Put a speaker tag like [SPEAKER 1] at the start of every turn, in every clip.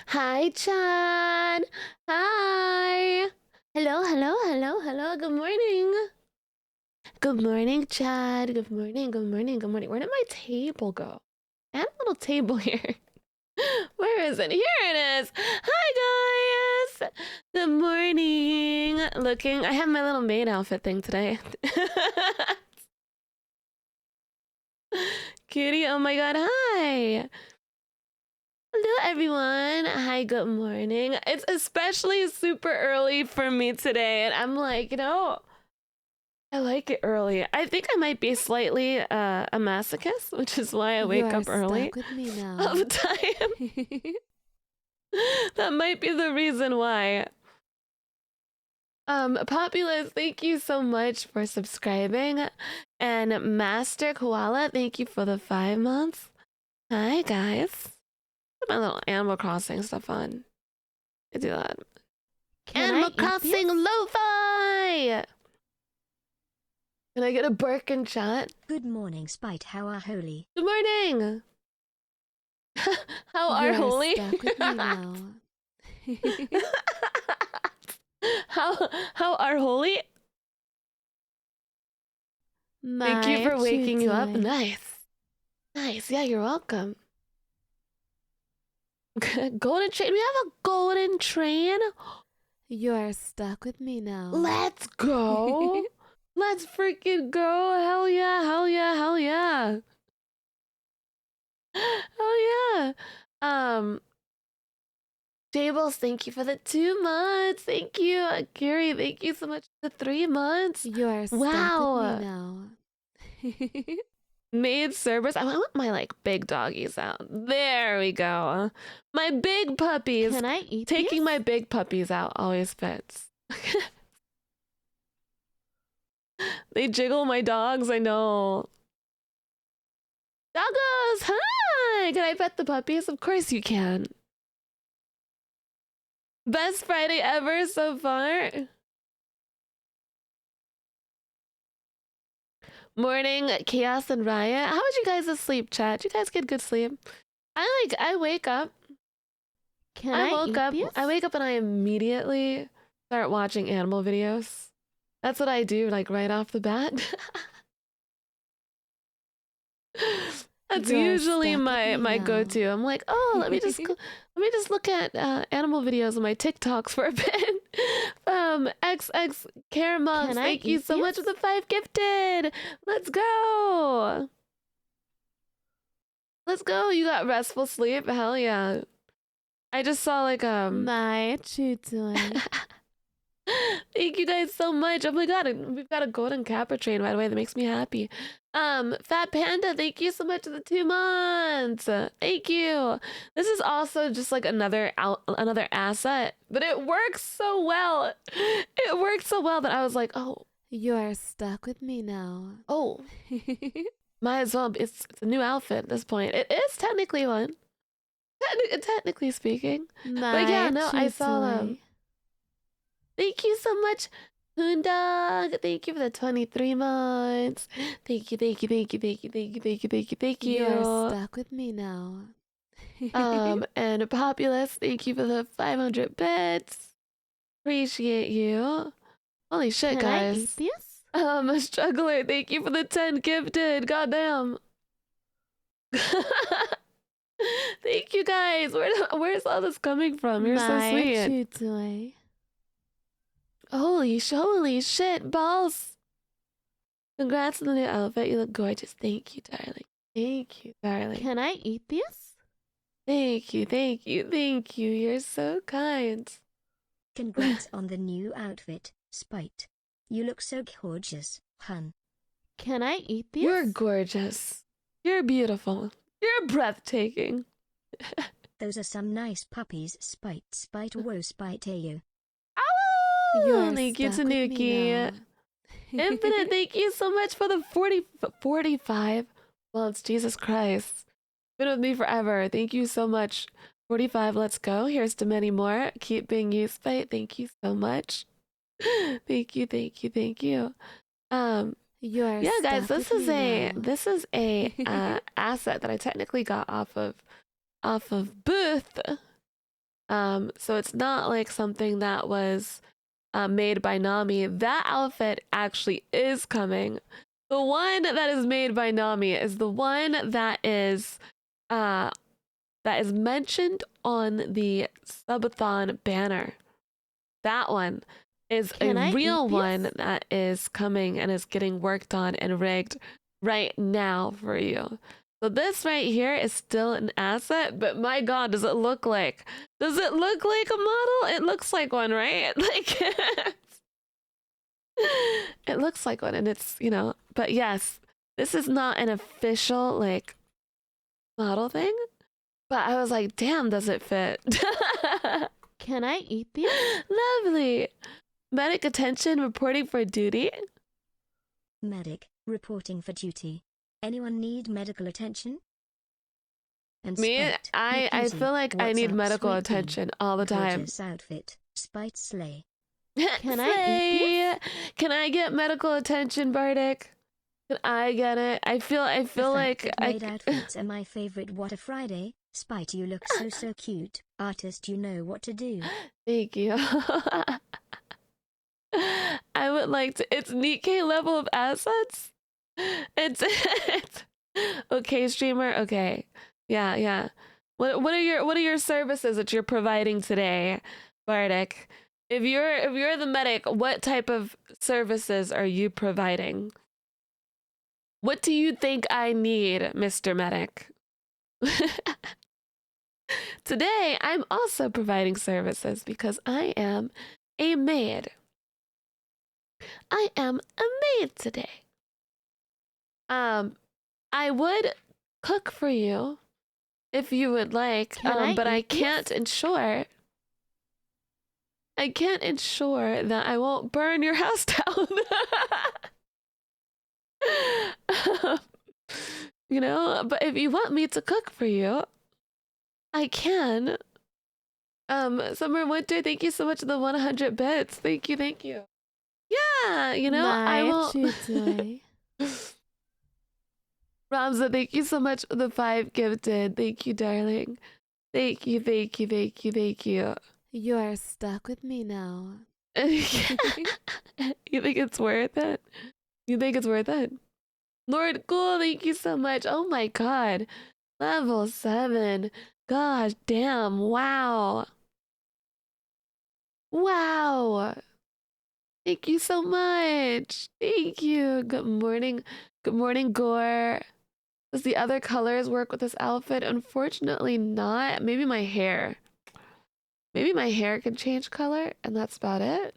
[SPEAKER 1] Hi, Chad. Hi. Hello, hello, hello, hello. Good morning. Good morning, Chad. Good morning, good morning, good morning. Where did my table go? I had a little table here. Where is it? Here it is. Hi, guys. Good morning. I have my little maid outfit thing today. Kitty, oh my god, hi. Hello, everyone. Hi, good morning. It's especially super early for me today, and I'm like, I like it early. I think I might be slightly a masochist, which is why I wake up early
[SPEAKER 2] Stuck with me now.
[SPEAKER 1] all the time. That might be the reason why. Populous, thank you so much for subscribing. And Master Koala, thank you for the 5 months. Hi, guys. Put my little Animal Crossing stuff on. I do that. Animal Crossing Lo-Fi! Can I get a Birkin chat?
[SPEAKER 3] Good morning, Spite. How are holy?
[SPEAKER 1] Good morning! How are holy?
[SPEAKER 2] Stuck with me now.
[SPEAKER 1] How are holy? Thank you for waking you up. Nice. Nice. Yeah, you're welcome. Golden train. We have a golden train.
[SPEAKER 2] You're stuck with me now.
[SPEAKER 1] Let's go. Let's freaking go. Hell yeah. Hell yeah. Hell yeah. Hell yeah. Jables, thank you for the 2 months. Thank you. Gary, thank you so much for the 3 months.
[SPEAKER 2] You're stuck with me now.
[SPEAKER 1] Maid Cerberus. I want my big doggies out. There we go. My big puppies.
[SPEAKER 2] Can I eat
[SPEAKER 1] Taking my big puppies out always fits. They jiggle my dogs, I know. Doggos, hi! Can I pet the puppies? Of course you can. Best Friday ever so far. Morning, Chaos and Riot. How was you guys' sleep, chat? Did you guys get good sleep? I wake up. I wake up and I immediately start watching animal videos. That's what I do, right off the bat. That's usually my go-to. I'm like, oh, let me just look at animal videos on my TikToks for a bit. XX Caramel, thank you so much for the 5 gifted. Let's go. Let's go. You got restful sleep? Hell yeah. I just saw
[SPEAKER 2] my choo-choo.
[SPEAKER 1] Thank you guys so much. Oh my god, we've got a golden capper train, by the way. That makes me happy. Fat Panda, thank you so much for the 2 months. Thank you. This is also just another asset, but it works so well. It works so well that I was like, oh.
[SPEAKER 2] You're stuck with me now.
[SPEAKER 1] Oh. Might as well. It's a new outfit at this point. It is technically one. Technically speaking. But yeah, no, I saw them. Thank you so much, Hoondog. Thank you for the 23 months. Thank you, thank you, thank you, thank you, thank you, thank you, thank you, thank you.
[SPEAKER 2] You're stuck with me now.
[SPEAKER 1] And Populous, thank you for the 500 bits. Appreciate you. Holy shit, guys.
[SPEAKER 2] Can I eat this?
[SPEAKER 1] A Struggler, thank you for the 10 gifted. Goddamn. Thank you guys. Where's all this coming from? You're so sweet. Holy shit, balls. Congrats on the new outfit. You look gorgeous. Thank you, darling. Thank you, darling.
[SPEAKER 2] Can I eat this?
[SPEAKER 1] Thank you, thank you, thank you. You're so kind.
[SPEAKER 3] Congrats on the new outfit, Spite. You look so gorgeous, hun.
[SPEAKER 2] Can I eat this?
[SPEAKER 1] You're gorgeous. You're beautiful. You're breathtaking.
[SPEAKER 3] Those are some nice puppies, Spite. Spite, whoa, Spite, you.
[SPEAKER 1] Thank you, Tanuki. Infinite, thank you so much for the 45. Well, it's Jesus Christ. Been with me forever. Thank you so much. 45, let's go. Here's to many more. Keep being you, Spite. Thank you so much. Thank you, thank you, thank you. Yeah, guys, this is a asset that I technically got off of Booth. So it's not like something that was made by Nami. That outfit actually is coming. The one that is made by Nami is the one that is mentioned on the Subathon banner. That one is
[SPEAKER 2] Can
[SPEAKER 1] a
[SPEAKER 2] I
[SPEAKER 1] real
[SPEAKER 2] eat
[SPEAKER 1] one
[SPEAKER 2] this?
[SPEAKER 1] that is coming and is getting worked on and rigged right now for you. So this right here is still an asset, but my God, does it look like a model? It looks like one, right? Like it looks like one, and it's, but yes, this is not an official like model thing, but I was like, damn, does it fit?
[SPEAKER 2] Can I eat these?
[SPEAKER 1] Lovely. Medic attention, reporting for duty.
[SPEAKER 3] Medic, reporting for duty. Anyone need medical attention? And
[SPEAKER 1] Me,
[SPEAKER 3] Spite,
[SPEAKER 1] I
[SPEAKER 3] repeating,
[SPEAKER 1] feel like I
[SPEAKER 3] "What's
[SPEAKER 1] need
[SPEAKER 3] up,
[SPEAKER 1] medical
[SPEAKER 3] sweet pea?"
[SPEAKER 1] attention all the time.
[SPEAKER 3] Gorgeous outfit, Spite slay.
[SPEAKER 2] Can I eat
[SPEAKER 1] Slay. Can I get medical attention, Bardic? Can I get it? I feel
[SPEAKER 3] The
[SPEAKER 1] like
[SPEAKER 3] fact that maid outfits are my favorite. What a Friday. Spite, you look so cute. Artist, you know what to do.
[SPEAKER 1] Thank you. I would like to. It's Nikkei level of assets. It's okay, streamer. Okay, yeah. What are your services that you're providing today, Bardic? If you're the medic, what type of services are you providing? What do you think I need, Mr. Medic? Today, I'm also providing services because I am a maid. I am a maid today. I would cook for you if you would like, but I can't ensure. I can't ensure that I won't burn your house down. But if you want me to cook for you, I can. Summer Winter, thank you so much for the 100 bits. Thank you. Yeah, I won't. Ramza, thank you so much for the 5 gifted. Thank you, darling. Thank you.
[SPEAKER 2] You are stuck with me now.
[SPEAKER 1] You think it's worth it? Lord Cool, thank you so much. Oh my God. Level 7. Gosh damn. Wow. Thank you so much. Thank you. Good morning. Good morning, Gore. Does the other colors work with this outfit? Unfortunately not. Maybe my hair. Maybe my hair can change color, and that's about it.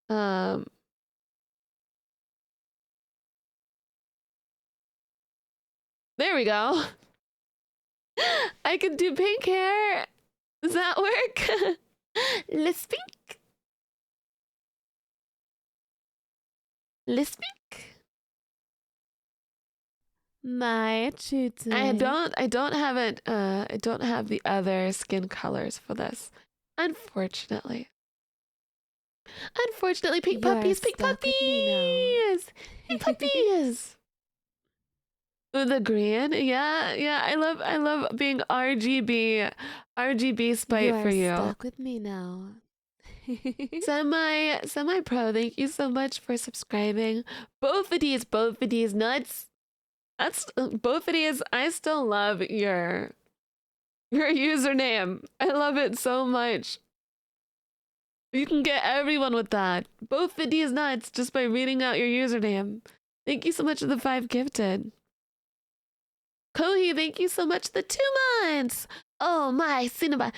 [SPEAKER 1] There we go. I can do pink hair. Does that work? Lisping?
[SPEAKER 2] My tutor.
[SPEAKER 1] I don't have it. I don't have the other skin colors for this. Unfortunately, pink puppies. Ooh, the green, yeah. I love being RGB spite for you.
[SPEAKER 2] Stuck with me now.
[SPEAKER 1] Semi pro. Thank you so much for subscribing. Both of these nuts. That's both of these. I still love your username. I love it so much. You can get everyone with that. Both of these nuts just by reading out your username. Thank you so much for the 5 gifted. Kohi, thank you so much for the 2 months. Oh my, cinema.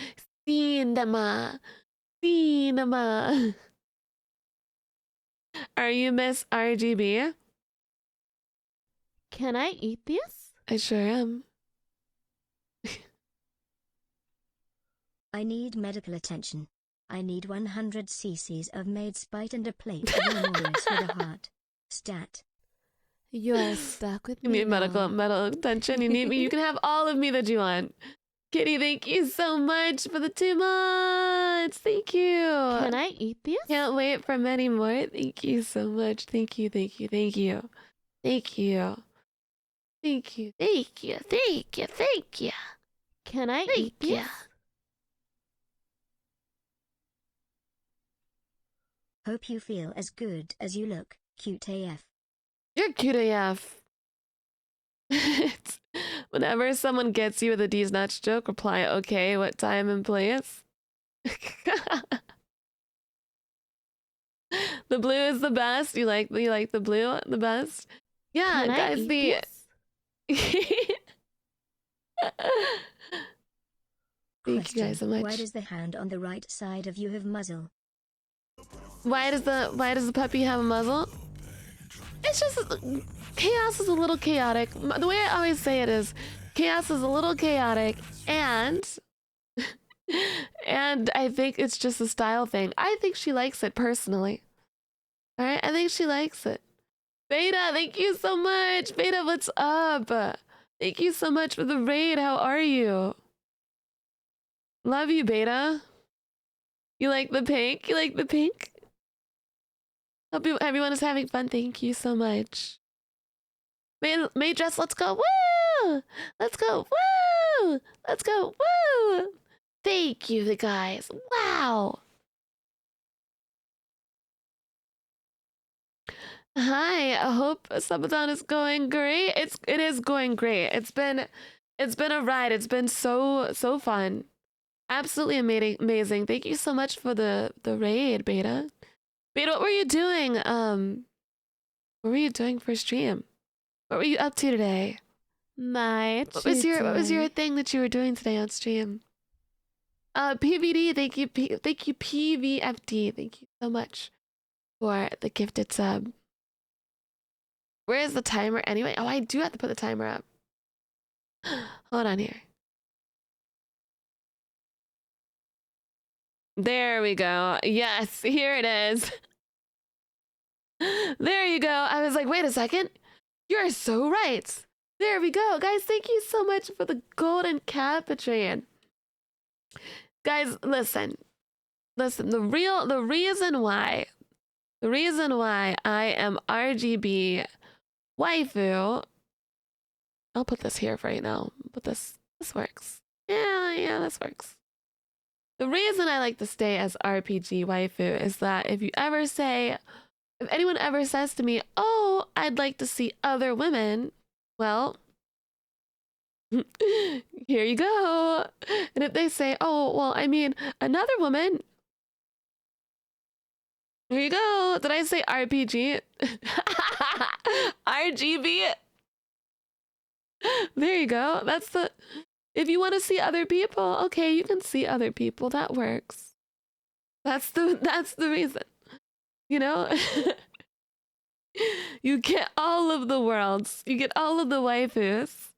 [SPEAKER 1] Are you Miss RGB?
[SPEAKER 2] Can I eat these?
[SPEAKER 1] I sure am.
[SPEAKER 3] I need medical attention. I need 100 cc's of maid spite and a plate of noodles with a heart. Stat.
[SPEAKER 2] You are stuck with me.
[SPEAKER 1] You need medical attention. You need me. You can have all of me that you want. Kitty, thank you so much for the 2 months. Thank you.
[SPEAKER 2] Can I eat these?
[SPEAKER 1] Can't wait for many more. Thank you so much. Thank you.
[SPEAKER 2] Can I eat these?
[SPEAKER 3] Hope you feel as good as you look, cute AF.
[SPEAKER 1] You're cute AF. Whenever someone gets you with a D's nuts joke, reply, okay, what time and place? The blue is the best. You like the blue the best? Yeah,
[SPEAKER 2] Can I
[SPEAKER 1] guys,
[SPEAKER 2] eat
[SPEAKER 1] the
[SPEAKER 2] this?
[SPEAKER 1] Thank you guys so much.
[SPEAKER 3] Why does the hand on the right side of you have muzzle?
[SPEAKER 1] Why does the puppy have a muzzle? It's just chaos is a little chaotic. The way I always say it is, chaos is a little chaotic, and and I think it's just a style thing. I think she likes it personally. All right, I think she likes it. Beta, thank you so much. Beta, what's up? Thank you so much for the raid. How are you? Love you, Beta. You like the pink? You like the pink? Hope everyone is having fun. Thank you so much. May dress, let's go. Woo! Let's go. Woo! Let's go. Woo! Thank you, the guys. Wow. Hi. I hope Subathon is going great. It is going great. It's been a ride. It's been so fun. Absolutely amazing. Thank you so much for the raid, Beta. Beta, what were you doing? What were you doing for stream? What were you up to today? What was your thing that you were doing today on stream? PVD, thank you PVFD. Thank you so much for the gifted sub. Where is the timer anyway? Oh, I do have to put the timer up. Hold on here. There we go. Yes, here it is. There you go. I was like, wait a second. You're so right. There we go. Guys, thank you so much for the golden Patreon. Guys, listen. The reason why I am RGB waifu. I'll put this here for right now. But this works. Yeah, this works. The reason I like to stay as RPG waifu is that if anyone ever says to me, oh, I'd like to see other women, well, here you go. And if they say, oh, well, I mean, another woman, here you go. Did I say RPG? RGB? There you go. If you want to see other people, okay, you can see other people. That works. That's the reason. You know? You get all of the worlds. You get all of the waifus.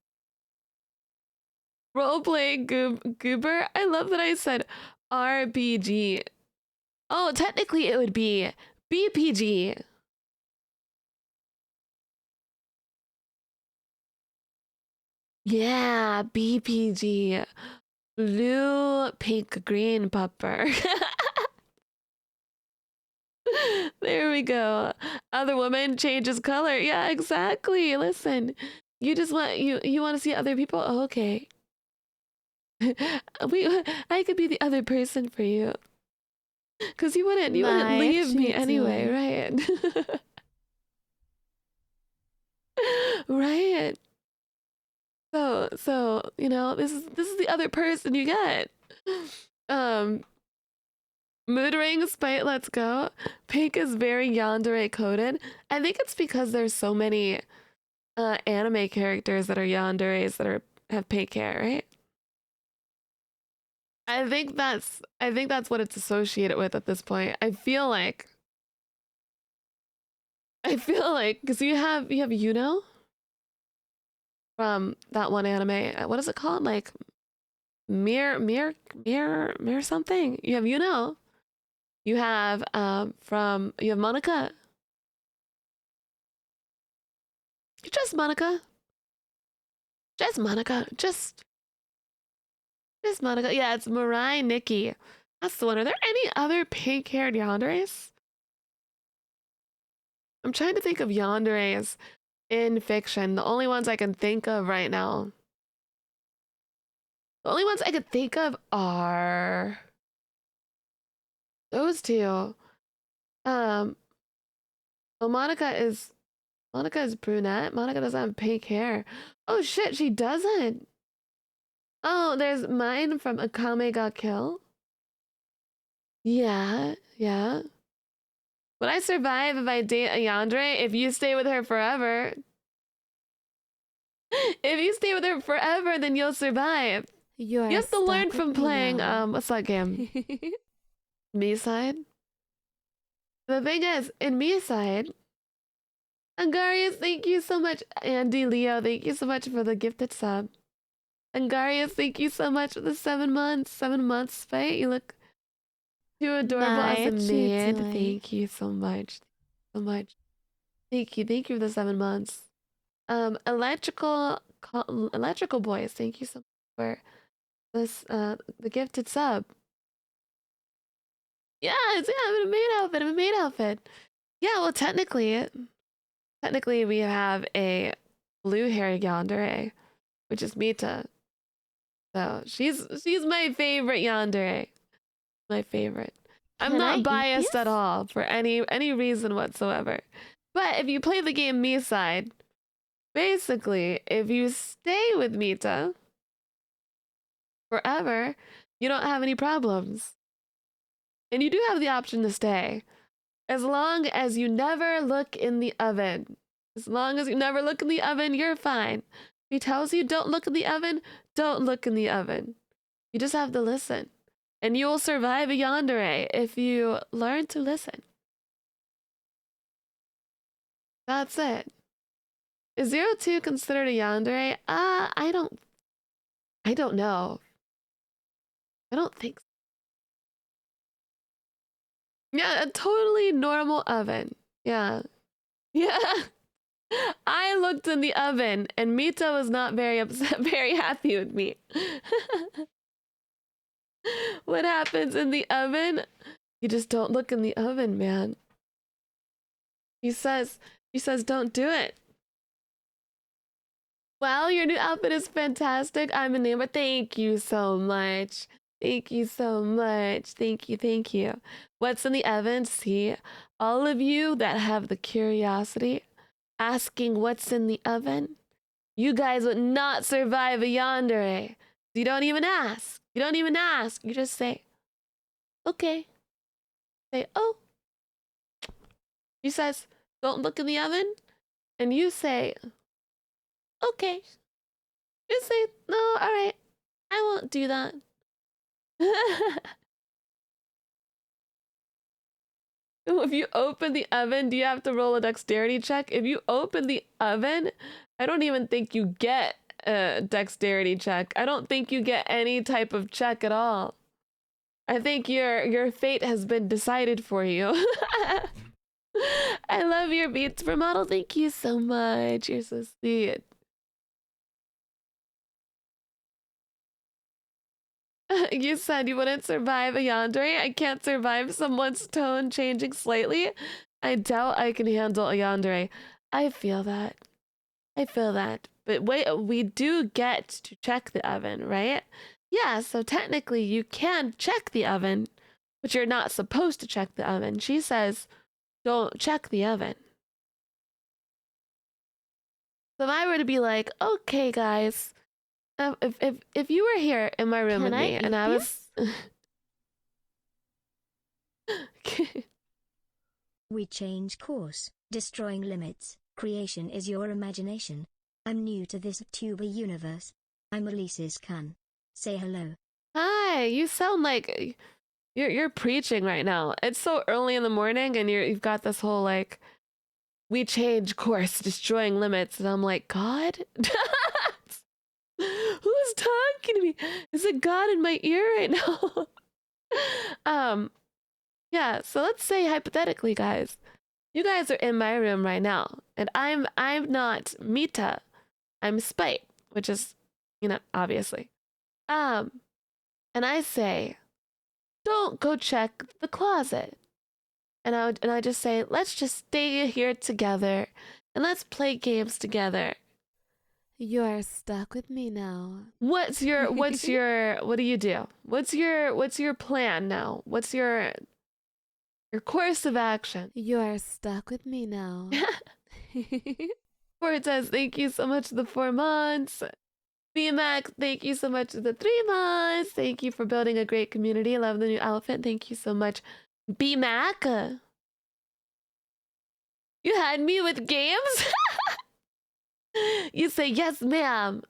[SPEAKER 1] Roleplay goober. I love that I said RPG. Oh, technically it would be BPG. Yeah, BPG. Blue, pink, green pupper. There we go. Other woman changes color. Yeah, exactly. Listen, you just want you want to see other people. Oh, okay. I could be the other person for you. Cause you wouldn't leave me anyway, right? Right. So you know, this is the other person you get. Mood ring, spite, let's go. Pink is very yandere coded. I think it's because there's so many anime characters that are yanderes that have pink hair, right? I think that's what it's associated with at this point. I feel like because you have Yuno from that one anime. What is it called? Like mirror something. You have Yuno. You have you have Monica. Just Monica. Just Monica. Just Monica. Yeah, it's Mirai Nikki. That's the one. Are there any other pink-haired yanderes? I'm trying to think of yanderes in fiction. The only ones I can think of right now. The only ones I could think of are those two. Um, well, Monica is brunette. Monica doesn't have pink hair. Oh shit, she doesn't. Oh, there's mine from Akame Got Kill. Yeah, yeah. Would I survive if I date a yandere? If you stay with her forever. If you stay with her forever, then you'll survive. You have to learn from playing, what's that game? Me-side? The thing is, in Me-side, Angarius, thank you so much. Andy Leo, thank you so much for the gifted sub. Angarius, thank you so much for the 7 months. 7 months, Fight. You look too adorable as a man. Thank you so much. So much. Thank you for the 7 months. Electrical boys, thank you so much for this the gifted sub. Yeah, I'm in a maid outfit. Yeah, well technically we have a blue hair yandere, which is Mita. So she's my favorite yandere. My favorite. I'm not biased at all for any reason whatsoever. But if you play the game Me-side, basically, if you stay with Mita forever, you don't have any problems. And you do have the option to stay. As long as you never look in the oven. As long as you never look in the oven, you're fine. If he tells you don't look in the oven, don't look in the oven. You just have to listen. And you will survive a yandere if you learn to listen. That's it. Is 02 considered a yandere? I don't know. I don't think so. Yeah, a totally normal oven. Yeah. Yeah. I looked in the oven and Mita was not very upset, very happy with me. What happens in the oven? You just don't look in the oven, man. She says, don't do it. Wow, your new outfit is fantastic. I'm a neighbor. Thank you so much. Thank you so much. Thank you. What's in the oven? See, all of you that have the curiosity, asking what's in the oven, you guys would not survive a yandere. You don't even ask. You just say, okay. Say, oh. She says, don't look in the oven. And you say, okay. You say, no, all right. I won't do that. If you open the oven, do you have to roll a dexterity check? If you open the oven, I don't even think you get a dexterity check. I don't think you get any type of check at all. I think your fate has been decided for you. I love your beats for model. Thank you so much. You're so sweet. You said you wouldn't survive a yandere. I can't survive someone's tone changing slightly. I doubt I can handle a yandere. I feel that. But wait, we do get to check the oven, right? Yeah, so technically you can check the oven, but you're not supposed to check the oven. She says, don't check the oven. So if I were to be like, okay, guys, if you were here in my room with me and I was...
[SPEAKER 3] We change course, destroying limits. Creation is your imagination. I'm new to this tuber universe. I'm Elise's Khan. Say hello.
[SPEAKER 1] Hi, you sound like you're preaching right now. It's so early in the morning and you've got this whole like, we change course, destroying limits, and I'm like, God? Who's talking to me? Is it God in my ear right now? Yeah, so let's say hypothetically, guys, you guys are in my room right now, and I'm not Mita, I'm Spite, which is, obviously. And I say, don't go check the closet. And I just say, let's just stay here together and let's play games together.
[SPEAKER 2] You're stuck with me now.
[SPEAKER 1] What do you do? What's your plan now? Your course of action.
[SPEAKER 2] You're stuck with me now.
[SPEAKER 1] Cortez, thank you so much for the 4 months. BMAC, thank you so much for the 3 months. Thank you for building a great community. Love the new outfit. Thank you so much. BMAC. You had me with games? You say, yes, ma'am.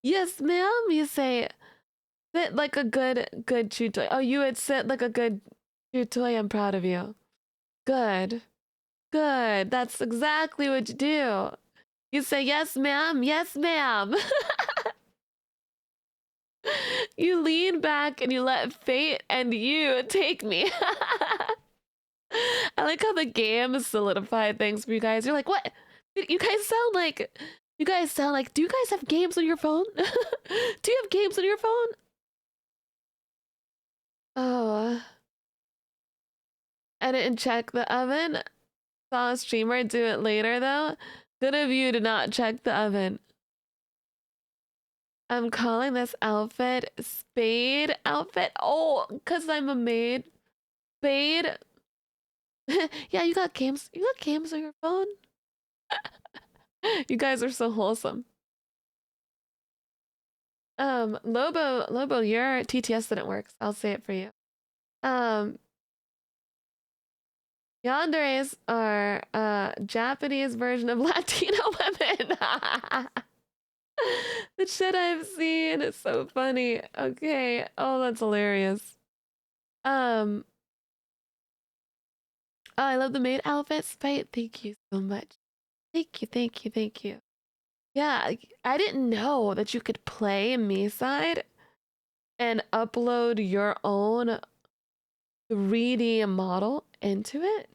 [SPEAKER 1] Yes, ma'am. You say, sit like a good chew toy. Oh, you would sit like a good chew toy. I'm proud of you. Good. Good. That's exactly what you do. You say, yes, ma'am. Yes, ma'am. You lean back and you let fate and you take me. I like how the game solidified things for you guys. You're like, what? You guys sound like, do you guys have games on your phone? Do you have games on your phone? Oh. Edit and check the oven. Saw a streamer do it later though. Good of you to not check the oven. I'm calling this outfit Spade outfit. Oh, because I'm a maid. Spade. Yeah, you got games. You got games on your phone? You guys are so wholesome. Lobo, your TTS didn't work. So I'll say it for you. Yanderes are a Japanese version of Latino women. The shit I've seen is so funny. Okay. Oh, that's hilarious. Oh, I love the maid outfit. Spite, thank you so much. Thank you, thank you, thank you. Yeah, I didn't know that you could play me side and upload your own 3D model into it.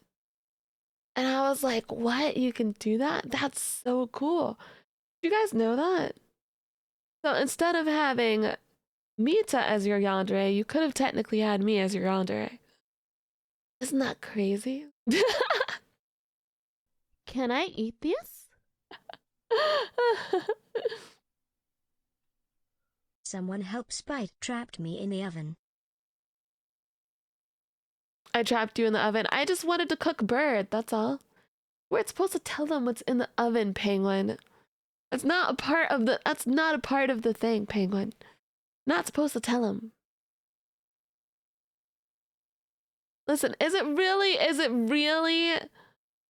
[SPEAKER 1] And I was like, what? You can do that? That's so cool. Do you guys know that? So instead of having Mita as your yandere, you could have technically had me as your yandere. Isn't that crazy?
[SPEAKER 2] Can I eat this?
[SPEAKER 3] Someone help, Spite trapped me in the oven.
[SPEAKER 1] I trapped you in the oven. I just wanted to cook bird, that's all. We're supposed to tell them what's in the oven, Penguin. That's not a part of the thing, Penguin. Not supposed to tell them. Listen, is it really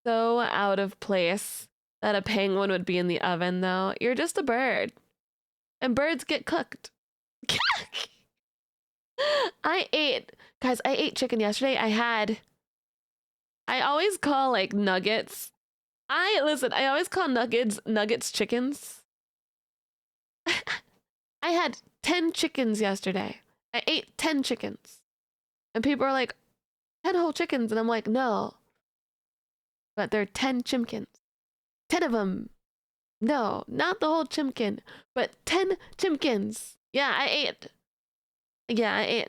[SPEAKER 1] so out of place that a penguin would be in the oven though? You're just a bird. And birds get cooked. I ate chicken yesterday. I always call like nuggets. I always call nuggets chickens. I had 10 chickens yesterday. I ate 10 chickens. And people are like, 10 whole chickens. And I'm like, no. But they're 10 chimkins. 10 of them. No, not the whole chimkin, but 10 chimkins. Yeah, I ate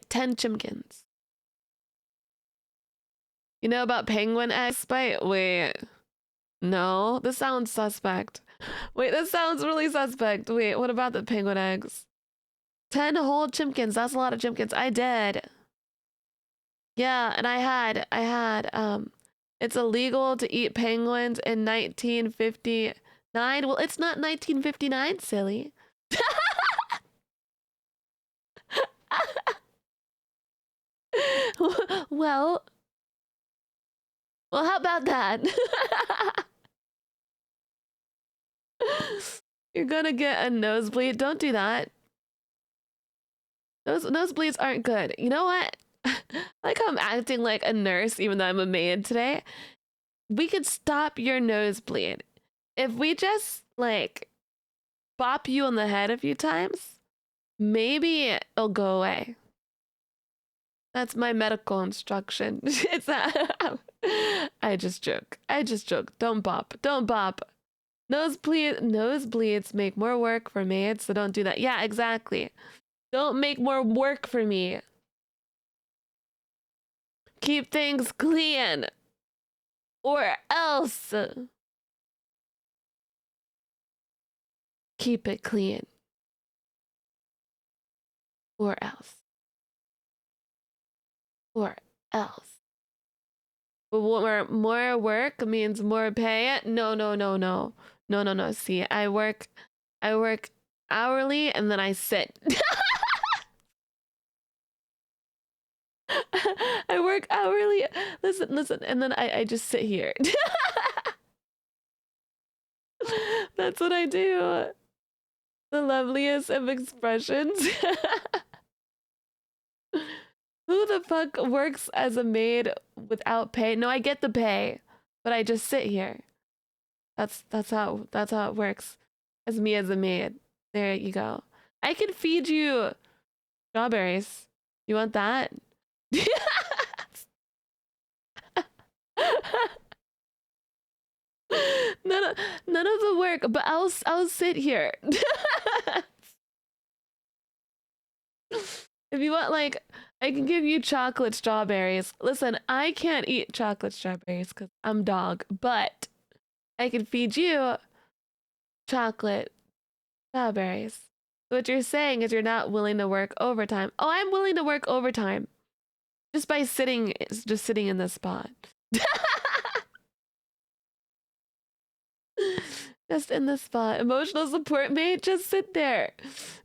[SPEAKER 1] 10 chimkins. You know about penguin eggs? Spite? Wait. No, this sounds suspect. Wait, this sounds really suspect. Wait, what about the penguin eggs? 10 whole chimkins. That's a lot of chimkins. I did. Yeah, and I had, it's illegal to eat penguins in 1959. Well, it's not 1959, silly. Well, how about that? You're gonna get a nosebleed. Don't do that. Those nosebleeds aren't good. You know what? Like how I'm acting like a nurse even though I'm a maid today. We could stop your nosebleed if we just like bop you on the head a few times. Maybe it'll go away. That's my medical instruction. It's not. I just joke. Don't bop. Nosebleeds make more work for maids, so don't do that. Yeah, exactly. Don't make more work for me. Keep things clean. Or else. Keep it clean. Or else. Or else. more work means more pay. No, no, no, no. No, no, no. See, I work hourly and then I sit. I work hourly. Listen, and then I just sit here. That's what I do. The loveliest of expressions. Who the fuck works as a maid without pay? No, I get the pay, but I just sit here. That's how it works. As me as a maid. There you go. I can feed you strawberries. You want that? None of the work, but I'll sit here. If you want, like, I can give you chocolate strawberries. Listen, I can't eat chocolate strawberries because I'm dog, but I can feed you chocolate strawberries. What you're saying is you're not willing to work overtime. Oh, I'm willing to work overtime. Just by sitting in this spot. Just in this spot. Emotional support mate, just sit there.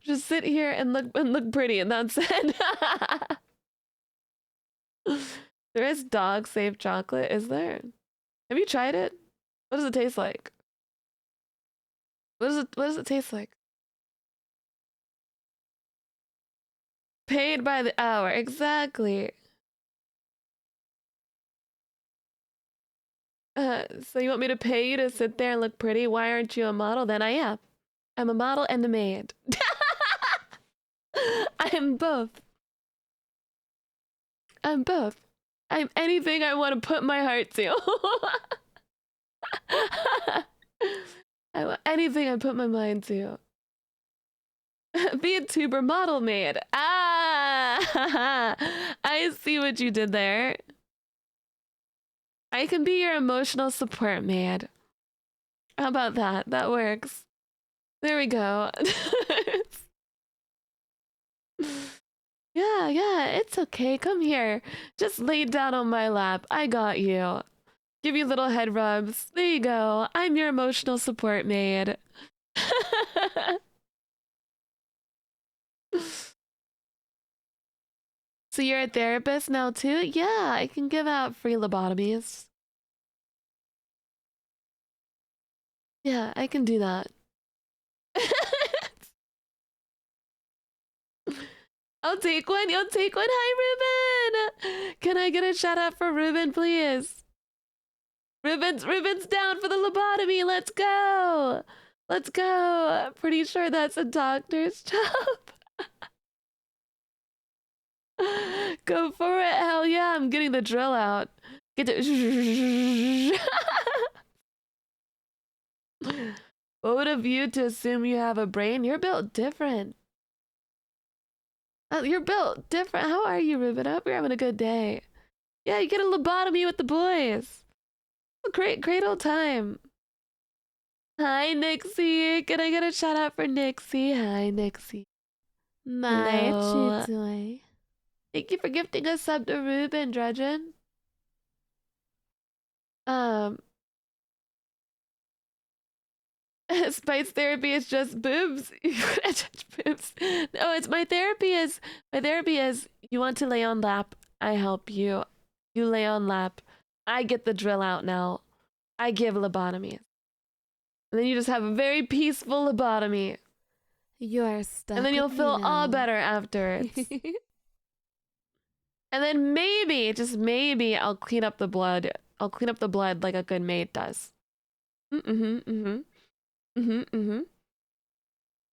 [SPEAKER 1] Just sit here and look pretty, and that's it. There is dog safe chocolate, is there? Have you tried it? What does it taste like? What does it taste like? Paid by the hour, exactly. So you want me to pay you to sit there and look pretty? Why aren't you a model? Then I am. I'm a model and a maid. I am both. I'm both. I'm anything I want to put my heart to. I want anything I put my mind to. Be a tuber model maid. Ah! I see what you did there. I can be your emotional support maid. How about that? That works. There we go. Yeah, it's okay. Come here. Just lay down on my lap. I got you. Give you little head rubs. There you go. I'm your emotional support maid. So you're a therapist now too? Yeah, I can give out free lobotomies. Yeah, I can do that. I'll take one. You'll take one. Hi, Ruben. Can I get a shout out for Ruben, please? Ruben's down for the lobotomy. Let's go. Let's go. Pretty sure that's a doctor's job. Go for it. Hell yeah, I'm getting the drill out. Get to... What would have you to assume you have a brain? You're built different. You're built different. How are you, Ruben? I hope you're having a good day. Yeah, you get a lobotomy with the boys. A great old time. Hi, Nixie. Can I get a shout out for Nixie? Hi, Nixie.
[SPEAKER 2] Hello. Chitui.
[SPEAKER 1] Thank you for gifting a sub to Ruben, Dredgen. Spice therapy is just boobs. Boobs. No, it's my therapy is you want to lay on lap, I help you. You lay on lap. I get the drill out now. I give lobotomies. And then you just have a very peaceful lobotomy.
[SPEAKER 2] You are stuck.
[SPEAKER 1] And then you'll feel all better afterwards. And then maybe, just maybe, I'll clean up the blood. I'll clean up the blood like a good maid does.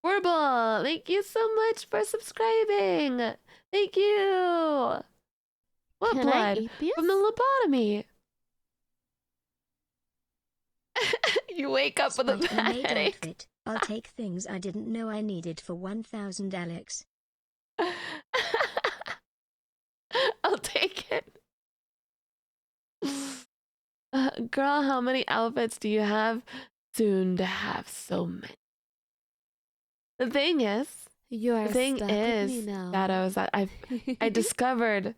[SPEAKER 1] Horrible! Thank you so much for subscribing. Thank you. What
[SPEAKER 2] Can
[SPEAKER 1] blood?
[SPEAKER 2] I eat these?
[SPEAKER 1] From the lobotomy. You wake up with a
[SPEAKER 3] Despite the
[SPEAKER 1] bad
[SPEAKER 3] maid
[SPEAKER 1] headache.
[SPEAKER 3] outfit, I'll take things I didn't know I needed for 1,000 Alex.
[SPEAKER 1] I'll take it. Girl, how many outfits do you have? Soon to have so many. The thing is,
[SPEAKER 2] You are
[SPEAKER 1] the thing
[SPEAKER 2] stuck
[SPEAKER 1] is,
[SPEAKER 2] with me now.
[SPEAKER 1] Shadows, that I discovered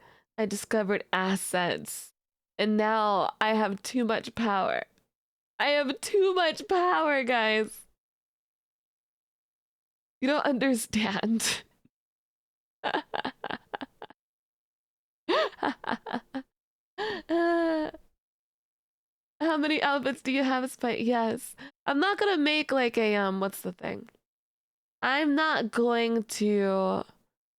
[SPEAKER 1] assets And now I have too much power. I have too much power, guys. You don't understand. How many outfits do you have, Spike? Yes. I'm not gonna make like a, what's the thing? I'm not going to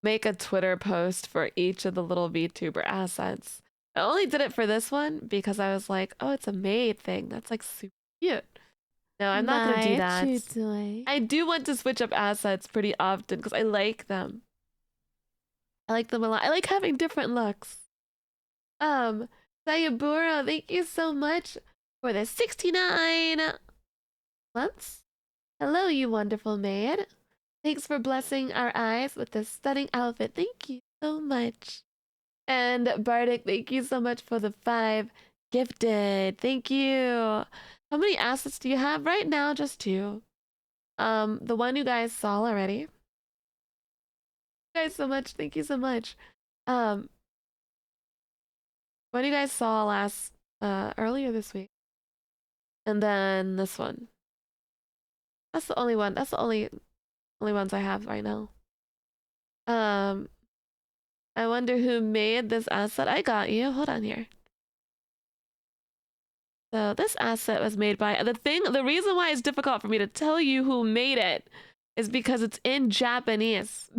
[SPEAKER 1] make a Twitter post for each of the little VTuber assets. I only did it for this one because I was like, oh, it's a maid thing. That's like super cute. No, I'm not gonna do that. I do want to switch up assets pretty often because I like them. I like them a lot. I like having different looks. Sayaburo, thank you so much for the 69 months. Hello, you wonderful maid. Thanks for blessing our eyes with this stunning outfit. Thank you so much. And Bardic, thank you so much for the 5 gifted. Thank you. How many assets do you have right now? Just 2. The one you guys saw already. Thank you guys so much. Thank you so much. One you guys saw last earlier this week. And then this one. That's the only one. That's the only ones I have right now. I wonder who made this asset. I got you. Hold on here. So this asset was made by the reason why it's difficult for me to tell you who made it is because it's in Japanese.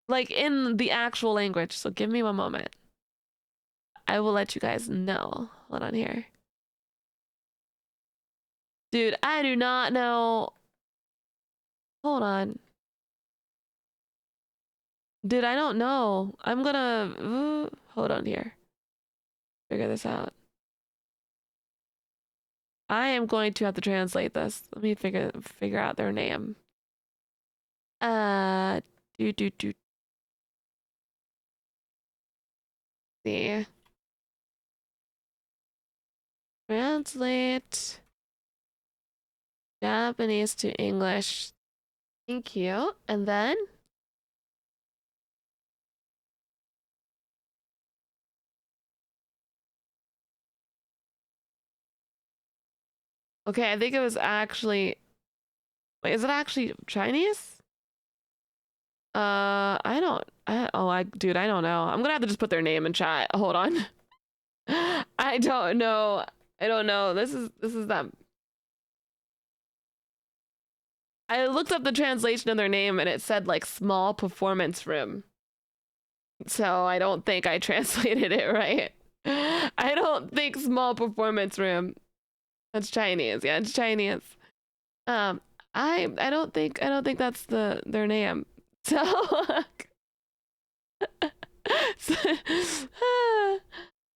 [SPEAKER 1] Like in the actual language. So give me one moment. I will let you guys know. Hold on here. Dude, I do not know. Hold on. Dude, I don't know. I'm gonna hold on here. Figure this out. I am going to have to translate this. Let me figure out their name. See. Translate Japanese to English. Thank you. And then okay, I think it was actually. Wait, is it actually Chinese? Dude, I don't know. I'm gonna have to just put their name in chat. Hold on. I don't know. I don't know. This is them. I looked up the translation of their name and it said like small performance room. So I don't think I translated it right. I don't think small performance room. That's Chinese. Yeah, it's Chinese. I don't think that's their name. So,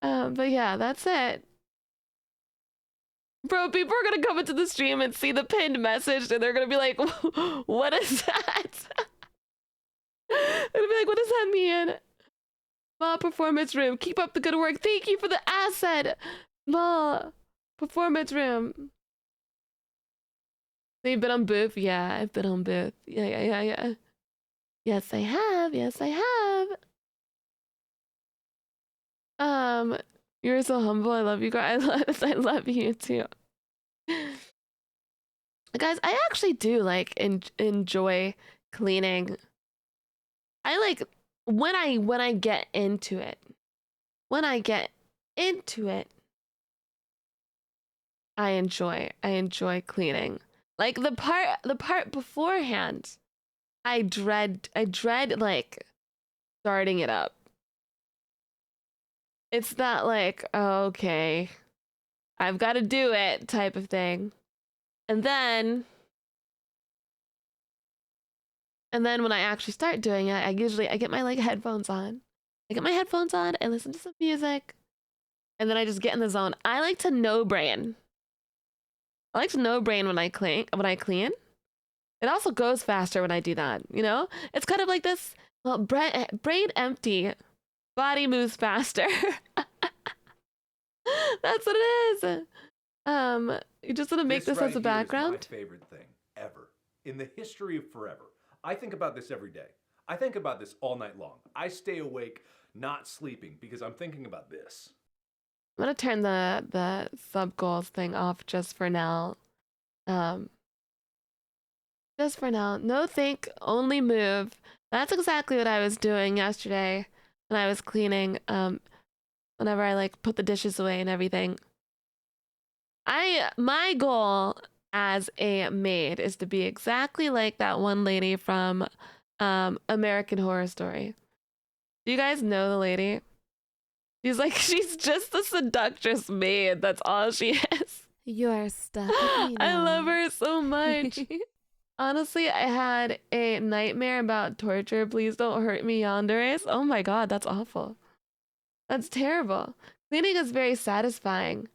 [SPEAKER 1] but yeah, that's it. Bro, people are gonna come into the stream and see the pinned message and they're gonna be like, what is that? They're gonna be like, what does that mean? Small performance room. Keep up the good work. Thank you for the asset. Small performance room. So you've been on Booth? Yeah, I've been on Booth. Yeah. Yes, I have. Yes, I have. You're so humble. I love you guys. I love you too. Guys, I actually do like enjoy cleaning. I like when I get into it. When I get into it, I enjoy cleaning. Like the part beforehand, I dread like starting it up. It's not like, oh, okay, I've got to do it type of thing. And then when I actually start doing it, I get my like headphones on. I get my headphones on, I listen to some music, and then I just get in the zone. I like to no brain. I like to no brain when I clean. It also goes faster when I do that, you know? It's kind of like this, well, brain empty, body moves faster. That's what it is. You just want to make this as a background?
[SPEAKER 4] This is my favorite thing ever in the history of forever. I think about this every day. I think about this all night long. I stay awake not sleeping because I'm thinking about this.
[SPEAKER 1] I'm gonna turn the sub goals thing off just for now. Just for now. No think, only move. That's exactly what I was doing yesterday when I was cleaning. Whenever I like put the dishes away and everything. My goal as a maid is to be exactly like that one lady from American Horror Story. Do you guys know the lady? She's just a seductress maid. That's all she is.
[SPEAKER 2] You are stuck with me
[SPEAKER 1] I
[SPEAKER 2] now.
[SPEAKER 1] love her so much. Honestly, I had a nightmare about torture. Please don't hurt me, yandere. Oh my god, that's awful. That's terrible. Cleaning is very satisfying.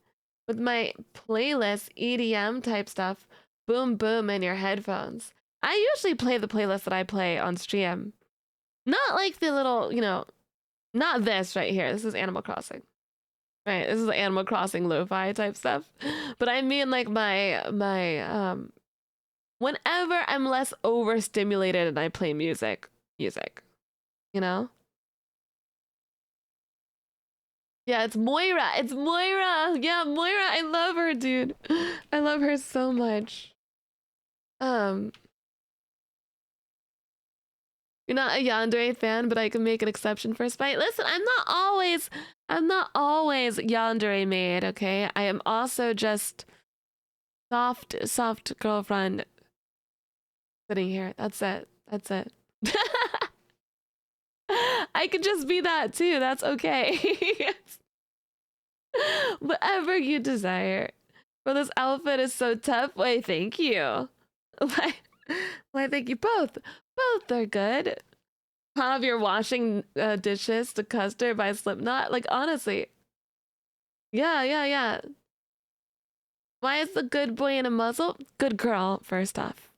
[SPEAKER 1] With my playlist, EDM type stuff, boom boom in your headphones. I usually play the playlist that I play on stream. Not like the little, not this right here. This is Animal Crossing. Right, this is Animal Crossing lo-fi type stuff. But I mean like my whenever I'm less overstimulated and I play music, you know? Yeah, it's Moira. It's Moira. Yeah, Moira. I love her, dude. I love her so much. You're not a yandere fan, but I can make an exception for Spite. Listen, I'm not always yandere maid, okay? I am also just soft girlfriend sitting here. That's it. I could just be that too. That's okay. Whatever you desire. Well, this outfit is so tough. Why, thank you. Why, thank you both. Both are good. How of your washing dishes to Custard by Slipknot? Like, honestly. Yeah. Why is the good boy in a muzzle? Good girl, first off.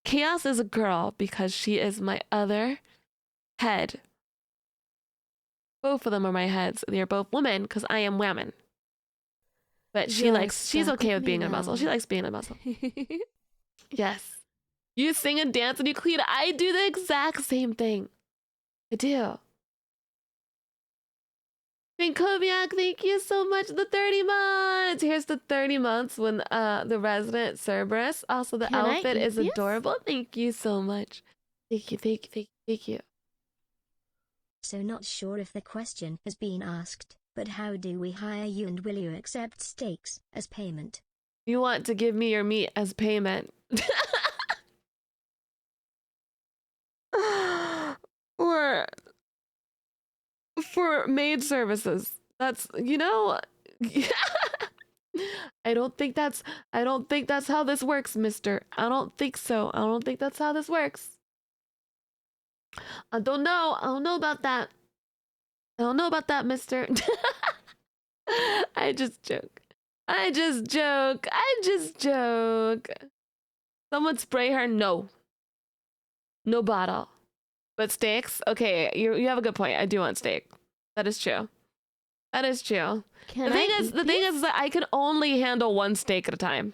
[SPEAKER 1] Chaos is a girl because she is my other head. Both of them are my heads. They are both women because I am woman. But she's okay with being a muzzle. She likes being a muzzle. Yes. You sing and dance and you clean. I do the exact same thing. I do. Koviak, thank you so much. The 30 months. Here's the 30 months when the resident Cerberus. Also, the outfit is adorable. Thank you so much. Thank you.
[SPEAKER 3] So not sure if the question has been asked, but how do we hire you and will you accept steaks as payment?
[SPEAKER 1] You want to give me your meat as payment. Or for maid services. That's, I don't think that's how this works, mister. I don't think so. I don't think that's how this works. I don't know about that. I don't know about that, mister. I just joke. Someone spray her? No bottle. But steaks? Okay, you have a good point. I do want steak. That is true. The thing is that I can only handle one steak at a time.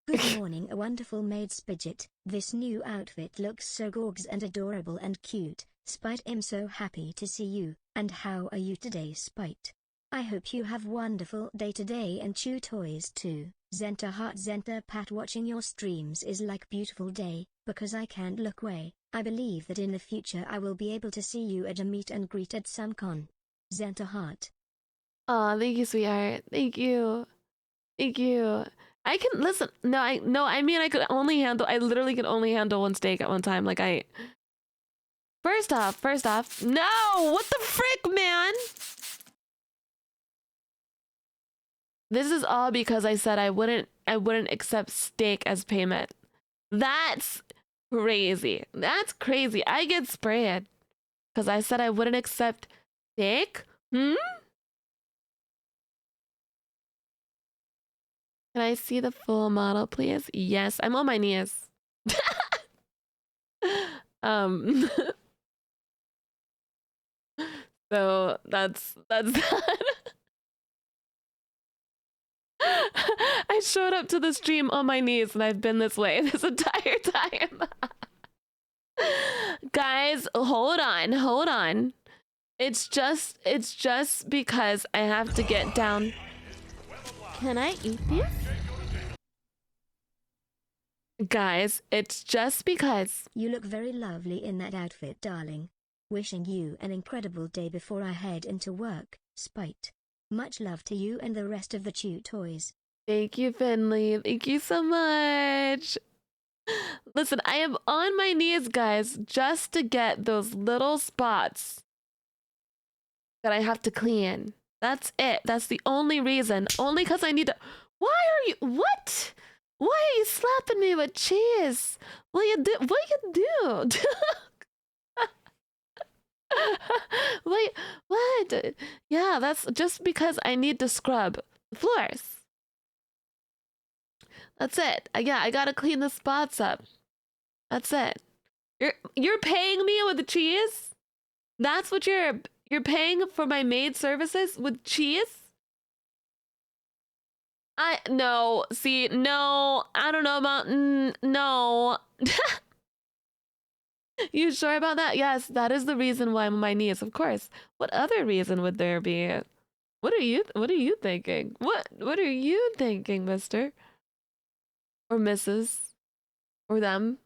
[SPEAKER 3] Good morning, a wonderful maid Spidget. This new outfit looks so gorgeous and adorable and cute. Spite, I'm so happy to see you. And how are you today, Spite? I hope you have wonderful day today and chew toys too. Zenta Heart Zenta Pat, watching your streams is like beautiful day, because I can't look away. I believe that in the future I will be able to see you at a meet and greet at some con. Zenta Heart.
[SPEAKER 1] Aw, thank you, sweetheart. Thank you. I can listen. I literally could only handle one steak at one time. First off, no! What the frick, man? This is all because I said I wouldn't accept steak as payment. That's crazy. I get sprayed because I said I wouldn't accept steak. Can I see the full model, please? Yes, I'm on my knees. So that's that. I showed up to the stream on my knees and I've been this way this entire time. Guys, hold on. It's just because I have to get down.
[SPEAKER 2] Can I eat these?
[SPEAKER 1] Guys, it's just because.
[SPEAKER 3] You look very lovely in that outfit, darling. Wishing you an incredible day before I head into work, Spite. Much love to you and the rest of the Chew Toys.
[SPEAKER 1] Thank you, Finley. Thank you so much. Listen, I am on my knees, guys, just to get those little spots that I have to clean. That's it. That's the only reason. Only because I need to. Why are you? What? Why are you slapping me with cheese? What you do? What you do? Wait, what? Yeah, that's just because I need to scrub the floors. That's it. Yeah, I gotta clean the spots up. That's it. You're paying me with the cheese? That's what you're paying for my maid services with cheese? No, see, no, I don't know about no. You sure about that? Yes, that is the reason why I'm on my knees, of course. What other reason would there be? What are you thinking? What are you thinking, mister? Or Mrs. Or them?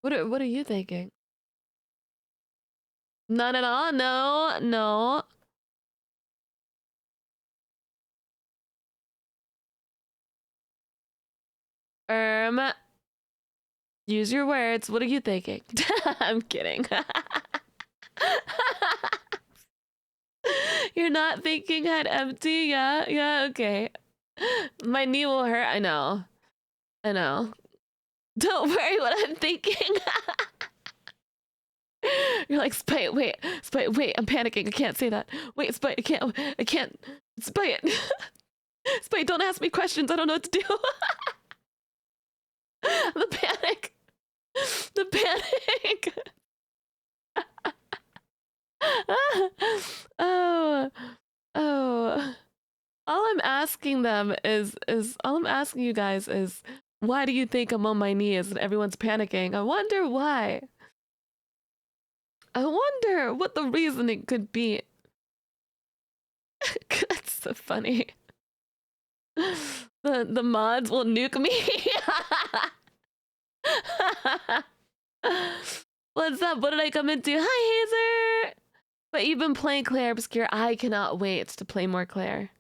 [SPEAKER 1] What are you thinking? None at all? No. Use your words. What are you thinking? I'm kidding. You're not thinking head empty? Yeah, okay. My knee will hurt. I know. Don't worry what I'm thinking. You're like, Spite, wait, I'm panicking. I can't say that. Wait, Spite, I can't. Spite. Spite, don't ask me questions. I don't know what to do. The panic. Oh. All I'm asking them is all I'm asking you guys is, why do you think I'm on my knees and everyone's panicking? I wonder why. I wonder what the reasoning could be. That's so funny. The mods will nuke me. What's up? What did I come into? Hi, Hazer! But you've been playing Claire Obscure. I cannot wait to play more Claire.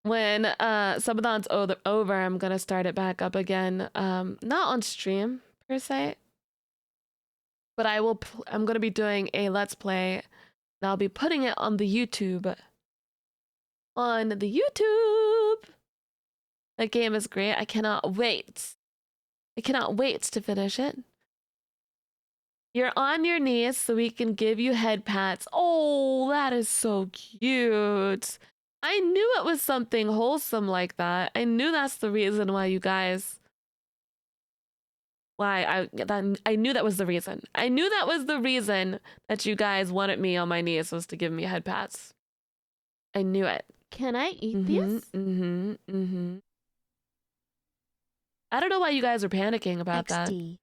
[SPEAKER 1] When Subathon's over, I'm gonna start it back up again. Not on stream, per se. But I'm gonna be doing a Let's Play, and I'll be putting it on the YouTube. On the YouTube! That game is great. I cannot wait. I cannot wait to finish it. You're on your knees so we can give you head pats. Oh, that is so cute. I knew it was something wholesome like that. I knew that's the reason why you guys... I knew that was the reason. I knew that was the reason that you guys wanted me on my knees, was to give me head pats. I knew it.
[SPEAKER 2] Can I eat these?
[SPEAKER 1] I don't know why you guys are panicking about
[SPEAKER 3] XD.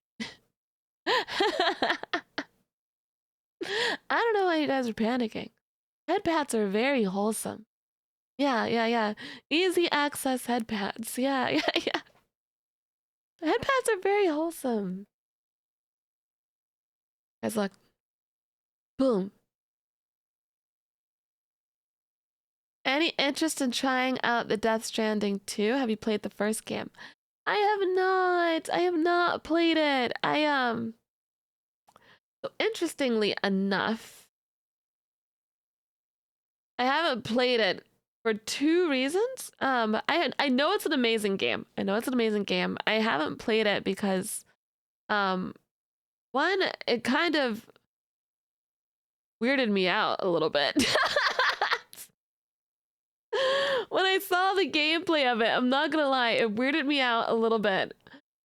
[SPEAKER 1] that. I don't know why you guys are panicking. Head pats are very wholesome. Yeah. Easy access head pats. Yeah. Head pats are very wholesome. Guys, look. Boom. Any interest in trying out the Death Stranding 2? Have you played the first game? I have not played it. So interestingly enough, I haven't played it for two reasons. I know it's an amazing game. I haven't played it because, one, it kind of weirded me out a little bit. When I saw the gameplay of it, I'm not gonna lie, it weirded me out a little bit.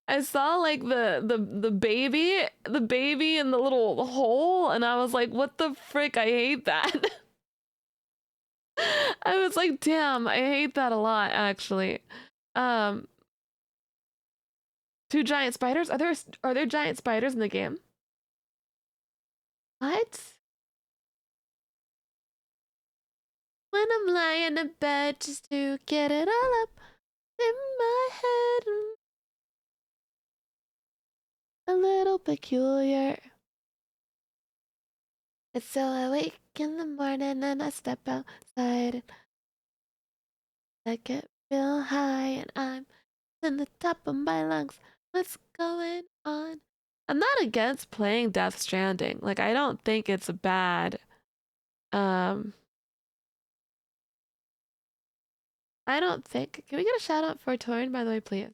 [SPEAKER 1] I saw like the baby in the little hole, and I was like, what the frick? I hate that. I was like, damn, I hate that a lot, actually. Two giant spiders? Are there giant spiders in the game? What? When I'm lying in bed just to get it all up in my head. A little peculiar. It's so I wake in the morning and I step outside and I get real high and I'm in the top of my lungs. What's going on? I'm not against playing Death Stranding. Like, I don't think it's bad. I don't think. Can we get a shout out for Torn, by the way, please?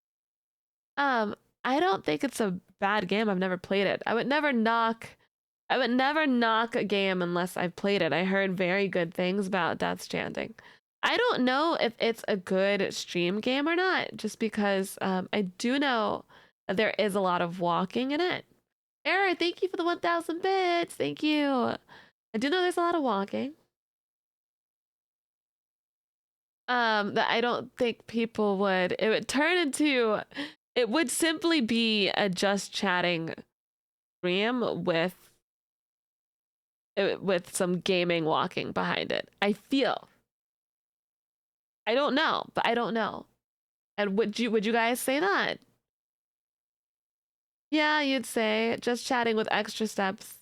[SPEAKER 1] I don't think it's a bad game. I've never played it. I would never knock a game unless I've played it. I heard very good things about Death Stranding. I don't know if it's a good stream game or not, just because I do know that there is a lot of walking in it. Error, thank you for the 1,000 bits. Thank you. I do know there's a lot of walking. That I don't think people would. It would turn into. It would simply be a just chatting stream with some gaming walking behind it. I feel. I don't know, but I don't know. And would you guys say that? Yeah, you'd say just chatting with extra steps.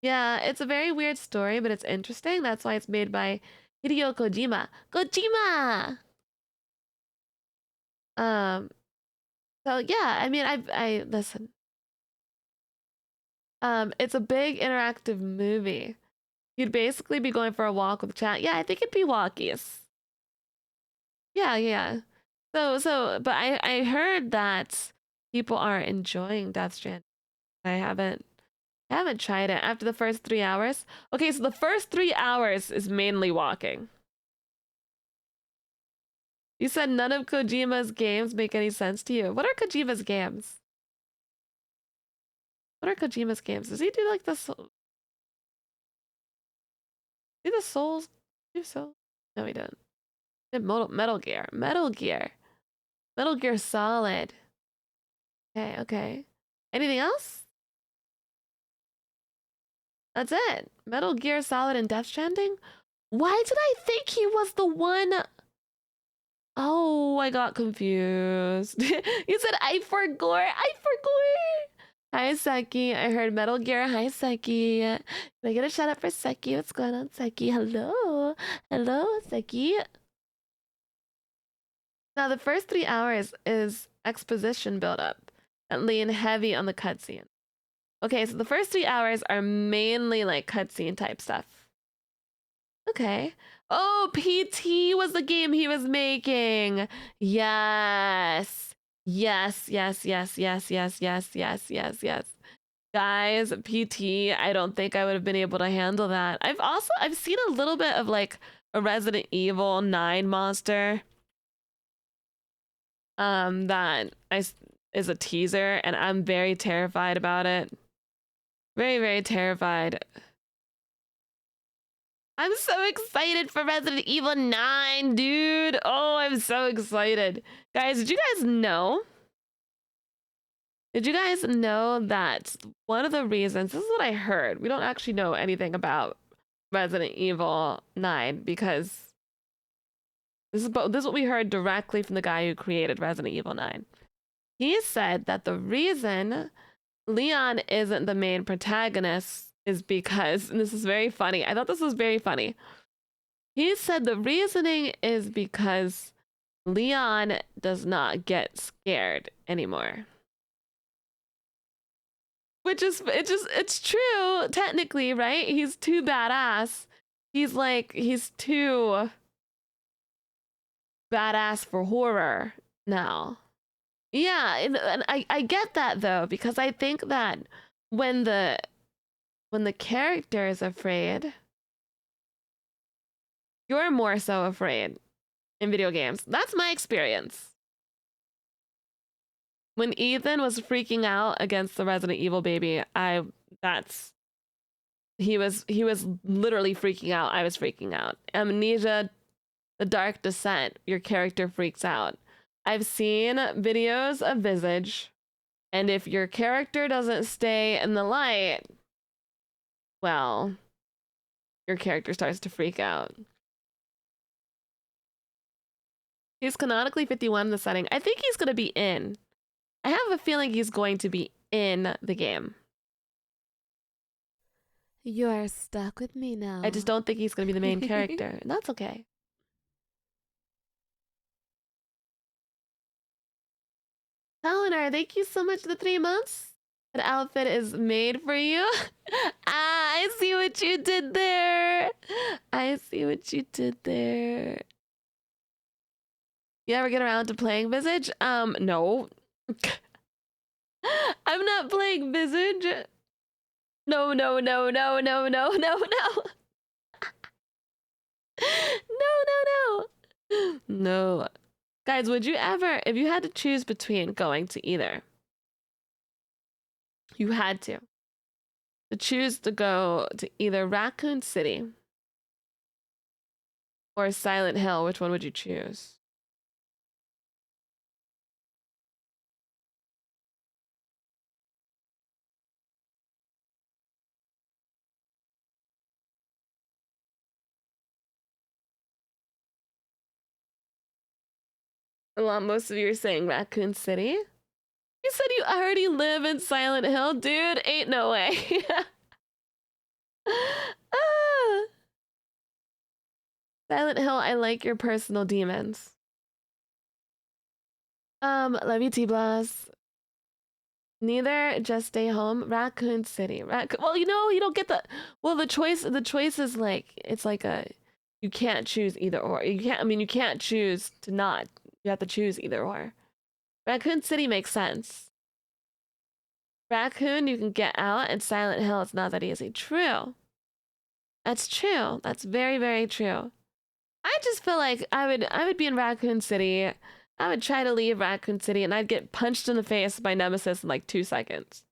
[SPEAKER 1] Yeah, it's a very weird story, but it's interesting. That's why it's made by Hideo Kojima. Kojima! So yeah, I mean, I listen. It's a big interactive movie. You'd basically be going for a walk with chat. Yeah, I think it'd be walkies. Yeah. But I heard that people are enjoying Death Stranding. I haven't tried it after the first 3 hours. Okay, so the first 3 hours is mainly walking. You said none of Kojima's games make any sense to you. What are Kojima's games? What are Kojima's games? Does he do like the soul? Do the Souls? Do Souls? No, he didn't. Did Metal Gear. Metal Gear Solid. Okay. Anything else? That's it. Metal Gear Solid and Death Stranding? Why did I think he was the one? Oh, I got confused. You said I forgot. Hi, Seki. I heard Metal Gear. Hi, Seki. Can I get a shout out for Seki? What's going on, Seki? Hello, Seki. Now, the first 3 hours is exposition buildup and lean heavy on the cutscene. Okay, so the first 3 hours are mainly like cutscene type stuff. Okay. Oh, PT was the game he was making. Yes. Guys, PT, I don't think I would have been able to handle that. I've seen a little bit of like a Resident Evil 9 monster. That is a teaser, and I'm very terrified about it. Very, very terrified. I'm so excited for Resident Evil 9, dude. Oh, I'm so excited. Guys, did you guys know? Did you guys know that one of the reasons, this is what I heard, we don't actually know anything about Resident Evil 9 because this is what we heard directly from the guy who created Resident Evil 9. He said that the reason Leon isn't the main protagonist is because, and this is very funny. I thought this was very funny. He said the reasoning is because Leon does not get scared anymore. Which is, it's true, technically, right? He's too badass. He's too badass for horror now. Yeah, and I get that though, because I think that when the character is afraid, you're more so afraid in video games. That's my experience. When Ethan was freaking out against the Resident Evil baby, he was literally freaking out. I was freaking out. Amnesia, The Dark Descent, your character freaks out. I've seen videos of Visage, and if your character doesn't stay in the light, well, your character starts to freak out. He's canonically 51 in the setting. I think he's going to be in. I have a feeling he's going to be in the game.
[SPEAKER 2] You're stuck with me now.
[SPEAKER 1] I just don't think he's going to be the main character. And that's okay. Eleanor, thank you so much for the 3 months. That outfit is made for you. I see what you did there. I see what you did there. You ever get around to playing Visage? No. I'm not playing Visage. No, no, no, no, no, no, no, no. No. No. Guys, would you ever, if you had to choose between going to either, you had to choose to go to either Raccoon City or Silent Hill, which one would you choose? Most of you are saying Raccoon City. You said you already live in Silent Hill, dude. Ain't no way. Silent Hill, I like your personal demons. Love you, T-Blast. Neither, just stay home. Raccoon City. Well, you know, you don't get the... Well, the choice is like... It's like a... You can't choose either or. You can't choose to not. You have to choose either or. Raccoon City makes sense. Raccoon, you can get out, and Silent Hill, it's not that easy. True. That's true. That's very, very true. I just feel like I would be in Raccoon City. I would try to leave Raccoon City, and I'd get punched in the face by Nemesis in like 2 seconds.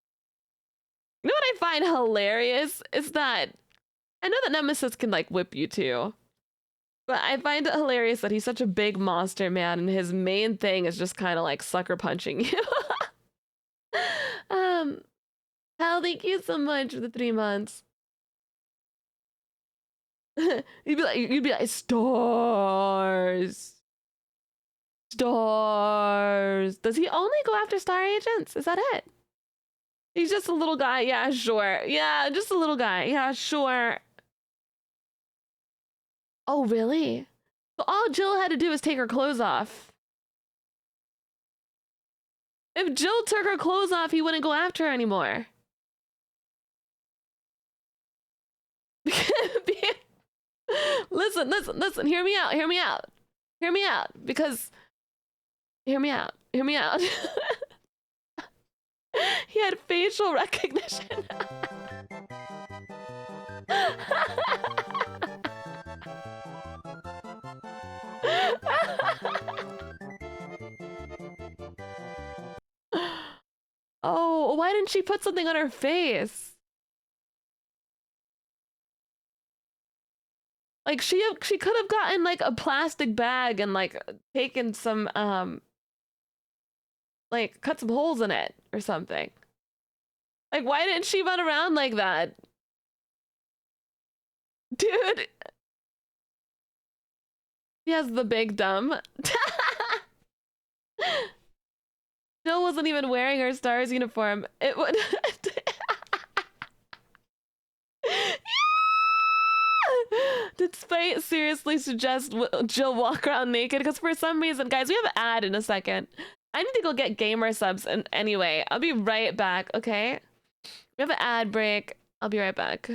[SPEAKER 1] You know what I find hilarious is that I know that Nemesis can like whip you too. But I find it hilarious that he's such a big monster man and his main thing is just kind of like sucker punching you. Hal, thank you so much for the 3 months. you'd be like stars. Stars. Does he only go after star agents? Is that it? He's just a little guy. Yeah, sure. Yeah, just a little guy. Yeah, sure. Oh, really? So all Jill had to do was take her clothes off. If Jill took her clothes off, he wouldn't go after her anymore. Listen, hear me out. Because, hear me out. He had facial recognition. Oh, why didn't she put something on her face? Like she could have gotten like a plastic bag and like taken some like cut some holes in it or something. Like why didn't she run around like that? Dude. He has the big dumb. Jill wasn't even wearing her STARS uniform. It would. Did Spite seriously suggest Jill walk around naked? Because for some reason, guys, we have an ad in a second. I need to go get gamer subs. And anyway, I'll be right back, okay? We have an ad break. I'll be right back.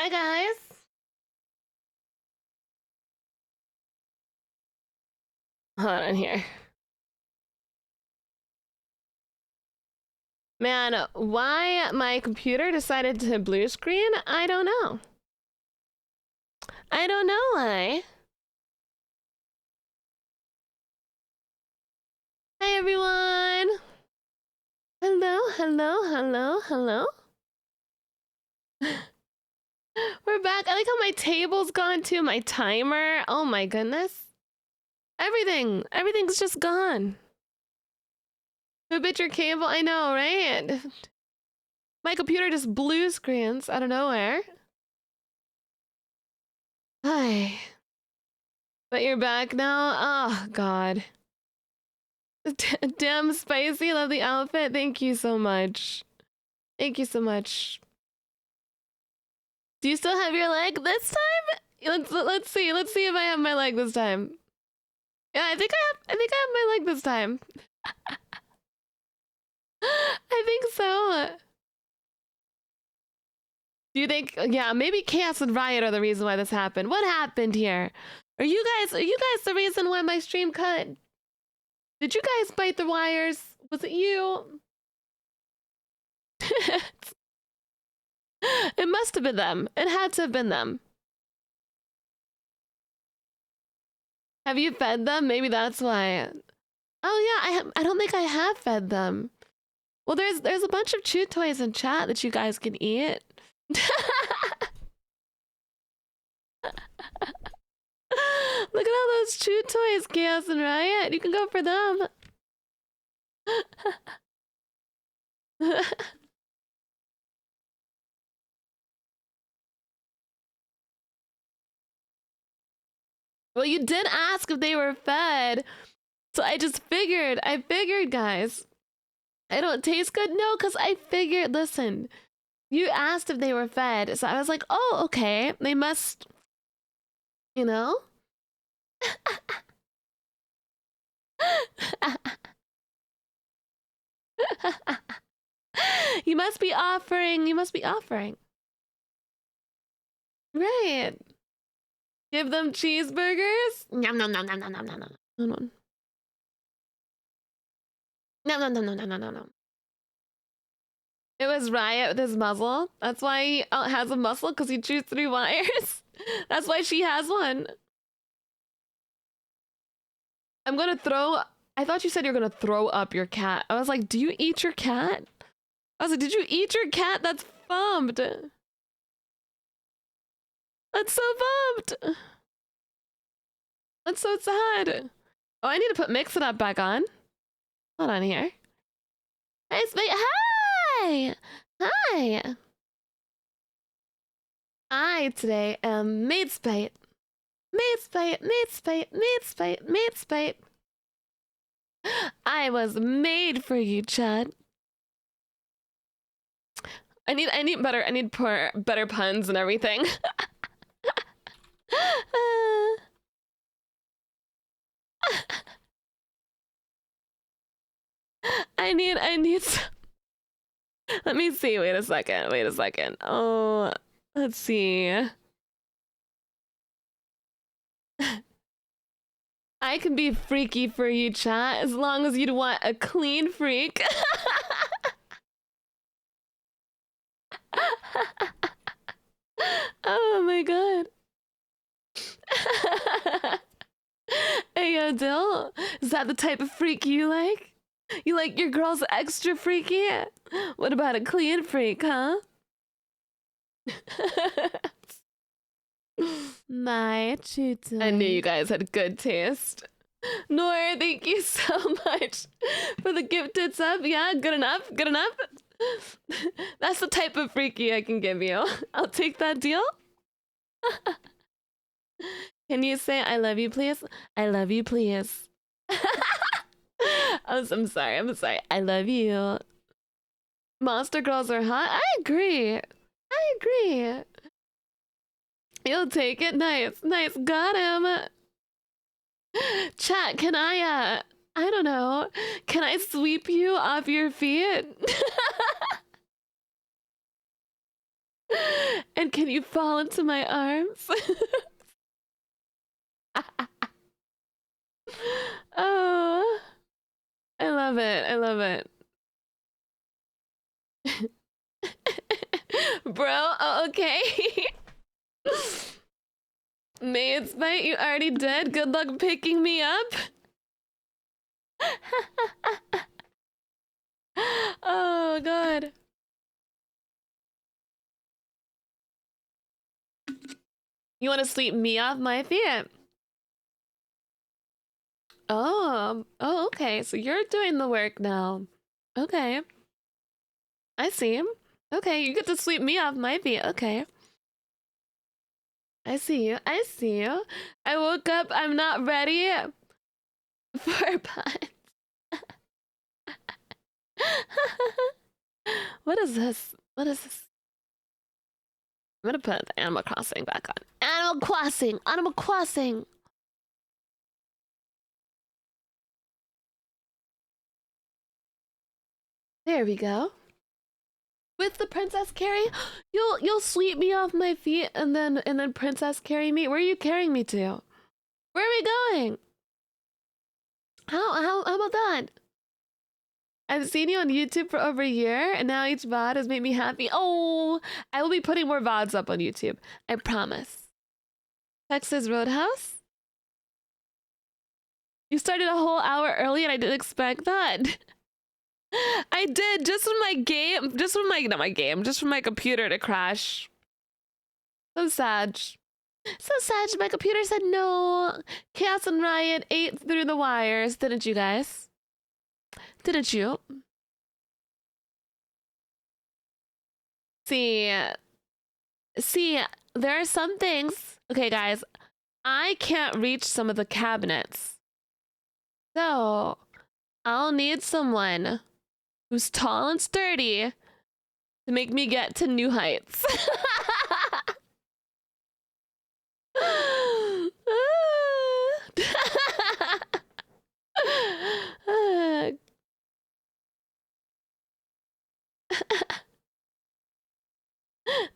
[SPEAKER 1] Hi, guys. Hold on here. Man, why my computer decided to blue screen? I don't know. I don't know why. Hi, everyone. Hello, hello, hello, hello. We're back. I like how my table's gone too, my timer. Oh my goodness. Everything's just gone. Who bit your cable? I know, right? My computer just blue screens out of nowhere. Hi. But you're back now? Oh, God. Damn spicy. Love the outfit. Thank you so much. Thank you so much. Do you still have your leg this time? Let's see. Let's see if I have my leg this time. Yeah, I think I have my leg this time. I think so. Do you think, yeah, maybe Chaos and Riot are the reason why this happened. What happened here? Are you guys the reason why my stream cut? Did you guys bite the wires? Was it you? It must have been them. It had to have been them. Have you fed them? Maybe that's why. Oh yeah, I don't think I have fed them. Well, there's a bunch of chew toys in chat that you guys can eat. Look at all those chew toys, Chaos and Riot. You can go for them. Well, you did ask if they were fed. So I figured, guys. I don't taste good? No, because I figured, listen, you asked if they were fed. So I was like, oh, okay. They must, you know? You must be offering. Right. Give them cheeseburgers. Nom nom nom nom nom nom nom nom. Hold on. No. It was Riot with his muzzle. That's why he has a muscle, because he chews through wires. That's why she has one. I'm gonna throw... I thought you said you're gonna throw up your cat. I was like, do you eat your cat? I was like, did you eat your cat? That's bummed. That's so bummed. That's so sad. Oh, I need to put Mix It Up back on. Hold on here. Hey, Spate. Hi! Hi! I today am Maid Spate. Maid Spate. I was made for you, Chad. I need better puns and everything. I need some... Let me see. Wait a second. Oh, let's see. I can be freaky for you, chat, as long as you'd want a clean freak. Oh my god. Hey, yo, Dill, is that the type of freak you like? You like your girls extra freaky? What about a clean freak, huh?
[SPEAKER 2] My tutor.
[SPEAKER 1] I knew you guys had good taste. Nor, thank you so much for the gifted sub. Yeah, good enough. That's the type of freaky I can give you. I'll take that deal. Can you say I love you, please? I love you, please. I'm sorry. I love you. Monster girls are hot. I agree. You'll take it. Nice. Got him. Chat, can I don't know. Can I sweep you off your feet? And can you fall into my arms? Oh, I love it. I love it. Bro, oh, okay. Maid's bite, you already did. Good luck picking me up. Oh, God. You want to sweep me off my feet? Oh, okay. So you're doing the work now. Okay. I see. Okay, you get to sweep me off my feet. Okay. I see you. I see you. I woke up. I'm not ready for puns. What is this? What is this? I'm gonna put the Animal Crossing back on. Animal Crossing! Animal Crossing! There we go. With the Princess Carry, you'll sweep me off my feet and then Princess carry me. Where are you carrying me to? Where are we going? How about that? I've seen you on YouTube for over a year, and now each VOD has made me happy. Oh, I will be putting more VODs up on YouTube. I promise. Texas Roadhouse? You started a whole hour early, and I didn't expect that. I did, just from my game, just from my computer to crash. So sad. So sad, my computer said no. Chaos and Riot ate through the wires, didn't you guys? Didn't you? See, there are some things. Okay, guys, I can't reach some of the cabinets. So, I'll need someone who's tall and sturdy to make me get to new heights.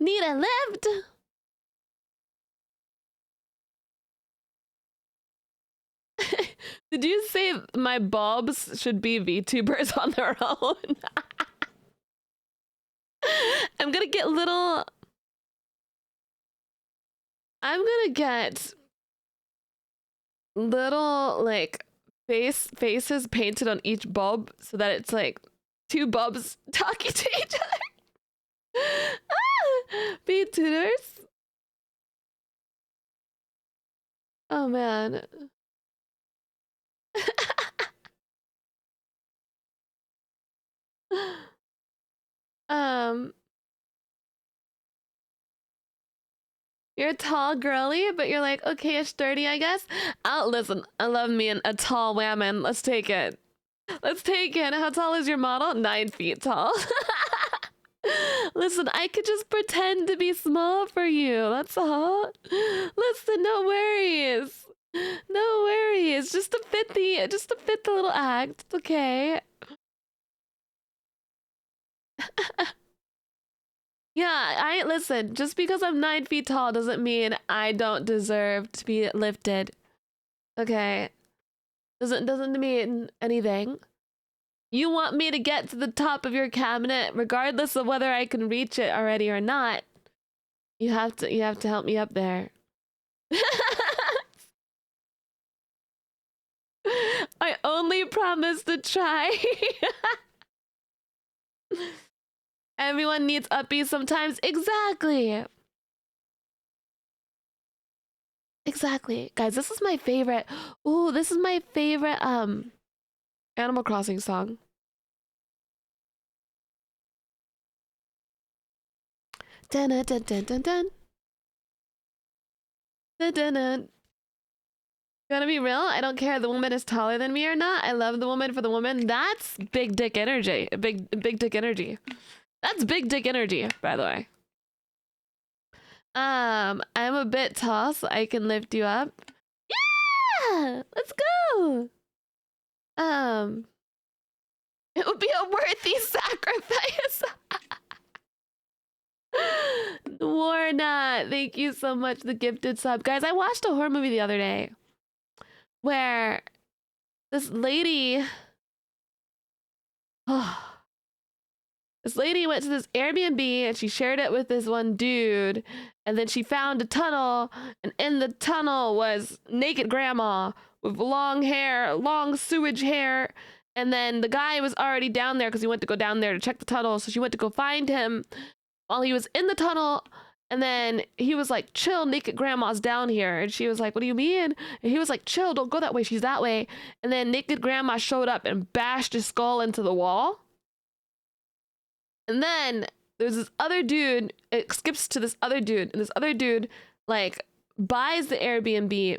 [SPEAKER 1] Need a lift? Did you say my bulbs should be VTubers on their own? I'm gonna get little... I'm gonna get little, like, faces painted on each bulb so that it's like two bulbs talking to each other. VTubers. Oh, man. You're a tall girly, but you're like, okay, sturdy, I guess. Listen, I love me a tall woman. Let's take it. Let's take it. How tall is your model? 9 feet tall. Listen, I could just pretend to be small for you. That's all. Listen, no worries. No worries. Just to fit the little act. It's okay. Yeah, listen, just because I'm 9 feet tall doesn't mean I don't deserve to be lifted. Okay. Doesn't mean anything. You want me to get to the top of your cabinet, regardless of whether I can reach it already or not. You have to help me up there. I only promise to try. Everyone needs upbeat sometimes. Exactly. Exactly. Guys, this is my favorite. Ooh, this is my favorite Animal Crossing song. Dun dun dun dun dun dun. Dun dun dun. Gonna be real? I don't care if the woman is taller than me or not. I love the woman for the woman. That's big dick energy. Big dick energy. That's big dick energy, by the way. I'm a bit tall, so I can lift you up. Yeah! Let's go! It would be a worthy sacrifice. War now. thank you so much. The gifted sub. Guys, I watched a horror movie the other day where this lady, this lady went to this Airbnb and she shared it with this one dude, and then she found a tunnel, and in the tunnel was naked grandma with long hair, long sewage hair. And then the guy was already down there because he went to go down there to check the tunnel. So she went to go find him while he was in the tunnel. And then he was like, chill, naked grandma's down here. And she was like, what do you mean? And he was like, chill, don't go that way. She's that way. And then naked grandma showed up and bashed his skull into the wall. And then there's this other dude. It skips to this other dude. And this other dude, like, buys the Airbnb.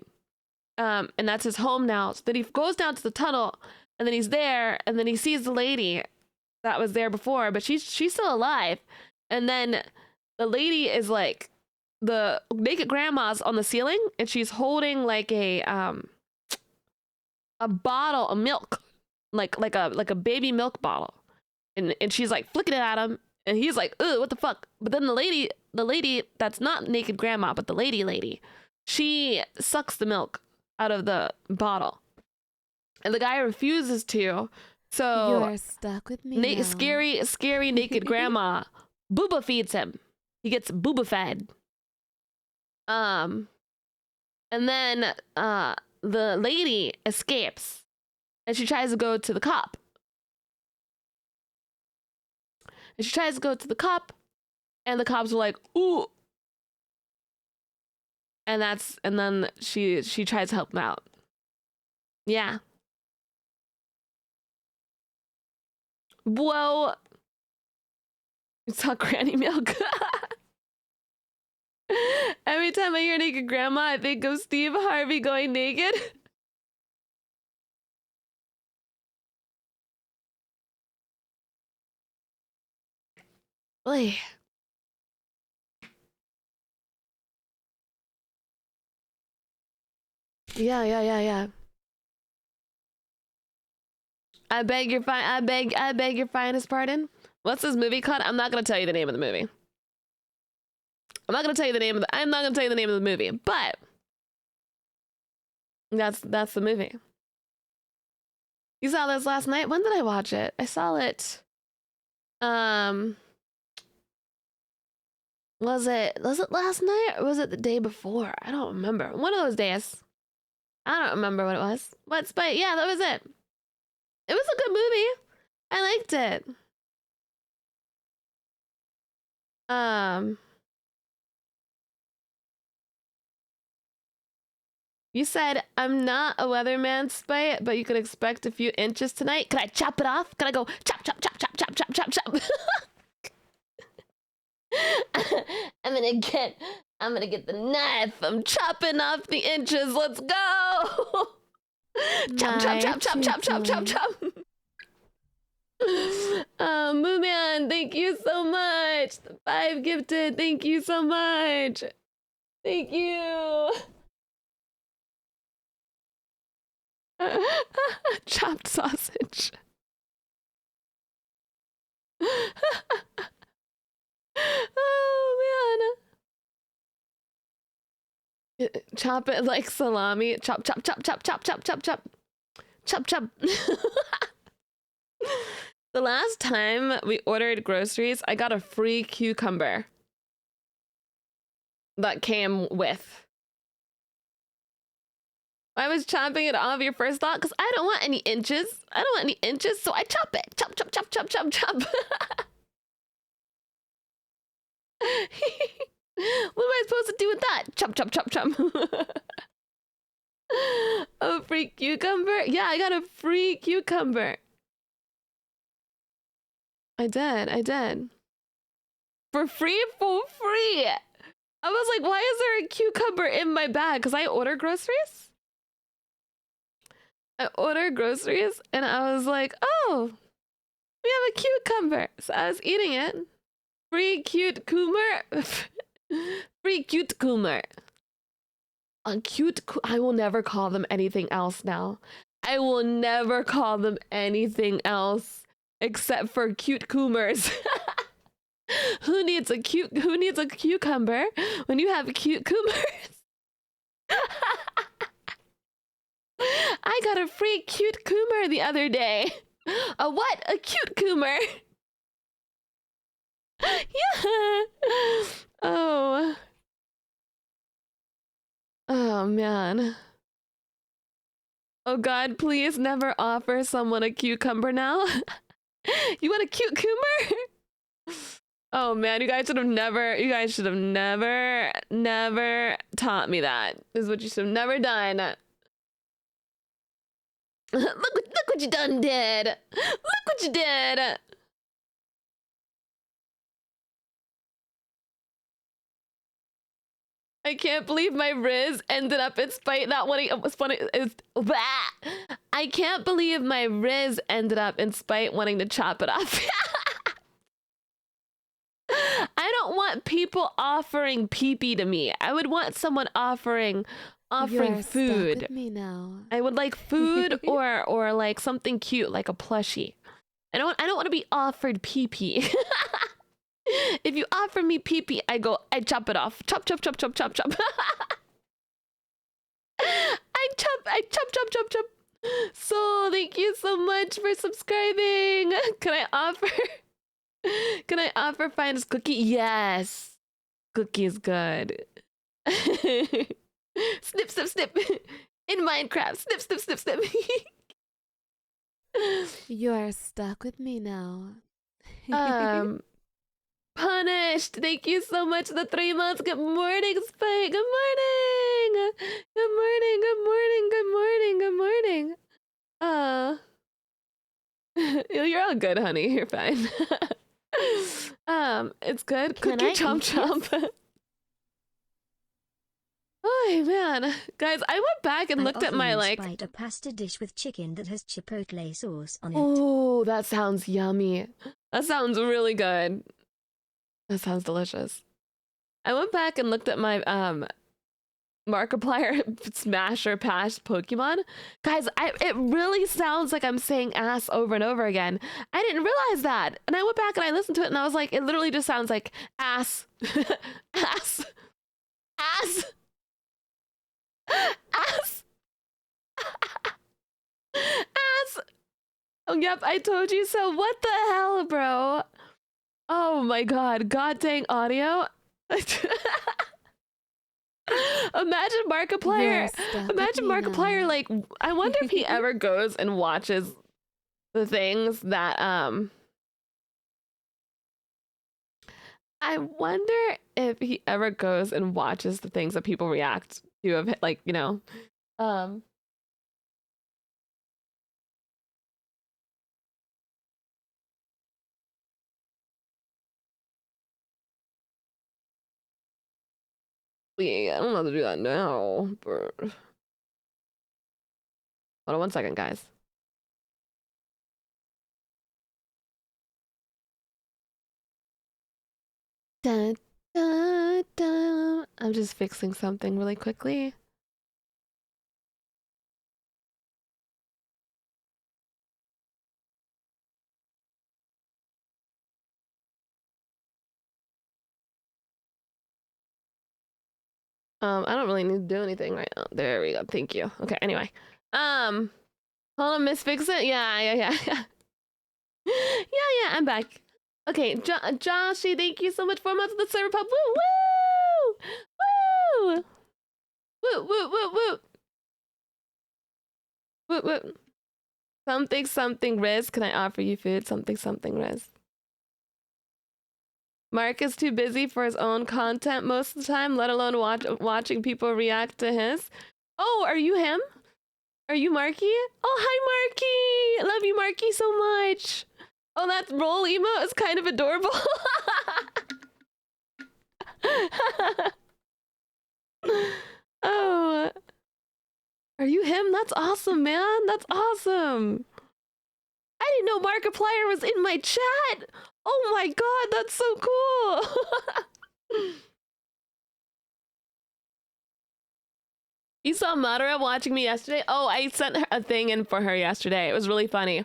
[SPEAKER 1] And that's his home now. So then he goes down to the tunnel. And then he's there, and then he sees the lady that was there before, but she's still alive. And then the lady is like, the naked grandma's on the ceiling, and she's holding like a bottle of milk, like a baby milk bottle, and she's like flicking it at him, and he's like, ugh, what the fuck? But then the lady that's not naked grandma, but the lady, she sucks the milk out of the bottle. And the guy refuses to, so
[SPEAKER 2] You're stuck with me now.
[SPEAKER 1] scary naked grandma booba feeds him. He gets booba fed. And then the lady escapes, and she tries to go to the cop. And the cops were like, ooh. And then she tries to help him out. Yeah. Whoa. It's not granny milk. Every time I hear naked grandma, I think of Steve Harvey going naked. Oy. Yeah. I beg your finest pardon. What's this movie called? I'm not gonna tell you the name of the movie. I'm not gonna tell you the name of the movie, but that's the movie. You saw this last night? When did I watch it? I saw it. Was it last night or was it the day before? I don't remember. One of those days. I don't remember what it was. But yeah, that was it. It was a good movie. I liked it. You said, I'm not a weatherman, Spite, but you could expect a few inches tonight. Could I chop it off? Could I go chop, chop, chop, chop, chop, chop, chop, chop? I'm gonna get the knife. I'm chopping off the inches. Let's go. Chop, chop, chop, chop, chop, chop, chop, chop. Moo Man, thank you so much. The 5 gifted, thank you so much. Thank you. Chopped sausage. Oh man. Chop it like salami. Chop, chop, chop, chop, chop, chop, chop, chop. Chop, chop. The last time we ordered groceries, I got a free cucumber that came with. I was chopping it off. Your first thought, because I don't want any inches. So I chop it. Chop, chop, chop, chop, chop, chop. What am I supposed to do with that? Chop, chop, chop, chop. A free cucumber? Yeah, I got a free cucumber. I did. For free? I was like, why is there a cucumber in my bag? Because I order groceries. And I was like, oh, we have a cucumber. So I was eating it. Free cute coomer. Free cute coomer. I will never call them anything else now. I will never call them anything else except for cute coomers. Who needs a cucumber when you have cucumbers? I got a free cucumber the other day. A what? A cucumber. Yeah. Oh. Oh man. Oh God, please never offer someone a cucumber now. You want a cucumber? Oh man, you guys should have never taught me that. This is what you should have never done. Look what you done did. Look what you did. I can't believe my Riz ended up in spite not wanting. It was funny. I can't believe my Riz ended up in spite wanting to chop it off. I don't want people offering pee-pee to me. I would want someone offering
[SPEAKER 2] You're
[SPEAKER 1] food.
[SPEAKER 2] Stuck with me now.
[SPEAKER 1] I would like food or like something cute like a plushie. I don't want to be offered pee-pee. If you offer me pee-pee, I chop it off. Chop, chop, chop, chop, chop, chop. I chop. So thank you so much for subscribing. Can I offer finest cookie? Yes. Cookie is good. Snip, snip, snip. In Minecraft. Snip, snip, snip, snip.
[SPEAKER 2] You are stuck with me now.
[SPEAKER 1] Punished. Thank you so much. The 3 months. Good morning, Spike. Good morning. Good morning. Good morning. Good morning. Good morning. You're all good, honey. You're fine. It's good.
[SPEAKER 2] Can
[SPEAKER 1] Cookie
[SPEAKER 2] I
[SPEAKER 1] chomp
[SPEAKER 2] eat
[SPEAKER 1] chomp. Oh man, guys, I went back and looked at my like.
[SPEAKER 3] A pasta dish with chicken that has chipotle sauce on it.
[SPEAKER 1] Oh, that sounds yummy. That sounds really good. That sounds delicious. I went back and looked at my Markiplier Smash or Pass Pokemon. Guys, it really sounds like I'm saying ass over and over again. I didn't realize that. And I went back and I listened to it and I was like, it literally just sounds like ass. Ass. Ass. Ass. Ass. Oh, yep, I told you so. What the hell, bro? Oh my god, god dang audio. Imagine Markiplier. Imagine Markiplier, like, I wonder if he ever goes and watches the things that, I wonder if he ever goes and watches the things that people react to of, like, you know, I don't know how to do that now, but... Hold on 1 second, guys. Dun, dun, dun. I'm just fixing something really quickly. I don't really need to do anything right now. There we go. Thank you. Okay, anyway. Hold on, Miss Fix It. Yeah. Yeah, I'm back. Okay, Joshy, thank you so much for months of the server pub. Woo! Woo! Something Riz. Can I offer you food? Something Riz. Mark is too busy for his own content most of the time, let alone watching people react to his. Oh, are you him? Are you Marky? Oh, hi, Marky! Love you, Marky, so much. Oh, that roll emote is kind of adorable. Oh. Are you him? That's awesome, man. That's awesome. I didn't know Markiplier was in my chat. Oh my god, that's so cool. You saw Madara watching me yesterday? Oh, I sent her a thing in for her yesterday. It was really funny.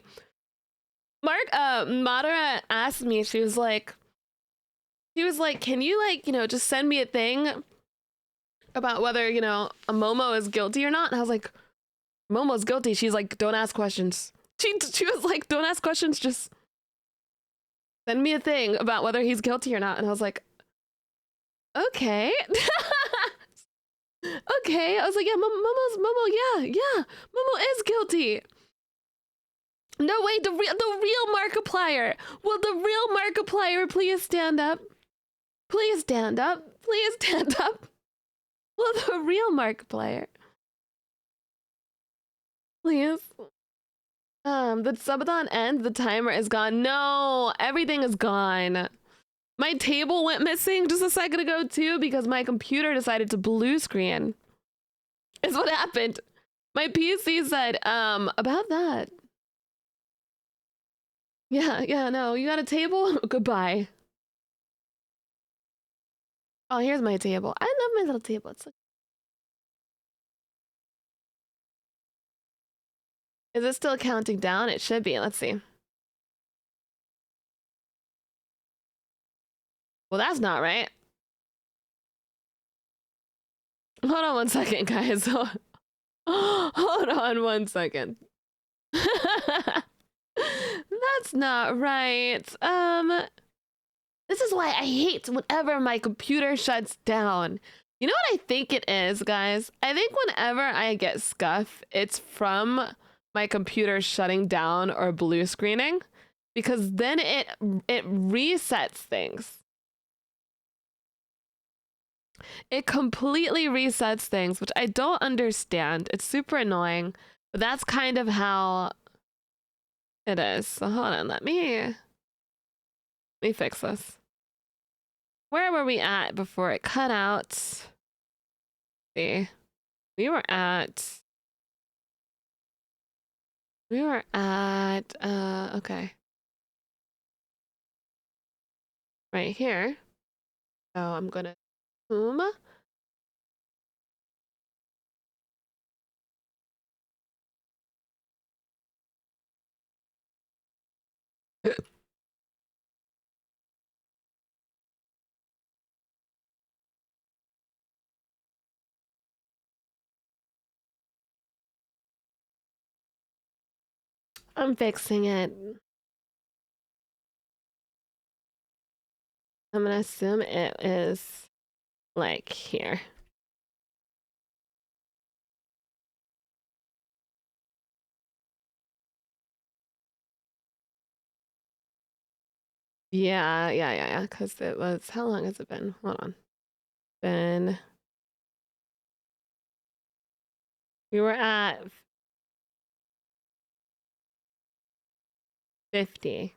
[SPEAKER 1] Madara asked me, she was like, He was like, can you like, just send me a thing about whether, a Momo is guilty or not? And I was like, Momo's guilty. She's like, don't ask questions. She was like, don't ask questions. Just send me a thing about whether he's guilty or not. And I was like, okay. Okay. I was like, yeah, Momo, yeah. Momo is guilty. No, wait, the real Markiplier. Will the real Markiplier please stand up? Please stand up. Please stand up. Will the real Markiplier? Please. The subathon ends, the timer is gone. No, everything is gone. My table went missing just a second ago too because my computer decided to blue screen. Is what happened. My PC said, about that. Yeah, no, you got a table? Goodbye. Oh, here's my table. I love my little table. It's like... Is it still counting down? It should be. Let's see. Well, that's not right. Hold on one second, guys. Hold on one second. That's not right. This is why I hate whenever my computer shuts down. You know what I think it is, guys? I think whenever I get scuff, it's from my computer shutting down or blue screening, because then it resets things. It completely resets things, which I don't understand. It's super annoying, but that's kind of how it is. So hold on, let me fix this. Where were we at before it cut out? See, we were at okay, right here. So I'm gonna zoom. I'm fixing it. I'm gonna assume it is like here. Yeah, because it was, how long has it been? Hold on. We were at 50.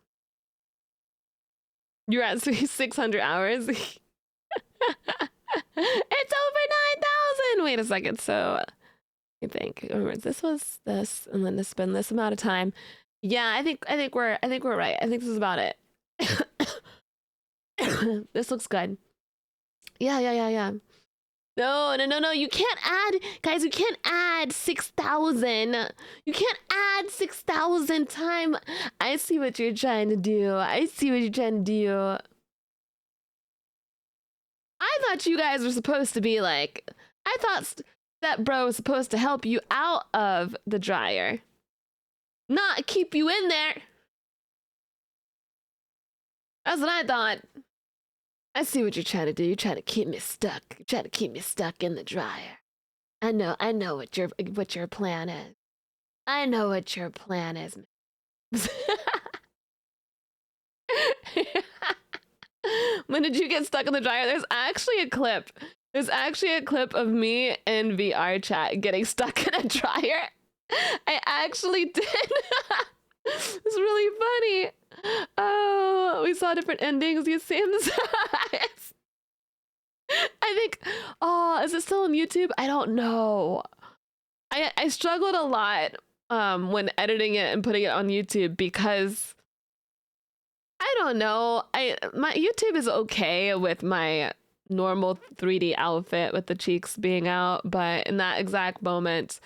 [SPEAKER 1] You're at 600 hours. It's over 9,000. Wait a second. So I think this was this, and then it's been this amount of time. Yeah, I think we're right. I think this is about it. This looks good. Yeah. No. You can't add, guys. You can't add 6,000. You can't add 6,000 time. I see what you're trying to do. I thought you guys were supposed to be like, I thought that bro was supposed to help you out of the dryer, not keep you in there. That's what I thought. I see what you're trying to do. You're trying to keep me stuck. You're trying to keep me stuck in the dryer. I know what your plan is. I know what your plan is. When did you get stuck in the dryer? There's actually a clip. There's actually a clip of me in VR chat getting stuck in a dryer. I actually did. It's really funny. Oh, we saw different endings. You see the size. I think, oh, is it still on YouTube? I don't know. I struggled a lot when editing it and putting it on YouTube because I don't know. My YouTube is okay with my normal 3D outfit with the cheeks being out, but in that exact moment,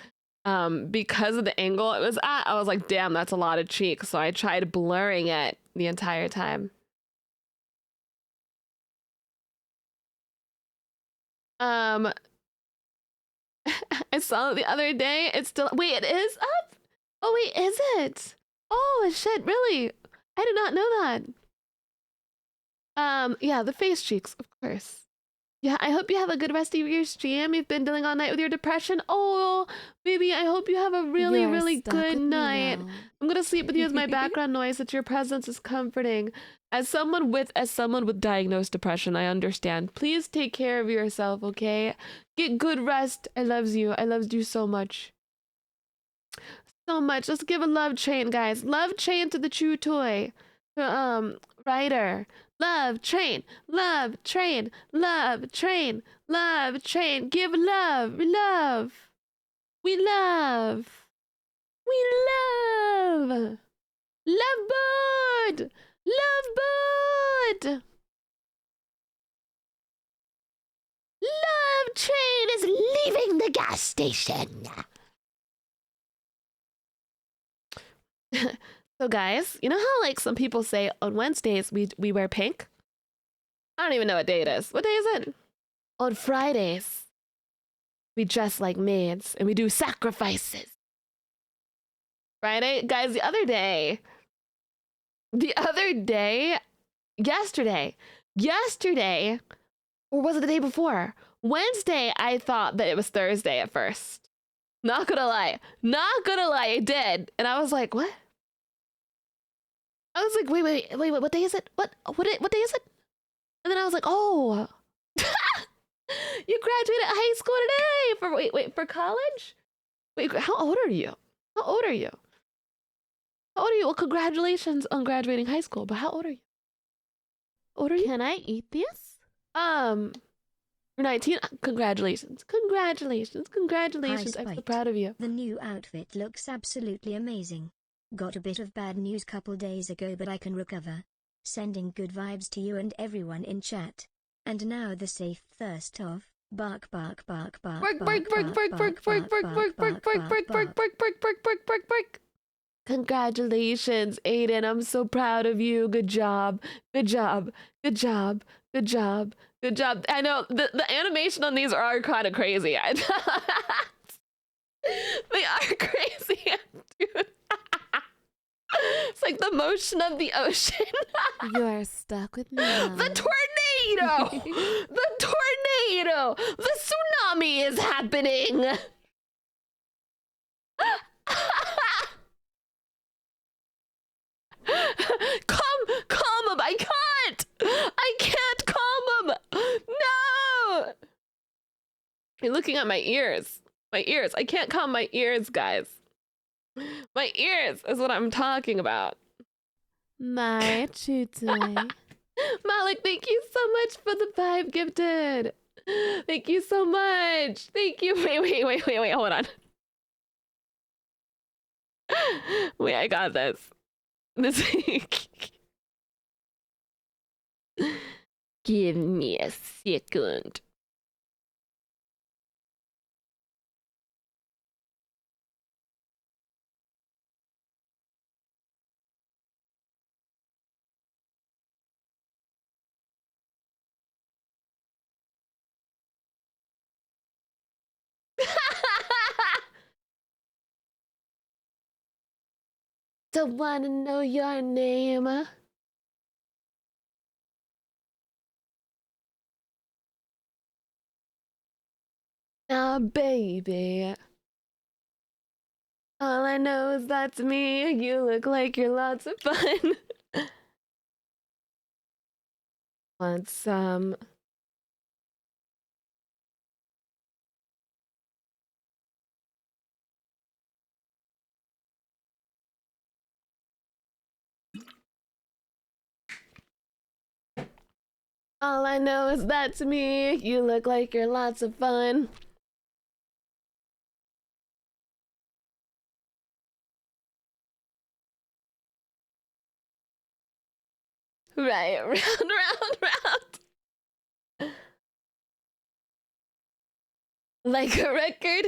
[SPEAKER 1] because of the angle it was at, I was like, damn, that's a lot of cheeks. So I tried blurring it the entire time. Um, I saw it the other day. It's still, wait, it is up? Oh, wait, is it? Oh, shit, really? I did not know that. Yeah, the face cheeks, of course. Yeah, I hope you have a good rest of your stream. You've been dealing all night with your depression. Oh, baby, I hope you have a really,
[SPEAKER 2] You're
[SPEAKER 1] really
[SPEAKER 2] stuck
[SPEAKER 1] good
[SPEAKER 2] with me
[SPEAKER 1] night.
[SPEAKER 2] now.
[SPEAKER 1] I'm gonna sleep with you as my background noise, that your presence is comforting. As someone with diagnosed depression, I understand. Please take care of yourself, okay? Get good rest. I loves you. I loves you so much. So much. Let's give a love chain, guys. Love chain to the chew toy. Ryder. Love train, love train, love train, love train. Give love, we love, we love, we love, love bird, love bird. Love train is leaving the gas station. So guys, you know how like some people say on Wednesdays we wear pink? I don't even know what day it is. What day is it? On Fridays, we dress like maids and we do sacrifices. Friday, guys, yesterday, or was it the day before? Wednesday, I thought that it was Thursday at first. Not gonna lie, I did. And I was like, what? I was like, wait, what day is it? What day is it? And then I was like, oh, you graduated high school today for college? Wait, how old are you? Well, congratulations on graduating high school, but how old are you?
[SPEAKER 2] Can I eat this?
[SPEAKER 1] You're 19. Congratulations.
[SPEAKER 3] Hi,
[SPEAKER 1] I'm so
[SPEAKER 3] Spite.
[SPEAKER 1] proud of you.
[SPEAKER 3] The new outfit looks absolutely amazing. Got a bit of bad news couple days ago, but I can recover. Sending good vibes to you and everyone in chat. And now the safe thirst off. Bark, bark, bark, bark, bark, bark, bark, bark, bark, bark, bark, bark.
[SPEAKER 1] Congratulations, Aiden. I'm so proud of you. Good job. I know the animation on these are kind of crazy. They are crazy, dude. It's like the motion of the ocean.
[SPEAKER 2] You're stuck with me now.
[SPEAKER 1] The tornado! The tsunami is happening! Calm him! I can't calm him! No! You're looking at my ears. I can't calm my ears, guys. My ears is what I'm talking about.
[SPEAKER 2] My tutoy.
[SPEAKER 1] Malik, thank you so much for the 5 gifted. Thank you so much. Thank you. Wait, hold on. Wait, I got this. Give me a second. Don't wanna know your name. Now, baby. All I know is that's me. You look like you're lots of fun. Want some? All I know is that's me. You look like you're lots of fun. Right, round. Like a record.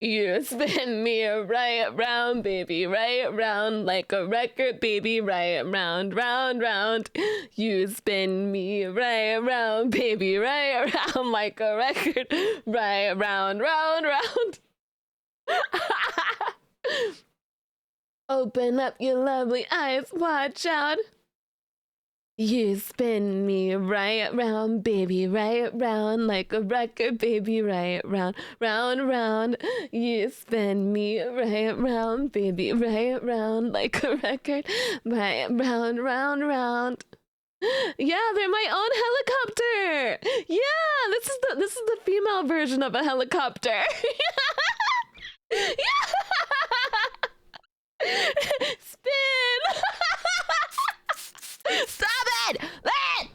[SPEAKER 1] You spin me right round, baby, right round like a record, baby, right round, round, round. You spin me right round, baby, right round like a record, right round, round, round. Open up your lovely eyes, watch out. You spin me right round, baby, right round like a record, baby, right round, round, round. You spin me right round, baby, right round like a record, right round, round, round. Yeah, they're my own helicopter. Yeah, this is the female version of a helicopter. Yeah. Spin. Stop it! Let!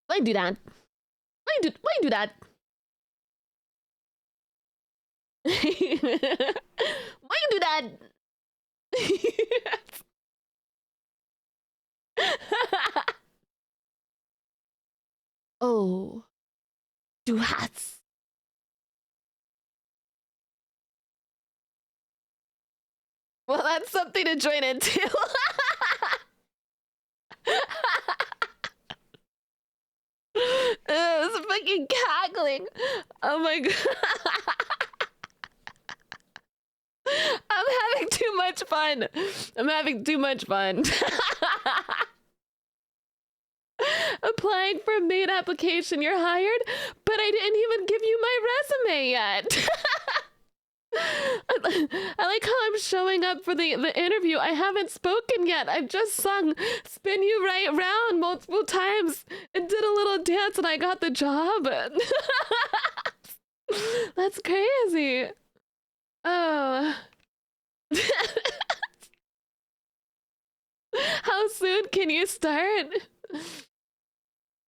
[SPEAKER 1] Why do that? Why do that? Why do that? Oh, do hats. Well, that's something to join into. It's fucking cackling. Oh my god. I'm having too much fun. I'm having too much fun. Applying for a maid application, you're hired, but I didn't even give you my resume yet. I like how I'm showing up for the interview. I haven't spoken yet. I've just sung Spin You Right Round multiple times and did a little dance and I got the job. That's crazy. Oh. How soon can you start?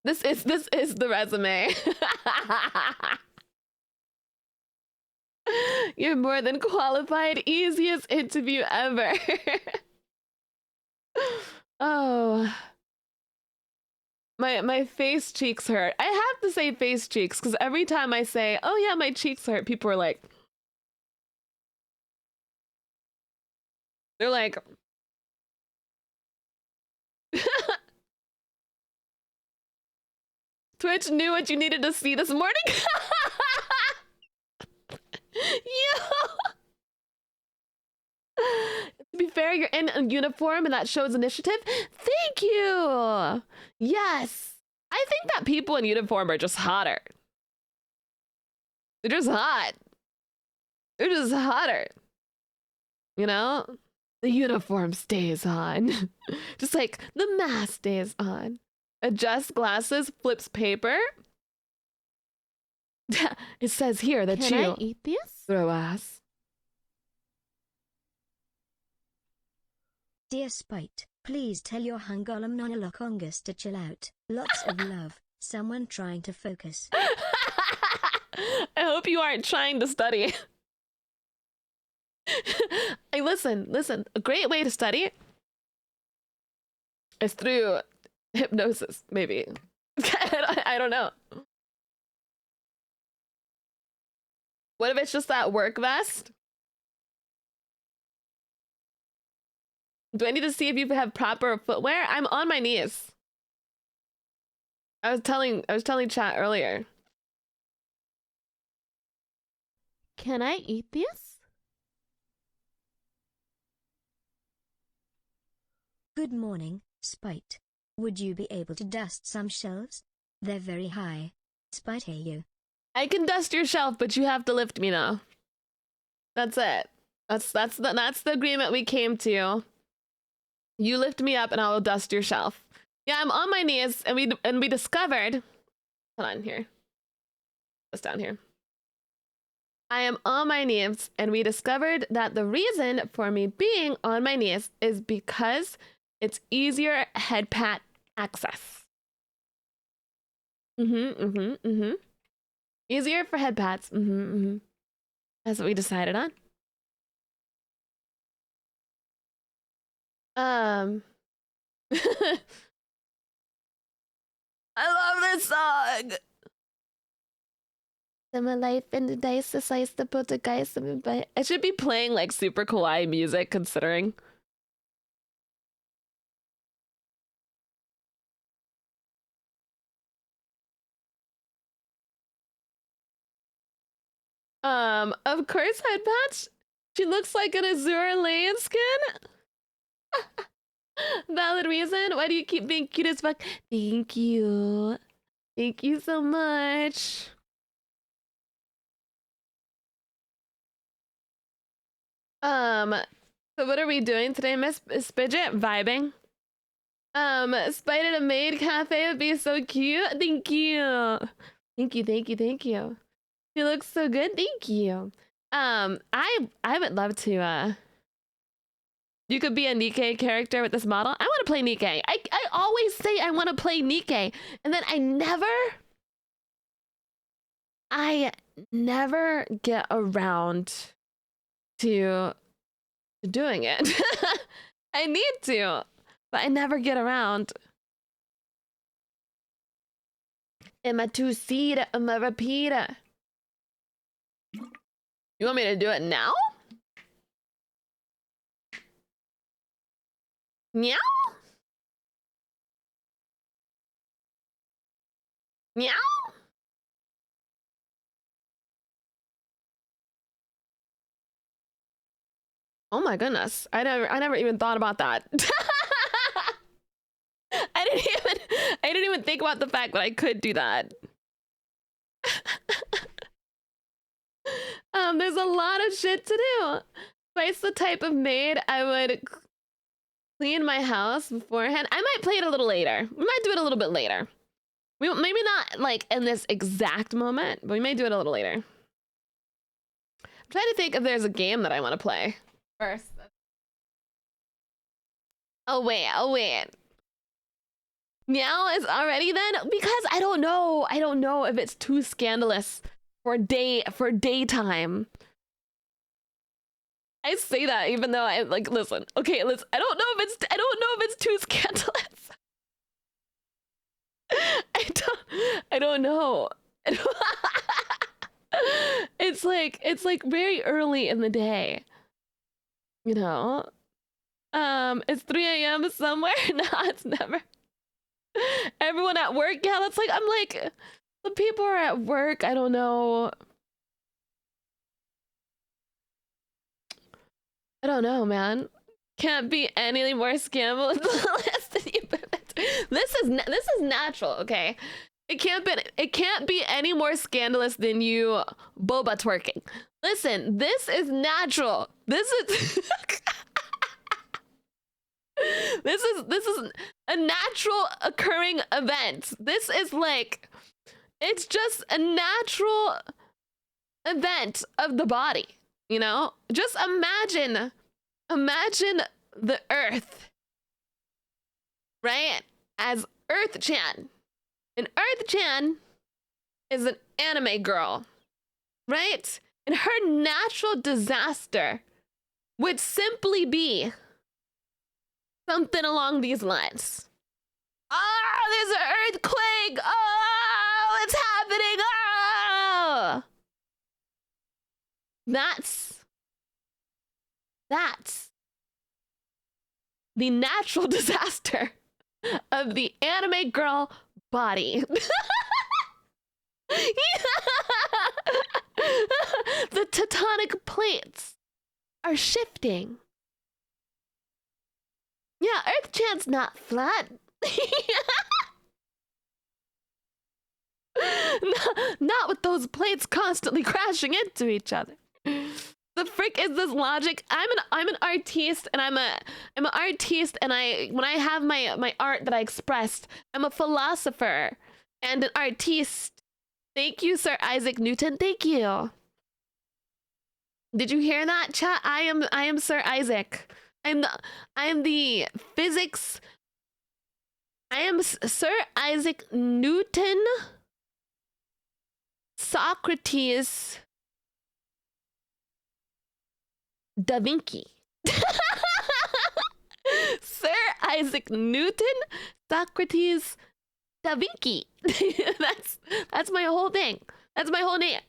[SPEAKER 1] This is the resume. You're more than qualified. Easiest interview ever. Oh. My face cheeks hurt. I have to say face cheeks because every time I say, oh yeah, my cheeks hurt, people are like, they're like, Twitch knew what you needed to see this morning. To be fair, you're in a uniform and that shows initiative. Thank you. Yes. I think that people in uniform are just hotter. They're just hot. They're just hotter. You know? The uniform stays on. Just like the mask stays on. Adjust glasses, flips paper. It says here that
[SPEAKER 2] Can I eat this?
[SPEAKER 1] Throw ass.
[SPEAKER 3] Dear Spite, please tell your Hungolam Nonolokongus to chill out. Lots of love. Someone trying to focus.
[SPEAKER 1] I hope you aren't trying to study. Hey, listen. A great way to study is through hypnosis, maybe. I don't know. What if it's just that work vest? Do I need to see if you have proper footwear? I'm on my knees. I was telling chat earlier.
[SPEAKER 2] Can I eat this?
[SPEAKER 3] Good morning, Spite. Would you be able to dust some shelves? They're very high. Spite, hey you.
[SPEAKER 1] I can dust your shelf, but you have to lift me now. That's it. That's the agreement we came to. You lift me up and I will dust your shelf. Yeah, I'm on my knees and we discovered. Hold on here. What's down here? I am on my knees and we discovered that the reason for me being on my knees is because it's easier head pat access. Easier for head pats. That's what we decided on. I love this song.
[SPEAKER 2] My life in the dice, the slice, the poltergeist, but
[SPEAKER 1] It should be playing like super kawaii music, considering. Of course, head patch. She looks like an Azure Lane skin. Valid reason. Why do you keep being cute as fuck? Thank you. Thank you so much. So what are we doing today, Miss Spidget? Vibing. Spider at a maid cafe would be so cute. Thank you. Thank you, thank you, thank you. She looks so good. Thank you. I would love to you could be a Nikkei character with this model. I want to play Nikkei. I always say I want to play Nikkei, and then I never get around to doing it. I need to, but I never get around. Am I too seed? Am I repeat? You want me to do it now? Meow? Meow? Oh my goodness. I never even thought about that. I didn't even think about the fact that I could do that. There's a lot of shit to do. Spice the type of maid I would clean my house beforehand. I might play it a little later. We might do it a little bit later. We maybe not like in this exact moment, but we may do it a little later. I'm trying to think if there's a game that I want to play first. Oh wait. Meow is already then? Because I don't know. I don't know if it's too scandalous for daytime. I say that even though I like listen. Okay, listen. I don't know if it's too scandalous. I don't know. It's like very early in the day. You know? It's 3 a.m. somewhere. No, it's never. Everyone at work, yeah, that's like, I'm like, the people are at work, I don't know. I don't know, man. Can't be any more scandalous than you. This is natural, okay? It can't be any more scandalous than you boba twerking. Listen, this is natural. This is this is a natural occurring event. This is like, it's just a natural event of the body, you know? Just imagine the Earth, right? As Earth-chan. And Earth-chan is an anime girl, right? And her natural disaster would simply be something along these lines. Oh, there's an earthquake! Oh, it's happening! Oh! That's the natural disaster of the anime girl body. The tectonic plates are shifting. Yeah, Earth-chan's not flat. Not with those plates constantly crashing into each other. The frick is this logic? I'm an artiste, and I'm an artiste, and when I have my art that I expressed, I'm a philosopher and an artiste. Thank you, Sir Isaac Newton. Thank you. Did you hear that, chat? I am Sir Isaac. I am the physics. I am Sir Isaac Newton. Socrates. Da Vinci. Sir Isaac Newton, Socrates, Da Vinci. that's my whole thing. That's my whole name.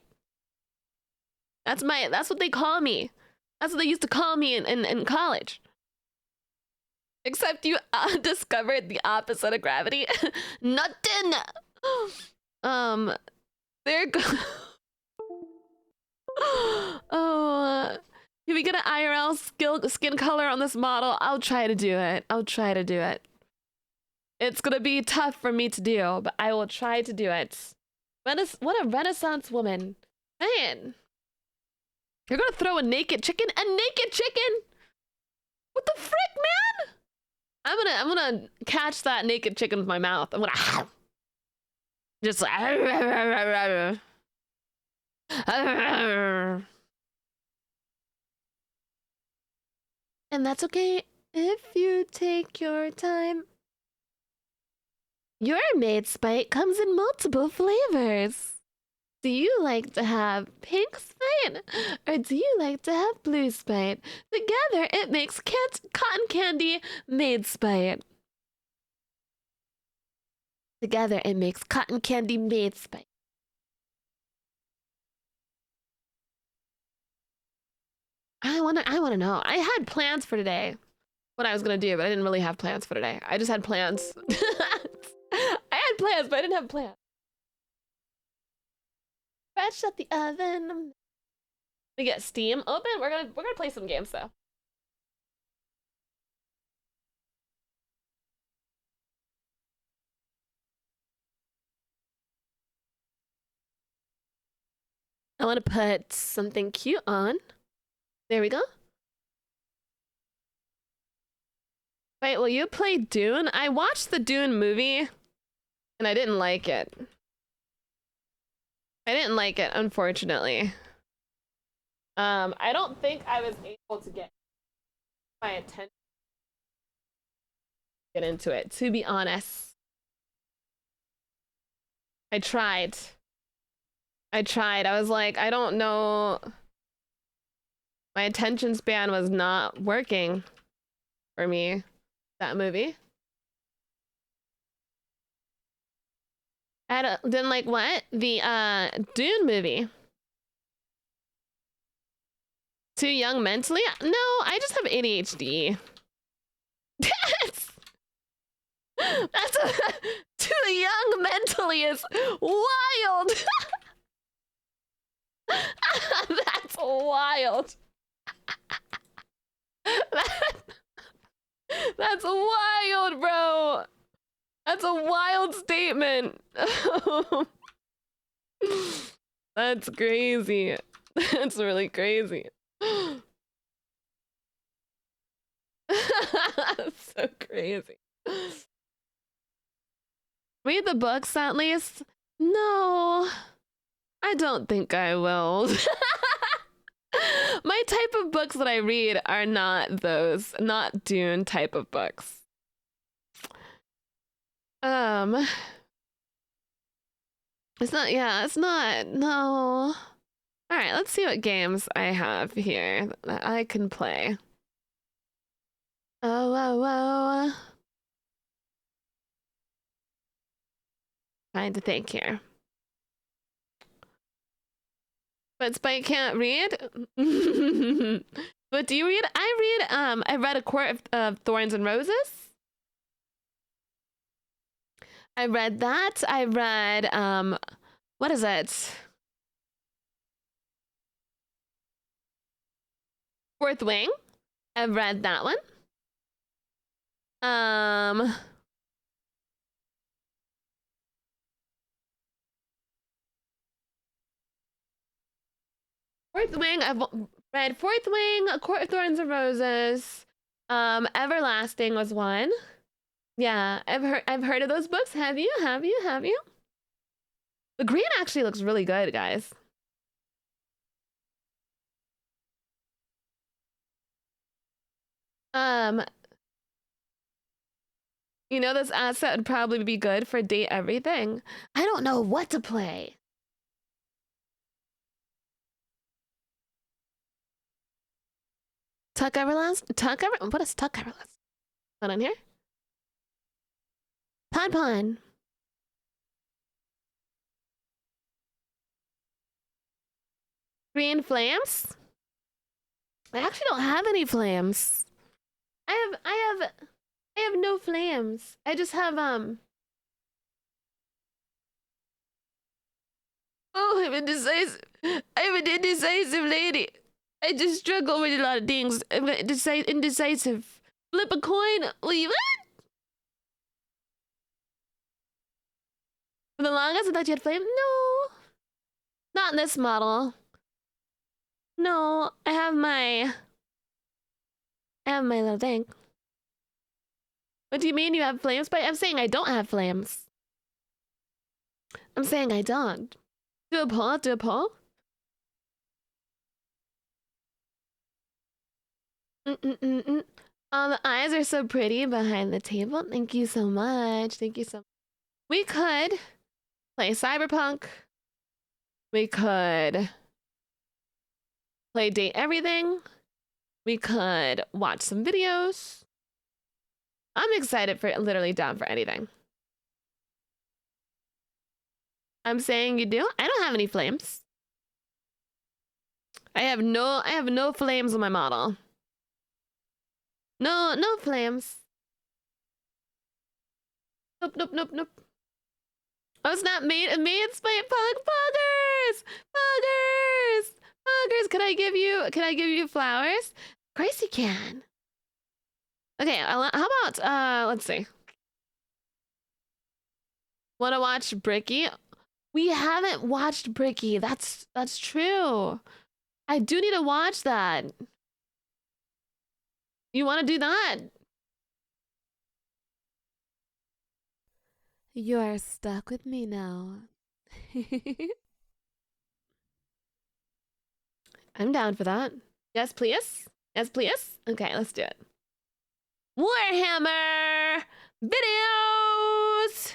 [SPEAKER 1] That's what they call me. That's what they used to call me in college. Except you discovered the opposite of gravity. Nothing. There go. Oh, can we get an IRL skin color on this model? I'll try to do it. I'll try to do it. It's gonna be tough for me to do, but I will try to do it. What a Renaissance woman. Man. You're gonna throw a naked chicken? A naked chicken? What the frick, man? I'm gonna catch that naked chicken with my mouth. I'm gonna just like and that's okay if you take your time. Your made Spite comes in multiple flavors. Do you like to have pink Spite? Or do you like to have blue Spite? Together, it makes cotton candy made Spite. Together, it makes cotton candy made Spite. I wanna know. I had plans for today. What I was gonna do, but I didn't really have plans for today. I just had plans. I had plans, but I didn't have plans. Fresh at the oven. We get Steam open. We're gonna play some games though. I want to put something cute on. There we go. Wait, will you play Dune? I watched the Dune movie and I didn't like it. I didn't like it, unfortunately. I don't think I was able to get my attention. Get into it, to be honest. I tried. I was like, I don't know. My attention span was not working for me. That movie. I didn't like what? The Dune movie. Too young mentally? No, I just have ADHD. Too young mentally is wild. That's wild. That's wild, bro. That's a wild statement. That's crazy. That's really crazy. That's so crazy. Read the books at least? No, I don't think I will. My type of books that I read are not those, not Dune type of books. It's not, yeah, it's not, no. All right, let's see what games I have here that I can play. Oh. Trying to think here. But Spike can't read? But do you read? I read A Court of Thorns and Roses. I read that. I read, what is it? Fourth Wing. I've read that one. Fourth Wing, I've read Fourth Wing, A Court of Thorns and Roses. Everlasting was one. Yeah, I've heard of those books. Have you? The green actually looks really good, guys. You know, this asset would probably be good for date everything. I don't know what to play. Tuck Everlast? What is Tuck Everlast? Hold on here. Pod Pond. Green flames? I actually don't have any flames. I have no flames. I just have oh, I'm indecisive. I'm an indecisive lady. I just struggle with a lot of things. I'm indecisive. Flip a coin. Leave it. For the longest, I thought you had flame. No, not in this model. No, I have my little thing. What do you mean you have flames? But I'm saying I don't have flames. I'm saying I don't. Do a poll. Do a poll. The eyes are so pretty behind the table. Thank you so much. Thank you so much. We could play Cyberpunk. We could play Date Everything. We could watch some videos. I'm excited for literally down for anything. I'm saying you do? I don't have any flames. I have no flames on my model. No flames. Nope. Oh, it's not made by poggers. Can I give you flowers? Of course you can. Okay, how about let's see. Want to watch Bricky? We haven't watched Bricky. That's true. I do need to watch that. You want to do that? You are stuck with me now. I'm down for that. Yes, please. Yes, please. Okay, let's do it. Warhammer videos.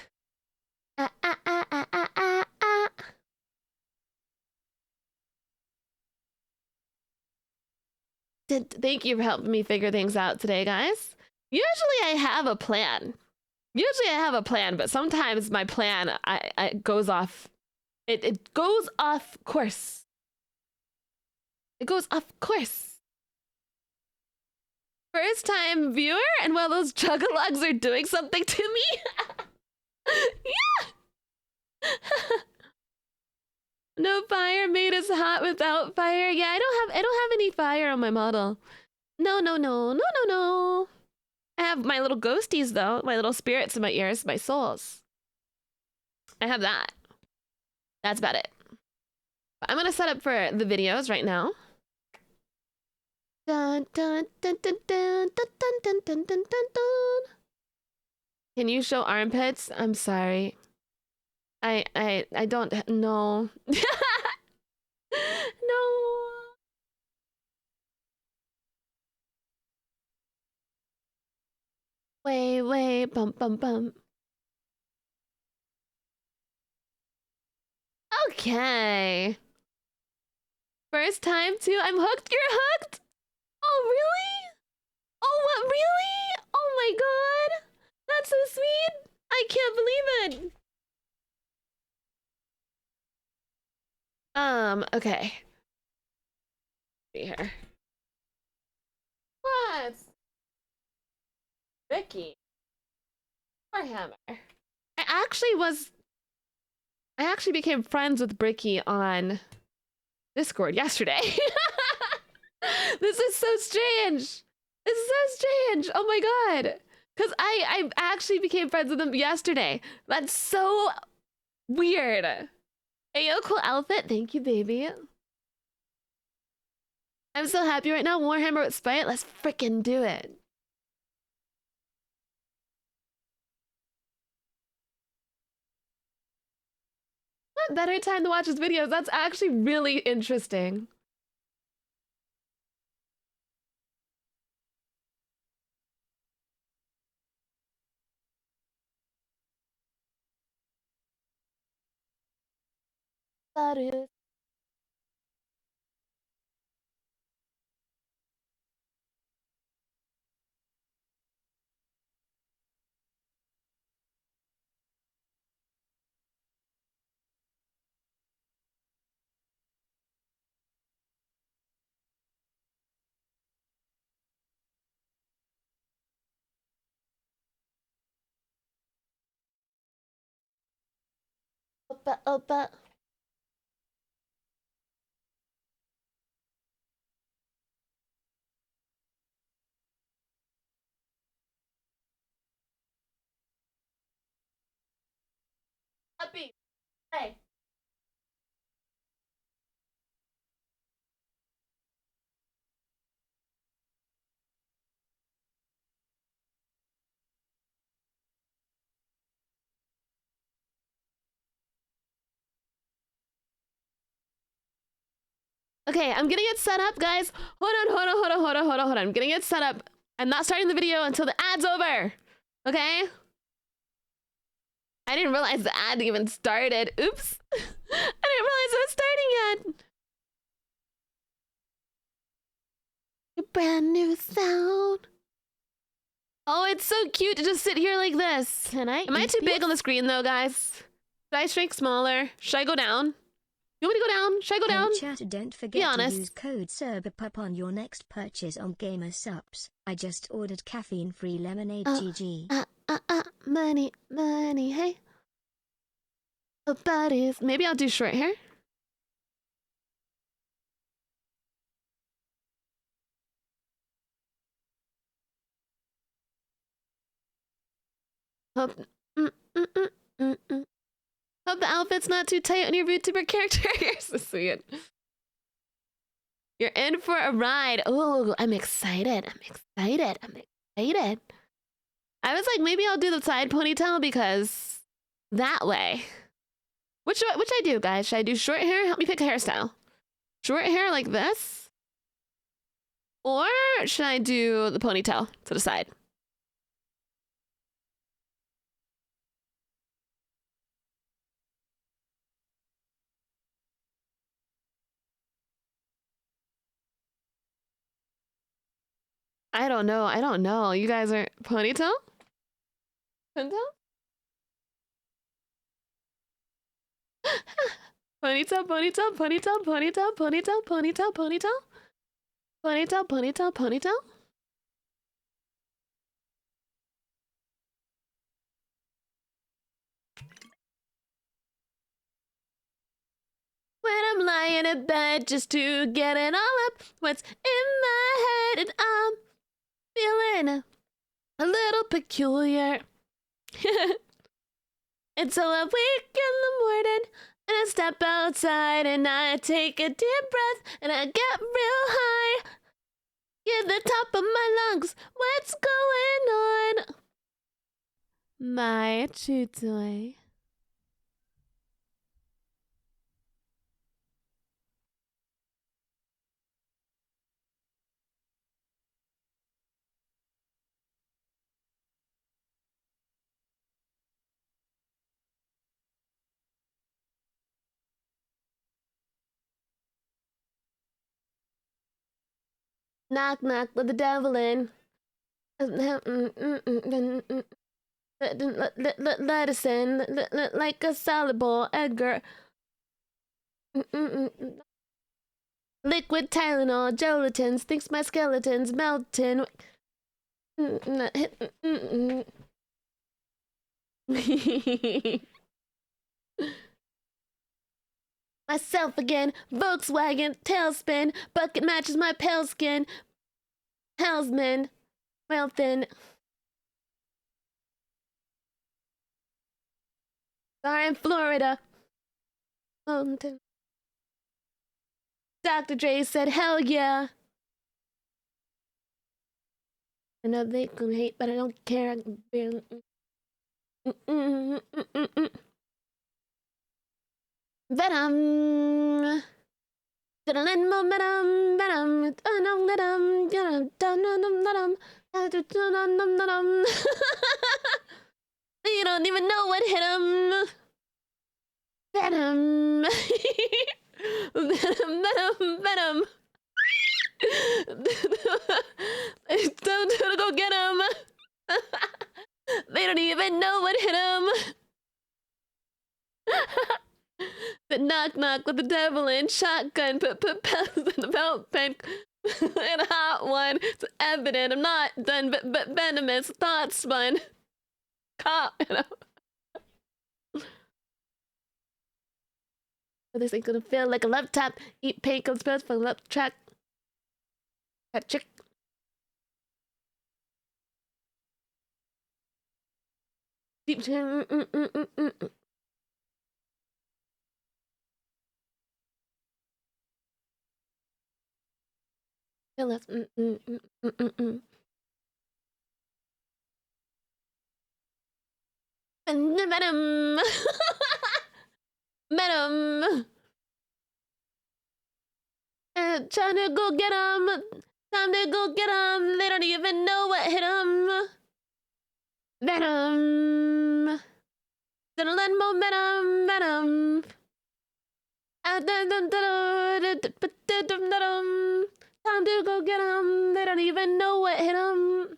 [SPEAKER 1] Thank you for helping me figure things out today, guys. Usually I have a plan. But sometimes my plan I goes off. It goes off course. It goes off course. First time viewer, and while those chug-a-lugs are doing something to me. Yeah. No fire made us hot without fire. Yeah, I don't have any fire on my model. No. I have my little ghosties though, my little spirits in my ears, my souls. I have that. That's about it. But I'm gonna set up for the videos right now. Dun, dun, dun, dun, dun, dun, dun, dun, dun, dun, dun. Can you show armpits? I'm sorry. I don't know. No. Wait, bump. Okay. First time too. I'm hooked. You're hooked. Oh really? Oh what really? Oh my god. That's so sweet. I can't believe it. Okay. Be here. What? Vicky. Warhammer. I actually became friends with Bricky on Discord yesterday. This is so strange. Oh my god. Because I actually became friends with him yesterday. That's so weird. Ayo, cool outfit. Thank you, baby. I'm so happy right now. Warhammer with Spite. Let's freaking do it. What better time to watch his videos? That's actually really interesting.
[SPEAKER 2] Opa, opa.
[SPEAKER 1] Happy. Hey. Okay, I'm getting it set up, guys. Hold on. I'm getting it set up. I'm not starting the video until the ad's over. Okay? I didn't realize the ad even started. Oops. I didn't realize it was starting yet. A brand new sound. Oh, it's so cute to just sit here like this.
[SPEAKER 2] Can I?
[SPEAKER 1] Am I too big on the screen though, guys? Should I shrink smaller? Should I go down? You want me to go down? Should I go down?
[SPEAKER 3] Chat, don't forget
[SPEAKER 1] Be honest.
[SPEAKER 3] to use code SUBATHON on your next purchase on Gamer Subs. I just ordered caffeine-free lemonade. GG.
[SPEAKER 1] Money, hey. Oh, buddies. Maybe I'll do short hair. Hope, Hope the outfit's not too tight on your VTuber character. You're so sweet. You're in for a ride. Oh, I'm excited. I was like, maybe I'll do the side ponytail because that way. Which I do, guys? Should I do short hair? Help me pick a hairstyle. Short hair like this? Or should I do the ponytail to the side? I don't know. You guys are ponytail? Ponytail? Ponytail. When I'm lying in bed just to get it all up, what's in my head and I'm feeling a little peculiar. It's so I wake in the morning and I step outside and I take a deep breath and I get real high. Get the top of my lungs. What's going on? My chutoi. Knock, knock, let the devil in. Let us in, like a salad bowl, Edgar. Liquid Tylenol, gelatins, thinks my skeleton's melting. Myself again, Volkswagen, tailspin, bucket matches my pale skin. Hellsman, well thin. Sorry, in Florida. Mountain. Dr. Dre said, hell yeah. I know they can hate, but I don't care. I can barely... Venom. You don't even know what hit him. Venom. Venom. Don't go get him. They don't even know what hit him. The knock knock with the devil in shotgun, put pals in the belt pen, and a hot one. It's evident I'm not done, but venomous thoughts spun. Caught. But this ain't gonna feel like a laptop. Eat painkillers pills for love track. That chick. Deep chin. Feel less. Venom. Venom. Trying to go get 'em. Time to go get 'em. They don't even know what hit 'em. Venom. Gonna let momentum. Venom. Time to go get 'em. They don't even know what hit 'em.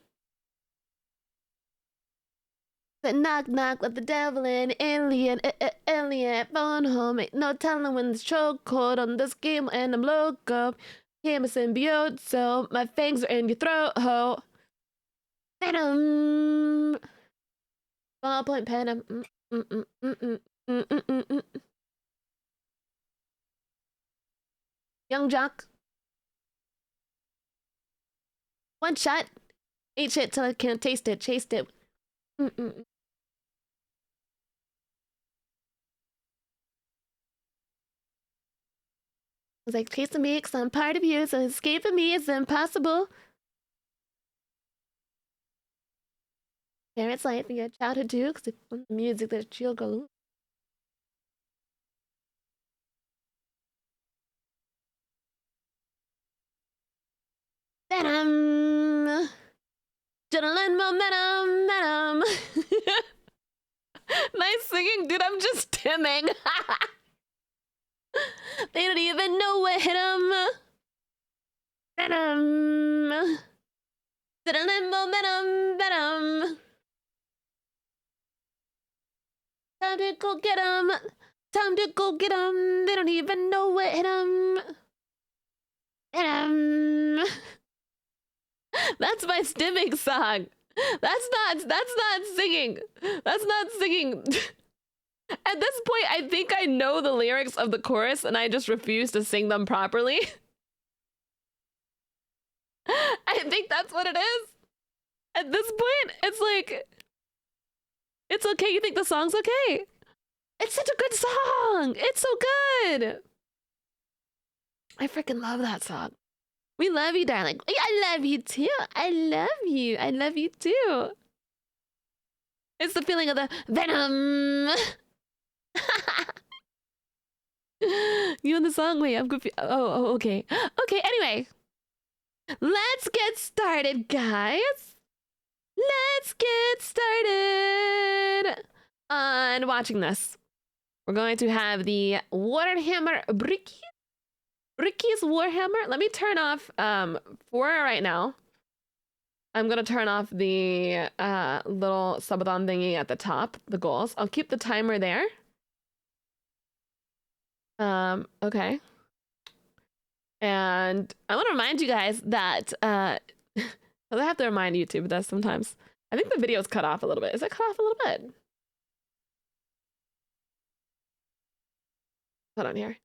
[SPEAKER 1] Knock, knock, let the devil in. Alien, alien, phone home. Ain't no telling when the chokehold on this game, and I'm loco. Came a symbiote, so my fangs are in your throat, ho. Venom. Ballpoint pen. Young Jock. One shot. Eat shit till I can't taste it. Chased it. It's like chasing me because I'm part of you, so escaping me is impossible. Parents' life and your childhood too, because it's the music that you'll go. Venom! Adrenaline momentum, venom! Nice singing, dude, I'm just stimming. They don't even know what hit 'em. Venom! Adrenaline momentum, venom! Time to go get 'em. Time to go get 'em. They don't even know what hit 'em. Venom! That's my stimming song. That's not singing. That's not singing. At this point, I think I know the lyrics of the chorus and I just refuse to sing them properly. I think that's what it is. At this point, it's like, it's okay, you think the song's okay. It's such a good song. It's so good. I freaking love that song. We love you, darling. I love you too. I love you. I love you too. It's the feeling of the venom. You and the song? Wait, I'm confused. Oh, okay. Okay, anyway. Let's get started, guys. Let's get started on watching this. We're going to have the Warhammer Bricky's Warhammer. Let me turn off for right now. I'm gonna turn off the little subathon thingy at the top, the goals. I'll keep the timer there. Okay. And I want to remind you guys that I have to remind YouTube this sometimes. I think the video's cut off a little bit. Is it cut off a little bit? Hold on here.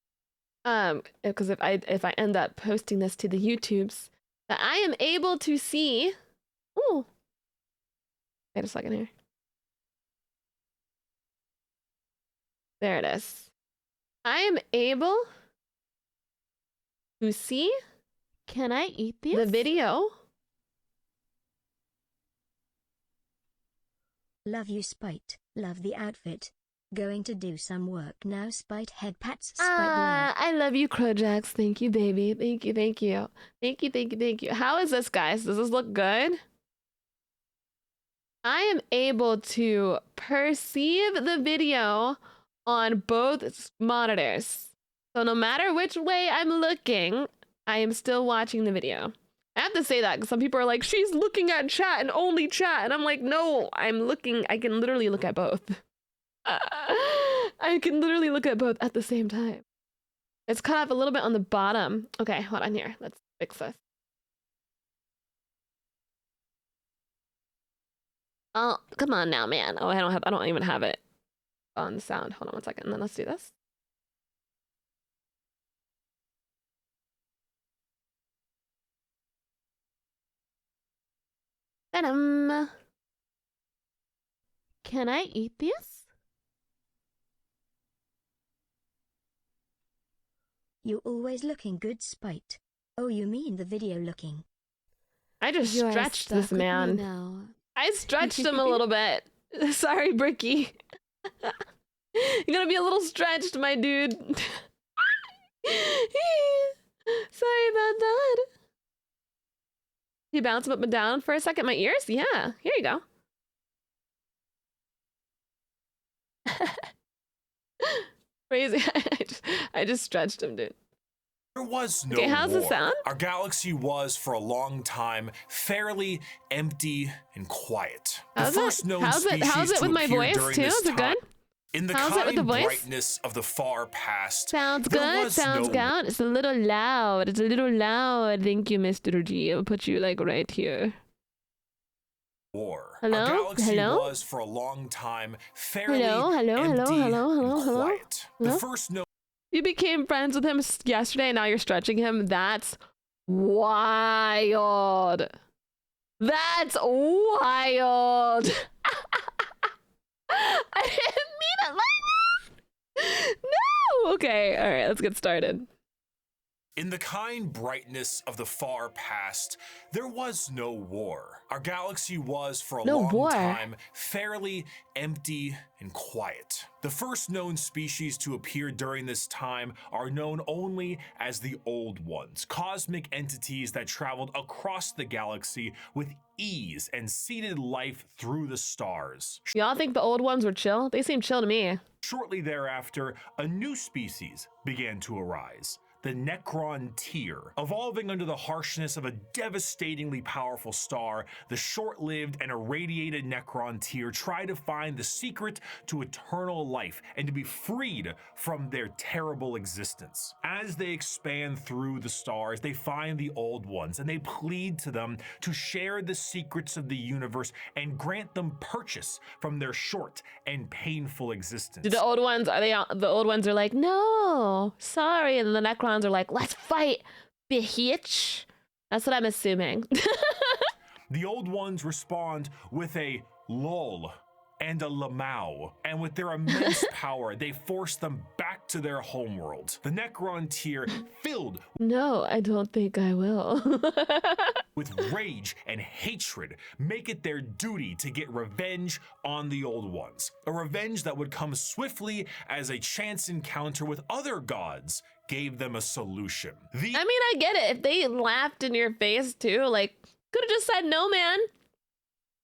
[SPEAKER 1] Because if I end up posting this to the YouTubes, that I am able to see. Ooh. Wait a second here. There it is. I am able to see.
[SPEAKER 2] Can I eat these?
[SPEAKER 1] The video.
[SPEAKER 3] Love you, Spite. Love the outfit. Going to do some work now, Spite. Head pats, Spite.
[SPEAKER 1] I love you, Crojax. Thank you, baby. Thank you, thank you. Thank you, thank you, thank you. How is this, guys? Does this look good? I am able to perceive the video on both monitors. So no matter which way I'm looking, I am still watching the video. I have to say that because some people are like, she's looking at chat and only chat. And I'm like, no, I'm looking. I can literally look at both. I can literally look at both at the same time. It's cut off a little bit on the bottom. Okay, hold on here. Let's fix this. Oh, come on now, man. Oh, I don't even have it on sound. Hold on one second. And then let's do this. Venom. Can I eat this?
[SPEAKER 3] You always looking good, Spite. Oh, you mean the video looking.
[SPEAKER 1] I just
[SPEAKER 2] You are
[SPEAKER 1] stretched
[SPEAKER 2] stuck
[SPEAKER 1] this
[SPEAKER 2] with me
[SPEAKER 1] man.
[SPEAKER 2] now.
[SPEAKER 1] I stretched him a little bit. Sorry, Bricky. You're gonna be a little stretched, my dude. Sorry about that. You bounce up and down for a second. My ears? Yeah. Here you go. Crazy. I just stretched him, dude.
[SPEAKER 5] There was no
[SPEAKER 1] Okay, how's
[SPEAKER 5] war.
[SPEAKER 1] it sound?
[SPEAKER 5] Our galaxy was, for a long time, fairly empty and quiet.
[SPEAKER 1] How's it with my voice too? Is it good?
[SPEAKER 5] In the
[SPEAKER 1] How's it with the voice?
[SPEAKER 5] brightness of the far past,
[SPEAKER 1] Sounds
[SPEAKER 5] there
[SPEAKER 1] good.
[SPEAKER 5] was
[SPEAKER 1] Sounds
[SPEAKER 5] no
[SPEAKER 1] good. It's a little loud. It's a little loud. Thank you, Mr. G. I'll put you like right here.
[SPEAKER 5] war.
[SPEAKER 1] Hello?
[SPEAKER 5] Our galaxy
[SPEAKER 1] Hello?
[SPEAKER 5] was, for a long time, fairly
[SPEAKER 1] Hello? Hello?
[SPEAKER 5] empty
[SPEAKER 1] Hello? Hello? Hello?
[SPEAKER 5] and
[SPEAKER 1] Hello?
[SPEAKER 5] quiet.
[SPEAKER 1] Hello?
[SPEAKER 5] The first known
[SPEAKER 1] You became friends with him yesterday and now you're stretching him? That's wild. That's wild. I didn't mean it like that. No. Okay. All right. Let's get started.
[SPEAKER 5] In the kind brightness of the far past, there was no war. Our galaxy was, for a
[SPEAKER 1] No
[SPEAKER 5] long
[SPEAKER 1] war?
[SPEAKER 5] time, fairly empty and quiet. The first known species to appear during this time are known only as the Old Ones, cosmic entities that traveled across the galaxy with ease and seeded life through the stars.
[SPEAKER 1] Y'all think the old ones were chill? They seem chill to me.
[SPEAKER 5] Shortly thereafter, a new species began to arise. The Necron Tier. Evolving under the harshness of a devastatingly powerful star, the short-lived and irradiated Necron Tier try to find the secret to eternal life and to be freed from their terrible existence. As they expand through the stars, they find the Old Ones and they plead to them to share the secrets of the universe and grant them purchase from their short and painful existence.
[SPEAKER 1] Do the old ones, the old ones are like, no, sorry. And the Necrons are like, let's fight, bitch. That's what I'm assuming.
[SPEAKER 5] The Old Ones respond with a lol and a lamau, and with their immense power, they force them back to their homeworld. The Necron Tier, filled
[SPEAKER 1] No, I don't think I will.
[SPEAKER 5] with rage and hatred, make it their duty to get revenge on the Old Ones. A revenge that would come swiftly as a chance encounter with other gods gave them a solution.
[SPEAKER 1] I mean, I get it. If they laughed in your face too, like, could have just said, no, man.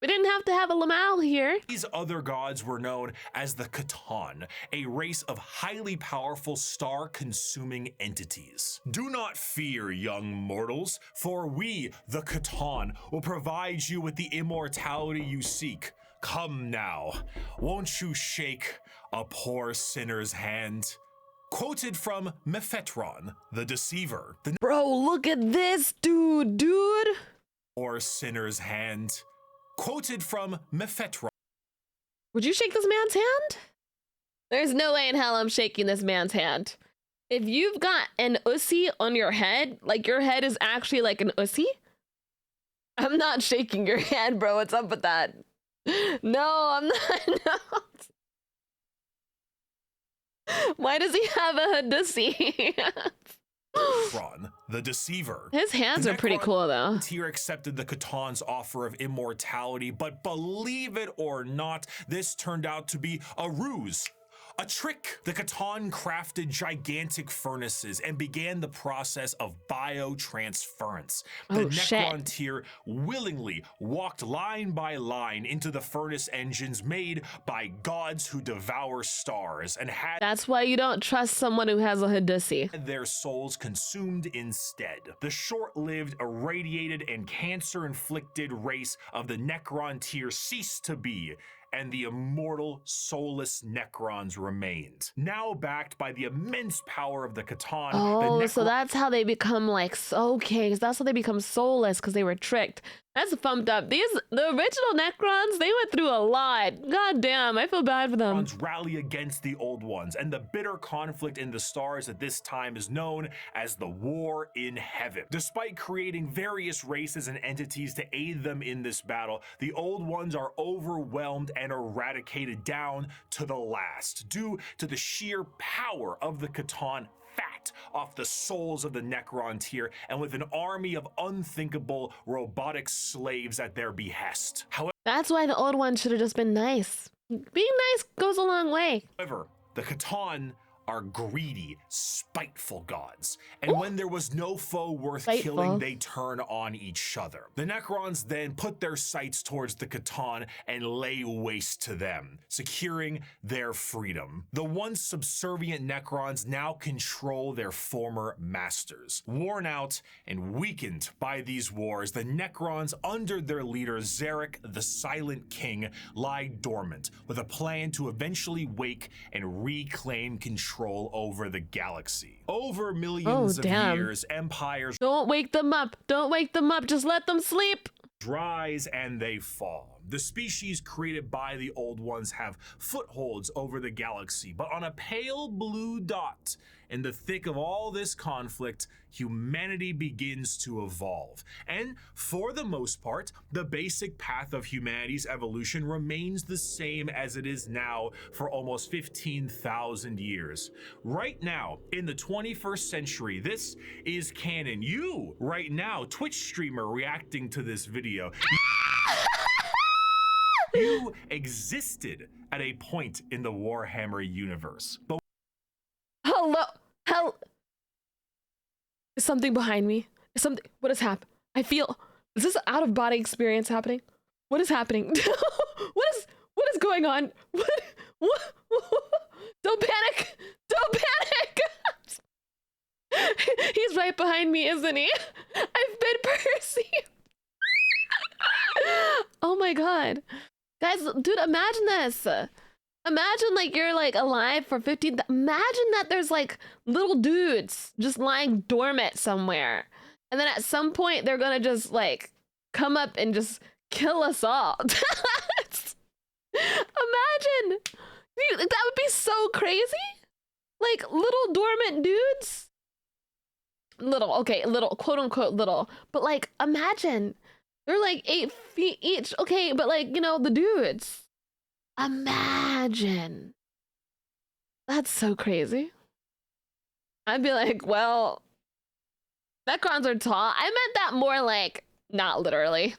[SPEAKER 1] We didn't have to have a Lamal here.
[SPEAKER 5] These other gods were known as the Catan, a race of highly powerful star-consuming entities. Do not fear, young mortals, for we, the Catan, will provide you with the immortality you seek. Come now, won't you shake a poor sinner's hand? Quoted from Mephitron, the Deceiver. The
[SPEAKER 1] Bro, look at this dude.
[SPEAKER 5] poor sinner's hand. Quoted from Mephitron.
[SPEAKER 1] Would you shake this man's hand? There's no way in hell I'm shaking this man's hand. If you've got an ussy on your head, like your head is actually like an ussy, I'm not shaking your hand, bro. What's up with that? No, I'm not. No. Why does he have a Hadussy?
[SPEAKER 5] Ron, the Deceiver.
[SPEAKER 1] His hands
[SPEAKER 5] The
[SPEAKER 1] are pretty
[SPEAKER 5] Necron
[SPEAKER 1] cool, though.
[SPEAKER 5] Tier accepted the Catan's offer of immortality, but believe it or not, this turned out to be a ruse. A trick. The Catan crafted gigantic furnaces and began the process of biotransference. The
[SPEAKER 1] Oh, shit.
[SPEAKER 5] Necron Tier willingly walked line by line into the furnace engines made by gods who devour stars and had
[SPEAKER 1] That's why you don't trust someone who has a Hadussy.
[SPEAKER 5] their souls consumed instead. The short-lived, irradiated, and cancer-inflicted race of the Necron Tier ceased to be, and the immortal, soulless Necrons remained. Now backed by the immense power of the Catan,
[SPEAKER 1] Oh,
[SPEAKER 5] the
[SPEAKER 1] so that's how they become like, okay, 'cause that's how they become soulless, because they were tricked. That's pumped up. The original Necrons, they went through a lot. God damn, I feel bad for them.
[SPEAKER 5] Rally against the old ones, and the bitter conflict in the stars at this time is known as the War in Heaven. Despite creating various races and entities to aid them in this battle, the old ones are overwhelmed and eradicated down to the last, due to the sheer power of the Catan fat off the souls of the Necron tier, and with an army of unthinkable robotic slaves at their behest.
[SPEAKER 1] That's why the old ones should have just been nice. Being nice goes a long way.
[SPEAKER 5] However, the Catan are greedy, spiteful gods, and when there was no foe worth killing, they turn on each other. The Necrons then put their sights towards the Catan and lay waste to them, securing their freedom. The once subservient Necrons now control their former masters. Worn out and weakened by these wars, the Necrons under their leader Zarek, the Silent King, lie dormant with a plan to eventually wake and reclaim control over the galaxy. Over millions of years, empires
[SPEAKER 1] don't wake them up. Don't wake them up. Just let them sleep.
[SPEAKER 5] Rise and they fall. The species created by the old ones have footholds over the galaxy, but on a pale blue dot in the thick of all this conflict, humanity begins to evolve. And for the most part, the basic path of humanity's evolution remains the same as it is now for almost 15,000 years. Right now, in the 21st century, this is canon. You, right now, Twitch streamer reacting to this video, you existed at a point in the Warhammer universe. But
[SPEAKER 1] Hell. Is something behind me? Is something, what has happened? I feel, is this out of body experience happening? What is happening? what is going on? What? Don't panic. Don't panic. He's right behind me, isn't he? I've been perceived. Oh my God. Guys, dude, imagine this. Imagine like you're like alive for 15. Imagine that there's like little dudes just lying dormant somewhere. And then at some point they're gonna just like come up and just kill us all. Imagine. Dude, that would be so crazy. Like little dormant dudes. Little, quote unquote little. But like imagine. They're like 8 feet each. Okay, but like, you know, the dudes. Imagine. That's so crazy. I'd be like, well, Necrons are tall. I meant that more like, not literally.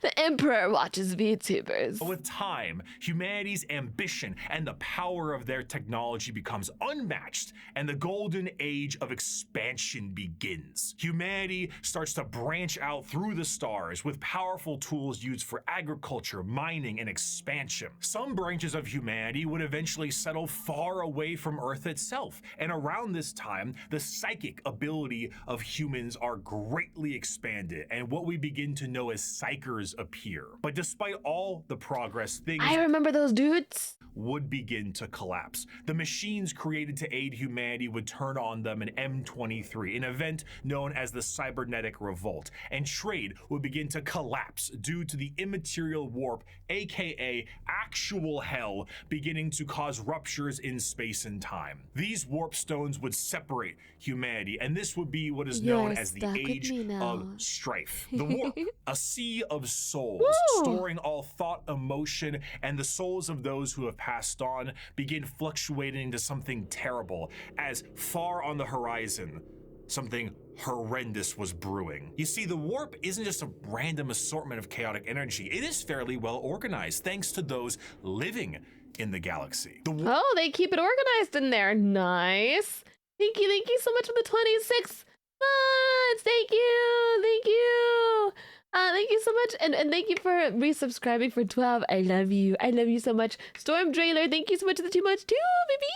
[SPEAKER 1] The Emperor watches VTubers.
[SPEAKER 5] with time, humanity's ambition and the power of their technology becomes unmatched, and the golden age of expansion begins. Humanity starts to branch out through the stars with powerful tools used for agriculture, mining, and expansion. Some branches of humanity would eventually settle far away from Earth itself, and around this time, the psychic ability of humans are greatly expanded, and what we begin to know as psychers appear. But despite all the progress, things
[SPEAKER 1] I remember those dudes
[SPEAKER 5] would begin to collapse. The machines created to aid humanity would turn on them in M23, an event known as the Cybernetic Revolt, and trade would begin to collapse due to the immaterial warp, aka actual hell, beginning to cause ruptures in space and time. These warp stones would separate humanity, and this would be what is known as the Age of Strife. The warp, a sea of souls, storing all thought, emotion, and the souls of those who have passed on, begin fluctuating into something terrible, as far on the horizon, something horrendous was brewing. You see, the warp isn't just a random assortment of chaotic energy. It is fairly well organized, thanks to those living in the galaxy.
[SPEAKER 1] Oh, they keep it organized in there. Nice. Thank you so much for the 26 months. Thank you. Thank you so much, and thank you for resubscribing for 12. I love you so much. Storm Drailer, thank you so much for the 2 months too, baby.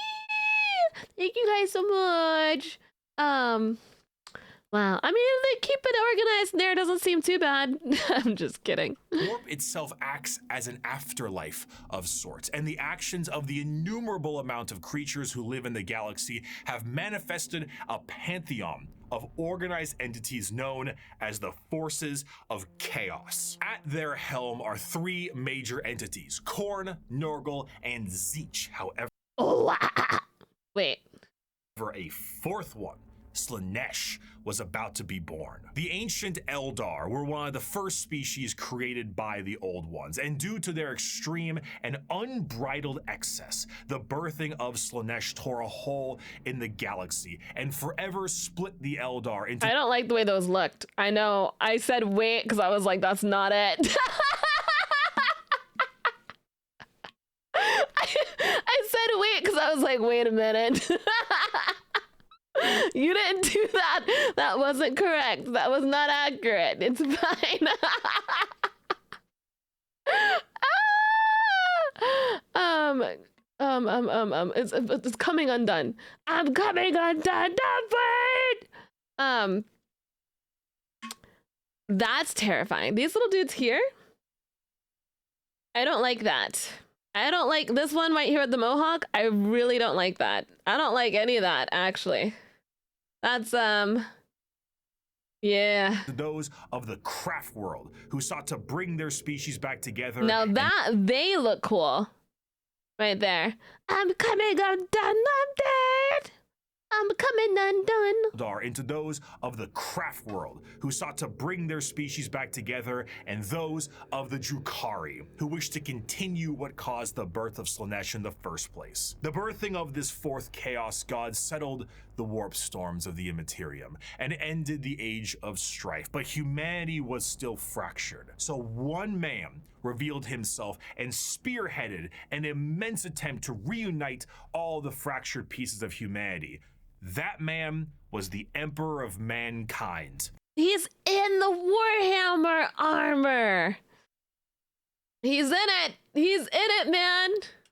[SPEAKER 1] Thank you guys so much. Wow. I mean, if they keep it organized there, it doesn't seem too bad. I'm just kidding.
[SPEAKER 5] Warp itself acts as an afterlife of sorts, and the actions of the innumerable amount of creatures who live in the galaxy have manifested a pantheon of organized entities known as the Forces of Chaos. At their helm are three major entities, Korn, Nurgle, and Zeech. However,
[SPEAKER 1] Wait.
[SPEAKER 5] a fourth one, Slaanesh, was about to be born. The ancient Eldar were one of the first species created by the Old Ones, and due to their extreme and unbridled excess, the birthing of Slaanesh tore a hole in the galaxy and forever split the Eldar into—
[SPEAKER 1] I don't like the way those looked. I know. I said wait because I was like, that's not it. I said wait because I was like, wait a minute. You didn't do that. That wasn't correct. That was not accurate. It's fine. It's coming undone. I'm coming undone. That's terrifying. These little dudes here. I don't like that. I don't like this one right here with the mohawk. I really don't like that. I don't like any of that, actually. That's, yeah.
[SPEAKER 5] those of the craft world who sought to bring their species back together.
[SPEAKER 1] Now that, they look cool. Right there. I'm coming undone, I'm dead. I'm coming undone.
[SPEAKER 5] Eldar into those of the craft world who sought to bring their species back together, and those of the Drukhari who wished to continue what caused the birth of Slaanesh in the first place. The birthing of this fourth chaos god settled the warp storms of the Immaterium and ended the age of strife, but humanity was still fractured. So one man revealed himself and spearheaded an immense attempt to reunite all the fractured pieces of humanity. That man was the Emperor of Mankind.
[SPEAKER 1] He's in the Warhammer armor. He's in it. He's in it, man.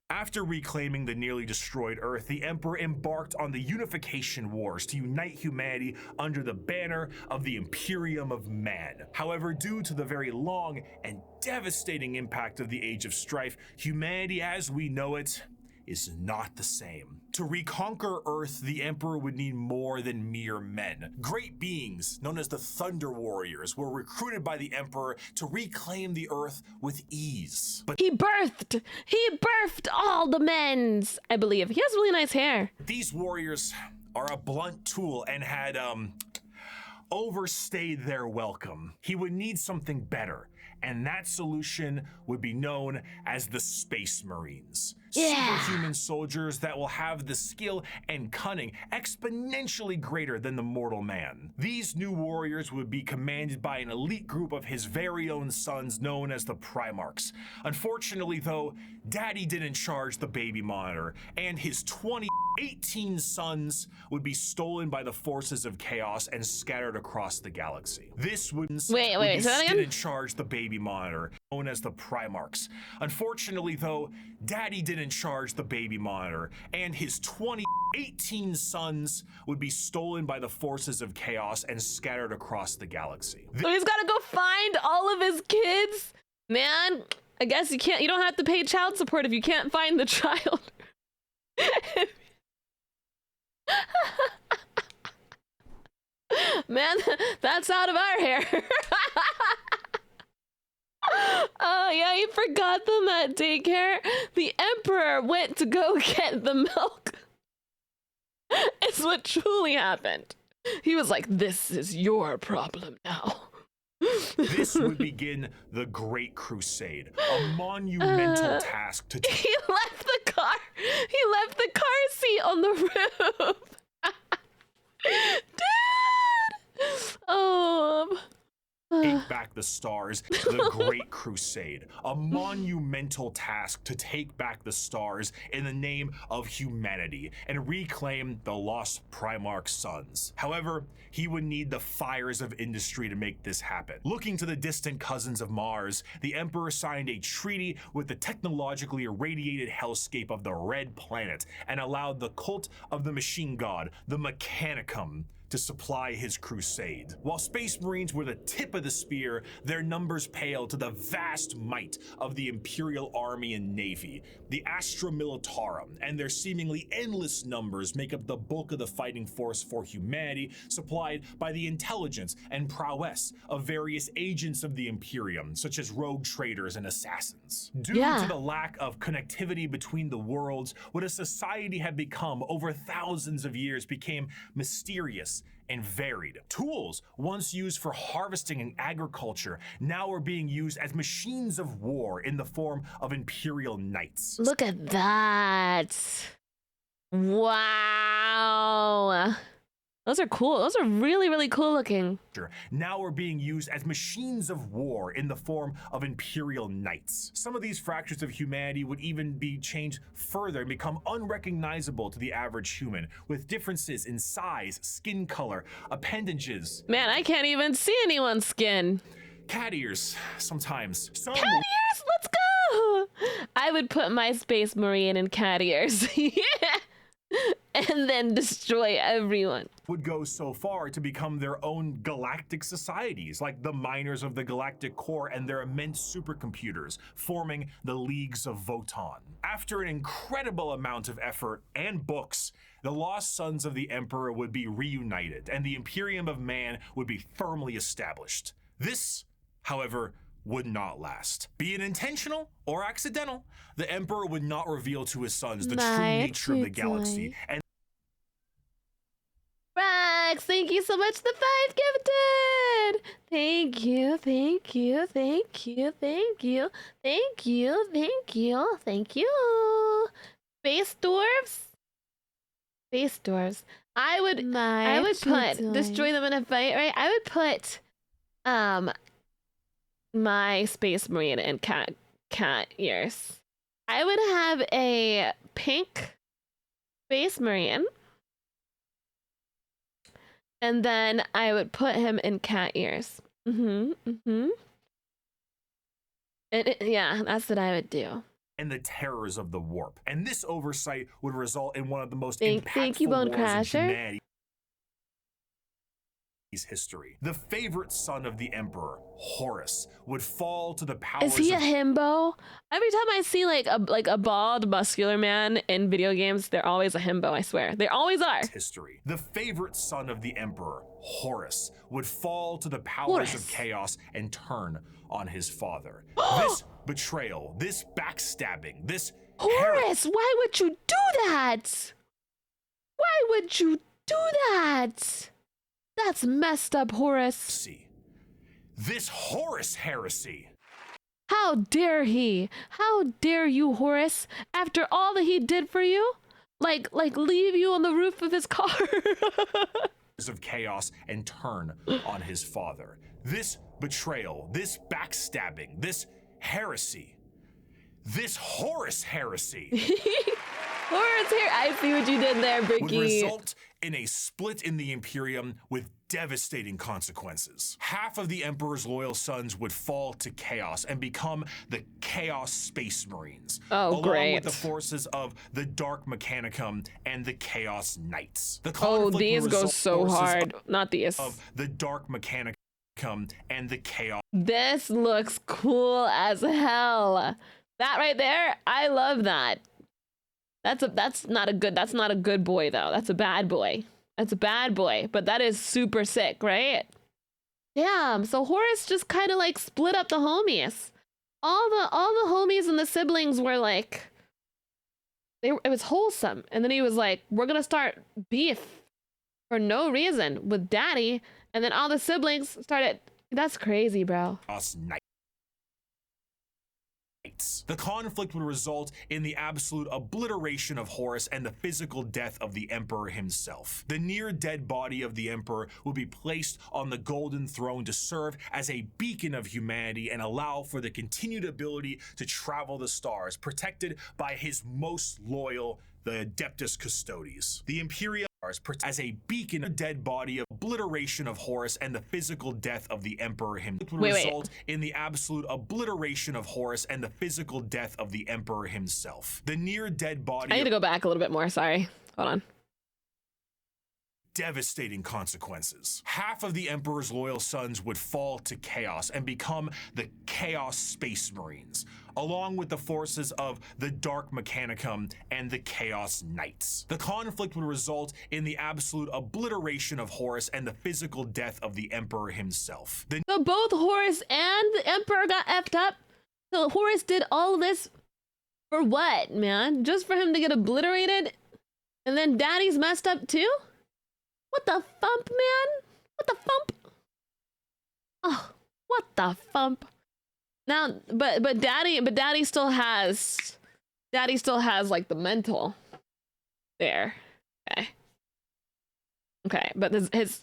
[SPEAKER 5] After reclaiming the nearly destroyed Earth, the Emperor embarked on the Unification Wars to unite humanity under the banner of the Imperium of Man. However, due to the very long and devastating impact of the Age of Strife, humanity as we know it is not the same. To reconquer Earth, the Emperor would need more than mere men. Great beings, known as the Thunder Warriors, were recruited by the Emperor to reclaim the Earth with ease. But
[SPEAKER 1] He birthed all the men's, I believe. He has really nice hair.
[SPEAKER 5] these warriors are a blunt tool and had, overstayed their welcome. He would need something better, and that solution would be known as the Space Marines.
[SPEAKER 1] Yeah.
[SPEAKER 5] Superhuman soldiers that will have the skill and cunning exponentially greater than the mortal man. These new warriors would be commanded by an elite group of his very own sons known as the Primarchs. Unfortunately though, Daddy didn't charge the baby monitor, and his 18 sons would be stolen by the forces of chaos and scattered across the galaxy. This would
[SPEAKER 1] Wait, say that again?
[SPEAKER 5] didn't charge the baby monitor, known as the Primarchs. Unfortunately though, Daddy didn't charge the baby monitor, and his 18 sons would be stolen by the forces of chaos and scattered across the galaxy.
[SPEAKER 1] So he's gotta go find all of his kids? Man, I guess you don't have to pay child support if you can't find the child. Man, that's out of our hair. Oh yeah, you forgot them at daycare. The Emperor went to go get the milk. It's what truly happened. He was like, this is your problem now.
[SPEAKER 5] This would begin the Great Crusade, a monumental task to
[SPEAKER 1] He left the car seat on the roof. Dude!
[SPEAKER 5] take back the stars, the Great Crusade, a monumental task to take back the stars in the name of humanity and reclaim the lost Primarch sons. However, he would need the fires of industry to make this happen. Looking to the distant cousins of Mars, the Emperor signed a treaty with the technologically irradiated hellscape of the Red Planet and allowed the cult of the machine god, the Mechanicum, to supply his crusade. While Space Marines were the tip of the spear, their numbers paled to the vast might of the Imperial Army and Navy. The Astra Militarum and their seemingly endless numbers make up the bulk of the fighting force for humanity, supplied by the intelligence and prowess of various agents of the Imperium, such as rogue traders and assassins. Due to the lack of connectivity between the worlds, what a society had become over thousands of years became mysterious and varied. Tools once used for harvesting and agriculture now are being used as machines of war in the form of Imperial Knights.
[SPEAKER 1] Look at that. Wow. Those are cool. Those are really, really cool looking.
[SPEAKER 5] Now are being used as machines of war in the form of Imperial Knights. Some of these fractures of humanity would even be changed further and become unrecognizable to the average human, with differences in size, skin color, appendages.
[SPEAKER 1] Man, I can't even see anyone's skin.
[SPEAKER 5] Cat ears, sometimes.
[SPEAKER 1] Cat ears? Let's go! I would put my Space Marine in cat ears. And then destroy everyone.
[SPEAKER 5] Would go so far to become their own galactic societies, like the miners of the Galactic Core and their immense supercomputers, forming the Leagues of Voton. After an incredible amount of effort and books, the lost sons of the Emperor would be reunited, and the Imperium of Man would be firmly established. This, however, would not last. Be it intentional or accidental, the Emperor would not reveal to his sons the true nature of the galaxy. And
[SPEAKER 1] Rex, thank you so much for the 5 gifted. Thank you, thank you, thank you, thank you, thank you, thank you, thank you. Space dwarves? Space dwarves. I would put destroy them in a fight, right? I would put my Space Marine in cat ears. I would have a pink Space Marine. And then I would put him in cat ears. Yeah, that's what I would do.
[SPEAKER 5] And the terrors of the warp. And this oversight would result in one of the most impactful
[SPEAKER 1] thank you, Bone
[SPEAKER 5] wars in
[SPEAKER 1] Crasher.
[SPEAKER 5] humanity's history. The favorite son of the Emperor, Horus, would fall to the powers
[SPEAKER 1] Is he a himbo? Every time I see like a bald, muscular man in video games, they're always a himbo, I swear. They always are.
[SPEAKER 5] History. The favorite son of the Emperor, Horus, would fall to the powers of chaos and turn on his father. This betrayal, this backstabbing, this
[SPEAKER 1] Horus, why would you do that? Why would you do that? That's messed up, Horus.
[SPEAKER 5] This Horus heresy.
[SPEAKER 1] How dare he? How dare you, Horus? After all that he did for you? Like leave you on the roof of his car.
[SPEAKER 5] Of chaos and turn on his father. This betrayal, this backstabbing, this heresy. This Horus heresy.
[SPEAKER 1] Horus here. I see what you did there, Bricky.
[SPEAKER 5] Would result in a split in the Imperium with devastating consequences. Half of the Emperor's loyal sons would fall to chaos and become the Chaos Space Marines.
[SPEAKER 1] Oh,
[SPEAKER 5] along with the forces of the Dark Mechanicum and the Chaos Knights. The conflict
[SPEAKER 1] these go so hard. Not these.
[SPEAKER 5] Of the Dark Mechanicum and the Chaos.
[SPEAKER 1] This looks cool as hell. That right there, I love that. That's not a good boy though. That's a bad boy. That's a bad boy, but that is super sick, right? Damn, so Horus just kind of like split up the homies. All the homies and the siblings were like, it was wholesome. And then he was like, we're gonna start beef for no reason with daddy. And then all the siblings started, that's crazy, bro.
[SPEAKER 5] The conflict would result in the absolute obliteration of Horus and the physical death of the Emperor himself. The near-dead body of the Emperor would be placed on the Golden Throne to serve as a beacon of humanity and allow for the continued ability to travel the stars, protected by his most loyal, the Adeptus Custodes. The Imperial as a beacon of dead body of obliteration of Horus and the physical death of the Emperor himself. It would result in the absolute obliteration of Horus and the physical death of the Emperor himself. The near dead body.
[SPEAKER 1] I need to go back a little bit more. Sorry. Hold on.
[SPEAKER 5] devastating consequences. Half of the Emperor's loyal sons would fall to chaos and become the Chaos Space Marines, along with the forces of the Dark Mechanicum and the Chaos Knights. The conflict would result in the absolute obliteration of Horus and the physical death of the Emperor himself.
[SPEAKER 1] So both Horus and the Emperor got effed up? So Horus did all this for what, man? Just for him to get obliterated? And then Daddy's messed up too? What the thump, man? What the thump? Oh, what the thump? Now, but Daddy still has like the mental there. Okay, but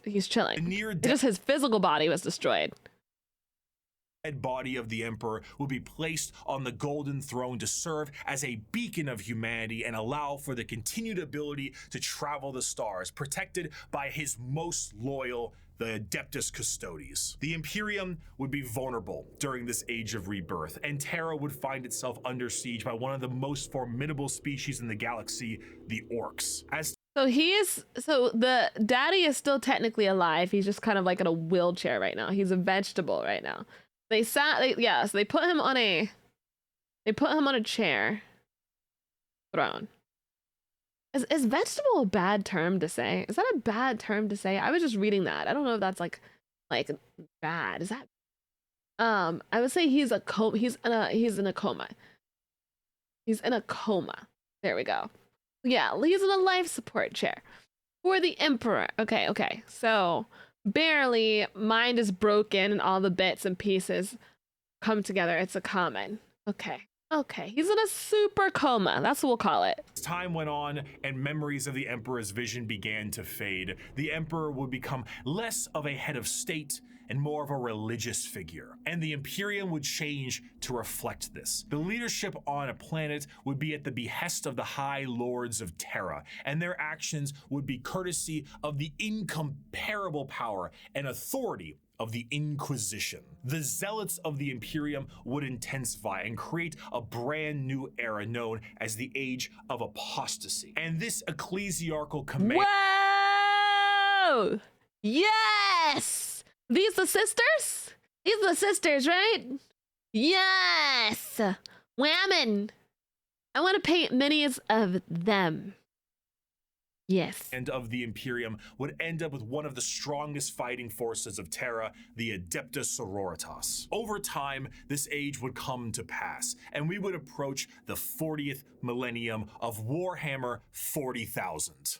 [SPEAKER 1] he's chilling. Just his physical body was destroyed.
[SPEAKER 5] Dead body of the Emperor will be placed on the golden throne to serve as a beacon of humanity and allow for the continued ability to travel the stars, protected by his most loyal, the Adeptus Custodes. The Imperium would be vulnerable during this age of rebirth, and Terra would find itself under siege by one of the most formidable species in the galaxy, the Orcs.
[SPEAKER 1] So the Daddy is still technically alive. He's just kind of like in a wheelchair right now. He's a vegetable right now. So they put him on a chair throne. Is vegetable a bad term to say? Is that a bad term to say? I was just reading that. I don't know if that's like bad. Is that I would say he's in a coma. He's in a coma. There we go. Yeah, he's in a life support chair for the Emperor. Okay. So barely mind is broken and all the bits and pieces come together. It's a common. Okay. He's in a super coma. That's what we'll call it.
[SPEAKER 5] As time went on and memories of the Emperor's vision began to fade, the Emperor would become less of a head of state and more of a religious figure, and the Imperium would change to reflect this. The leadership on a planet would be at the behest of the High Lords of Terra, and their actions would be courtesy of the incomparable power and authority of the Inquisition. The zealots of the Imperium would intensify and create a brand new era known as the Age of Apostasy. And this ecclesiarchal command—
[SPEAKER 1] Whoa! Yes! These the sisters? These are the sisters, right? Yes! Whammon! I want to paint minis of them. Yes.
[SPEAKER 5] And of the Imperium would end up with one of the strongest fighting forces of Terra, the Adeptus Sororitas. Over time, this age would come to pass, and we would approach the 40th millennium of Warhammer 40,000.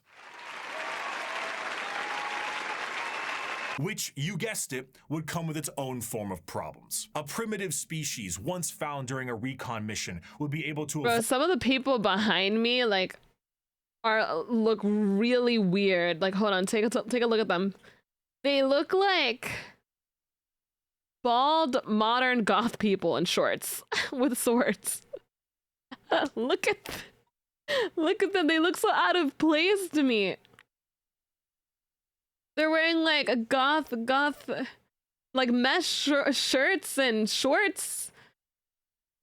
[SPEAKER 5] Which, you guessed it, would come with its own form of problems. A primitive species once found during a recon mission would be able to—
[SPEAKER 1] Bro, some of the people behind me, like, look really weird. Like, hold on, take a look at them. They look like bald modern goth people in shorts with swords. Look at them. They look so out of place to me. They're wearing like a goth like mesh shirts and shorts.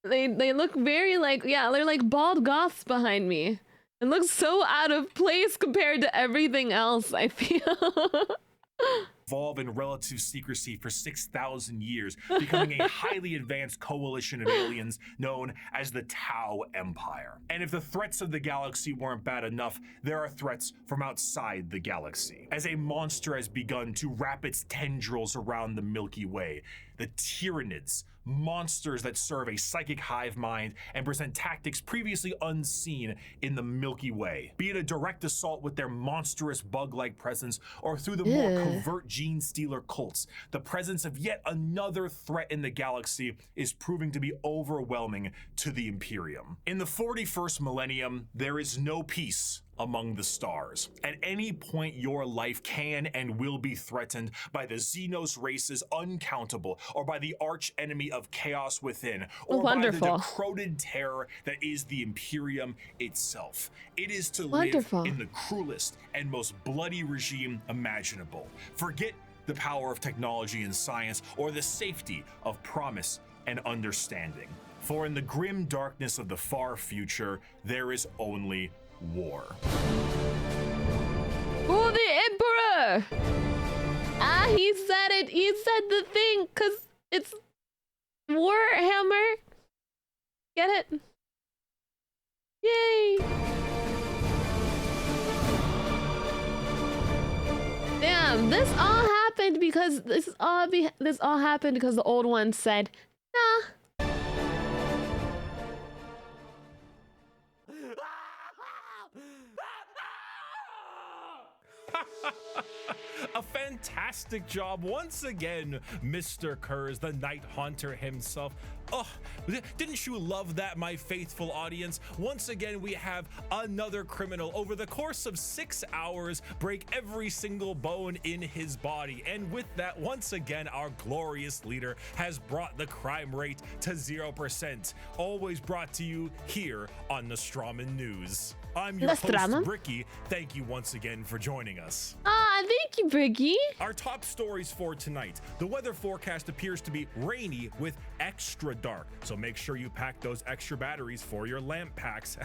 [SPEAKER 1] They look very like, yeah, they're like bald goths behind me. It looks so out of place compared to everything else, I feel.
[SPEAKER 5] Evolve in relative secrecy for 6,000 years, becoming a highly advanced coalition of aliens known as the Tau Empire. And if the threats of the galaxy weren't bad enough, there are threats from outside the galaxy. As a monster has begun to wrap its tendrils around the Milky Way, the Tyranids, monsters that serve a psychic hive mind and present tactics previously unseen in the Milky Way. Be it a direct assault with their monstrous bug-like presence or through the more covert gene stealer cults, the presence of yet another threat in the galaxy is proving to be overwhelming to the Imperium. In the 41st millennium, there is no peace among the stars. At any point, your life can and will be threatened by the Xenos races uncountable, or by the arch enemy of chaos within, or by the decroded terror that is the Imperium itself. It is to live in the cruelest and most bloody regime imaginable. Forget the power of technology and science, or the safety of promise and understanding. For in the grim darkness of the far future, there is only war.
[SPEAKER 1] For the Emperor! Ah, he said it. He said the thing, cause it's Warhammer. Get it? Yay! Damn, this all happened because this all happened because the old one said, nah.
[SPEAKER 5] A fantastic job once again, Mr. Kurz, the Night Haunter himself. Oh, didn't you love that, my faithful audience? Once again, we have another criminal over the course of 6 hours break every single bone in his body. And with that, once again, our glorious leader has brought the crime rate to 0%. Always brought to you here on Nostroman News. I'm your host, Bricky. Thank you once again for joining us.
[SPEAKER 1] Thank you, Bricky.
[SPEAKER 5] Our top stories for tonight. The weather forecast appears to be rainy with extra dark, so make sure you pack those extra batteries for your lamp packs.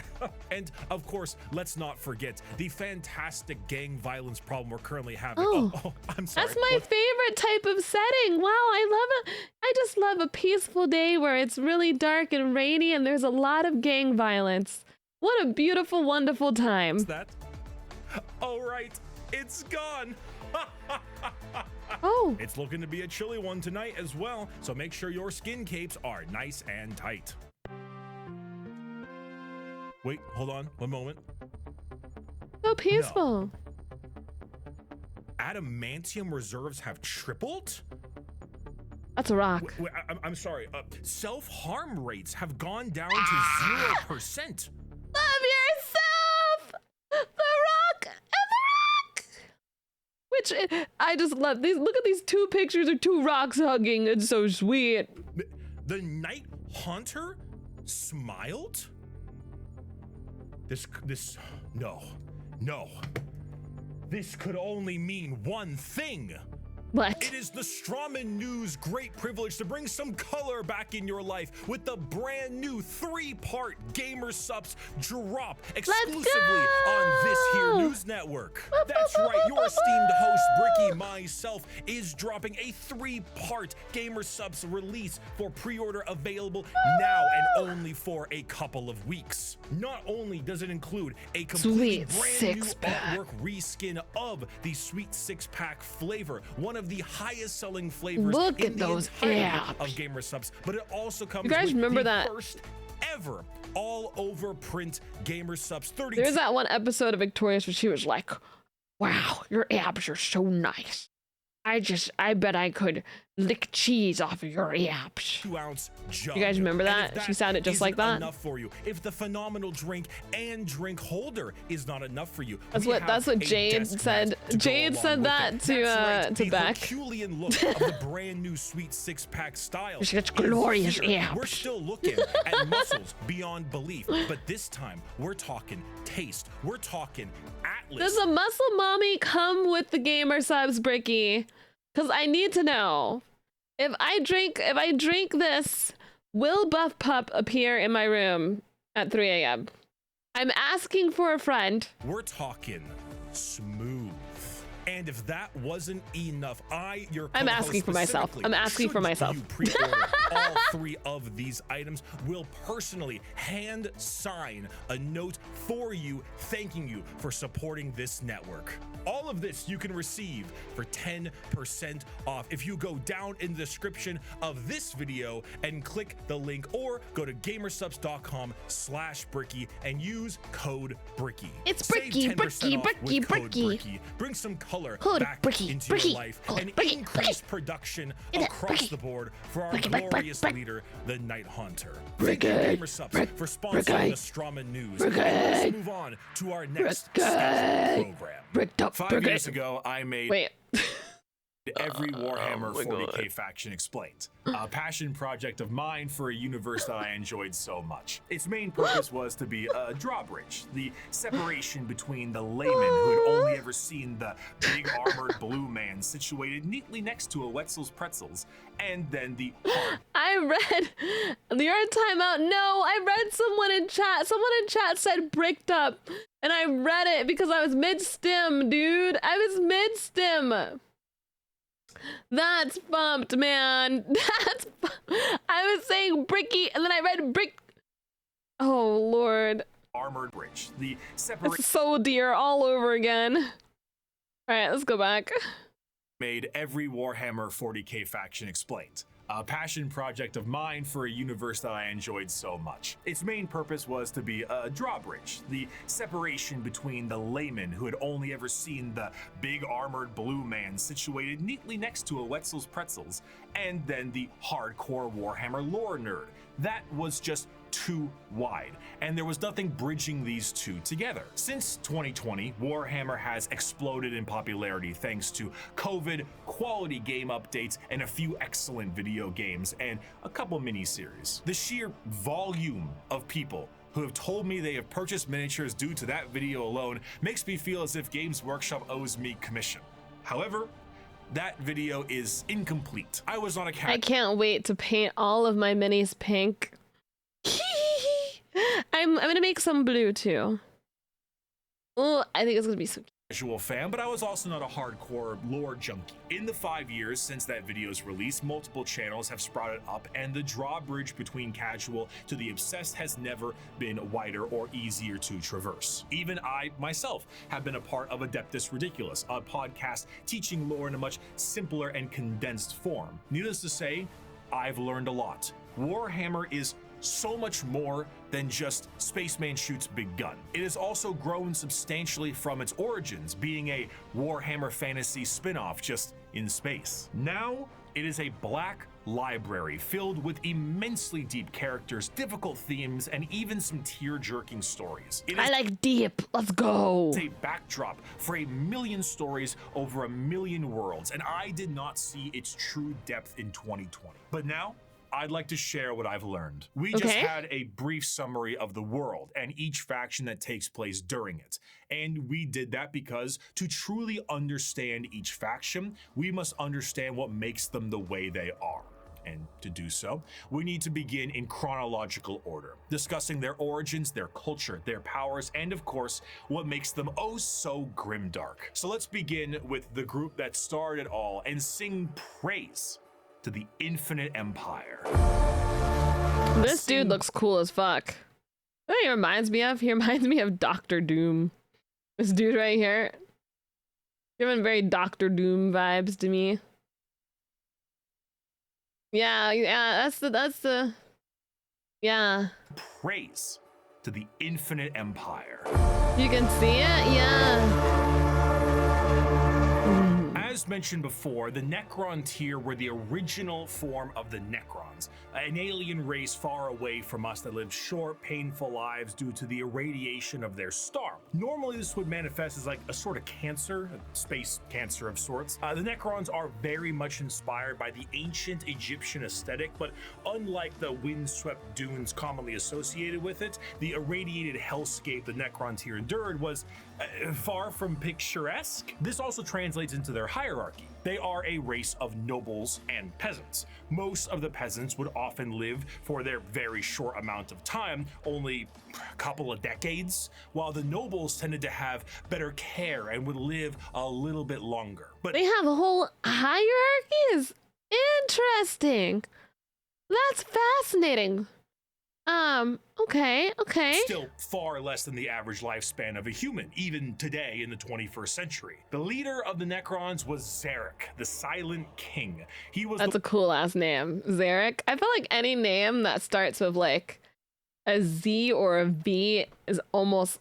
[SPEAKER 5] And of course, let's not forget the fantastic gang violence problem we're currently having. Oh, I'm sorry.
[SPEAKER 1] That's my favorite type of setting. Wow, I love it. I just love a peaceful day where it's really dark and rainy and there's a lot of gang violence. What a beautiful, wonderful time.
[SPEAKER 5] What's that? Oh, right. It's gone.
[SPEAKER 1] Oh.
[SPEAKER 5] It's looking to be a chilly one tonight as well, so make sure your skin capes are nice and tight. Wait, hold on, one moment.
[SPEAKER 1] So peaceful.
[SPEAKER 5] No. Adamantium reserves have tripled?
[SPEAKER 1] That's a rock.
[SPEAKER 5] Wait, I'm sorry. Self-harm rates have gone down to 0%.
[SPEAKER 1] Love yourself! The rock and the rock! Which, I just love these. Look at these two pictures of two rocks hugging. It's so sweet.
[SPEAKER 5] The Night Haunter smiled? No. This could only mean one thing.
[SPEAKER 1] What?
[SPEAKER 5] It is the Nostroman News' great privilege to bring some color back in your life with the brand new 3-part Gamer Supps drop exclusively on this here news network. That's right, your esteemed host Bricky, myself, is dropping a 3-part Gamer Supps release for pre-order available now and only for a couple of weeks. Not only does it include a completely brand new artwork reskin of the Sweet 6-pack flavor, one of the highest selling flavors in the entirety of Gamer Supps, but it also comes with the first ever all over print Gamer Supps 32.
[SPEAKER 1] There's that one episode of Victorious where she was like, wow, your abs are so nice. I bet I could lick cheese off of your abs.
[SPEAKER 5] 2-ounce jug.
[SPEAKER 1] You guys remember that? She sounded just like that.
[SPEAKER 5] Enough for you. If the phenomenal drink and drink holder is not enough for you,
[SPEAKER 1] that's what Jade said. Jade said that to Beck.
[SPEAKER 5] The Herculean look of the brand new Sweet 6-pack style.
[SPEAKER 1] She gets glorious abs.
[SPEAKER 5] We're still looking at muscles beyond belief, but this time we're talking taste. We're talking Atlas.
[SPEAKER 1] Does a muscle mommy come with the Gamer Supps, Bricky? Because I need to know. If I drink this, will Buff Pup appear in my room at 3 a.m.? I'm asking for a friend.
[SPEAKER 5] We're talking smooth. And if that wasn't enough,
[SPEAKER 1] I'm asking for myself. I'm asking for myself.
[SPEAKER 5] You pre-order all 3 of these items, will personally hand sign a note for you, thanking you for supporting this network. All of this you can receive for 10% off if you go down in the description of this video and click the link, or go to gamersupps.com/Bricky and use code Bricky.
[SPEAKER 2] It's Bricky, Bricky.
[SPEAKER 5] Bring some color
[SPEAKER 2] Code
[SPEAKER 5] back
[SPEAKER 2] Bricky,
[SPEAKER 5] into
[SPEAKER 2] Bricky,
[SPEAKER 5] your life
[SPEAKER 2] code
[SPEAKER 5] and
[SPEAKER 2] Bricky,
[SPEAKER 5] increase
[SPEAKER 2] Bricky.
[SPEAKER 5] production
[SPEAKER 2] Bricky,
[SPEAKER 5] across the board for our
[SPEAKER 2] Bricky,
[SPEAKER 5] glorious
[SPEAKER 2] Bricky,
[SPEAKER 5] leader, the Night Haunter.
[SPEAKER 2] Bricky,
[SPEAKER 5] Thank you, Gamer Supps,
[SPEAKER 2] Bricky,
[SPEAKER 5] for sponsoring
[SPEAKER 2] Bricky,
[SPEAKER 5] the Nostroman News.
[SPEAKER 2] Bricky,
[SPEAKER 5] Let's move on to our next scheduled program. 5 years ago, I made...
[SPEAKER 1] Wait.
[SPEAKER 5] Every Warhammer
[SPEAKER 1] my
[SPEAKER 5] 40k
[SPEAKER 1] God.
[SPEAKER 5] faction explained. A passion project of mine for a universe that I enjoyed so much. Its main purpose was to be a drawbridge, the separation between the layman who had only ever seen the big armored blue man situated neatly next to a Wetzel's Pretzels, and then the hard
[SPEAKER 1] I read the art timeout. No, I read someone in chat. Someone in chat said bricked up, and I read it because I was mid-stim, dude. I was mid-stim. That's bumped, man. I was saying bricky, and then I read brick. Oh Lord.
[SPEAKER 5] armored bridge, the
[SPEAKER 1] It's
[SPEAKER 5] separation
[SPEAKER 1] so dear all over again. All right, let's go back.
[SPEAKER 5] made every Warhammer 40k faction explained. A passion project of mine for a universe that I enjoyed so much. Its main purpose was to be a drawbridge, the separation between the layman who had only ever seen the big armored blue man situated neatly next to a Wetzel's Pretzels, and then the hardcore Warhammer lore nerd. That was just too wide, and there was nothing bridging these two together. Since 2020, Warhammer has exploded in popularity thanks to COVID, quality game updates, and a few excellent video games, and a couple miniseries. The sheer volume of people who have told me they have purchased miniatures due to that video alone makes me feel as if Games Workshop owes me commission. However, that video is incomplete. I was on a
[SPEAKER 1] I can't wait to paint all of my minis pink. I'm gonna make some blue too. Oh, I think it's gonna be so cute.
[SPEAKER 5] casual fan, but I was also not a hardcore lore junkie. In the 5 years since that video's release, multiple channels have sprouted up, and the drawbridge between casual to the obsessed has never been wider or easier to traverse. Even I, myself, have been a part of Adeptus Ridiculous, a podcast teaching lore in a much simpler and condensed form. Needless to say, I've learned a lot. Warhammer is so much more than just Spaceman shoots big gun. It has also grown substantially from its origins, being a Warhammer Fantasy spin-off just in space. Now, it is a black library filled with immensely deep characters, difficult themes, and even some tear-jerking stories. It
[SPEAKER 1] I
[SPEAKER 5] is
[SPEAKER 1] like deep. Let's go.
[SPEAKER 5] a backdrop for a million stories over a million worlds, and I did not see its true depth in 2020. But now, I'd like to share what I've learned. We just had a brief summary of the world and each faction that takes place during it. And we did that because to truly understand each faction, we must understand what makes them the way they are. And to do so, we need to begin in chronological order, discussing their origins, their culture, their powers, and of course, what makes them oh so grimdark. So let's begin with the group that started it all and sing praise to the Infinite Empire.
[SPEAKER 1] This dude looks cool as fuck. You know what he reminds me of? He reminds me of Doctor Doom. This dude right here. Giving very Doctor Doom vibes to me. Yeah, that's the yeah.
[SPEAKER 5] Praise to the Infinite Empire.
[SPEAKER 1] You can see it? Yeah.
[SPEAKER 5] As mentioned before, the Necron tier were the original form of the Necrons, an alien race far away from us that lived short, painful lives due to the irradiation of their star. Normally, this would manifest as like a sort of cancer, a space cancer of sorts. The Necrons are very much inspired by the ancient Egyptian aesthetic, but unlike the windswept dunes commonly associated with it, the irradiated hellscape the Necron tier endured was far from picturesque. This also translates into their hierarchy. They are a race of nobles and peasants. Most of the peasants would often live for their very short amount of time, only a couple of decades, while the nobles tended to have better care and would live a little bit longer. But
[SPEAKER 1] They have a whole hierarchies. Interesting. That's fascinating. Okay.
[SPEAKER 5] still far less than the average lifespan of a human, even today in the 21st century. The leader of the Necrons was Zarek, the Silent King. He was
[SPEAKER 1] That's a cool ass name. Zarek. I feel like any name that starts with like a Z or a V is almost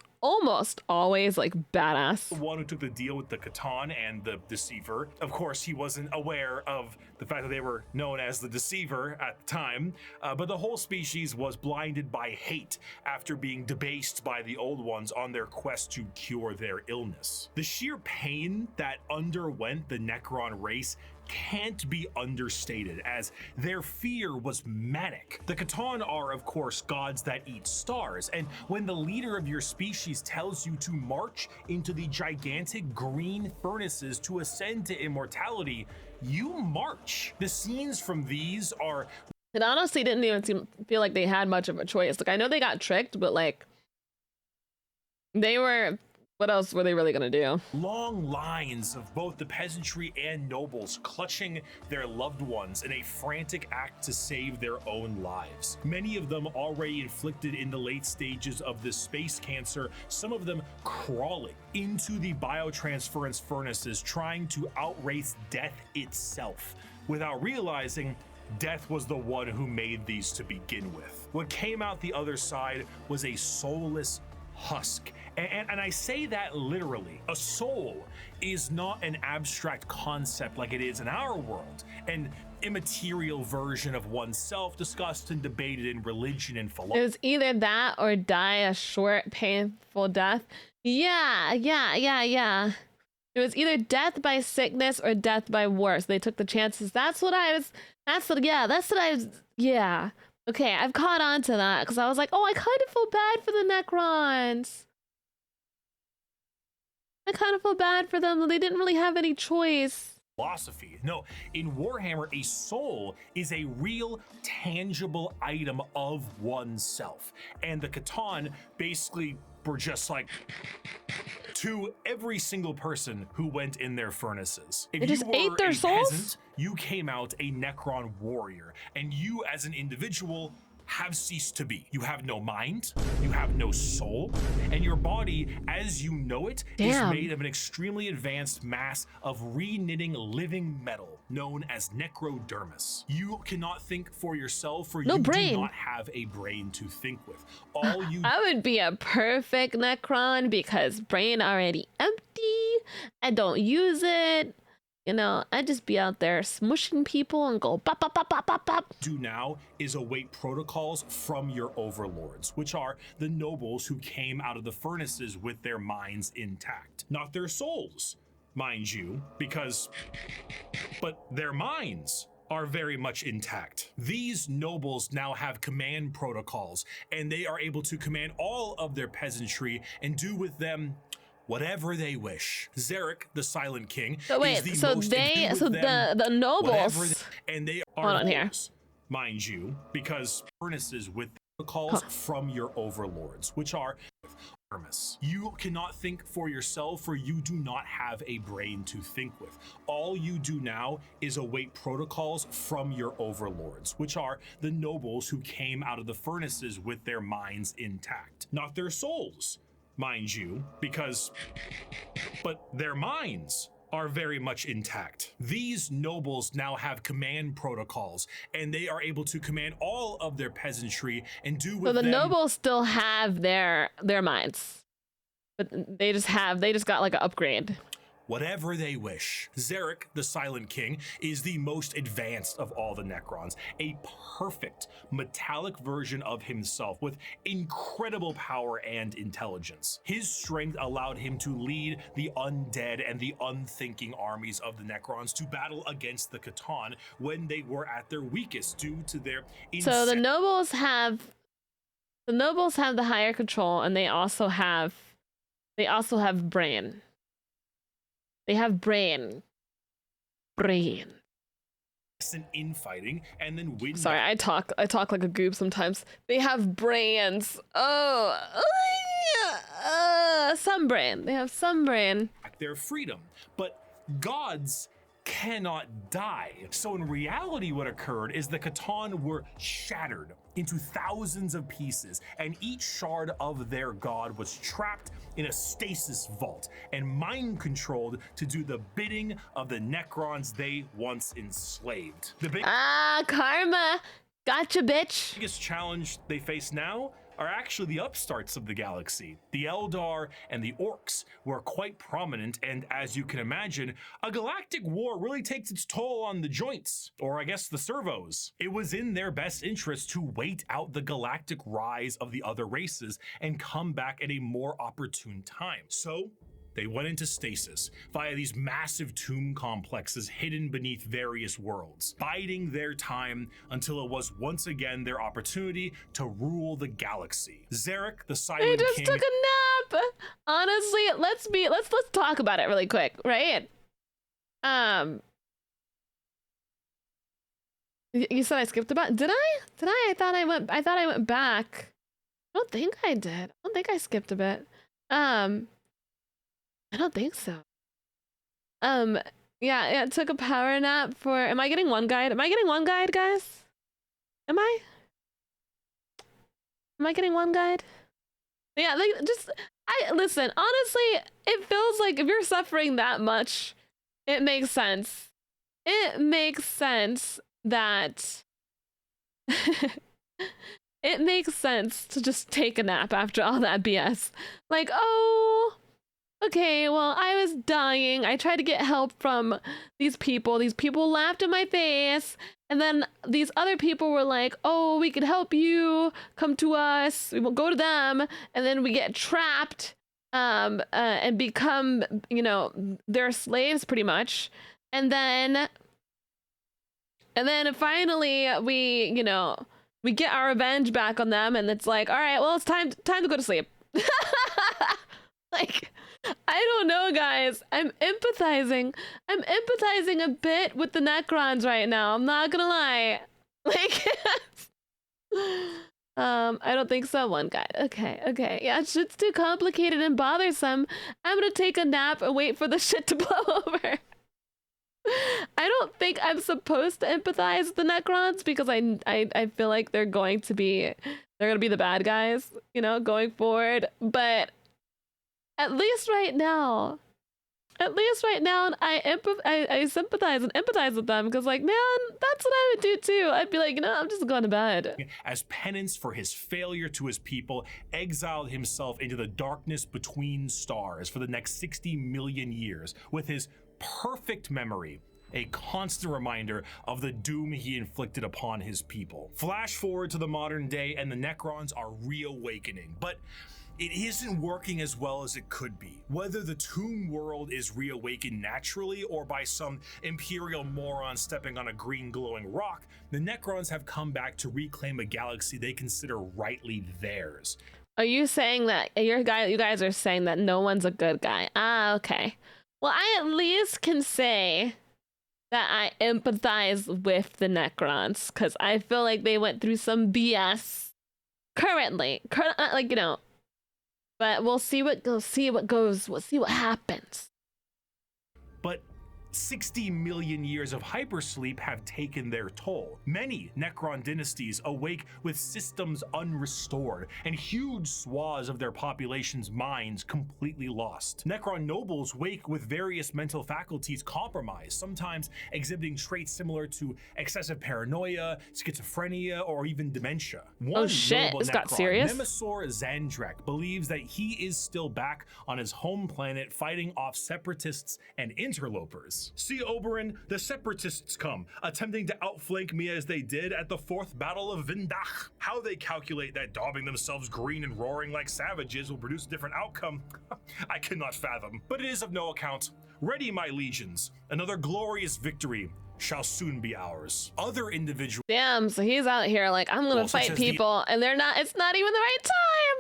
[SPEAKER 1] always like badass.
[SPEAKER 5] the one who took the deal with the Catan and the Deceiver. Of course, he wasn't aware of the fact that they were known as the Deceiver at the time, but the whole species was blinded by hate after being debased by the Old Ones on their quest to cure their illness. The sheer pain that underwent the Necron race can't be understated, as their fear was manic. The Catan are, of course, gods that eat stars, and when the leader of your species tells you to march into the gigantic green furnaces to ascend to immortality, you march. The scenes from these are...
[SPEAKER 1] It honestly didn't even feel like they had much of a choice. Like, I know they got tricked, but like, they were... What else were they really gonna do?
[SPEAKER 5] long lines of both the peasantry and nobles clutching their loved ones in a frantic act to save their own lives. Many of them already inflicted in the late stages of this space cancer, some of them crawling into the biotransference furnaces, trying to outrace death itself, without realizing death was the one who made these to begin with. What came out the other side was a soulless husk. And I say that literally. A soul is not an abstract concept like it is in our world, an immaterial version of oneself discussed and debated in religion and philosophy.
[SPEAKER 1] It was either that or die a short, painful death. Yeah. It was either death by sickness or death by worse. They took the chances. Yeah. Okay, I've caught on to that because I was like, oh, I kind of feel bad for the Necrons. I kind of feel bad for them. They didn't really have any choice.
[SPEAKER 5] Philosophy. No, in Warhammer, a soul is a real, tangible item of oneself. And the Catan basically were just like, to every single person who went in their furnaces. If
[SPEAKER 1] They just
[SPEAKER 5] you were
[SPEAKER 1] ate their
[SPEAKER 5] a
[SPEAKER 1] souls?
[SPEAKER 5] peasant, you came out a Necron warrior, and you as an individual have ceased to be. You have no mind, you have no soul, and your body, as you know it, is made of an extremely advanced mass of re-knitting living metal known as necrodermis. You cannot think for yourself, for you do not have a brain to think with. All you...
[SPEAKER 1] I would be a perfect Necron because brain already empty. I don't use it. You know, I'd just be out there smushing people and go bop, bop, bop, bop, bop, bop.
[SPEAKER 5] Do now is await protocols from your overlords, which are the nobles who came out of the furnaces with their minds intact. Not their souls, mind you, but their minds are very much intact. These nobles now have command protocols, and they are able to command all of their peasantry and do with them whatever they wish. Zarek, the Silent King,
[SPEAKER 1] So wait,
[SPEAKER 5] is the
[SPEAKER 1] so
[SPEAKER 5] most
[SPEAKER 1] they, so
[SPEAKER 5] them,
[SPEAKER 1] the nobles,
[SPEAKER 5] and they are
[SPEAKER 1] hold on here,
[SPEAKER 5] mind you, because furnaces with protocols from your overlords, which are Hermes. You cannot think for yourself, for you do not have a brain to think with. All you do now is await protocols from your overlords, which are the nobles who came out of the furnaces with their minds intact, not their souls, mind you, but their minds are very much intact. These nobles now have command protocols, and they are able to command all of their peasantry and do with them...
[SPEAKER 1] So the nobles still have their minds, but they just got like an upgrade.
[SPEAKER 5] Whatever they wish. Zarek, the Silent King, is the most advanced of all the Necrons, a perfect metallic version of himself with incredible power and intelligence. His strength allowed him to lead the undead and the unthinking armies of the Necrons to battle against the Catan when they were at their weakest due to their...
[SPEAKER 1] So the nobles have the higher control, and they also have brain. They have brain.
[SPEAKER 5] Infighting and then win.
[SPEAKER 1] Sorry, I talk like a goob sometimes. They have brains. Some brain. They have some brain.
[SPEAKER 5] Their freedom, but gods cannot die. So in reality, what occurred is the Catan were shattered into thousands of pieces, and each shard of their god was trapped in a stasis vault and mind controlled to do the bidding of the Necrons they once enslaved.
[SPEAKER 1] Karma. Gotcha, bitch.
[SPEAKER 5] The biggest challenge they face now are actually the upstarts of the galaxy. The Eldar and the Orcs were quite prominent, and as you can imagine, a galactic war really takes its toll on the joints, or I guess the servos. It was in their best interest to wait out the galactic rise of the other races and come back at a more opportune time. So They went into stasis via these massive tomb complexes hidden beneath various worlds, biding their time until it was once again their opportunity to rule the galaxy. Zarek, the Silent
[SPEAKER 1] They just
[SPEAKER 5] King,
[SPEAKER 1] took a nap. Honestly, let's talk about it really quick, right? You said I skipped about. Did I? I thought I went back. I don't think I did. I don't think I skipped a bit. I don't think so. Yeah, it took a power nap for. Am I getting one guide? Am I getting one guide, guys? Am I? Am I getting one guide? Yeah, like listen, honestly, it feels like if you're suffering that much, it makes sense. It makes sense that it makes sense to just take a nap after all that BS. Like, oh, okay, well, I was dying. I tried to get help from these people. These people laughed in my face. And then these other people were like, oh, we could help you. Come to us. We will go to them. And then we get trapped and become, their slaves pretty much. And then finally we get our revenge back on them. And it's like, all right, well, it's time to go to sleep. Like, I don't know, guys. I'm empathizing a bit with the Necrons right now. I'm not gonna lie. Like, I don't think so. One guide. Okay. Yeah, shit's too complicated and bothersome. I'm gonna take a nap and wait for the shit to blow over. I don't think I'm supposed to empathize with the Necrons because I feel like they're gonna be the bad guys, going forward. But at least right now, I sympathize and empathize with them because, like, man, that's what I would do too. I'd be like, I'm just going to bed.
[SPEAKER 5] As penance for his failure to his people, exiled himself into the darkness between stars for the next 60 million years with his perfect memory, a constant reminder of the doom he inflicted upon his people. Flash forward to the modern day and the Necrons are reawakening, but it isn't working as well as it could be. Whether the tomb world is reawakened naturally or by some imperial moron stepping on a green glowing rock, the Necrons have come back to reclaim a galaxy they consider rightly theirs.
[SPEAKER 1] Are you saying that you guys are saying that no one's a good guy? Ah, okay. Well, I at least can say that I empathize with the Necrons because I feel like they went through some BS currently, but we'll see what happens.
[SPEAKER 5] But 60 million years of hypersleep have taken their toll. Many Necron dynasties awake with systems unrestored and huge swaths of their population's minds completely lost. Necron nobles wake with various mental faculties compromised, sometimes exhibiting traits similar to excessive paranoia, schizophrenia, or even dementia.
[SPEAKER 1] Oh shit, this got serious.
[SPEAKER 5] Nemesaur Zandrak believes that he is still back on his home planet fighting off separatists and interlopers. See, Oberyn, the separatists come, attempting to outflank me as they did at the 4th Battle of Vindach. How they calculate that daubing themselves green and roaring like savages will produce a different outcome, I cannot fathom. But it is of no account. Ready, my legions. Another glorious victory shall soon be ours. Other individuals.
[SPEAKER 1] Damn, so he's out here like, I'm gonna fight people, and it's not even the right time.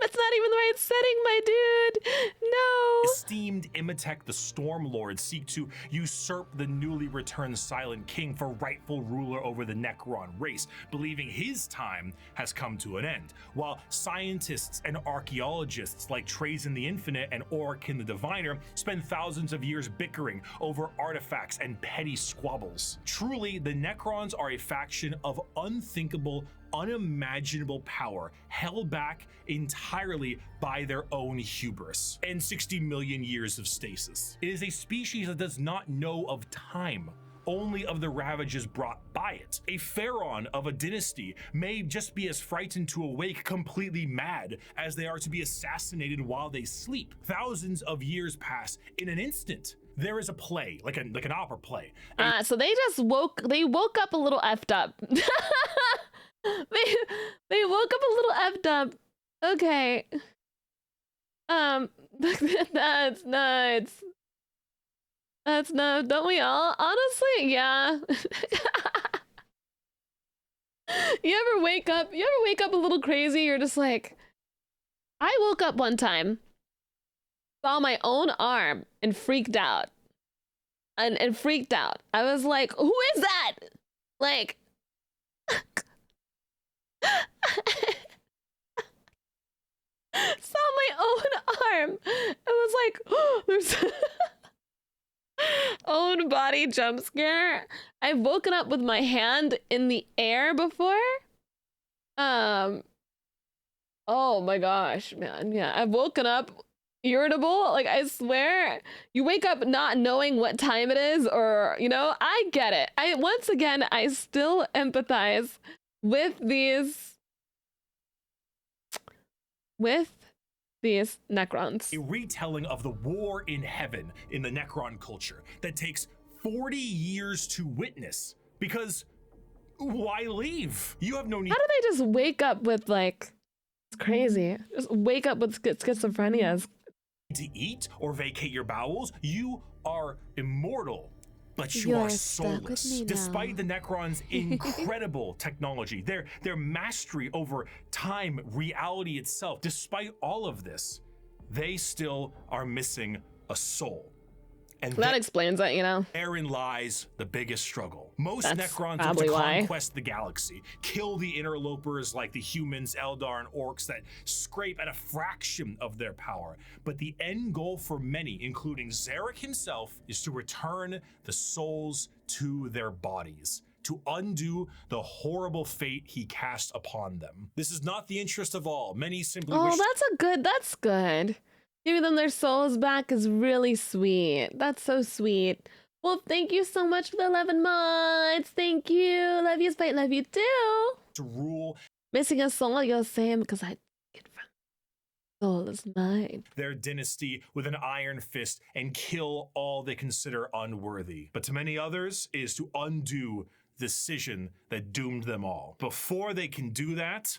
[SPEAKER 1] It's not even the right setting, my dude. No.
[SPEAKER 5] Esteemed Imatech the Stormlord seek to usurp the newly returned Silent King for rightful ruler over the Necron race, believing his time has come to an end, while scientists and archaeologists like Trazen the Infinite and Orikin the Diviner spend thousands of years bickering over artifacts and petty squabbles. Truly, the Necrons are a faction of unthinkable, unimaginable power, held back entirely by their own hubris and 60 million years of stasis. It is a species that does not know of time, only of the ravages brought by it. A pharaoh of a dynasty may just be as frightened to awake completely mad as they are to be assassinated while they sleep. Thousands of years pass in an instant. There is a play, like an opera play.
[SPEAKER 1] So they woke up a little effed up. They woke up a little effed up. Okay. That's nuts. That's nuts. Don't we all? Honestly, yeah. You ever wake up? You ever wake up a little crazy? You're just like, I woke up one time, saw my own arm, and freaked out. And freaked out. I was like, who is that? Like, saw my own arm. I was like, oh, there's own body jump scare. I've woken up with my hand in the air before. Oh my gosh, man. Yeah, I've woken up irritable. Like, I swear, you wake up not knowing what time it is, or, you know, I get it. Once again, I still empathize with these Necrons.
[SPEAKER 5] A retelling of the war in heaven in the Necron culture that takes 40 years to witness. Because why leave? You have no need.
[SPEAKER 1] How do they just wake up with, like, it's crazy. Just wake up with schizophrenia.
[SPEAKER 5] To eat or vacate your bowels. You are immortal, but you
[SPEAKER 2] You're
[SPEAKER 5] are
[SPEAKER 2] stuck with
[SPEAKER 5] soulless.
[SPEAKER 2] me now.
[SPEAKER 5] Despite the Necrons' incredible technology, their mastery over time, reality itself, despite all of this, they still are missing a soul. And
[SPEAKER 1] That explains it, you know.
[SPEAKER 5] therein lies the biggest struggle. Most
[SPEAKER 1] That's
[SPEAKER 5] Necrons look
[SPEAKER 1] probably
[SPEAKER 5] to
[SPEAKER 1] why.
[SPEAKER 5] conquest the galaxy, kill the interlopers like the humans, Eldar, and orcs that scrape at a fraction of their power. But the end goal for many, including Zarek himself, is to return the souls to their bodies, to undo the horrible fate he cast upon them. This is not the interest of all. Many simply wish
[SPEAKER 1] That's good. Giving them their souls back is really sweet. That's so sweet. Well, thank you so much for the 11 months. Thank you. Love you, Spite. Love you too.
[SPEAKER 5] to rule
[SPEAKER 1] Missing a soul, you're saying, because I get from soul is mine.
[SPEAKER 5] their dynasty with an iron fist and kill all they consider unworthy. But to many others is to undo the decision that doomed them all. Before they can do that,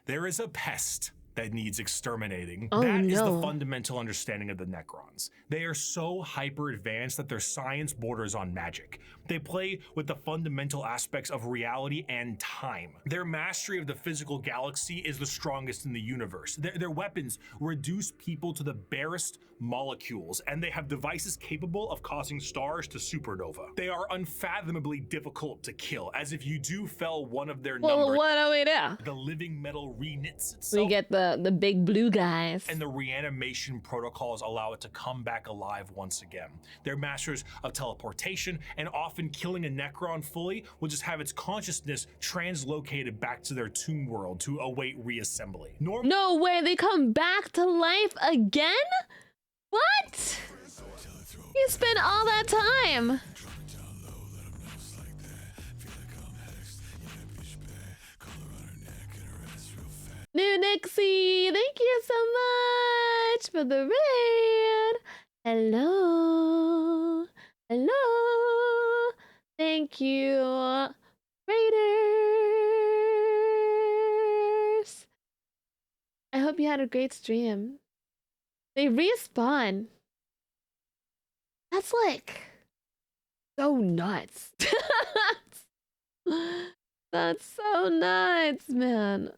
[SPEAKER 5] there is a pest that needs exterminating.
[SPEAKER 1] Oh,
[SPEAKER 5] That is the
[SPEAKER 1] no.
[SPEAKER 5] fundamental understanding of the Necrons. They are so hyper advanced that their science borders on magic. They play with the fundamental aspects of reality and time. Their mastery of the physical galaxy is the strongest in the universe. Their weapons reduce people to the barest molecules, and they have devices capable of causing stars to supernova. They are unfathomably difficult to kill, as if you do fell one of their
[SPEAKER 1] Well,
[SPEAKER 5] numbers,
[SPEAKER 1] what do we do?
[SPEAKER 5] the living metal reknits itself.
[SPEAKER 1] We get the big blue guys.
[SPEAKER 5] And the reanimation protocols allow it to come back alive once again. They're masters of teleportation, and often killing a Necron fully will just have its consciousness translocated back to their tomb world to await reassembly.
[SPEAKER 1] No way, they come back to life again? What? You spent all that time. New Nixie, thank you so much for the raid. Hello. Hello. Thank you, Raiders. I hope you had a great stream. They respawn. That's like so nuts. That's so nuts, man.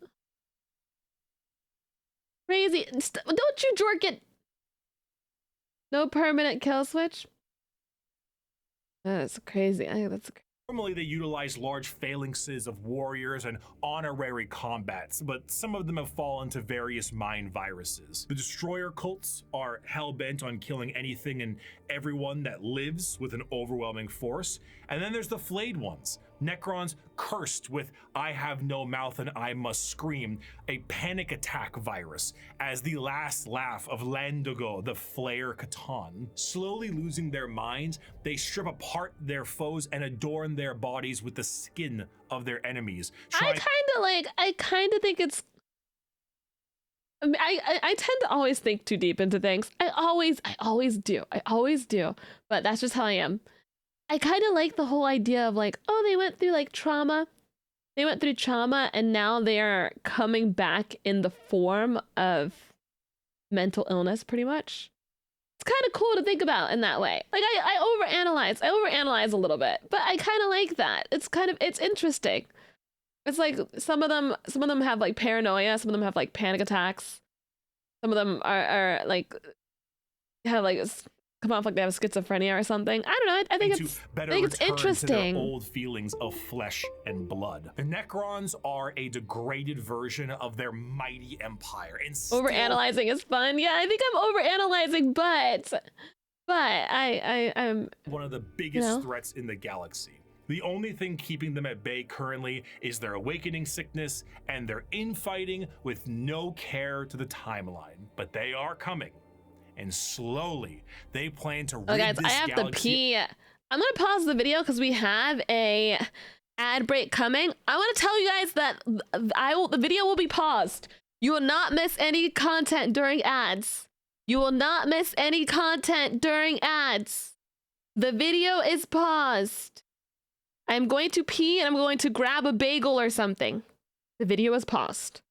[SPEAKER 1] Crazy. Don't you jork it. No permanent kill switch. That's crazy. I think that's
[SPEAKER 5] Normally, they utilize large phalanxes of warriors and honorary combats, but some of them have fallen to various mind viruses. The destroyer cults are hell-bent on killing anything and everyone that lives with an overwhelming force. And then there's the flayed ones, Necrons cursed with I have no mouth and I must scream, a panic attack virus, as the last laugh of Landogo, the Flayer Catan. Slowly losing their minds, they strip apart their foes and adorn their bodies with the skin of their enemies.
[SPEAKER 1] I kind of think it's. I mean, I tend to always think too deep into things. I always do. But that's just how I am. I kind of like the whole idea of like, oh, they went through like trauma. They went through trauma and now they are coming back in the form of mental illness, pretty much. It's kind of cool to think about in that way. Like I overanalyze a little bit, but I kind of like that. It's interesting. It's like some of them have like paranoia, some of them have like panic attacks. Some of them are like have like come off like they have schizophrenia or something. I don't know. I think it's interesting.
[SPEAKER 5] To their old feelings of flesh and blood. The Necrons are a degraded version of their mighty empire. And
[SPEAKER 1] overanalyzing is fun. Yeah, I think I'm overanalyzing, but I'm
[SPEAKER 5] one of the biggest threats in the galaxy. The only thing keeping them at bay currently is their awakening sickness and their infighting with no care to the timeline. But they are coming. And slowly, they plan to rid
[SPEAKER 1] guys,
[SPEAKER 5] this
[SPEAKER 1] I have
[SPEAKER 5] galaxy.
[SPEAKER 1] to pee. I'm gonna pause the video because we have a ad break coming. I want to tell you guys that the video will be paused. You will not miss any content during ads. You will not miss any content during ads. The video is paused. I'm going to pee and I'm going to grab a bagel or something. The video is paused.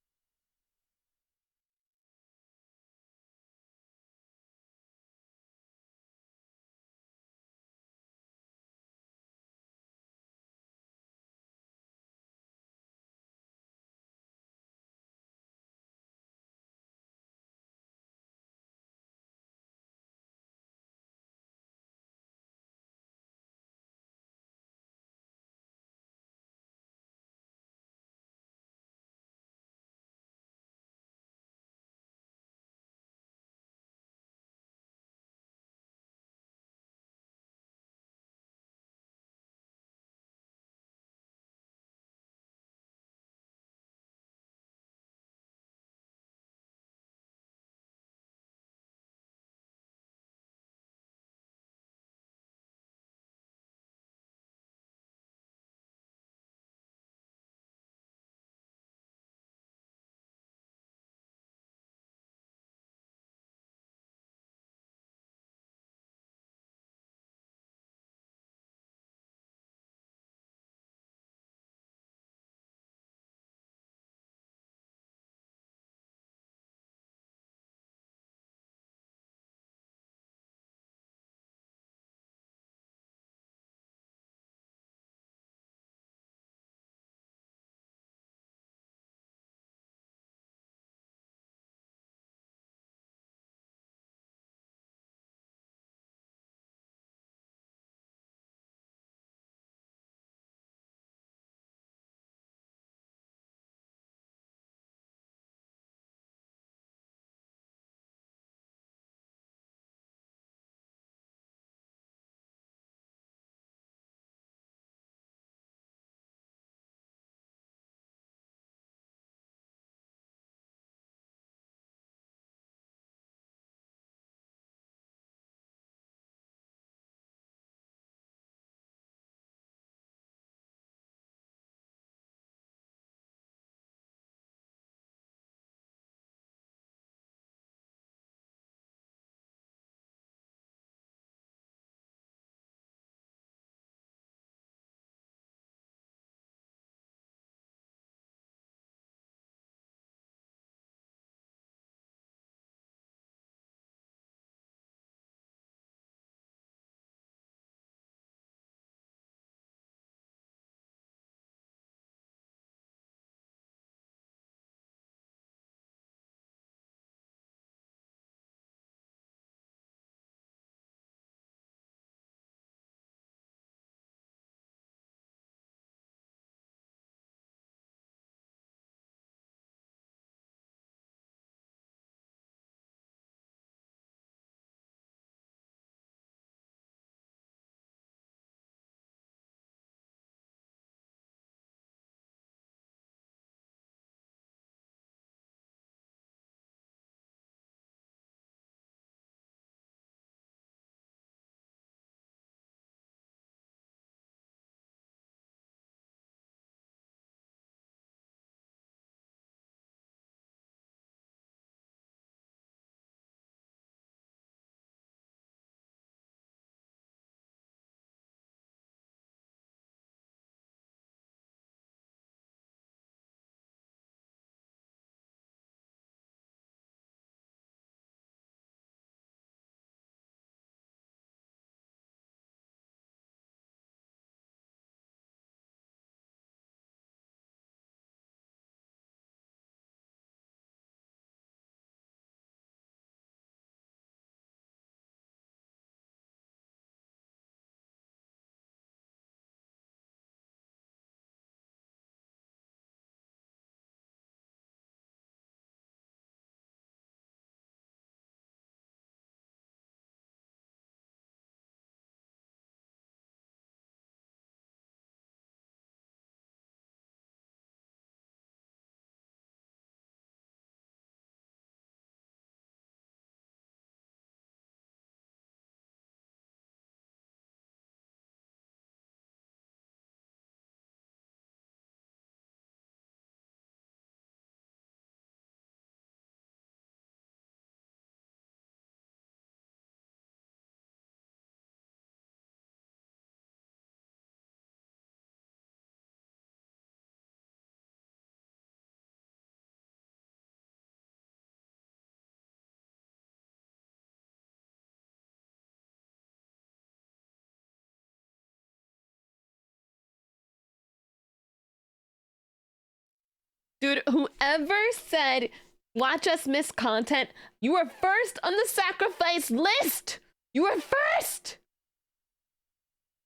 [SPEAKER 1] Dude, whoever said watch us miss content, you were first on the sacrifice list. You were first.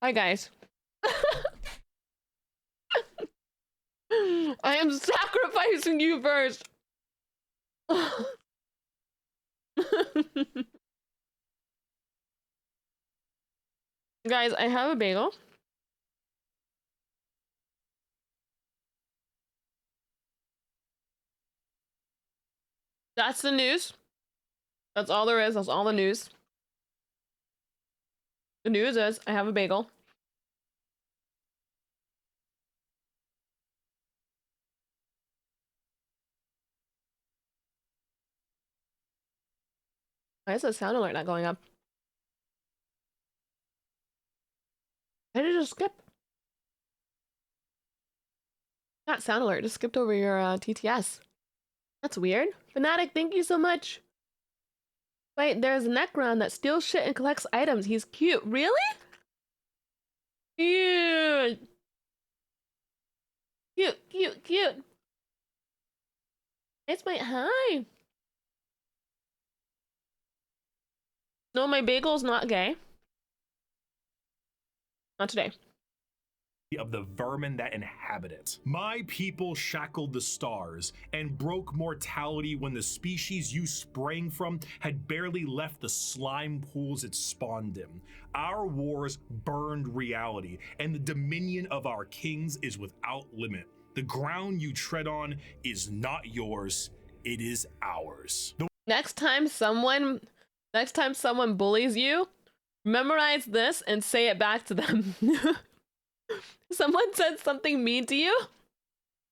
[SPEAKER 1] Hi, guys. I am sacrificing you first. Guys, I have a bagel. That's the news. That's all there is. That's all the news. The news is I have a bagel. Why is the sound alert not going up? Why did it just skip? Not sound alert, just skipped over your TTS. That's weird. Fanatic, thank you so much. Wait, there's a Necron that steals shit and collects items. He's cute. Really? Cute. Cute, cute, cute. It's my hi. No, my bagel's not gay. Not today.
[SPEAKER 5] Of the vermin that inhabit it. My people shackled the stars and broke mortality when the species you sprang from had barely left the slime pools it spawned in. Our wars burned reality, and the dominion of our kings is without limit. The ground you tread on is not yours, it is ours.
[SPEAKER 1] Next time someone bullies you, memorize this and say it back to them. Someone said something mean to you?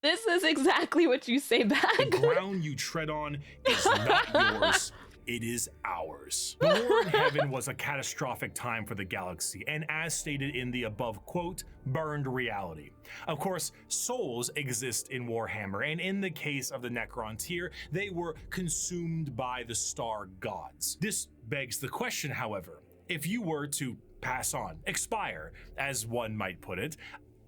[SPEAKER 1] This is exactly what you say back.
[SPEAKER 5] The ground you tread on is not yours, it is ours. The war in heaven was a catastrophic time for the galaxy, and as stated in the above quote, burned reality. Of course, souls exist in Warhammer, and in the case of the Necron tier, they were consumed by the star gods. This begs the question, however, if you were to pass on, expire, as one might put it,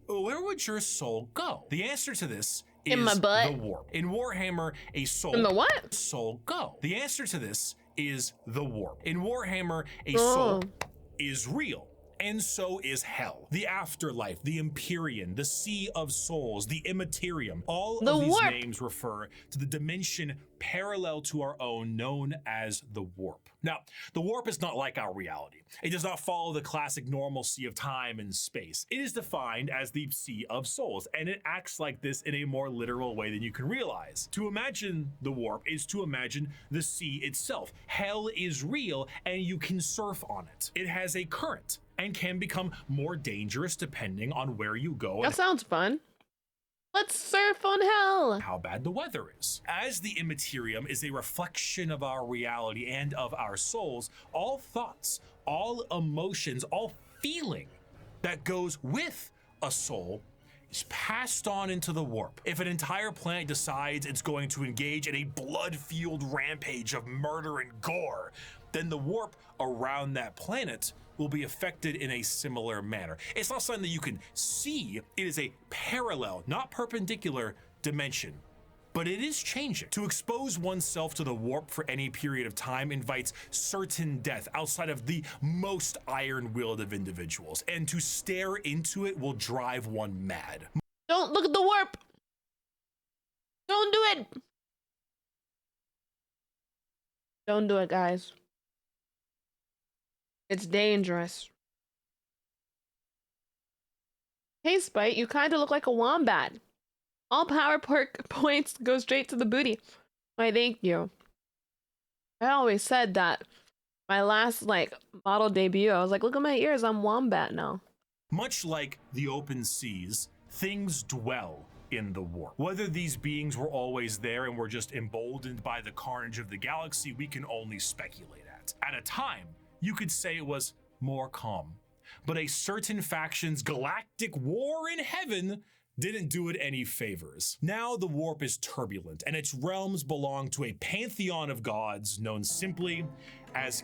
[SPEAKER 5] where would your soul go? The answer to this is
[SPEAKER 1] in my butt.
[SPEAKER 5] The warp. In Warhammer, a soul
[SPEAKER 1] In the what?
[SPEAKER 5] Soul go. The answer to this is the warp. In Warhammer, a soul is real. And so is hell, the afterlife, the Empyrean, the Sea of Souls, the Immaterium. All of these names refer to the dimension parallel to our own, known as the warp. Now, the warp is not like our reality. It does not follow the classic normalcy of time and space. It is defined as the Sea of Souls, and it acts like this in a more literal way than you can realize. To imagine the warp is to imagine the sea itself. Hell is real, and you can surf on it. It has a current and can become more dangerous depending on where you go.
[SPEAKER 1] That sounds fun. Let's surf on hell.
[SPEAKER 5] How bad the weather is. As the Immaterium is a reflection of our reality and of our souls, all thoughts, all emotions, all feeling that goes with a soul is passed on into the warp. If an entire planet decides it's going to engage in a blood-fueled rampage of murder and gore, then the warp around that planet will be affected in a similar manner. It's not something that you can see. It is a parallel, not perpendicular dimension, but it is changing. To expose oneself to the warp for any period of time invites certain death outside of the most iron-willed of individuals, and to stare into it will drive one mad.
[SPEAKER 1] Don't look at the warp. Don't do it. Don't do it, guys. It's dangerous. Hey, Spite, you kind of look like a wombat. All power points go straight to the booty. Why, thank you. I always said that. My last, model debut, I was like, look at my ears, I'm wombat now.
[SPEAKER 5] Much like the open seas, things dwell in the warp. Whether these beings were always there and were just emboldened by the carnage of the galaxy, we can only speculate at. At a time, you could say it was more calm, but a certain faction's galactic war in heaven didn't do it any favors. Now the warp is turbulent, and its realms belong to a pantheon of gods known simply as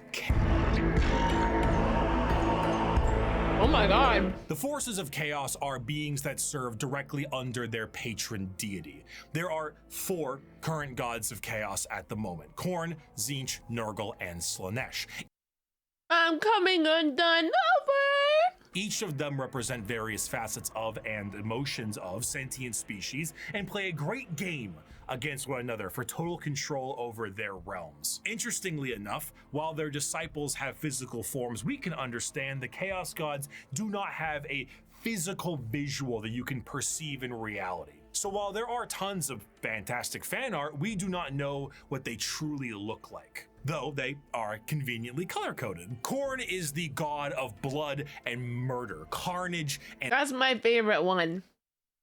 [SPEAKER 1] Oh my god.
[SPEAKER 5] The forces of chaos are beings that serve directly under their patron deity. There are 4 current gods of chaos at the moment: Khorne, Tzeentch, Nurgle, and Slaanesh.
[SPEAKER 1] I'm coming undone. Over.
[SPEAKER 5] Each of them represent various facets of and emotions of sentient species and play a great game against one another for total control over their realms. Interestingly enough, while their disciples have physical forms we can understand, the Chaos Gods do not have a physical visual that you can perceive in reality. So while there are tons of fantastic fan art, we do not know what they truly look like, though they are conveniently color-coded. Khorne is the god of blood and murder, carnage, and
[SPEAKER 1] That's my favorite one.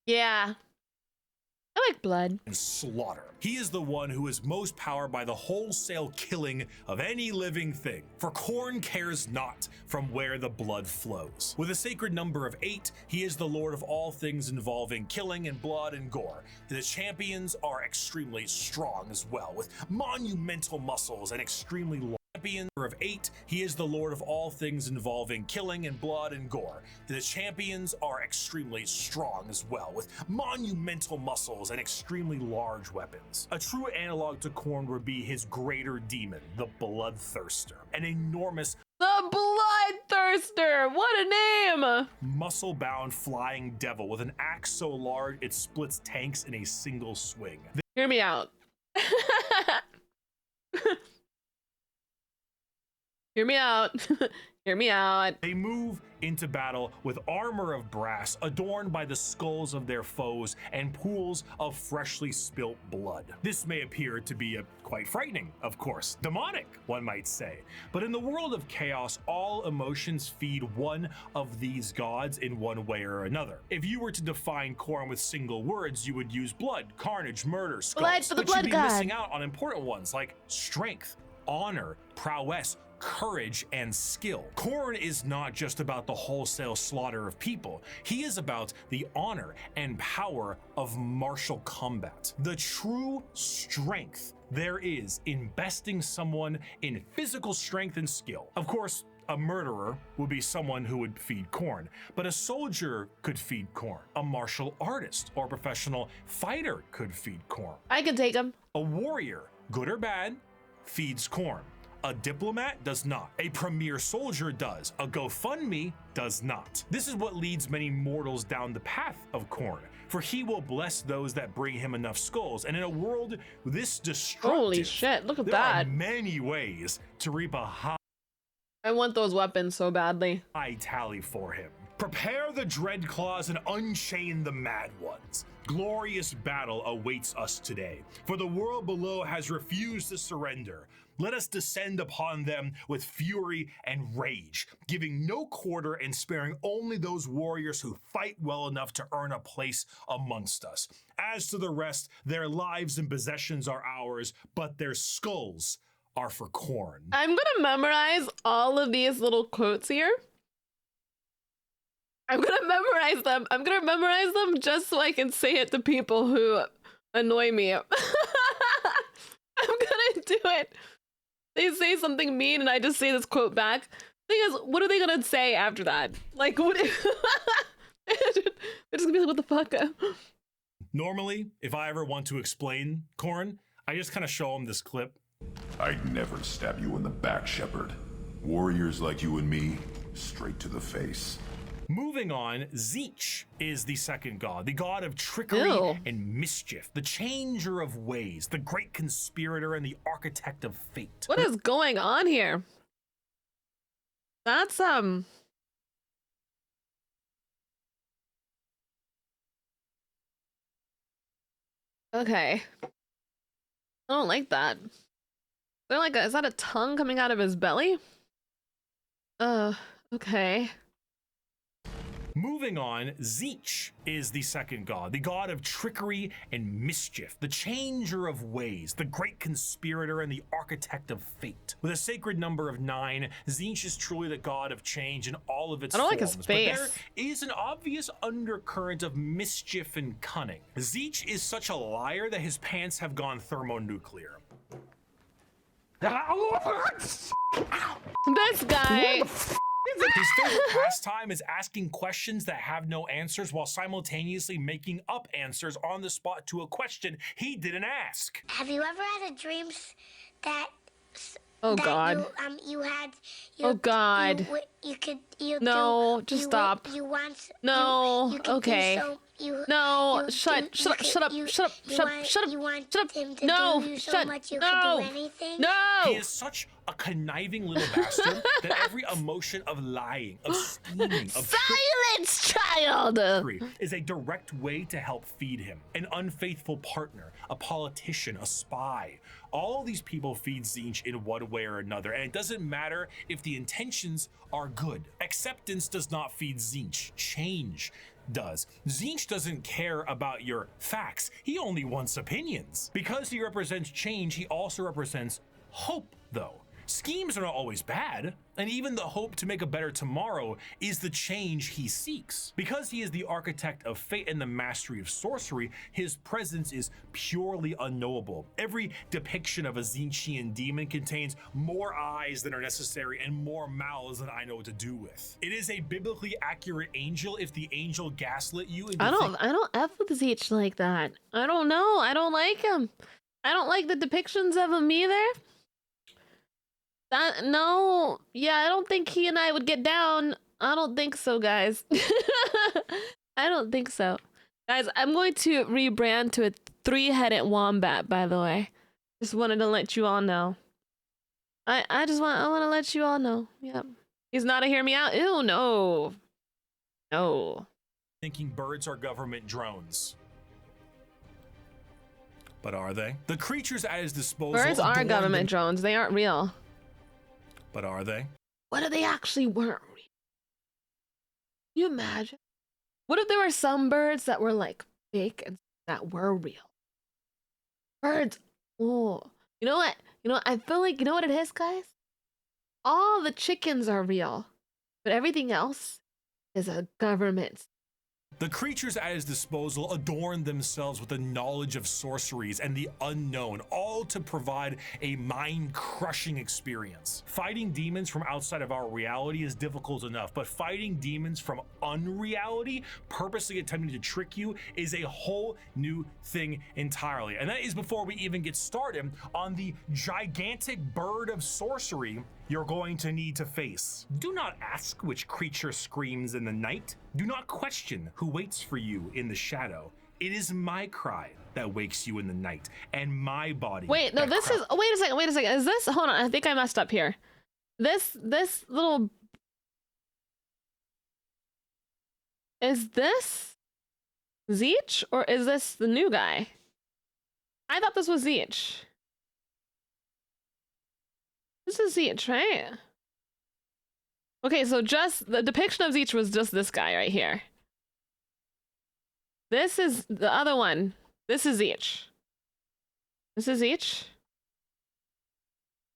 [SPEAKER 1] Yeah. I like blood.
[SPEAKER 5] slaughter. He is the one who is most powered by the wholesale killing of any living thing, for Khorne cares not from where the blood flows. With a sacred number of 8, he is the lord of all things involving killing and blood and gore. The champions are extremely strong as well, with monumental muscles and extremely long. Champion of 8, he is the lord of all things involving killing and blood and gore. The champions are extremely strong as well, with monumental muscles and extremely large weapons. A true analog to Khorne would be his greater demon, the Bloodthirster, an enormous
[SPEAKER 1] The Bloodthirster. What a name.
[SPEAKER 5] muscle-bound flying devil with an axe so large it splits tanks in a single swing.
[SPEAKER 1] Hear me out. Hear me out. Hear me out.
[SPEAKER 5] They move into battle with armor of brass adorned by the skulls of their foes and pools of freshly spilt blood. This may appear to be quite frightening, of course, demonic, one might say. But in the world of chaos, all emotions feed one of these gods in one way or another. If you were to define Khorne with single words, you would use blood, carnage, murder, skulls.
[SPEAKER 2] Blood for the
[SPEAKER 5] but
[SPEAKER 2] blood
[SPEAKER 5] you'd be
[SPEAKER 2] god.
[SPEAKER 5] missing out on important ones like strength, honor, prowess, courage, and skill. Khorne is not just about the wholesale slaughter of people. He is about the honor and power of martial combat. The true strength there is in besting someone in physical strength and skill. Of course, a murderer would be someone who would feed Khorne, but a soldier could feed Khorne. A martial artist or professional fighter could feed Khorne.
[SPEAKER 1] I can take him.
[SPEAKER 5] A warrior, good or bad, feeds Khorne. A diplomat does not. A premier soldier does. A GoFundMe does not. This is what leads many mortals down the path of Khorne, for he will bless those that bring him enough skulls. And in a world this destructive,
[SPEAKER 1] Holy shit, look at
[SPEAKER 5] there
[SPEAKER 1] that.
[SPEAKER 5] are many ways to reap a
[SPEAKER 1] I want those weapons so badly.
[SPEAKER 5] high tally for him. Prepare the dread claws and unchain the mad ones. Glorious battle awaits us today, for the world below has refused to surrender. Let us descend upon them with fury and rage, giving no quarter and sparing only those warriors who fight well enough to earn a place amongst us. As to the rest, their lives and possessions are ours, but their skulls are for Khorne.
[SPEAKER 1] I'm gonna memorize all of these little quotes here. I'm gonna memorize them. I'm gonna memorize them just so I can say it to people who annoy me. I'm gonna do it. They say something mean and I just say this quote back. Thing is, what are they gonna say after that? Like, what? They're just gonna be like, what the fuck?
[SPEAKER 5] Normally, if I ever want to explain Khorne, I just kind of show them this clip.
[SPEAKER 6] I'd never stab you in the back, Shepard. Warriors like you and me, straight to the face.
[SPEAKER 5] Moving on, Tzeentch is the second god, the god of trickery
[SPEAKER 1] Ew.
[SPEAKER 5] and mischief, the changer of ways, the great conspirator, and the architect of fate.
[SPEAKER 1] What is going on here? That's okay. I don't like that. They're like, is that a tongue coming out of his belly? Okay.
[SPEAKER 5] Moving on, Tzeentch is the second god, the god of trickery and mischief, the changer of ways, the great conspirator, and the architect of fate. With a sacred number of 9, Tzeentch is truly the god of change in all of its
[SPEAKER 1] I don't
[SPEAKER 5] forms.
[SPEAKER 1] like his
[SPEAKER 5] But
[SPEAKER 1] face.
[SPEAKER 5] there is an obvious undercurrent of mischief and cunning. Tzeentch is such a liar that his pants have gone thermonuclear.
[SPEAKER 1] This guy.
[SPEAKER 5] His favorite pastime is asking questions that have no answers while simultaneously making up answers on the spot to a question he didn't ask.
[SPEAKER 7] Have you ever had a dream that
[SPEAKER 1] Oh
[SPEAKER 7] that
[SPEAKER 1] God.
[SPEAKER 7] you had
[SPEAKER 1] Oh God. No, just stop. No, okay. No, shut up. No, No.
[SPEAKER 5] He is such a conniving little bastard that every emotion of lying, of scheming, of
[SPEAKER 1] Silence, child.
[SPEAKER 5] trickery is a direct way to help feed him. An unfaithful partner, a politician, a spy. All these people feed Tzeentch in one way or another, and it doesn't matter if the intentions are good. Acceptance does not feed Tzeentch. Change does. Tzeentch doesn't care about your facts. He only wants opinions. Because he represents change, he also represents hope, though. Schemes are not always bad, and even the hope to make a better tomorrow is the change he seeks. Because he is the architect of fate and the mastery of sorcery, his presence is purely unknowable. Every depiction of a Tzeentchian demon contains more eyes than are necessary and more mouths than I know what to do with. It is a biblically accurate angel if the angel gaslit you into
[SPEAKER 1] I don't F with Tzeentch like that. I don't know. I don't like him. I don't like the depictions of him either. No, yeah, I don't think he and I would get down. I don't think so, guys. I don't think so. Guys, I'm going to rebrand to a 3-headed wombat, by the way. Just wanted to let you all know. I want to let you all know. Yep. He's not a hear me out. Ew, no. No.
[SPEAKER 5] thinking birds are government drones. But are they? The creatures at his disposal.
[SPEAKER 1] Birds are government drones. They aren't real.
[SPEAKER 5] But are they?
[SPEAKER 1] What if they actually weren't real? Can you imagine? What if there were some birds that were like fake and that were real? Birds. Oh, you know what? I feel like, you know what it is, guys? All the chickens are real, but everything else is a government.
[SPEAKER 5] The creatures at his disposal adorn themselves with the knowledge of sorceries and the unknown, all to provide a mind-crushing experience. Fighting demons from outside of our reality is difficult enough, but fighting demons from unreality, purposely attempting to trick you, is a whole new thing entirely. And that is before we even get started on the gigantic bird of sorcery you're going to need to face. Do not ask which creature screams in the night. Do not question who waits for you in the shadow. It is my cry that wakes you in the night, and my body.
[SPEAKER 1] Wait, no, this is. Wait a second. Is this? Hold on. I think I messed up here. This little. Is this Tzeentch or is this the new guy? I thought this was Tzeentch. This is Tzeentch, right? Okay, so just the depiction of Tzeentch was just this guy right here. This is the other one. This is Tzeentch. This is Tzeentch.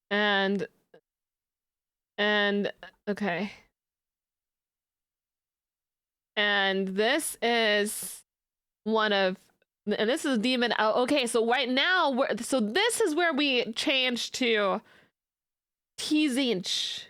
[SPEAKER 1] And okay. And this is one of, and this is demon. Oh, okay, so right now so this is where we change to Tzeentch.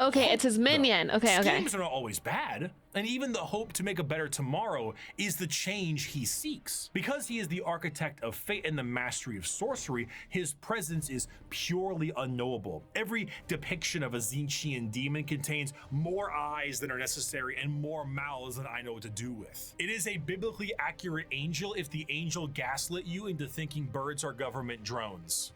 [SPEAKER 1] Okay, it's his minion. Okay.
[SPEAKER 5] Schemes are not always bad, and even the hope to make a better tomorrow is the change he seeks. Because he is the architect of fate and the mastery of sorcery, his presence is purely unknowable. Every depiction of a Tzeentchian demon contains more eyes than are necessary and more mouths than I know what to do with. It is a biblically accurate angel if the angel gaslit you into thinking birds are government drones.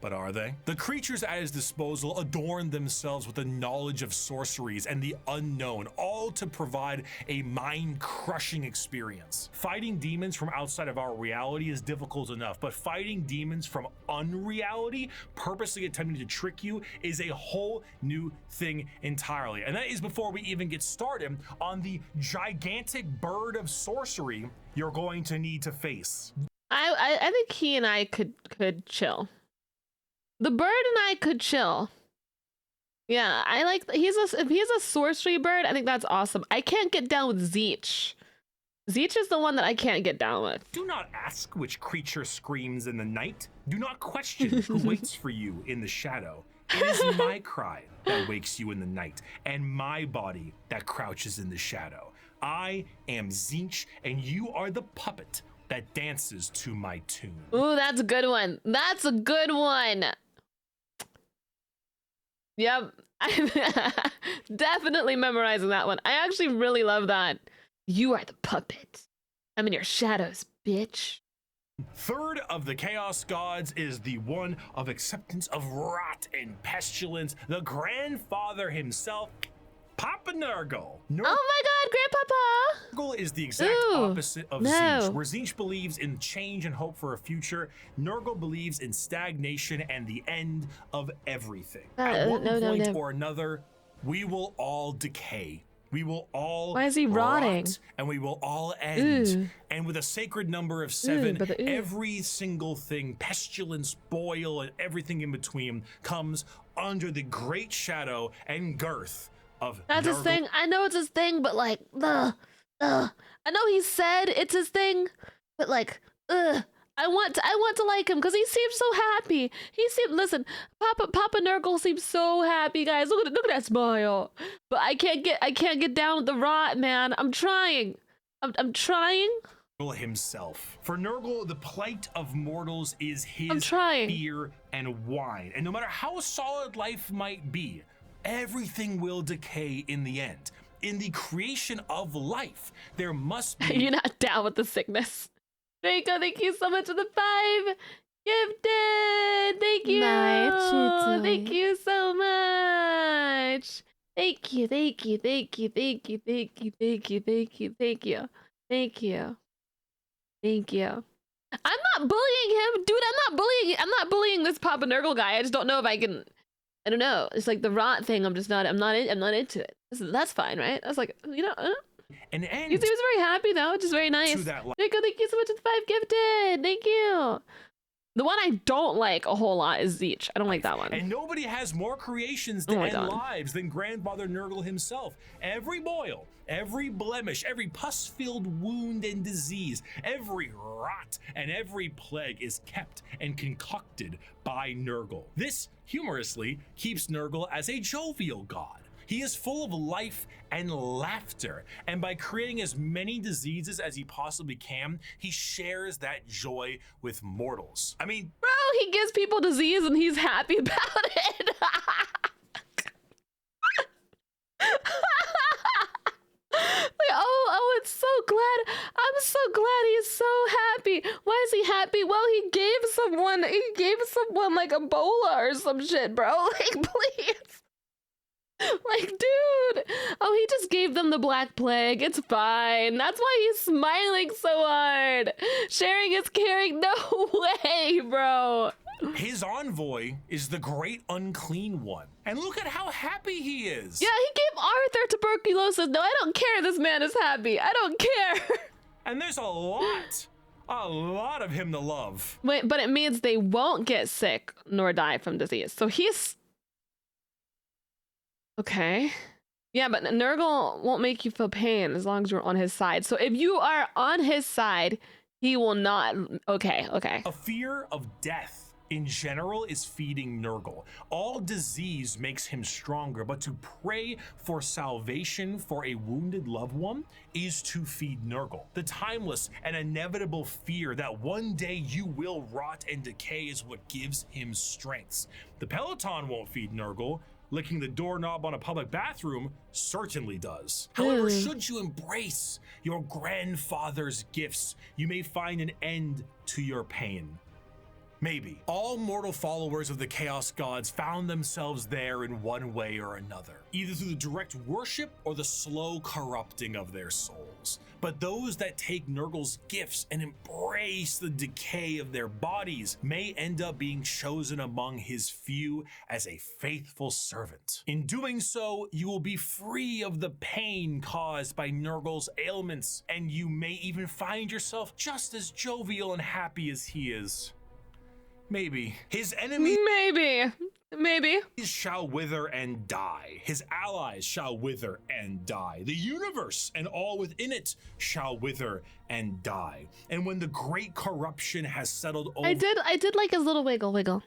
[SPEAKER 5] But are they? The creatures at his disposal adorn themselves with the knowledge of sorceries and the unknown, all to provide a mind-crushing experience. Fighting demons from outside of our reality is difficult enough, but fighting demons from unreality, purposely attempting to trick you, is a whole new thing entirely. And that is before we even get started on the gigantic bird of sorcery you're going to need to face.
[SPEAKER 1] I think he and I could chill. The bird and I could chill. Yeah, I like, if he's a sorcery bird, I think that's awesome. I can't get down with Tzeentch. Tzeentch is the one that I can't get down with.
[SPEAKER 5] Do not ask which creature screams in the night. Do not question who waits for you in the shadow. It is my cry that wakes you in the night, and my body that crouches in the shadow. I am Zinch, and you are the puppet that dances to my tune.
[SPEAKER 1] Ooh, that's a good one. That's a good one. Yep. I'm definitely memorizing that one. I actually really love that. You are the puppet. I'm in your shadows, bitch.
[SPEAKER 5] Third of the Chaos Gods is the one of acceptance of rot and pestilence, the grandfather himself, Papa Nurgle.
[SPEAKER 1] Oh my god, Grandpapa!
[SPEAKER 5] Nurgle is the exact opposite of Zinch. Where Zinch believes in change and hope for a future, Nurgle believes in stagnation and the end of everything. At one point or another, we will all decay. We will all
[SPEAKER 1] Why is he rotting?
[SPEAKER 5] And we will all end. And with a sacred number of 7, every single thing, pestilence, boil, and everything in between, comes under the great shadow and girth of
[SPEAKER 1] That's his thing. I know it's his thing, but like, I know he said it's his thing, but like, I want to like him because he seems so happy. Listen, Papa Nurgle seems so happy, guys. Look at that smile. But I can't get down with the rot, man. I'm trying. I'm trying.
[SPEAKER 5] Himself. For Nurgle, the plight of mortals is his fear and wine. And no matter how solid life might be, everything will decay in the end. In the creation of life, there must be...
[SPEAKER 1] You're not down with the sickness. Draco, thank you so much for the 5 gifted. Thank you. Thank you so much. Thank you. Thank you. Thank you. Thank you. Thank you. Thank you. Thank you. Thank you. Thank you. Thank you. I'm not bullying him, dude. I'm not bullying this Papa Nurgle guy. I just don't know if I can. I don't know. It's like the rot thing. I'm not into it. That's fine, right? That's like, you know.
[SPEAKER 5] An end.
[SPEAKER 1] He seems very happy though, which is very nice. Draco, thank you so much for the 5 gifted. Thank you. The one I don't like a whole lot is Zeech. I don't like that one.
[SPEAKER 5] And nobody has more creations and lives than Grandfather Nurgle himself. Every boil, every blemish, every pus-filled wound and disease, every rot and every plague is kept and concocted by Nurgle. This, humorously, keeps Nurgle as a jovial god. He is full of life and laughter, and by creating as many diseases as he possibly can, he shares that joy with mortals. I mean,
[SPEAKER 1] bro, he gives people disease and he's happy about it. Like, oh, it's so glad. I'm so glad he's so happy. Why is he happy? Well, he gave someone like Ebola or some shit, bro. Like, please. Like, dude, oh, he just gave them the Black Plague. It's fine. That's why he's smiling so hard. Sharing is caring. No way, bro.
[SPEAKER 5] His envoy is the Great Unclean One. And look at how happy he is.
[SPEAKER 1] Yeah, he gave Arthur tuberculosis. No, I don't care. This man is happy. I don't care.
[SPEAKER 5] And there's a lot of him to love.
[SPEAKER 1] Wait, but it means they won't get sick nor die from disease. So he's... Okay. Yeah, but Nurgle won't make you feel pain as long as you're on his side. So if you are on his side, he will not... Okay.
[SPEAKER 5] A fear of death in general is feeding Nurgle. All disease makes him stronger, but to pray for salvation for a wounded loved one is to feed Nurgle. The timeless and inevitable fear that one day you will rot and decay is what gives him strength. The Peloton won't feed Nurgle. Licking the doorknob on a public bathroom certainly does. However, should you embrace your grandfather's gifts, you may find an end to your pain. Maybe. All mortal followers of the Chaos Gods found themselves there in one way or another, either through the direct worship or the slow corrupting of their souls. But those that take Nurgle's gifts and embrace the decay of their bodies may end up being chosen among his few as a faithful servant. In doing so, you will be free of the pain caused by Nurgle's ailments, and you may even find yourself just as jovial and happy as he is. Maybe. His enemies
[SPEAKER 1] Maybe.
[SPEAKER 5] shall wither and die. His allies shall wither and die. The universe and all within it shall wither and die. And when the great corruption has settled over...
[SPEAKER 1] I did like his little wiggle.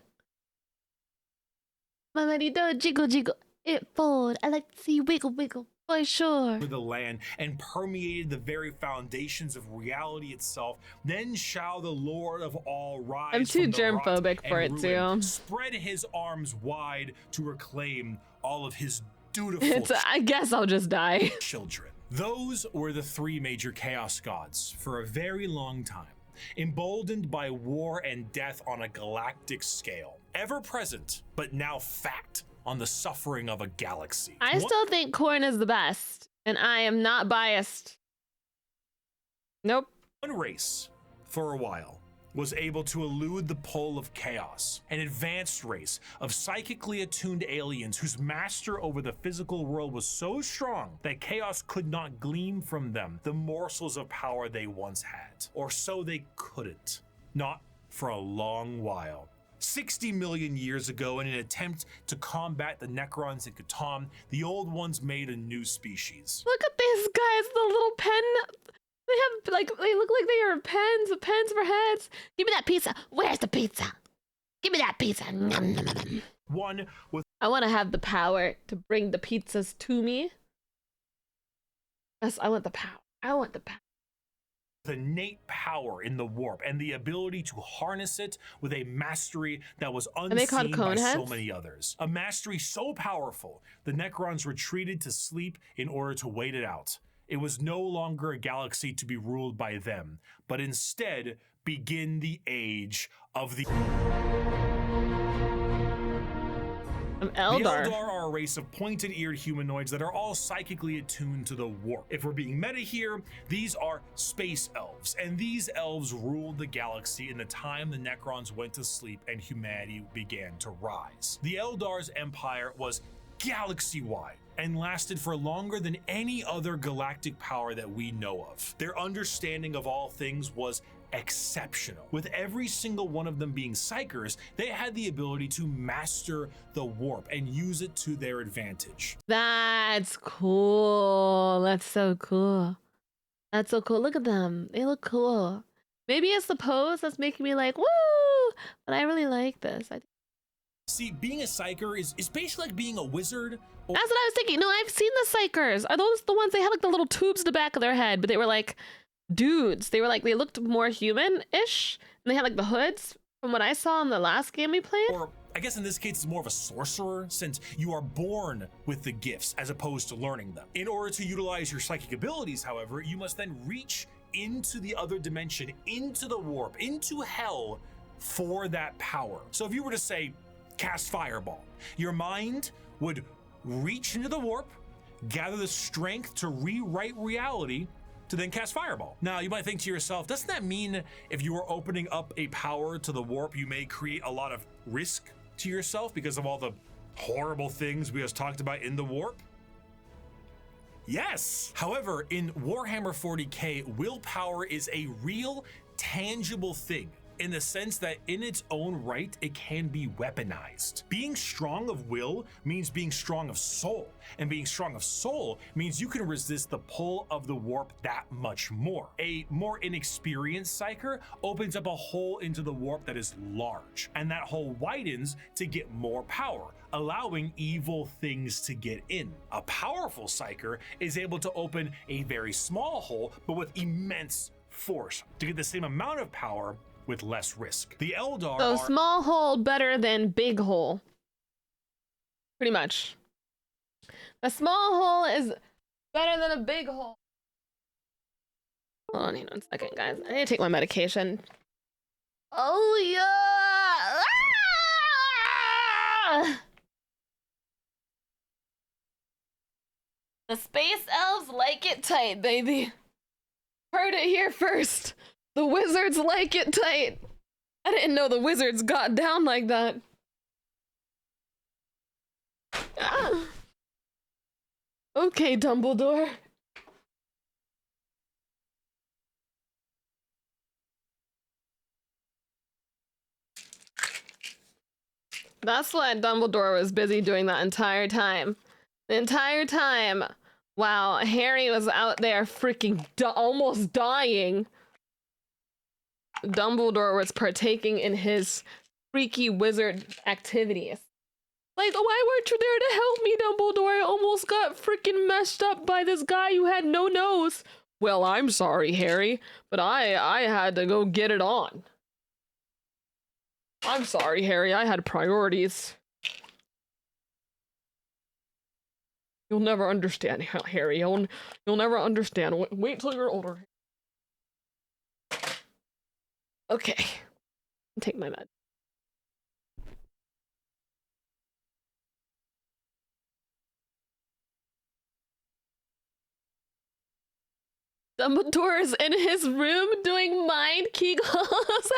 [SPEAKER 2] Mama, you don't jiggle jiggle it forward. I like to see you wiggle wiggle for sure.
[SPEAKER 5] The land and permeated the very foundations of reality itself. Then shall the Lord of all rise.
[SPEAKER 1] I'm too
[SPEAKER 5] from the rot
[SPEAKER 1] germphobic for
[SPEAKER 5] and
[SPEAKER 1] it
[SPEAKER 5] ruin,
[SPEAKER 1] too.
[SPEAKER 5] spread his arms wide to reclaim all of his dutiful
[SPEAKER 1] I guess I'll just die.
[SPEAKER 5] children. Those were the three major chaos gods for a very long time, emboldened by war and death on a galactic scale, ever present but now fact on the suffering of a galaxy.
[SPEAKER 1] I still think corn is the best, and I am not biased. Nope.
[SPEAKER 5] One race, for a while, was able to elude the pull of chaos, an advanced race of psychically attuned aliens whose master over the physical world was so strong that chaos could not glean from them the morsels of power they once had. Or so they couldn't. Not for a long while. 60 million years ago, in an attempt to combat the Necrons in Catan, the old ones made a new species.
[SPEAKER 1] Look at these guys, the little pen. They have, like, they look like they are pens for heads.
[SPEAKER 2] Give me that pizza. Where's the pizza? Give me that pizza. Nom, nom, nom.
[SPEAKER 5] One with
[SPEAKER 1] I want to have the power to bring the pizzas to me. Yes, I want the power. I want the power.
[SPEAKER 5] innate power in the warp and the ability to harness it with a mastery that was
[SPEAKER 1] they called
[SPEAKER 5] unseen by
[SPEAKER 1] cone
[SPEAKER 5] so
[SPEAKER 1] heads?
[SPEAKER 5] many others. A mastery so powerful, the Necrons retreated to sleep in order to wait it out. It was no longer a galaxy to be ruled by them, but instead begin the age of the...
[SPEAKER 1] I'm
[SPEAKER 5] The
[SPEAKER 1] Eldar.
[SPEAKER 5] Eldar are a race of pointed-eared humanoids that are all psychically attuned to the warp. If we're being meta here, these are space elves, and these elves ruled the galaxy in the time the Necrons went to sleep and humanity began to rise. The Eldar's empire was galaxy-wide and lasted for longer than any other galactic power that we know of. Their understanding of all things was exceptional. With every single one of them being psychers, they had the ability to master the warp and use it to their advantage.
[SPEAKER 1] That's cool. That's so cool. That's so cool. Look at them. They look cool. Maybe it's the pose that's making me like, woo! But I really like this.
[SPEAKER 5] See, being a psyker is basically like being a wizard. Or
[SPEAKER 1] That's what I was thinking. No, I've seen the psychers. Are those the ones they had like the little tubes in the back of their head, but they were like dudes. They were like, they looked more human-ish. And they had like the hoods from what I saw in the last game we played.
[SPEAKER 5] or I guess in this case it's more of a sorcerer, since you are born with the gifts as opposed to learning them. In order to utilize your psychic abilities, however, you must then reach into the other dimension, into the warp, into hell for that power. So if you were to say, cast Fireball, your mind would reach into the warp, gather the strength to rewrite reality, to then cast Fireball. Now, you might think to yourself, doesn't that mean if you are opening up a power to the warp, you may create a lot of risk to yourself because of all the horrible things we just talked about in the warp? Yes! However, in Warhammer 40k, willpower is a real, tangible thing, in the sense that in its own right, it can be weaponized. Being strong of will means being strong of soul, and being strong of soul means you can resist the pull of the warp that much more. A more inexperienced psyker opens up a hole into the warp that is large, and that hole widens to get more power, allowing evil things to get in. A powerful psyker is able to open a very small hole, but with immense force, to get the same amount of power with less risk. The Eldar
[SPEAKER 1] So
[SPEAKER 5] are
[SPEAKER 1] small hole better than big hole. Pretty much. A small hole is better than a big hole. Hold on, hang on 1 second, guys. I need to take my medication. Oh yeah! Ah! The space elves like it tight, baby. Heard it here first. The wizards like it tight. I didn't know the wizards got down like that. Ah. Okay, Dumbledore. That's what Dumbledore was busy doing that entire time. The entire time, while Harry was out there freaking almost dying, Dumbledore was partaking in his freaky wizard activities. Like, why weren't you there to help me, Dumbledore? I almost got freaking messed up by this guy who had no nose. Well, I'm sorry, Harry, but I had to go get it on. I'm sorry, Harry, I had priorities. You'll never understand, Harry. You'll never understand. Wait till you're older. Okay. Take my med. Dumbledore's in his room doing mind kegels.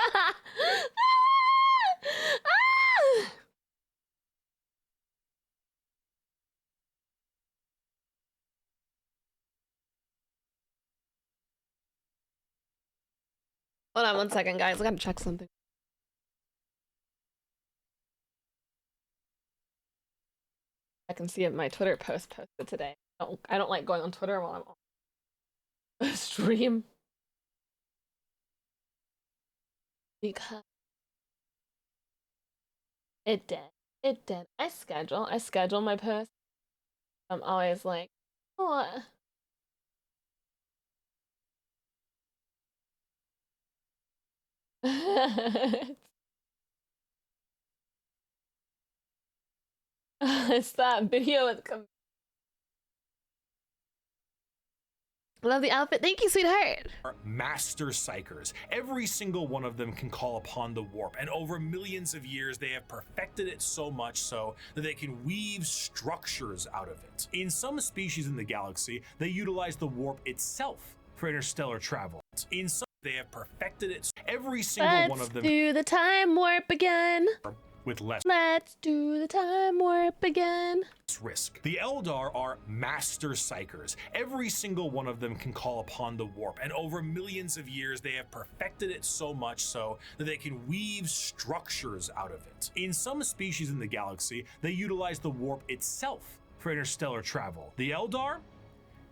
[SPEAKER 1] Hold on one second, guys. I gotta check something. I can see it in my Twitter post posted today. I don't like going on Twitter while I'm on a stream. Because it did. It did. I schedule my post. I'm always like, oh. It's that video with love the outfit. Thank you, sweetheart.
[SPEAKER 5] Master psychers. Every single one of them can call upon the warp, and over millions of years they have perfected it so much so that they can weave structures out of it. In some species in the galaxy, they utilize the warp itself for interstellar travel. In some, they have perfected it. Every single one of them.
[SPEAKER 1] Let's do the time warp again.
[SPEAKER 5] With less.
[SPEAKER 1] Let's do the time warp again.
[SPEAKER 5] Risk. The Eldar are master psychers. Every single one of them can call upon the warp, and over millions of years they have perfected it so much so that they can weave structures out of it. In some species in the galaxy, they utilize the warp itself for interstellar travel. The Eldar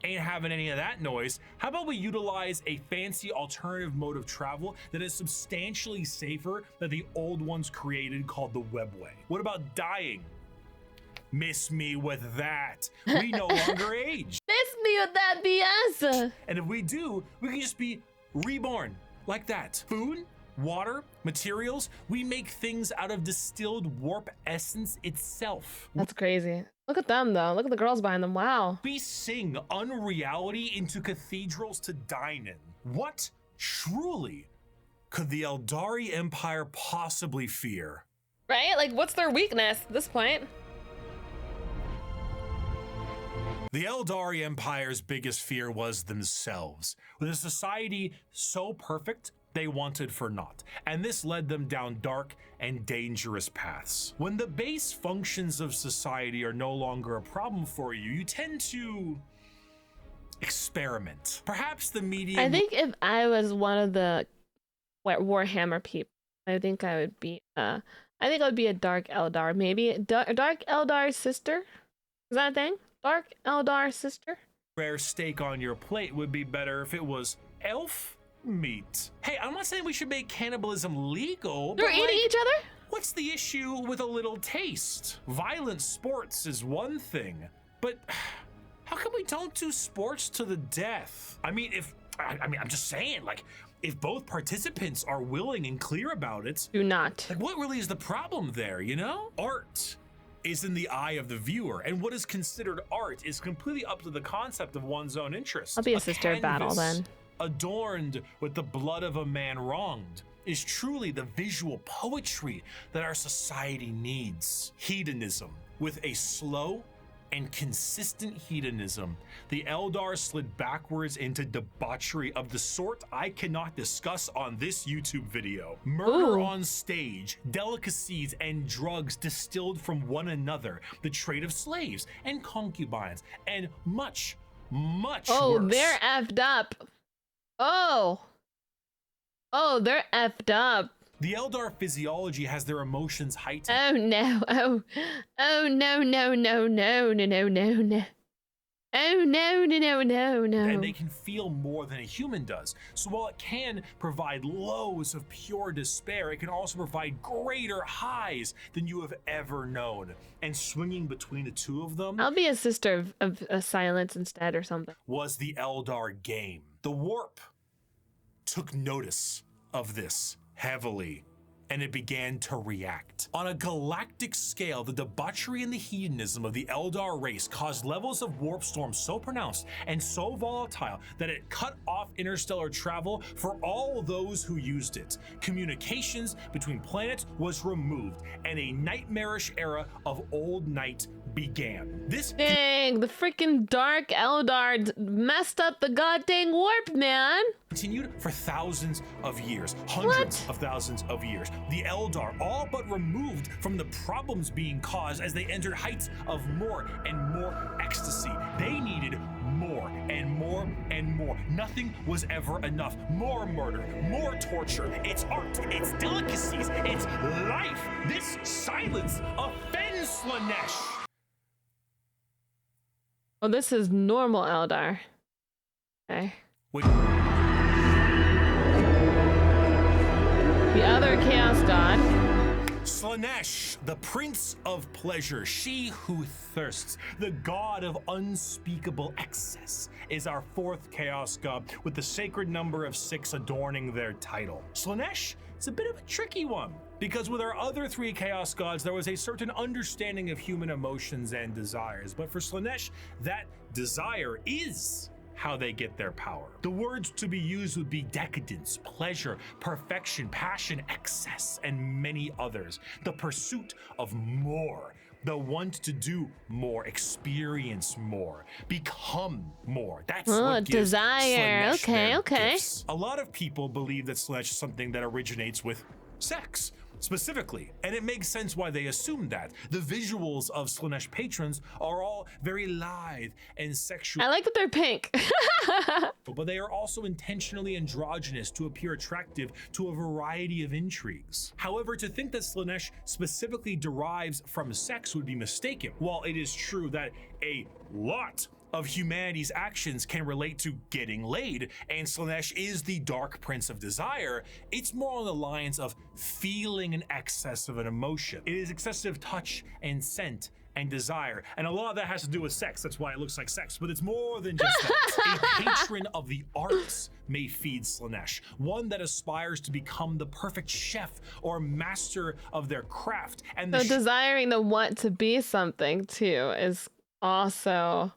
[SPEAKER 5] ain't having any of that noise. How about we utilize a fancy alternative mode of travel that is substantially safer than the old ones created called the Webway? What about dying? Miss me with that. We no longer age.
[SPEAKER 1] Miss me with that BS.
[SPEAKER 5] And if we do, we can just be reborn like that. Food, water, materials, we make things out of distilled warp essence itself.
[SPEAKER 1] That's crazy. Look at them though. Look at the girls behind them. Wow.
[SPEAKER 5] We sing unreality into cathedrals to dine in. What truly could the Eldari Empire possibly fear?
[SPEAKER 1] Right? Like, what's their weakness at this point?
[SPEAKER 5] The Eldari Empire's biggest fear was themselves, with a society so perfect they wanted for naught, and this led them down dark and dangerous paths. When the base functions of society are no longer a problem for you, you tend to experiment. Perhaps the medium.
[SPEAKER 1] I think if I was one of the Warhammer people, I think I would be I would be a Dark Eldar, maybe a Dark Eldar sister. Is that a thing? Dark Eldar sister?
[SPEAKER 5] Rare steak on your plate would be better if it was elf meat. Hey, I'm not saying we should make cannibalism legal.
[SPEAKER 1] They're eating each other?
[SPEAKER 5] What's the issue with a little taste? Violent sports is one thing, but how come we don't do sports to the death? I mean, I'm just saying, like, if both participants are willing and clear about it,
[SPEAKER 1] do not.
[SPEAKER 5] Like, what really is the problem there, you know? Art is in the eye of the viewer, and what is considered art is completely up to the concept of one's own interest.
[SPEAKER 1] I'll be a sister of battle then.
[SPEAKER 5] Adorned with the blood of a man wronged is truly the visual poetry that our society needs. Hedonism. With a slow and consistent hedonism, the Eldar slid backwards into debauchery of the sort I cannot discuss on this YouTube video. Murder on stage, delicacies and drugs distilled from one another, the trade of slaves and concubines, and much worse.
[SPEAKER 1] They're effed up. Oh, they're effed up.
[SPEAKER 5] The Eldar physiology has their emotions heightened.
[SPEAKER 1] Oh no. Oh no. Oh, no, no, no, no, no.
[SPEAKER 5] And they can feel more than a human does. So while it can provide lows of pure despair, it can also provide greater highs than you have ever known. And swinging between the two of them,
[SPEAKER 1] I'll be a sister of silence instead or something.
[SPEAKER 5] was the Eldar game. The Warp took notice of this heavily, and it began to react. On a galactic scale, the debauchery and the hedonism of the Eldar race caused levels of warp storm so pronounced and so volatile that it cut off interstellar travel for all those who used it. Communications between planets was removed, and a nightmarish era of old night began. This
[SPEAKER 1] Dang, the freaking Dark Eldar messed up the goddamn warp, man.
[SPEAKER 5] continued for thousands of years, hundreds of thousands of years. The Eldar all but removed from the problems being caused as they entered heights of more and more ecstasy. They needed more and more and more. Nothing was ever enough. More murder, more torture. It's art, it's delicacies, it's life. This silence offends Slanesh.
[SPEAKER 1] Oh, this is normal Eldar. Okay.
[SPEAKER 5] Wait.
[SPEAKER 1] The other Chaos God.
[SPEAKER 5] Slanesh, the prince of pleasure, she who thirsts, the god of unspeakable excess, is our fourth chaos god with the sacred number of 6 adorning their title. Slanesh is a bit of a tricky one because with our other 3 chaos gods, there was a certain understanding of human emotions and desires, but for Slanesh, that desire is how they get their power. The words to be used would be decadence, pleasure, perfection, passion, excess, and many others. The pursuit of more, the want to do more, experience more, become more. That's what gives
[SPEAKER 1] desire.
[SPEAKER 5] Slanesh
[SPEAKER 1] Okay,
[SPEAKER 5] their
[SPEAKER 1] okay.
[SPEAKER 5] gifts. A lot of people believe that Slanesh is something that originates with sex. Specifically, and it makes sense why they assume that. The visuals of Slanesh patrons are all very lithe and sexual.
[SPEAKER 1] I like that they're pink.
[SPEAKER 5] But they are also intentionally androgynous to appear attractive to a variety of intrigues. However, to think that Slanesh specifically derives from sex would be mistaken. While it is true that a lot of humanity's actions can relate to getting laid, and Slanesh is the dark prince of desire, it's more on the lines of feeling an excess of an emotion. It is excessive touch and scent and desire, and a lot of that has to do with sex. That's why it looks like sex, but it's more than just that. A patron of the arts may feed Slanesh, one that aspires to become the perfect chef or master of their craft. And
[SPEAKER 1] So desiring the want to be something too is also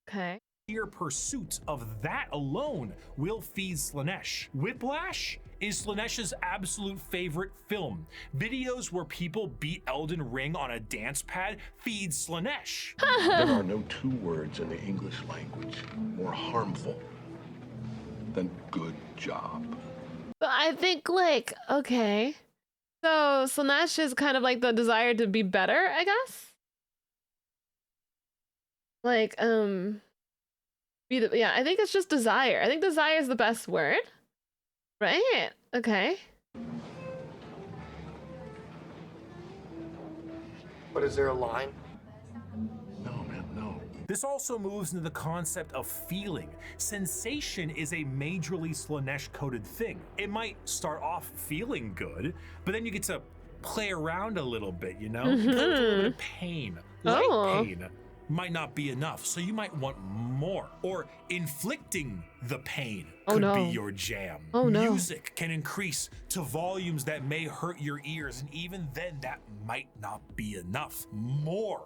[SPEAKER 1] okay.
[SPEAKER 5] sheer pursuit of that alone will feed Slanesh. Whiplash is Slanesh's absolute favorite film. Videos where people beat Elden Ring on a dance pad feed Slanesh.
[SPEAKER 8] There are no 2 words in the English language more harmful than good job.
[SPEAKER 1] But I think like, okay. So Slanesh is kind of like the desire to be better, I guess. Like, yeah, I think it's just desire. I think desire is the best word. Right? Okay.
[SPEAKER 9] But is there a line?
[SPEAKER 8] No, man, no.
[SPEAKER 5] This also moves into the concept of feeling. Sensation is a majorly Slanesh-coded thing. It might start off feeling good, but then you get to play around a little bit, you know? Play with a little bit of pain. Light pain might not be enough, so you might want more. Or inflicting the pain could be your jam. Music can increase to volumes that may hurt your ears, and even then that might not be enough. More.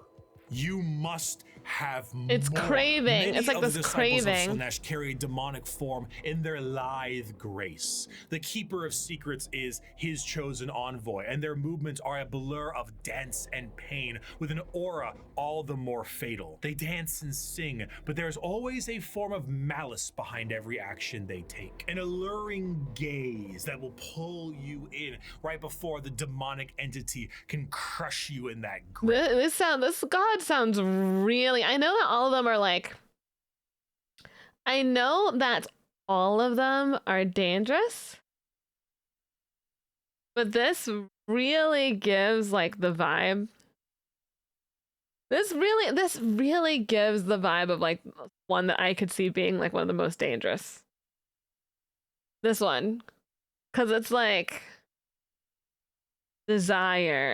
[SPEAKER 5] You must have more.
[SPEAKER 1] It's craving.
[SPEAKER 5] Many
[SPEAKER 1] It's like
[SPEAKER 5] of
[SPEAKER 1] this
[SPEAKER 5] the disciples
[SPEAKER 1] craving.
[SPEAKER 5] of Slanesh carry a demonic form in their lithe grace. The keeper of secrets is his chosen envoy, and their movements are a blur of dance and pain with an aura all the more fatal. They dance and sing, but there's always a form of malice behind every action they take. An alluring gaze that will pull you in right before the demonic entity can crush you in that grip.
[SPEAKER 1] This god sounds really, I know that all of them are like, I know that all of them are dangerous, but this really gives like the vibe This really gives the vibe of like one that I could see being like one of the most dangerous. This one, because it's like desire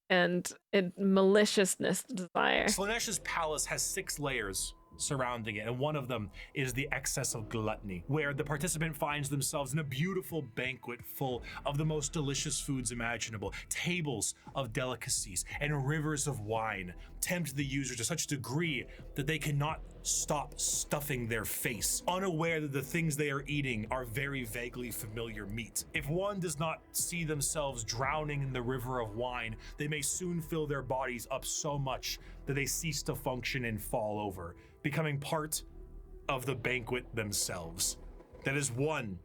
[SPEAKER 1] and maliciousness desire.
[SPEAKER 5] Slaaneash's palace has 6 layers surrounding it, and one of them is the excess of gluttony, where the participant finds themselves in a beautiful banquet full of the most delicious foods imaginable. Tables of delicacies and rivers of wine tempt the user to such a degree that they cannot stop stuffing their face, unaware that the things they are eating are very vaguely familiar meat. If one does not see themselves drowning in the river of wine, they may soon fill their bodies up so much that they cease to function and fall over, becoming part of the banquet themselves. That is one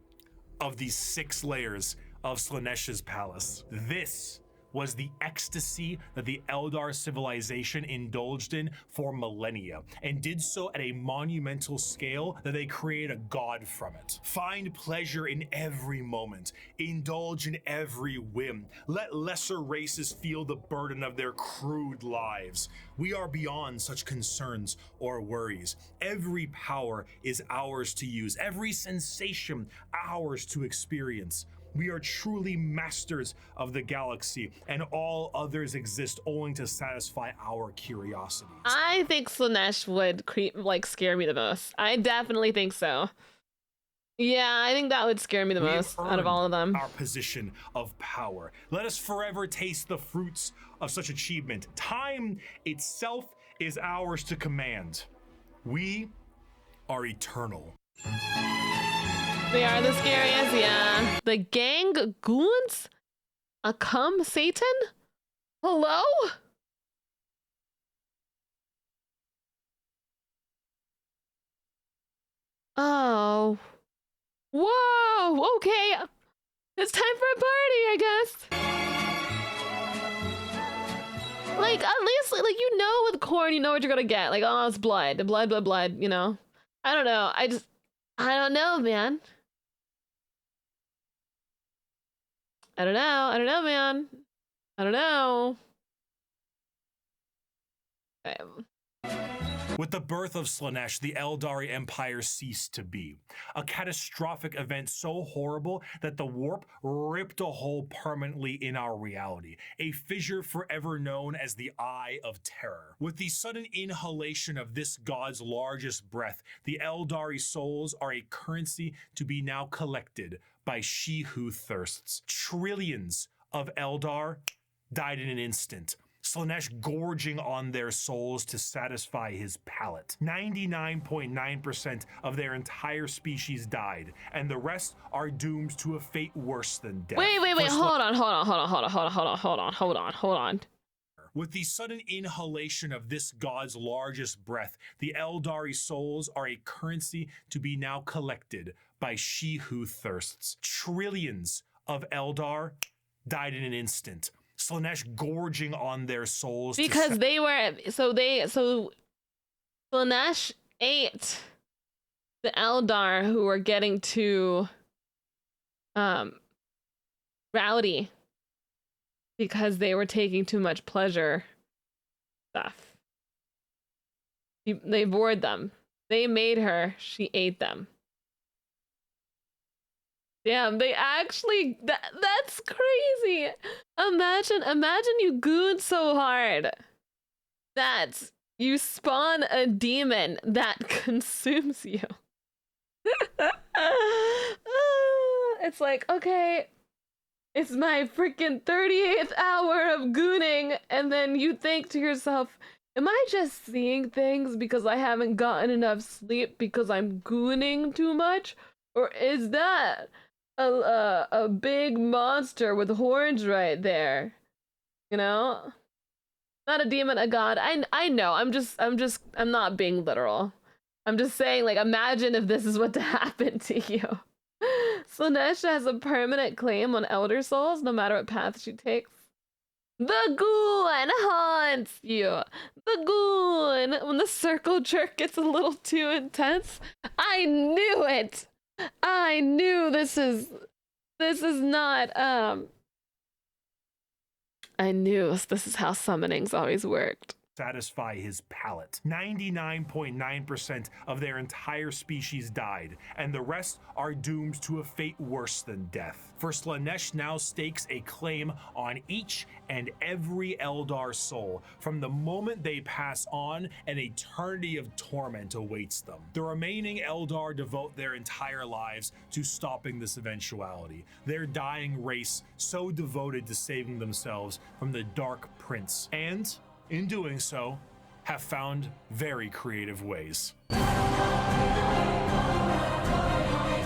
[SPEAKER 5] of these 6 layers of Slaaneash's palace. This was the ecstasy that the Eldar civilization indulged in for millennia, and did so at a monumental scale that they created a god from it. Find pleasure in every moment, indulge in every whim, let lesser races feel the burden of their crude lives. We are beyond such concerns or worries. Every power is ours to use, every sensation ours to experience. We are truly masters of the galaxy, and all others exist only to satisfy our curiosities.
[SPEAKER 1] I think Slaanesh would scare me the most. I definitely think so. Yeah, I think that would scare me the most out of all of them.
[SPEAKER 5] Our position of power. Let us forever taste the fruits of such achievement. Time itself is ours to command. We are eternal.
[SPEAKER 1] They are the scariest, yeah. The gang goons? A cum Satan? Hello? Oh. Whoa, okay. It's time for a party, I guess. Like, at least, like, you know with corn, you know what you're gonna get. Like, oh, it's blood. Blood, you know? I don't know. I don't know, man. I don't know, man. I don't know.
[SPEAKER 5] With the birth of Slaanesh, the Eldari Empire ceased to be. A catastrophic event so horrible that the warp ripped a hole permanently in our reality, a fissure forever known as the Eye of Terror. With the sudden inhalation of this god's largest breath, the Eldari souls are a currency to be now collected by she who thirsts. Trillions of Eldar died in an instant, Slaanesh gorging on their souls to satisfy his palate. 99.9% of their entire species died, and the rest are doomed to a fate worse than death.
[SPEAKER 1] Wait, hold on.
[SPEAKER 5] With the sudden inhalation of this god's largest breath, the Eldari souls are a currency to be now collected by she who thirsts. Trillions of Eldar died in an instant, Slaanesh gorging on their souls
[SPEAKER 1] because Slaanesh ate the Eldar who were getting too rowdy because they were taking too much pleasure stuff. They bored them. They made her, she ate them. Damn, they actually, that's crazy. Imagine you goon so hard that you spawn a demon that consumes you. It's like, okay, it's my freaking 38th hour of gooning, and then you think to yourself, am I just seeing things because I haven't gotten enough sleep because I'm gooning too much? Or is that a big monster with horns right there? You know? Not a demon, a god. I know, I'm not being literal. I'm just saying, like, imagine if this is what to happen to you. Slaanesh has a permanent claim on Elder Souls, no matter what path she takes. The goon haunts you. The goon. When the circle jerk gets a little too intense, I knew it. I knew this is not I knew this is how summonings always worked.
[SPEAKER 5] satisfy his palate. 99.9% of their entire species died, and the rest are doomed to a fate worse than death. For Slaanesh now stakes a claim on each and every Eldar soul. From the moment they pass on, an eternity of torment awaits them. The remaining Eldar devote their entire lives to stopping this eventuality, their dying race so devoted to saving themselves from the Dark Prince, and in doing so, have found very creative ways.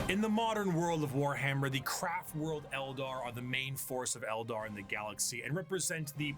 [SPEAKER 5] In the modern world of Warhammer, the craft world Eldar are the main force of Eldar in the galaxy and represent the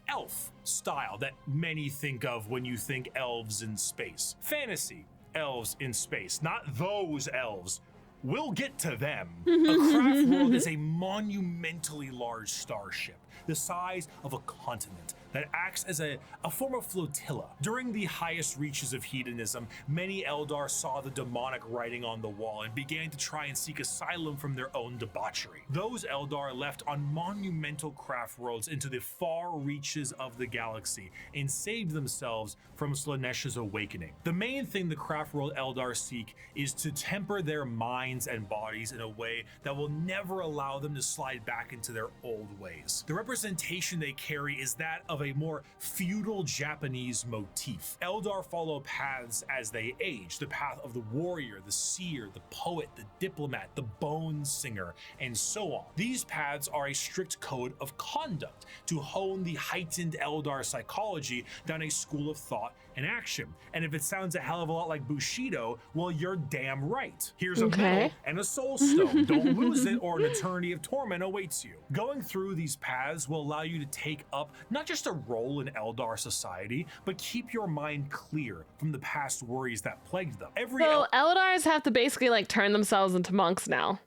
[SPEAKER 5] elf style that many think of when you think elves in space. Fantasy elves in space, not those elves. We'll get to them. A craft world is a monumentally large starship, the size of a continent, that acts as a form of flotilla. During the highest reaches of hedonism, many Eldar saw the demonic writing on the wall and began to try and seek asylum from their own debauchery. Those Eldar left on monumental craft worlds into the far reaches of the galaxy and saved themselves from Slaanesh's awakening. The main thing the craft world Eldar seek is to temper their minds and bodies in a way that will never allow them to slide back into their old ways. The representation they carry is that of a more feudal Japanese motif. Eldar follow paths as they age, the path of the warrior, the seer, the poet, the diplomat, the bone singer, and so on. These paths are a strict code of conduct to hone the heightened Eldar psychology down a school of thought and action. And if it sounds a hell of a lot like Bushido, well, you're damn right. Here's a medal and a soul stone. Don't lose it or an eternity of torment awaits you. Going through these paths will allow you to take up not just a role in Eldar society, but keep your mind clear from the past worries that plagued them.
[SPEAKER 1] So Eldars have to basically like turn themselves into monks now.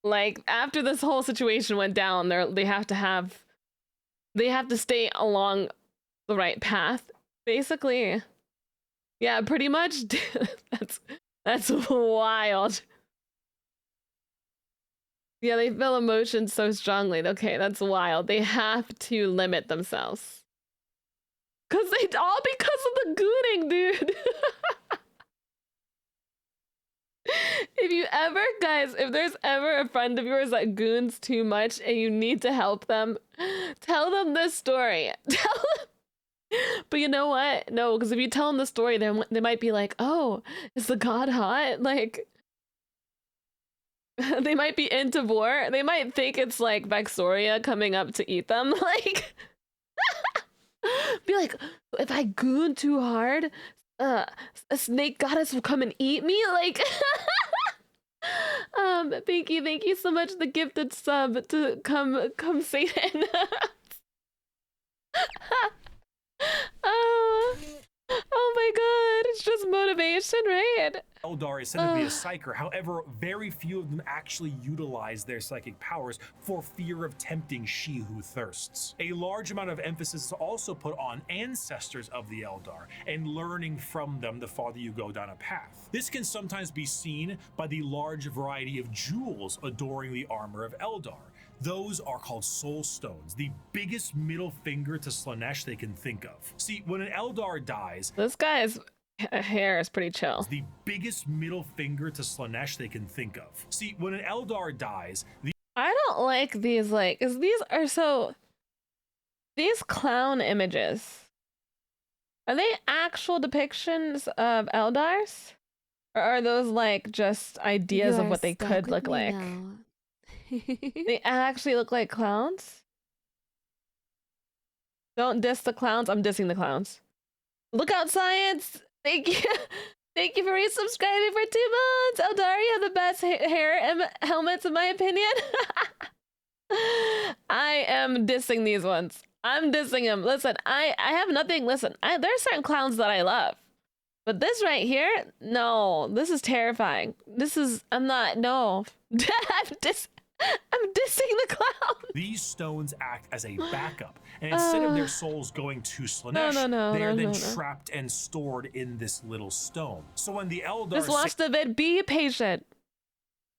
[SPEAKER 1] Like after this whole situation went down, they have to stay along the right path, basically. Yeah, pretty much. That's wild. Yeah, they feel emotions so strongly. Okay, that's wild. They have to limit themselves. Because of the gooning, dude. If there's ever a friend of yours that goons too much and you need to help them, tell them this story. But you know what? No, because if you tell them the story, they might be like, oh, is the god hot? Like, they might be into war. They might think it's like Vaxoria coming up to eat them. Like, be like, if I goon too hard, a snake goddess will come and eat me. Like, thank you so much. The gifted sub to come Satan. Oh my god, it's just motivation, right?
[SPEAKER 5] Eldar is said to be a psyker. However, very few of them actually utilize their psychic powers for fear of tempting she who thirsts. A large amount of emphasis is also put on ancestors of the Eldar and learning from them the farther you go down a path. This can sometimes be seen by the large variety of jewels adoring the armor of Eldar. Those are called soul stones, the biggest middle finger to Slaanesh they can think of. See, when an Eldar dies,
[SPEAKER 1] this guy's hair is pretty chill.
[SPEAKER 5] The biggest middle finger to Slaanesh they can think of. See, when an Eldar dies,
[SPEAKER 1] I don't like these, like, these clown images, are they actual depictions of Eldars? Or are those like just ideas of what they could look like? They actually look like clowns? Don't diss the clowns. I'm dissing the clowns. Look out, science! Thank you. Thank you for resubscribing for 2 months. Eldari have the best hair and helmets, in my opinion. I am dissing these ones. I'm dissing them. Listen, I have nothing. Listen, there are certain clowns that I love. But this right here, no, this is terrifying. I'm dissing the clown.
[SPEAKER 5] These stones act as a backup, and instead of their souls going to Slaanesh, they are then trapped and stored in this little stone. So when the Eldar
[SPEAKER 1] just watch the vid, be patient.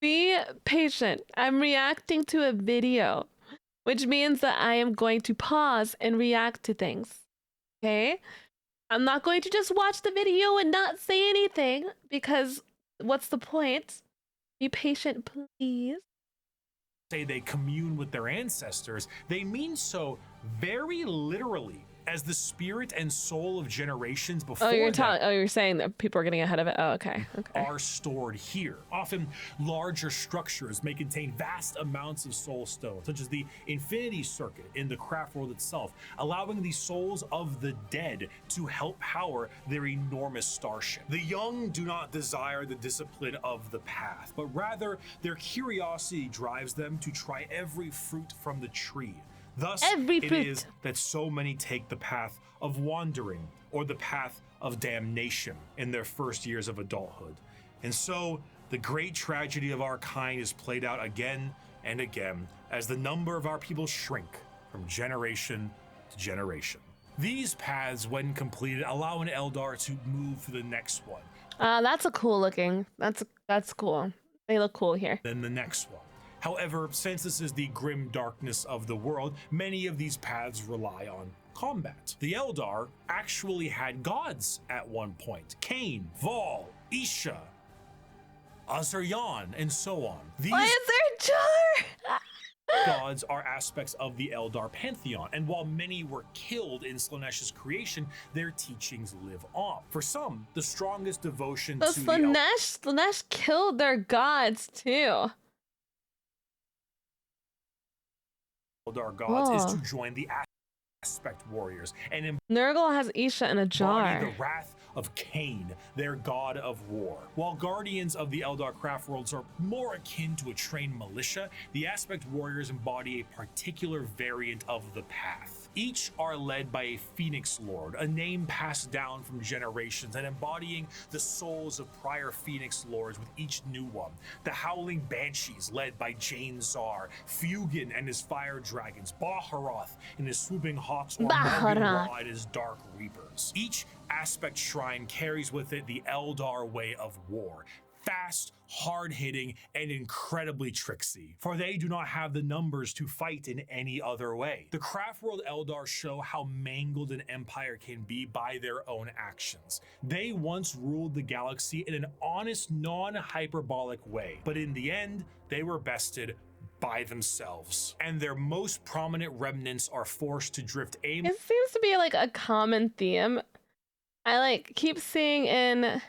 [SPEAKER 1] Be patient. I'm reacting to a video, which means that I am going to pause and react to things. okay? I'm not going to just watch the video and not say anything, because what's the point? Be patient, please.
[SPEAKER 5] Say they commune with their ancestors, they mean so very literally, as the spirit and soul of generations before
[SPEAKER 1] you're saying that people are getting ahead of it. Oh, okay.
[SPEAKER 5] Are stored here. Often larger structures may contain vast amounts of soul stone, such as the infinity circuit in the craft world itself, allowing the souls of the dead to help power their enormous starship. The young do not desire the discipline of the path, but rather their curiosity drives them to try every fruit from the tree. Thus, it is that so many take the path of wandering or the path of damnation in their first years of adulthood. And so, the great tragedy of our kind is played out again and again as the number of our people shrink from generation to generation. These paths, when completed, allow an Eldar to move to the next one.
[SPEAKER 1] That's a cool looking. That's cool. They look cool here.
[SPEAKER 5] Then the next one. However, since this is the grim darkness of the world, many of these paths rely on combat. The Eldar actually had gods at one point. Cain, Vol, Isha, Azaryan, and so on.
[SPEAKER 1] Why is there a jar?
[SPEAKER 5] Gods are aspects of the Eldar pantheon, and while many were killed in Slaaneish's creation, their teachings live on. For some, the strongest devotion to
[SPEAKER 1] Slaanesh killed their gods too.
[SPEAKER 5] Eldar gods is to join the aspect warriors and
[SPEAKER 1] Nurgle has Isha in a jar.
[SPEAKER 5] the wrath of Cain, their god of war. While guardians of the Eldar craft worlds are more akin to a trained militia, the aspect warriors embody a particular variant of the path. Each are led by a Phoenix Lord, a name passed down from generations and embodying the souls of prior Phoenix Lords with each new one. The Howling Banshees, led by Jane Zar, Fugin and his Fire Dragons, Baharoth and his Swooping Hawks, or Morgan Law and his Dark Reapers. Each aspect shrine carries with it the Eldar way of war. Fast, hard-hitting, and incredibly tricksy, for they do not have the numbers to fight in any other way. The Craftworld Eldar show how mangled an empire can be by their own actions. They once ruled the galaxy in an honest, non-hyperbolic way, but in the end, they were bested by themselves, and their most prominent remnants are forced to drift aimlessly.
[SPEAKER 1] It seems to be like a common theme. I keep seeing in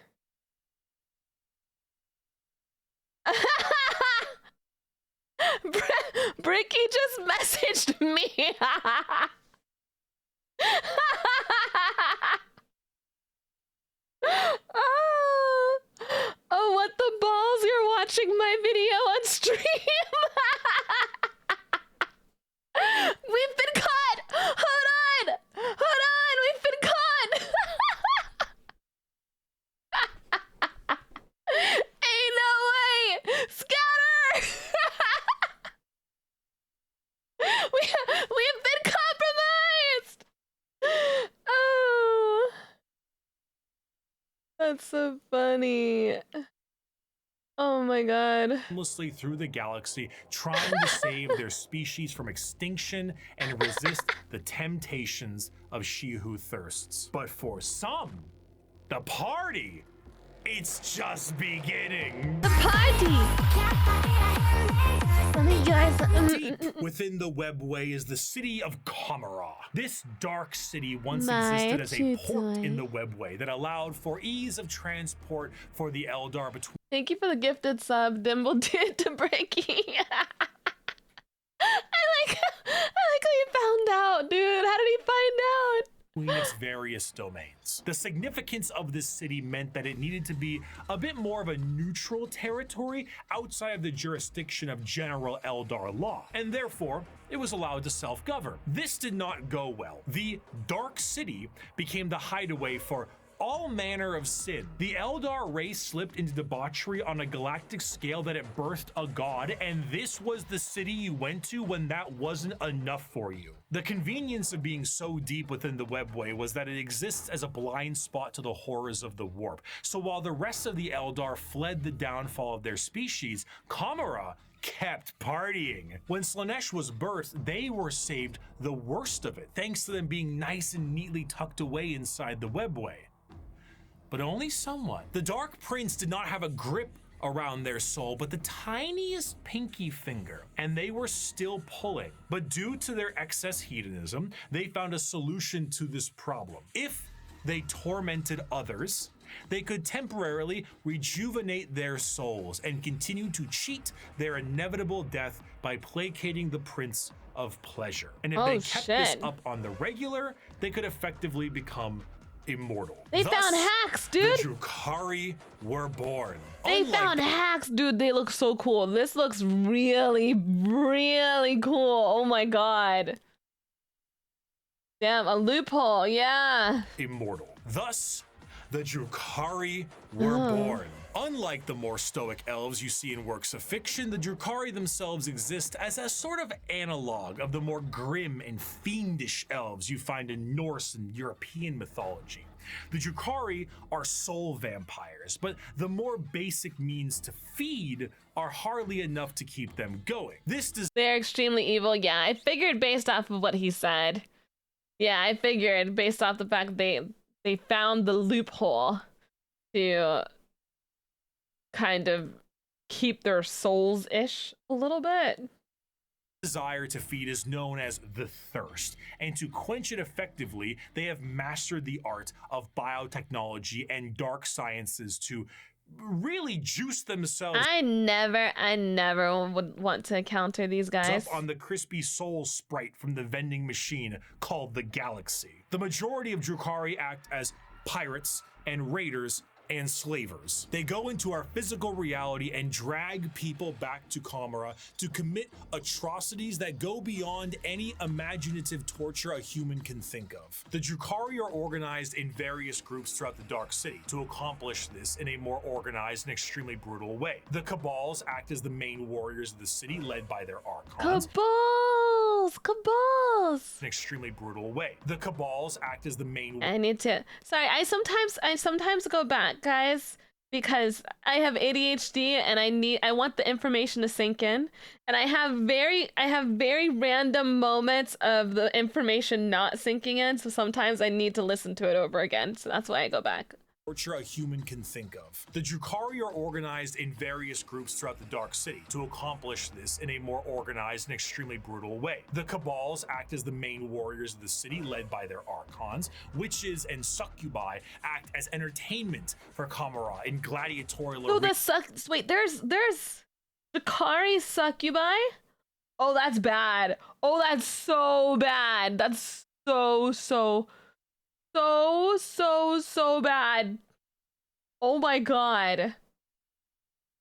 [SPEAKER 1] Bricky just messaged me. Oh, what the balls, you're watching my video on stream. We've been caught. Hold on, we've been caught. Ain't no way! Scatter! We've been compromised! Oh, that's so funny. Oh my god.
[SPEAKER 5] Through the galaxy, trying to save their species from extinction and resist the temptations of she who thirsts. But for some, the party, it's just beginning.
[SPEAKER 2] The party! Let me guys.
[SPEAKER 5] Deep within the webway is the city of Kamara. This dark city once existed as a port in the webway that allowed for ease of transport for the Eldar between.
[SPEAKER 1] Thank you for the gifted sub, Dimble did to Breaky. I like how you found out, dude. How did he find out?
[SPEAKER 5] Between its various domains. The significance of this city meant that it needed to be a bit more of a neutral territory outside of the jurisdiction of general Eldar law, and therefore it was allowed to self-govern. This did not go well. The Dark City became the hideaway for all manner of sin. The Eldar race slipped into debauchery on a galactic scale that it birthed a god, and this was the city you went to when that wasn't enough for you. The convenience of being so deep within the webway was that it exists as a blind spot to the horrors of the warp. So while the rest of the Eldar fled the downfall of their species, Kamara kept kept partying. When Slaanesh was birthed, they were saved the worst of it, thanks to them being nice and neatly tucked away inside the webway. But only somewhat. The Dark Prince did not have a grip around their soul, but the tiniest pinky finger, and they were still pulling. But due to their excess hedonism, they found a solution to this problem. If they tormented others, they could temporarily rejuvenate their souls and continue to cheat their inevitable death by placating the Prince of Pleasure. And if they kept this up on the regular, they could effectively become immortal.
[SPEAKER 1] They found hacks, dude.
[SPEAKER 5] The Drukhari were born.
[SPEAKER 1] They found hacks, dude. They look so cool. This looks really, really cool. Oh my god. Damn, a loophole, yeah.
[SPEAKER 5] Immortal. Thus, the Drukhari were born. Unlike the more stoic elves you see in works of fiction, the Drukhari themselves exist as a sort of analog of the more grim and fiendish elves you find in Norse and European mythology. The Drukhari are soul vampires, but the more basic means to feed are hardly enough to keep them going.
[SPEAKER 1] They're extremely evil, yeah. I figured based off of what he said. Yeah, I figured based off the fact they found the loophole to kind of keep their souls-ish a little bit.
[SPEAKER 5] Desire to feed is known as the thirst, and to quench it effectively, they have mastered the art of biotechnology and dark sciences to really juice themselves.
[SPEAKER 1] I never would want to encounter these guys.
[SPEAKER 5] Up on the crispy soul sprite from the vending machine called the Galaxy. The majority of Drukhari act as pirates and raiders and slavers. They go into our physical reality and drag people back to Kamara to commit atrocities that go beyond any imaginative torture a human can think of. The Drukhari are organized in various groups throughout the Dark City to accomplish this in a more organized and extremely brutal way. The Cabals act as the main warriors of the city, led by their archons.
[SPEAKER 1] Cabals!
[SPEAKER 5] An extremely brutal way. The Cabals act as the main.
[SPEAKER 1] I need to. Sorry, I sometimes go back, guys, because I have ADHD and I want the information to sink in, and I have very random moments of the information not sinking in. So sometimes I need to listen to it over again. So that's why I go back.
[SPEAKER 5] Torture a human can think of. The Drukhari are organized in various groups throughout the Dark City to accomplish this in a more organized and extremely brutal way. The Cabals act as the main warriors of the city, led by their archons. Witches and succubi act as entertainment for Kamara in gladiatorial.
[SPEAKER 1] Oh, wait, there's Drukhari succubi? Oh, that's bad. Oh, that's so bad. That's so bad. Oh my god.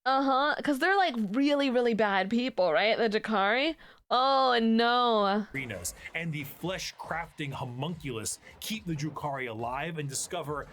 [SPEAKER 1] Because they're like really bad people, right? The Drukhari? Oh no.
[SPEAKER 5] Arenas and the flesh crafting homunculus keep the Drukhari alive and discover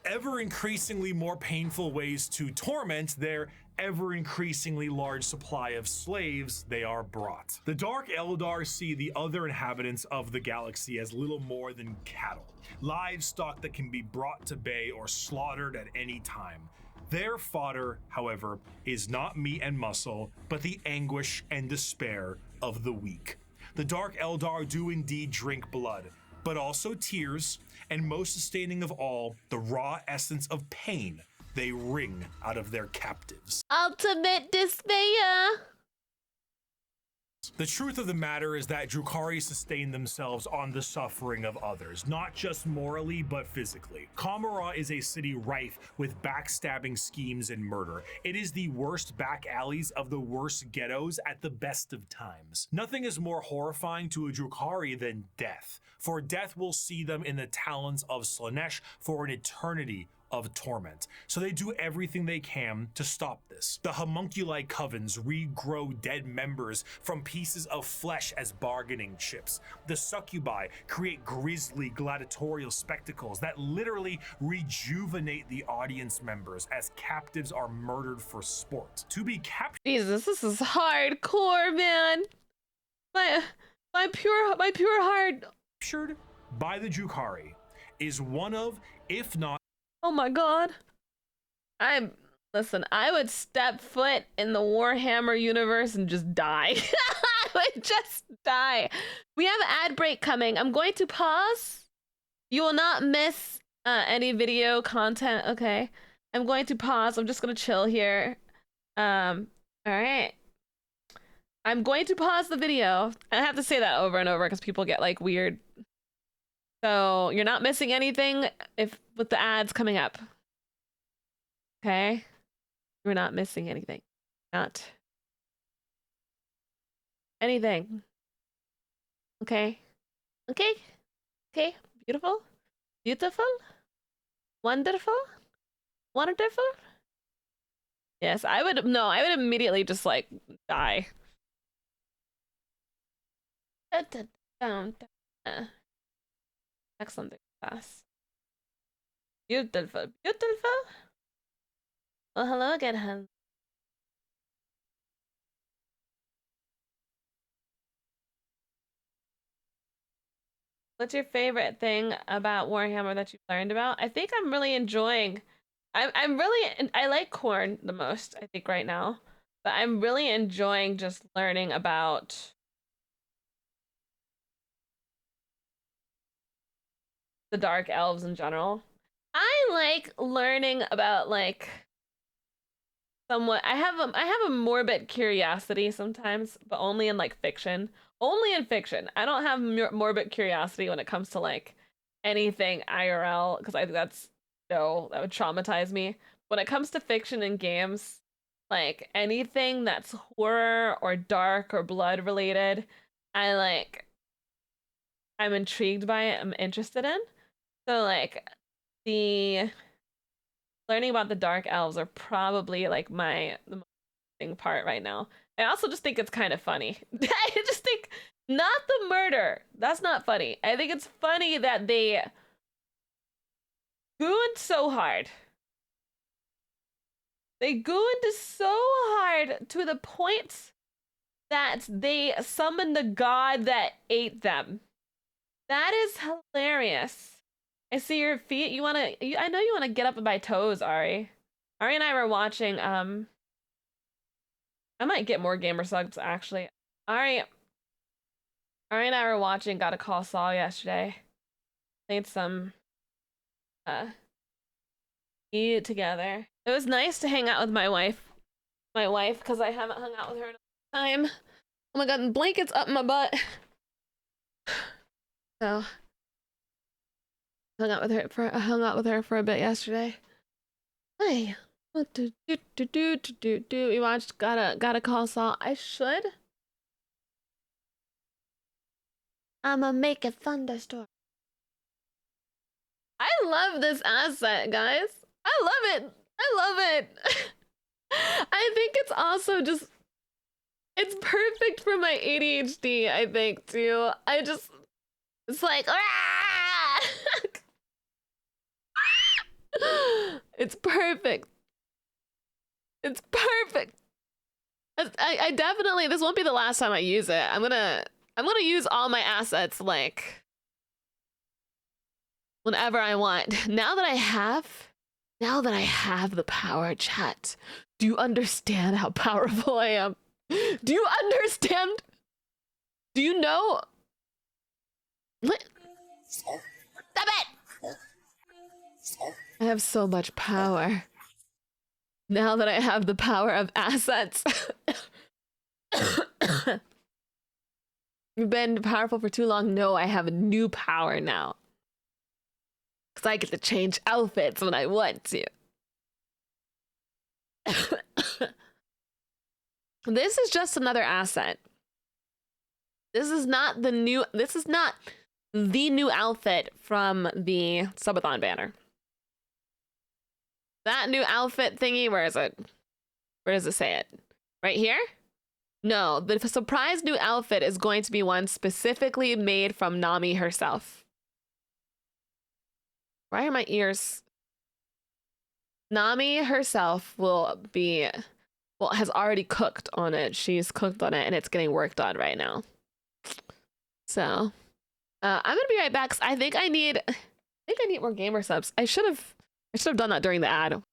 [SPEAKER 5] ever increasingly more painful ways to torment their ever increasingly large supply of slaves they are brought. The Dark Eldar see the other inhabitants of the galaxy as little more than cattle, livestock that can be brought to bay or slaughtered at any time. Their fodder, however, is not meat and muscle, but the anguish and despair of the weak. The Dark Eldar do indeed drink blood, but also tears, and most sustaining of all, the raw essence of pain they wring out of their captives.
[SPEAKER 1] Ultimate despair!
[SPEAKER 5] The truth of the matter is that Drukhari sustain themselves on the suffering of others, not just morally, but physically. Kamara is a city rife with backstabbing schemes and murder. It is the worst back alleys of the worst ghettos at the best of times. Nothing is more horrifying to a Drukhari than death, for death will see them in the talons of Slaanesh for an eternity of torment. So they do everything they can to stop this. The homunculi covens regrow dead members from pieces of flesh as bargaining chips. The succubi create grisly gladiatorial spectacles that literally rejuvenate the audience members as captives are murdered for sport. To be captured.
[SPEAKER 1] Jesus, this is hardcore, man. My pure heart.
[SPEAKER 5] Captured by the Drukhari is one of, if not.
[SPEAKER 1] Oh my god. Listen, I would step foot in the Warhammer universe and just die. I would just die. We have an ad break coming. I'm going to pause. You will not miss any video content, okay? I'm going to pause. I'm just gonna chill here. All right. I'm going to pause the video. I have to say that over and over because people get like weird. So you're not missing anything if with the ads coming up. Okay? We're not missing anything. Not anything. Okay? Okay? Okay? Beautiful? Beautiful? Wonderful? Wonderful? Yes, I would immediately just like die. Excellent class. Beautiful. Beautiful? Well, hello again, hun. What's your favorite thing about Warhammer that you've learned about? I think I'm really enjoying. I like corn the most, I think, right now. But I'm really enjoying just learning about the dark elves in general. I like learning about like somewhat. I have a morbid curiosity sometimes, but only in like fiction. Only in fiction. I don't have morbid curiosity when it comes to like anything IRL because I think that would traumatize me. When it comes to fiction and games, like anything that's horror or dark or blood related, I'm intrigued by it. I'm interested in. So like the learning about the dark elves are probably like the most interesting part right now. I also just think it's kind of funny. I just think not the murder. That's not funny. I think it's funny that they gooned so hard. They gooned so hard to the point that they summoned the god that ate them. That is hilarious. I see your feet. I know you wanna get up on my toes, Ari. Ari and I were watching, I might get more gamer subs actually. Ari and I were watching Gotta Call Saul yesterday. Played some eat together. It was nice to hang out with my wife. Because I haven't hung out with her in a long time. Oh my god, and blankets up my butt. So hung out with her for a bit yesterday. Hey. We watched Gotta Call Saul. I should.
[SPEAKER 2] I'ma make a thunderstorm.
[SPEAKER 1] I love this asset, guys. I love it. I love it. I think it's also just it's perfect for my ADHD, I think, too. It's like it's perfect. It's perfect. I definitely, this won't be the last time I use it. I'm gonna use all my assets like whenever I want. Now that I have the power, chat. Do you understand how powerful I am? Do you understand? Do you know? Stop it! I have so much power. Now that I have the power of assets. You've been powerful for too long. No, I have a new power now. Because I get to change outfits when I want to. This is just another asset. This is not the new outfit from the Subathon banner. That new outfit thingy, where is it? Where does it say it? Right here? No, the surprise new outfit is going to be one specifically made from Nami herself. Why are my ears? Nami herself has already cooked on it. She's cooked on it and it's getting worked on right now. So, I'm gonna be right back. 'Cause I think I need more gamer subs. I should have done that during the ad.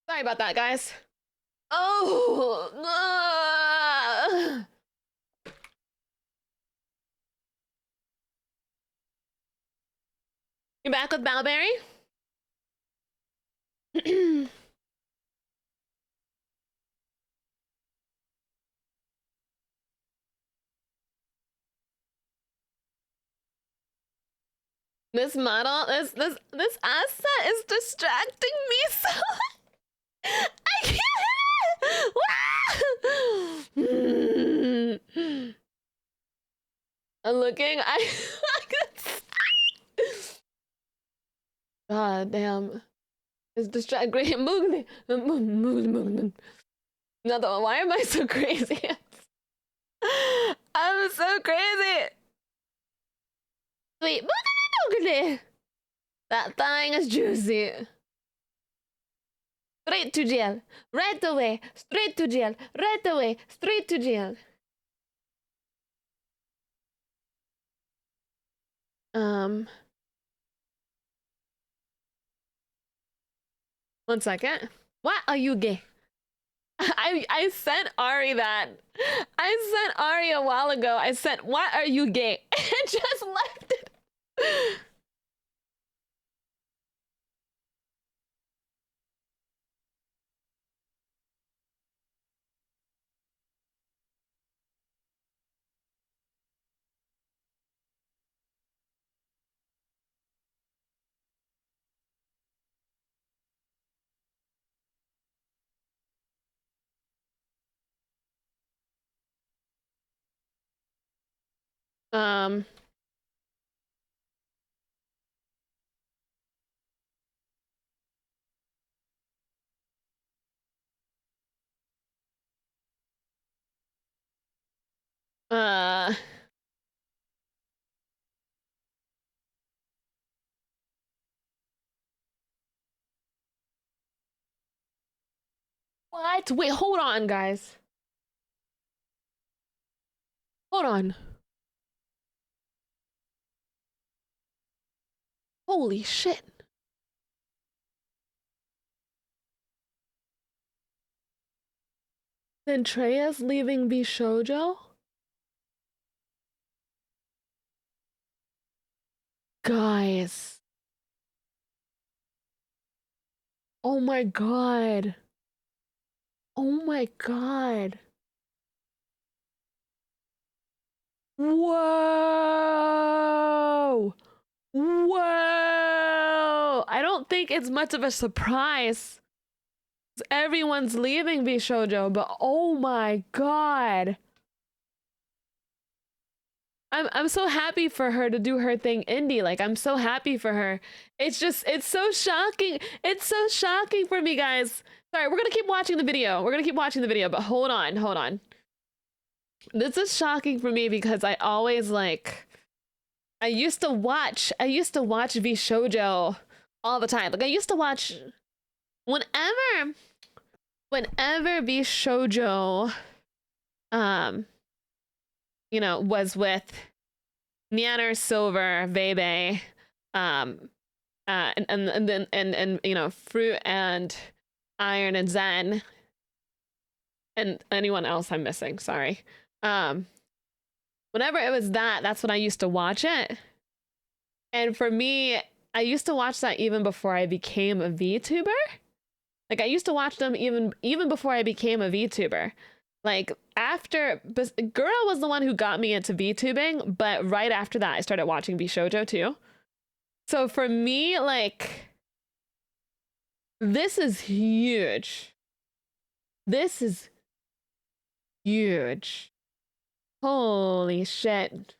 [SPEAKER 1] Sorry about that, guys. Oh, you back with Balberry? This model, this asset is distracting me so. I can't. I'm looking. God damn. It's distracting. Another one. Why am I so crazy? I'm so crazy. Sweet. That thing is juicy. Straight to jail. Right away. Straight to jail. Right away. Straight to jail. One second. What are you gay? I sent Ari that. I sent Ari a while ago. I sent, what are you gay? And just left it. What? Wait, hold on, guys. Hold on. Holy shit. Then Treya's leaving Bishojo? Guys. Oh my god. Oh my god. Whoa! Whoa! I don't think it's much of a surprise. Everyone's leaving Bishojo, but oh my god. I'm so happy for her to do her thing indie. Like, I'm so happy for her. It's so shocking. It's so shocking for me, guys. Sorry, we're gonna keep watching the video. We're gonna keep watching the video, but hold on. This is shocking for me because I always like, I used to watch Bishojo all the time. Like, I used to watch whenever Bishojo, you know, was with Nyanner, Silver, Vebe, and you know, Fruit and Iron and Zen, and anyone else I'm missing, sorry. Whenever it was that's when I used to watch it. And for me, I used to watch that even before I became a VTuber. Like, I used to watch them even before I became a VTuber. Like, Girl was the one who got me into VTubing, but right after that, I started watching Bishojo too. So for me, like, this is huge. This is huge. Holy shit.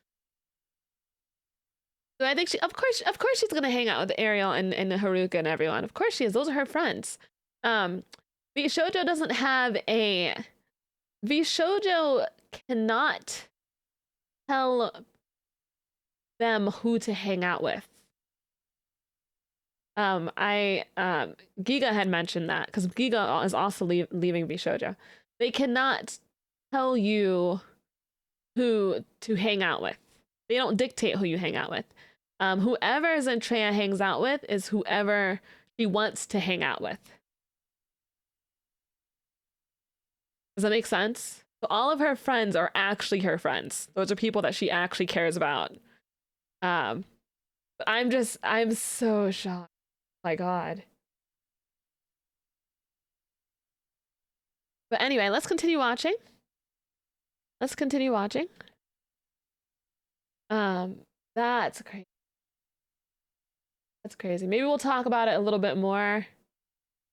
[SPEAKER 1] So I think of course she's gonna hang out with Ariel and Haruka and everyone. Of course she is. Those are her friends. Bishojo doesn't have a... Bishojo cannot tell them who to hang out with. Giga had mentioned that because Giga is also leaving Bishojo. They cannot tell you who to hang out with. They don't dictate who you hang out with. Whoever Zentreya hangs out with is whoever she wants to hang out with. Does that make sense? So all of her friends are actually her friends. Those are people that she actually cares about. But I'm so shocked. My God. But anyway, let's continue watching. Let's continue watching. That's crazy. That's crazy. Maybe we'll talk about it a little bit more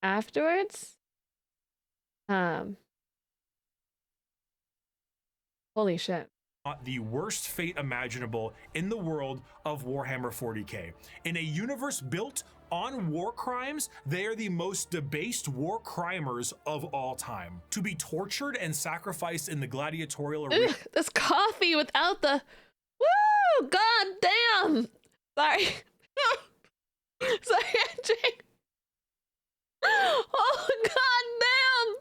[SPEAKER 1] afterwards. Holy shit.
[SPEAKER 5] Not the worst fate imaginable in the world of Warhammer 40k. In a universe built on war crimes, they are the most debased war crimers of all time. To be tortured and sacrificed in the gladiatorial arena.
[SPEAKER 1] Ugh, this coffee without the... Woo! God damn! Sorry. Sorry, I drank... Oh, god damn!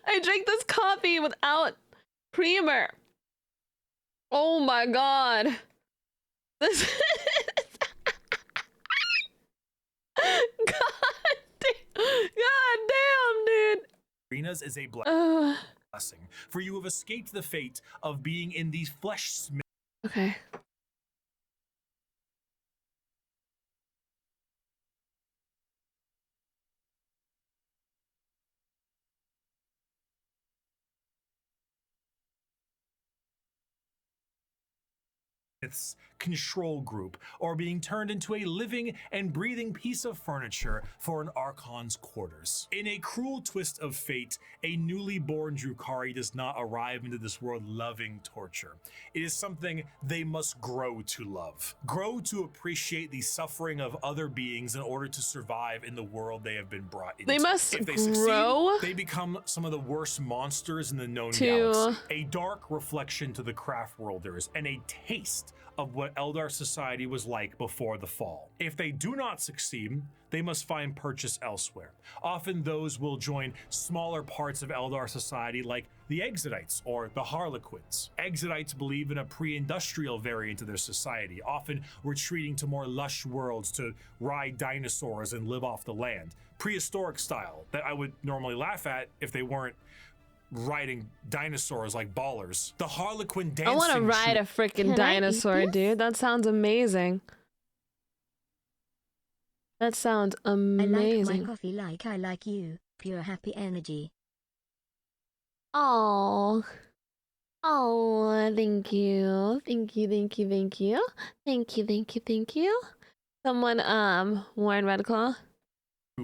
[SPEAKER 1] I drank this coffee without creamer. Oh my god. This God damn, dude.
[SPEAKER 5] Arenas is a blessing, for you have escaped the fate of being in these flesh smith.
[SPEAKER 1] Okay.
[SPEAKER 5] Control group, or being turned into a living and breathing piece of furniture for an Archon's quarters. In a cruel twist of fate, a newly born Drukhari does not arrive into this world loving torture. It is something they must grow to love. Grow to appreciate the suffering of other beings in order to survive in the world they have been brought into.
[SPEAKER 1] They must
[SPEAKER 5] if they
[SPEAKER 1] grow.
[SPEAKER 5] Succeed, they become some of the worst monsters in the known galaxy. A dark reflection to the craft worlders and a taste of what Eldar society was like before the fall. If they do not succeed, they must find purchase elsewhere. Often those will join smaller parts of Eldar society like the Exodites or the Harlequins. Exodites believe in a pre-industrial variant of their society, often retreating to more lush worlds to ride dinosaurs and live off the land. Prehistoric style that I would normally laugh at if they weren't riding dinosaurs like ballers. The Harlequin dancing.
[SPEAKER 1] I want to ride a freaking dinosaur, dude. That sounds amazing. That sounds amazing.
[SPEAKER 3] I like my coffee like I like you. Pure happy energy.
[SPEAKER 1] Oh. Oh, thank you. Thank you, thank you, thank you. Thank you, thank you, thank you. Someone, Warren Redclaw.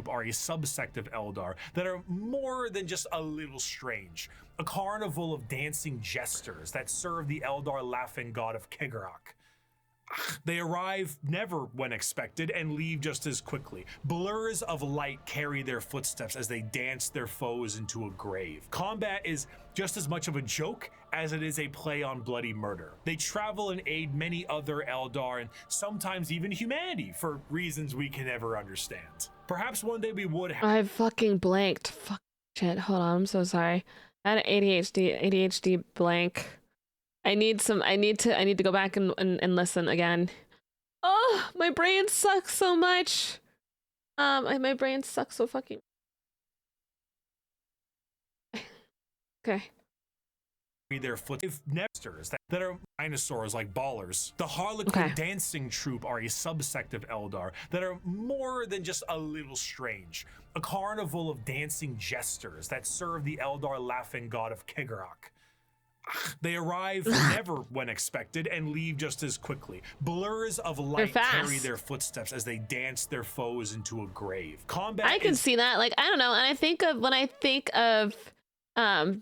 [SPEAKER 5] Are a subsect of Eldar that are more than just a little strange. A carnival of dancing jesters that serve the Eldar laughing god of Kegarak. They arrive never when expected and leave just as quickly. Blurs of light carry their footsteps as they dance their foes into a grave. Combat is just as much of a joke as it is a play on bloody murder. They travel and aid many other Eldar and sometimes even humanity for reasons we can never understand. Perhaps one day we would have—
[SPEAKER 1] I fucking blanked. Fuck shit. Hold on. I'm so sorry. I had an ADHD blank. I need to go back and listen again. Oh, my brain sucks so much. My brain sucks so fucking. Okay.
[SPEAKER 5] Their foot nesters that are dinosaurs like ballers. The Harlequin dancing troupe are a subsect of Eldar that are more than just a little strange. A carnival of dancing jesters that serve the Eldar laughing god of Kegarak. They arrive never when expected and leave just as quickly. Blurs of light carry their footsteps as they dance their foes into a grave. Combat
[SPEAKER 1] I can see that. Like, I don't know. And when I think of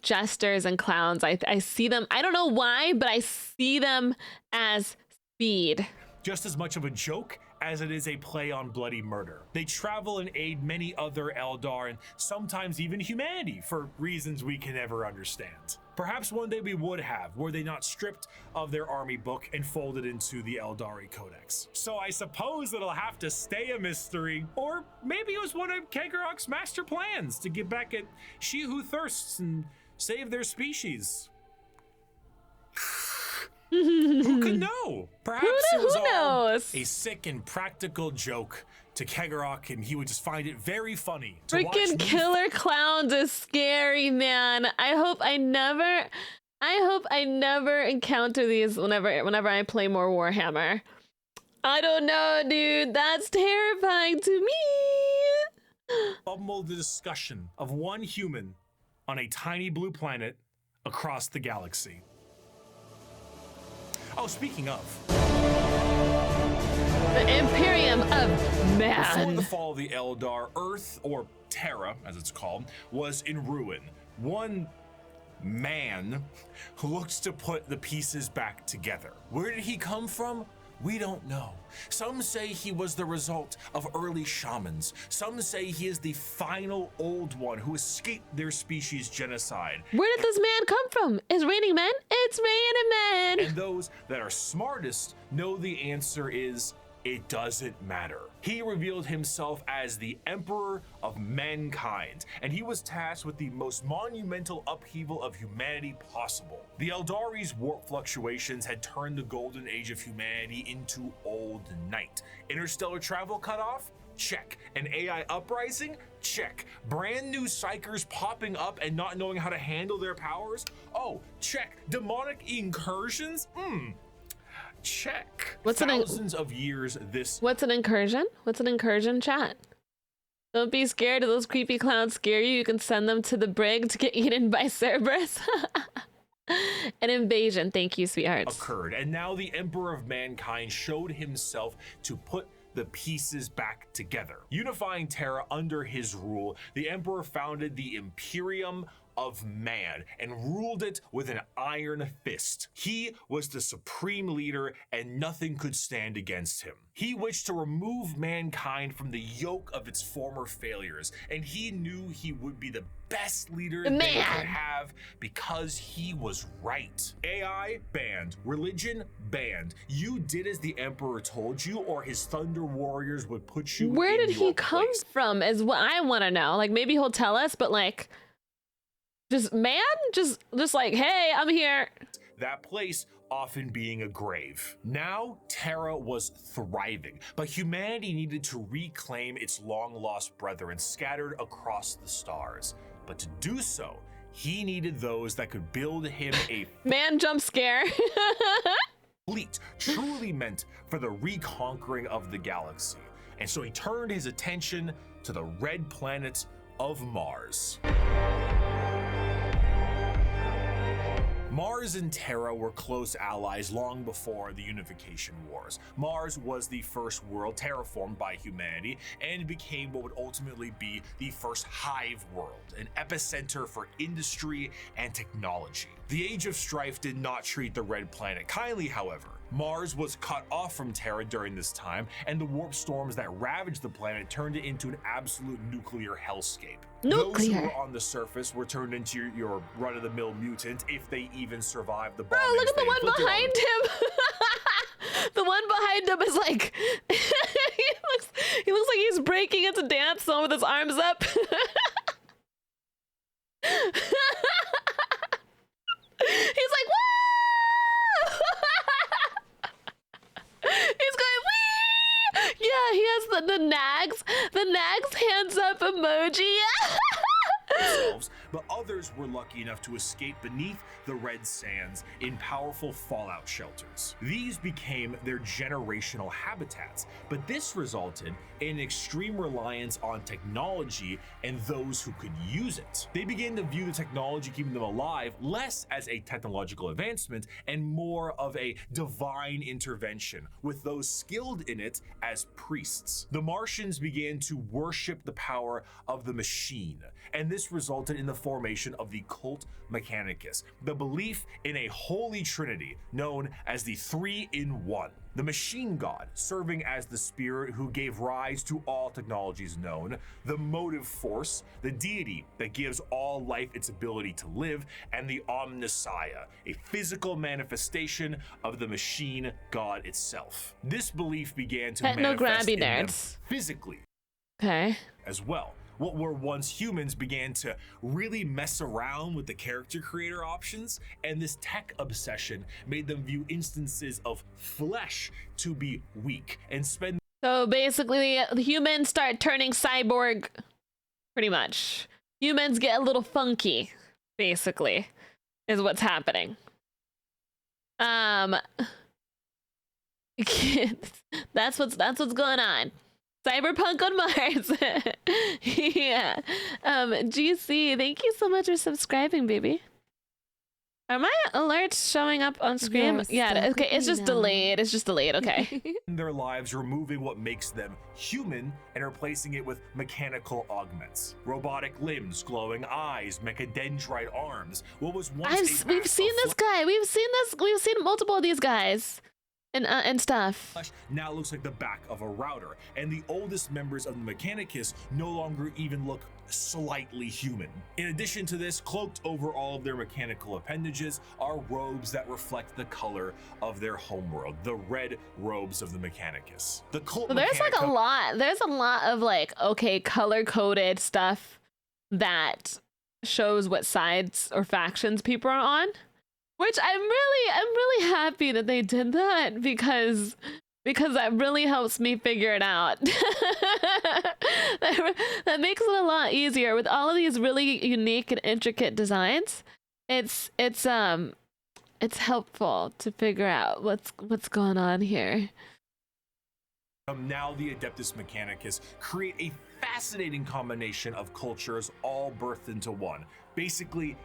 [SPEAKER 1] jesters and clowns, I see them. I don't know why, but I see them as speed.
[SPEAKER 5] Just as much of a joke as it is a play on bloody murder. They travel and aid many other Eldar and sometimes even humanity for reasons we can never understand. Perhaps one day we would have, were they not stripped of their army book and folded into the Eldari Codex. So I suppose it'll have to stay a mystery, or maybe it was one of Kegarak's master plans to get back at she who thirsts and save their species. Who could know? Perhaps it was
[SPEAKER 1] who
[SPEAKER 5] all
[SPEAKER 1] knows?
[SPEAKER 5] a sick and practical joke to Kegarok, and he would just find it very funny to watch
[SPEAKER 1] Freaking
[SPEAKER 5] me
[SPEAKER 1] killer clowns is scary, man. I hope I never encounter these whenever I play more Warhammer. I don't know, dude. That's terrifying to me.
[SPEAKER 5] fumble the discussion of one human on a tiny blue planet across the galaxy. Oh, speaking of,
[SPEAKER 1] The Imperium of
[SPEAKER 5] before
[SPEAKER 1] Man.
[SPEAKER 5] the fall of the Eldar, Earth, or Terra, as it's called, was in ruin. One man who looks to put the pieces back together. Where did he come from? We don't know. Some say he was the result of early shamans. Some say he is the final old one who escaped their species' genocide.
[SPEAKER 1] Where did this man come from? It's raining men. It's raining men.
[SPEAKER 5] And those that are smartest know the answer is it doesn't matter. He revealed himself as the Emperor of Mankind, and he was tasked with the most monumental upheaval of humanity possible. The Eldari's warp fluctuations had turned the golden age of humanity into old night. Interstellar travel cut off? Check. An AI uprising? Check. Brand new psychers popping up and not knowing how to handle their powers? Oh, check. Demonic incursions? Check.
[SPEAKER 1] What's
[SPEAKER 5] Thousands of years this.
[SPEAKER 1] What's an incursion? What's an incursion, chat? Don't be scared of those creepy clowns scare you. You can send them to the brig to get eaten by Cerberus. An invasion. Thank you, sweethearts.
[SPEAKER 5] Occurred, and now the Emperor of Mankind showed himself to put the pieces back together. Unifying Terra under his rule, the Emperor founded the Imperium of Man and ruled it with an iron fist. He was the supreme leader and nothing could stand against him. He wished to remove mankind from the yoke of its former failures, and he knew he would be the best leader they could have because he was right. AI banned, religion banned. You did as the Emperor told you, or his Thunder Warriors would put you
[SPEAKER 1] Where
[SPEAKER 5] in
[SPEAKER 1] did he
[SPEAKER 5] your
[SPEAKER 1] come
[SPEAKER 5] place.
[SPEAKER 1] from is what I want to know. Like, maybe he'll tell us, but like, just man, just like, hey, I'm here.
[SPEAKER 5] That place often being a grave. Now, Terra was thriving, but humanity needed to reclaim its long-lost brethren scattered across the stars. But to do so, he needed those that could build him a
[SPEAKER 1] Man jump scare.
[SPEAKER 5] fleet truly meant for the reconquering of the galaxy. And so he turned his attention to the red planet of Mars. Mars and Terra were close allies long before the Unification Wars. Mars was the first world terraformed by humanity and became what would ultimately be the first hive world, an epicenter for industry and technology. The Age of Strife did not treat the Red Planet kindly, however. Mars was cut off from Terra during this time, and the warp storms that ravaged the planet turned it into an absolute nuclear hellscape. Those who were on the surface were turned into your run-of-the-mill mutant, if they even survived the bombings.
[SPEAKER 1] Bro, look at the
[SPEAKER 5] they
[SPEAKER 1] one
[SPEAKER 5] inflicted on
[SPEAKER 1] behind him. The one behind him is like, he looks like he's breaking into dance song with his arms up. He's like, woo! He's going, wee! Yeah, he has the nags hands up emoji.
[SPEAKER 5] themselves, but others were lucky enough to escape beneath the red sands in powerful fallout shelters. These became their generational habitats, but this resulted in extreme reliance on technology and those who could use it. They began to view the technology keeping them alive less as a technological advancement and more of a divine intervention, with those skilled in it as priests. The Martians began to worship the power of the machine, and this resulted in the formation of the Cult Mechanicus, the belief in a holy trinity known as the Three-in-One. The machine god, serving as the spirit who gave rise to all technologies known, the motive force, the deity that gives all life its ability to live, and the Omnissiah, a physical manifestation of the machine god itself. This belief began to manifest in them physically
[SPEAKER 1] Okay.
[SPEAKER 5] as well, what were once humans began to really mess around with the character creator options, and this tech obsession made them view instances of flesh to be weak and spend.
[SPEAKER 1] So basically, the humans start turning cyborg, pretty much. Humans get a little funky, basically, is what's happening. That's what's going on. Cyberpunk on Mars. Yeah. GC, thank you so much for subscribing, baby. Are my alerts showing up on screen? Yeah, okay, it's just delayed. It's just delayed, okay.
[SPEAKER 5] Their lives, removing what makes them human and replacing it with mechanical augments. Robotic limbs, glowing eyes, mechadendrite arms. What was once
[SPEAKER 1] we've seen this guy. We've seen multiple of these guys. And stuff.
[SPEAKER 5] Now looks like the back of a router, and the oldest members of the Mechanicus no longer even look slightly human. In addition to this, cloaked over all of their mechanical appendages are robes that reflect the color of their homeworld, the red robes of the Mechanicus. The cult.
[SPEAKER 1] So there's like a lot. There's a lot of like, okay, color-coded stuff that shows what sides or factions people are on. Which I'm really happy that they did that because that really helps me figure it out. that makes it a lot easier with all of these really unique and intricate designs. It's helpful to figure out what's going on here.
[SPEAKER 5] Now the Adeptus Mechanicus create a fascinating combination of cultures all birthed into one. Basically,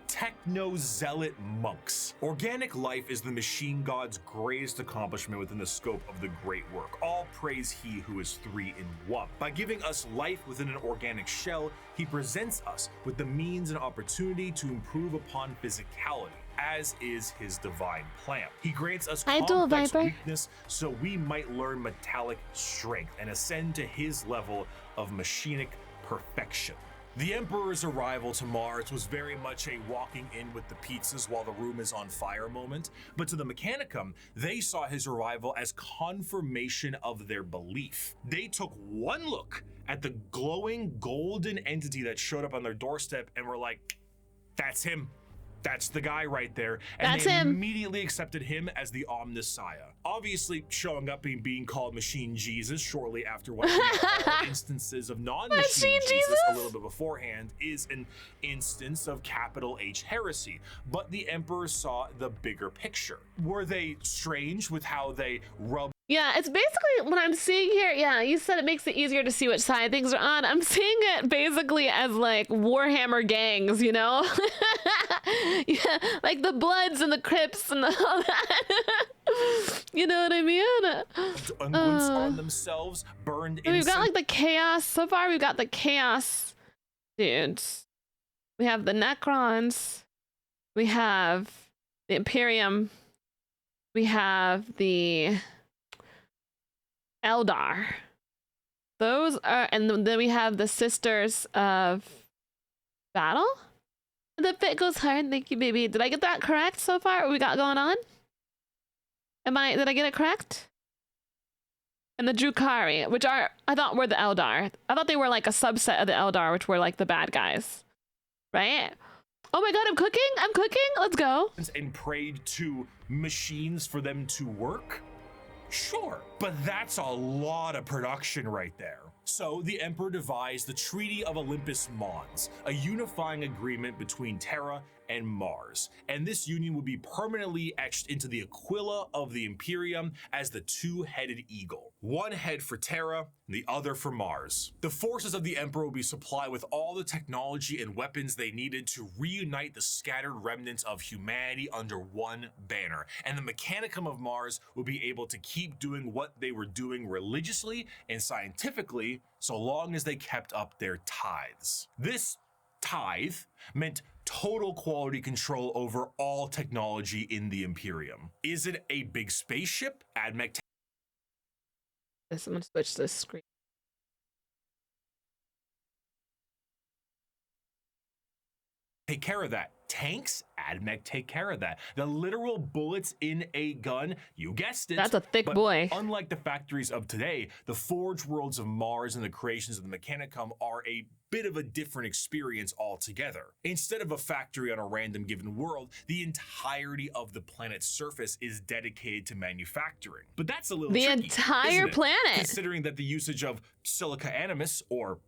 [SPEAKER 5] techno-zealot monks. Organic life is the machine god's greatest accomplishment within the scope of the great work. All praise he who is three in one. By giving us life within an organic shell, he presents us with the means and opportunity to improve upon physicality, as is his divine plan. He grants us complex weakness so we might learn metallic strength and ascend to his level of machinic perfection. The Emperor's arrival to Mars was very much a walking in with the pizzas while the room is on fire moment, but to the Mechanicum, they saw his arrival as confirmation of their belief. They took one look at the glowing golden entity that showed up on their doorstep and were like, that's him. That's the guy right there. And they immediately accepted him as the Omnissiah. Obviously, showing up and being called Machine Jesus shortly after wiping out all instances of non-Machine Jesus a little bit beforehand is an instance of capital H heresy. But the Emperor saw the bigger picture. Were they strange with how they rubbed?
[SPEAKER 1] Yeah, it's basically what I'm seeing here. Yeah, you said it makes it easier to see which side things are on. I'm seeing it basically as like Warhammer gangs, you know? Yeah, like the Bloods and the Crips and all that. You know what I mean?
[SPEAKER 5] Unguents on themselves, burned
[SPEAKER 1] we've got like the chaos. So far, we've got the chaos dudes. We have the Necrons. We have the Imperium. We have the Eldar. Those are, and then we have the Sisters of Battle. The fit goes hard. Thank you, baby. Did I get that correct so far? What we got going on? Did I get it correct? And the Drukhari, which are, I thought were the Eldar. I thought they were like a subset of the Eldar, which were like the bad guys. Right? Oh my god, I'm cooking? I'm cooking? Let's go.
[SPEAKER 5] And prayed to machines for them to work? Sure, but that's a lot of production right there. So the Emperor devised the Treaty of Olympus Mons, a unifying agreement between Terra and Mars, and this union would be permanently etched into the Aquila of the Imperium as the two-headed eagle. One head for Terra, the other for Mars. The forces of the Emperor would be supplied with all the technology and weapons they needed to reunite the scattered remnants of humanity under one banner, and the Mechanicum of Mars would be able to keep doing what they were doing religiously and scientifically so long as they kept up their tithes. This tithe meant total quality control over all technology in the Imperium. Is it a big spaceship? AdMech.
[SPEAKER 1] I'm gonna switch this screen.
[SPEAKER 5] Take care of that. tanks, AdMech take care of that. The literal bullets in a gun, you guessed it.
[SPEAKER 1] That's a thick
[SPEAKER 5] but
[SPEAKER 1] boy.
[SPEAKER 5] Unlike the factories of today, the forge worlds of Mars and the creations of the Mechanicum are a bit of a different experience altogether. Instead of a factory on a random given world, the entirety of the planet's surface is dedicated to manufacturing. But that's a little
[SPEAKER 1] The
[SPEAKER 5] tricky,
[SPEAKER 1] entire
[SPEAKER 5] isn't it?
[SPEAKER 1] planet.
[SPEAKER 5] Considering that the usage of silica animus, or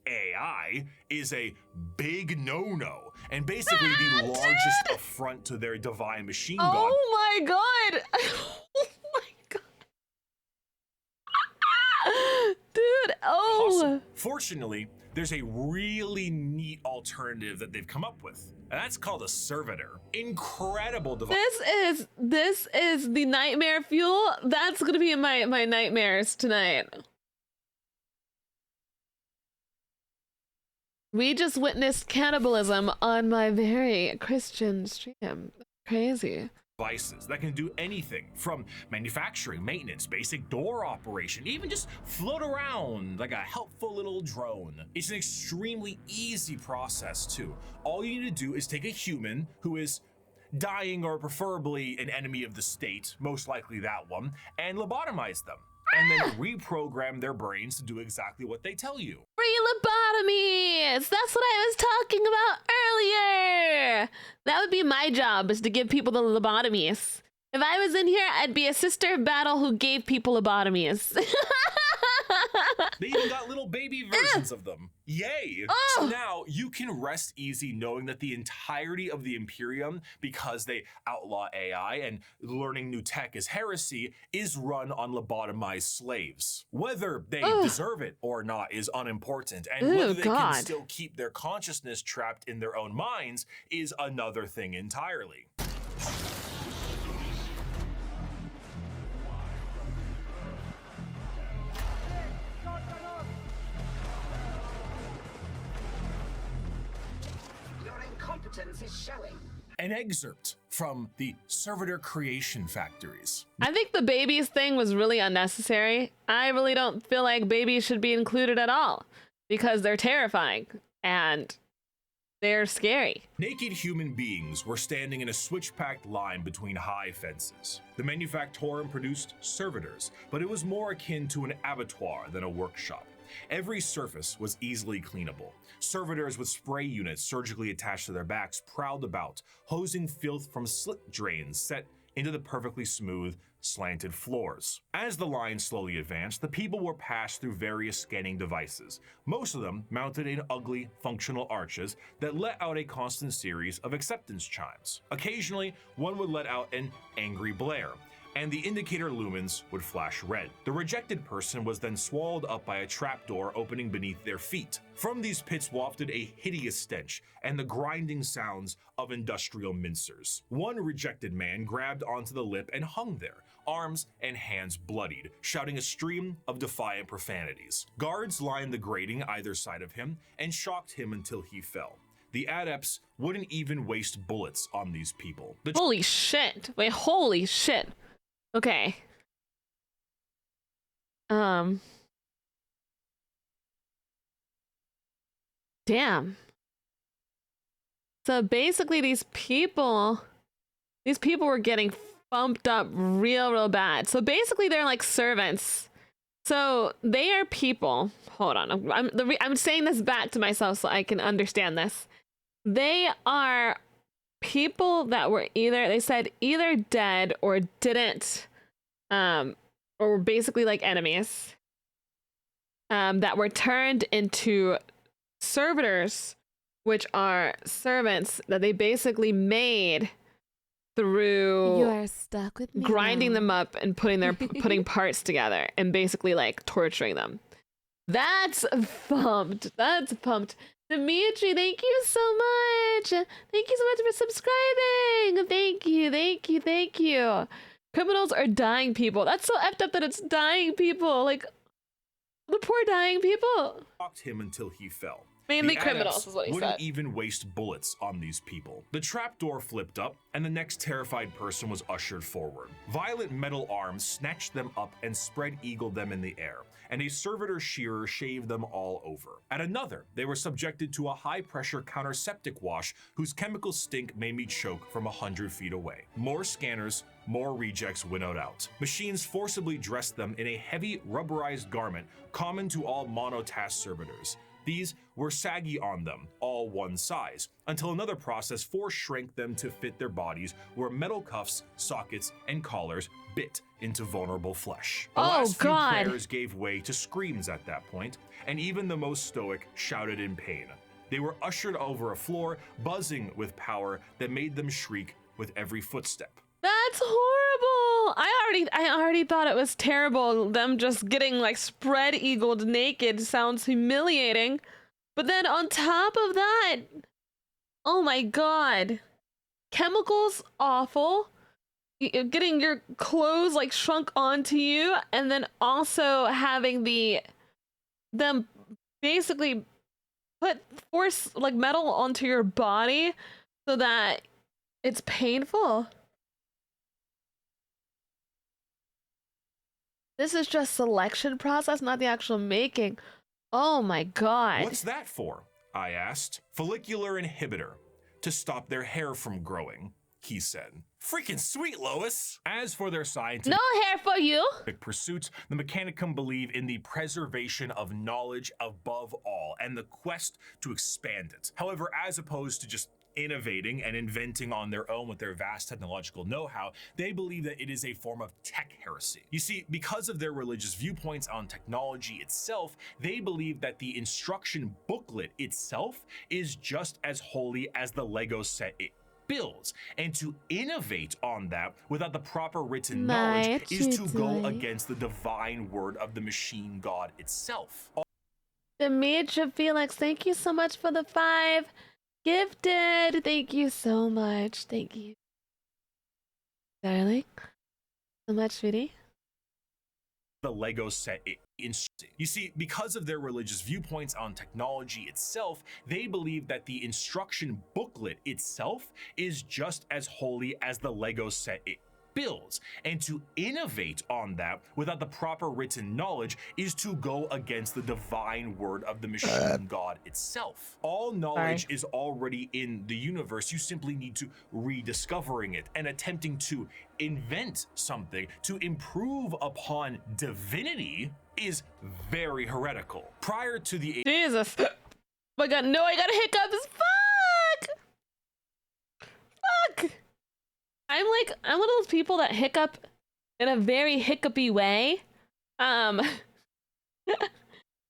[SPEAKER 5] AI, is a big no-no, and basically the largest affront to their divine machine god.
[SPEAKER 1] Oh my god! Oh my god! Dude, oh!
[SPEAKER 5] Awesome. Fortunately, there's a really neat alternative that they've come up with, and that's called a servitor. Incredible device.
[SPEAKER 1] This is the nightmare fuel. That's gonna be in my nightmares tonight. We just witnessed cannibalism on my very Christian stream. Crazy.
[SPEAKER 5] Devices that can do anything from manufacturing, maintenance, basic door operation, even just float around like a helpful little drone. It's an extremely easy process too. All you need to do is take a human who is dying or preferably an enemy of the state, most likely that one, and lobotomize them. And then reprogram their brains to do exactly what they tell you.
[SPEAKER 1] Free lobotomies! That's what I was talking about earlier! That would be my job, is to give people the lobotomies. If I was in here, I'd be a sister of battle who gave people lobotomies.
[SPEAKER 5] They even got little baby versions of them. Yay! So now you can rest easy knowing that the entirety of the Imperium, because they outlaw AI and learning new tech is heresy, is run on lobotomized slaves. Whether they deserve it or not is unimportant, and whether they can still keep their consciousness trapped in their own minds is another thing entirely.
[SPEAKER 10] Is showing.
[SPEAKER 5] An excerpt from the Servitor Creation Factories.
[SPEAKER 1] I think the babies thing was really unnecessary. I really don't feel like babies should be included at all because they're terrifying and they're scary.
[SPEAKER 5] Naked human beings were standing in a switch-packed line between high fences. The Manufactorum produced servitors, but it was more akin to an abattoir than a workshop. Every surface was easily cleanable. Servitors with spray units surgically attached to their backs prowled about, hosing filth from slit drains set into the perfectly smooth, slanted floors. As the line slowly advanced, the people were passed through various scanning devices, most of them mounted in ugly, functional arches that let out a constant series of acceptance chimes. Occasionally, one would let out an angry blare, and the indicator lumens would flash red. The rejected person was then swallowed up by a trapdoor opening beneath their feet. From these pits wafted a hideous stench and the grinding sounds of industrial mincers. One rejected man grabbed onto the lip and hung there, arms and hands bloodied, shouting a stream of defiant profanities. Guards lined the grating either side of him and shocked him until he fell. The adepts wouldn't even waste bullets on these people.
[SPEAKER 1] Holy shit. Wait, holy shit. Okay. Damn. So basically these people were getting bumped up real bad. So basically they're like servants. So they are people. Hold on. I'm saying this back to myself so I can understand this. They are people that were either dead or didn't, or were basically like enemies, that were turned into servitors, which are servants that they basically made through
[SPEAKER 2] You are stuck with me
[SPEAKER 1] grinding
[SPEAKER 2] now.
[SPEAKER 1] them up and putting parts together and basically like torturing them. That's pumped. That's pumped. Dimitri, thank you so much. Thank you so much for subscribing. Thank you. Criminals are dying people. That's so effed up that it's dying people. Like, the poor dying people.
[SPEAKER 5] Shocked him until he fell.
[SPEAKER 1] Mainly
[SPEAKER 5] The
[SPEAKER 1] criminals
[SPEAKER 5] adepts
[SPEAKER 1] is what he
[SPEAKER 5] wouldn't
[SPEAKER 1] said.
[SPEAKER 5] even waste bullets on these people. The trapdoor flipped up, and the next terrified person was ushered forward. Violent metal arms snatched them up and spread-eagled them in the air, and a servitor shearer shaved them all over. At another, they were subjected to a high-pressure counterseptic wash whose chemical stink made me choke from 100 feet away. More scanners, more rejects winnowed out. Machines forcibly dressed them in a heavy rubberized garment common to all monotask servitors. These were saggy on them, all one size, until another process shrank them to fit their bodies, where metal cuffs, sockets, and collars bit into vulnerable flesh. The last few prayers gave way to screams at that point, and even the most stoic shouted in pain. They were ushered over a floor, buzzing with power that made them shriek with every footstep.
[SPEAKER 1] That's horrible. I already thought it was terrible. Them just getting like spread eagled naked sounds humiliating. But then on top of that, oh my god. Chemicals awful. Getting your clothes like shrunk onto you, and then also having them basically force like metal onto your body so that it's painful. This is just selection process, not the actual making. Oh my god.
[SPEAKER 5] What's that for? I asked. Follicular inhibitor. To stop their hair from growing, he said. Freaking sweet, Lois! As for their scientific
[SPEAKER 1] hair for you.
[SPEAKER 5] Pursuits, the Mechanicum believe in the preservation of knowledge above all and the quest to expand it. However, as opposed to just innovating and inventing on their own with their vast technological know-how, they believe that it is a form of tech heresy. You see, because of their religious viewpoints on technology itself, they believe that the instruction booklet itself is just as holy as the Lego set it builds, and to innovate on that without the proper written knowledge is to go against the divine word of the machine god itself.
[SPEAKER 1] Demetria Felix, thank you so much for the 5 gifted. Thank you so much. Thank you, darling. So much, sweetie.
[SPEAKER 5] The Lego set it instructing. You see, because of their religious viewpoints on technology itself, they believe that the instruction booklet itself is just as holy as the Lego set it builds, and to innovate on that without the proper written knowledge is to go against the divine word of the machine god itself. All knowledge is already in the universe. You simply need to rediscovering it, and attempting to invent something to improve upon divinity is very heretical. Prior to the
[SPEAKER 1] Jesus. Oh my god, no, I got hiccups. Fuck. I'm one of those people that hiccup in a very hiccupy way. When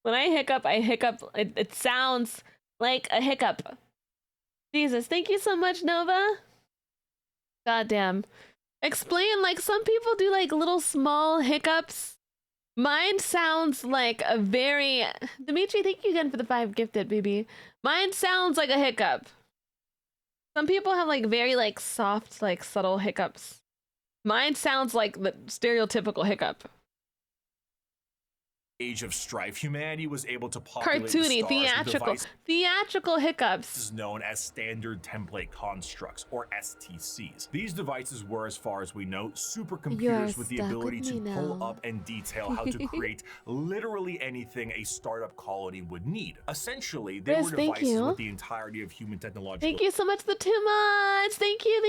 [SPEAKER 1] I hiccup, it sounds like a hiccup. Jesus, thank you so much, Nova. Goddamn. Explain, like, some people do like little small hiccups. Mine sounds like a very... Dimitri, thank you again for the 5 gifted, baby. Mine sounds like a hiccup. Some people have like very like soft, like subtle hiccups. Mine sounds like the stereotypical hiccup.
[SPEAKER 5] Age of strife, humanity was able to populate
[SPEAKER 1] Cartoony,
[SPEAKER 5] the
[SPEAKER 1] theatrical hiccups.
[SPEAKER 5] Is known as standard template constructs, or STCs. These devices were, as far as we know, supercomputers with the ability to pull up and detail how to create literally anything a startup colony would need. Essentially, they were devices with the entirety of human technological.
[SPEAKER 1] Thank you so much for the 2 months. Thank you,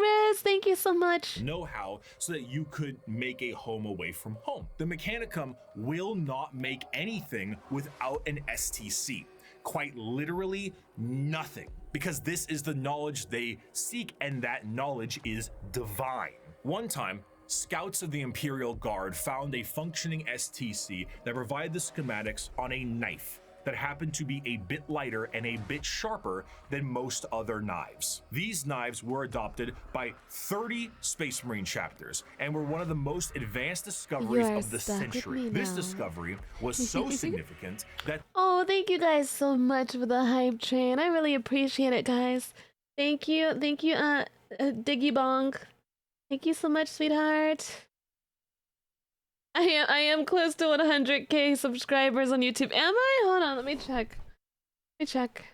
[SPEAKER 1] Riz. Thank you so much.
[SPEAKER 5] Know-how so that you could make a home away from home. The Mechanicum will not make anything without an STC. Quite literally nothing, because this is the knowledge they seek, and that knowledge is divine. One time, scouts of the Imperial Guard found a functioning STC that provided the schematics on a knife that happened to be a bit lighter and a bit sharper than most other knives. These knives were adopted by 30 Space Marine chapters and were one of the most advanced discoveries of the century. This discovery was so significant that...
[SPEAKER 1] Oh, thank you guys so much for the hype train. I really appreciate it, guys. Thank you, Diggy Bong. Thank you so much, sweetheart. I am close to 100k subscribers on YouTube. Am I? Hold on, let me check. me check.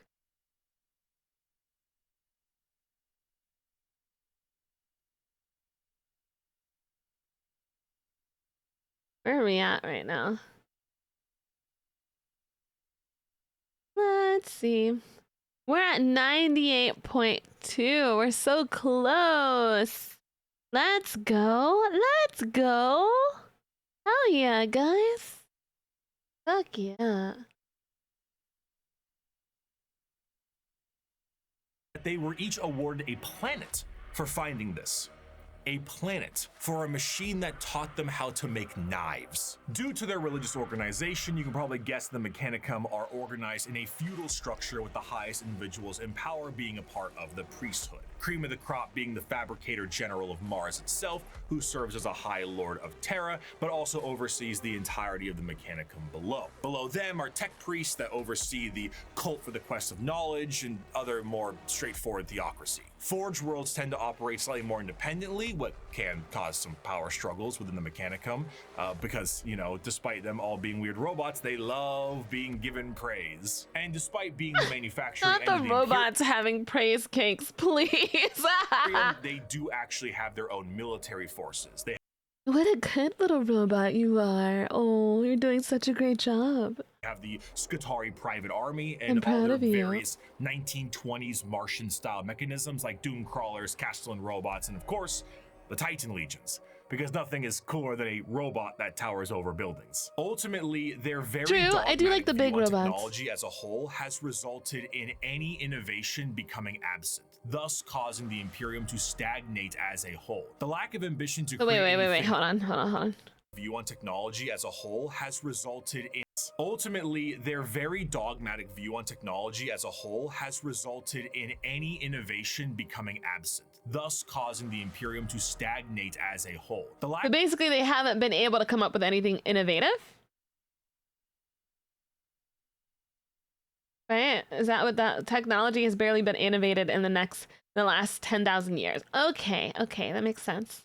[SPEAKER 1] Where are we at right now? Let's see. We're at 98.2. We're so close. Let's go. Let's go. Hell yeah, guys. Fuck yeah.
[SPEAKER 5] They were each awarded a planet for finding this. A planet for a machine that taught them how to make knives. Due to their religious organization, you can probably guess the Mechanicum are organized in a feudal structure with the highest individuals in power being a part of the priesthood. Cream of the crop being the fabricator general of Mars itself, who serves as a high lord of Terra, but also oversees the entirety of the Mechanicum below. Below them are tech priests that oversee the cult for the quest of knowledge and other more straightforward theocracy. Forge worlds tend to operate slightly more independently, what can cause some power struggles within the Mechanicum, because, you know, despite them all being weird robots, they love being given praise. And despite being the manufacturer
[SPEAKER 1] Not the robots having praise cakes, please.
[SPEAKER 5] They do actually have their own military forces. They
[SPEAKER 1] What a good little robot you are. Oh, you're doing such a great job.
[SPEAKER 5] have the Skitarii Private Army
[SPEAKER 1] I'm
[SPEAKER 5] and
[SPEAKER 1] proud
[SPEAKER 5] other
[SPEAKER 1] of you.
[SPEAKER 5] various 1920s Martian-style mechanisms like Doom Crawlers, Castellan robots, and of course, the Titan Legions. Because nothing is cooler than a robot that towers over buildings. Ultimately, their very
[SPEAKER 1] True, I do like the big
[SPEAKER 5] view on
[SPEAKER 1] robots.
[SPEAKER 5] Technology as a whole has resulted in any innovation becoming absent, thus causing the Imperium to stagnate as a whole. The lack of ambition to
[SPEAKER 1] Wait,
[SPEAKER 5] create
[SPEAKER 1] hold on.
[SPEAKER 5] view on technology as a whole has resulted in ultimately their very dogmatic view on technology as a whole has resulted in any innovation becoming absent, thus causing the Imperium to stagnate as a whole.
[SPEAKER 1] But basically they haven't been able to come up with anything innovative? Right? Is that what that technology has barely been innovated in the last 10,000 years? Okay, that makes sense.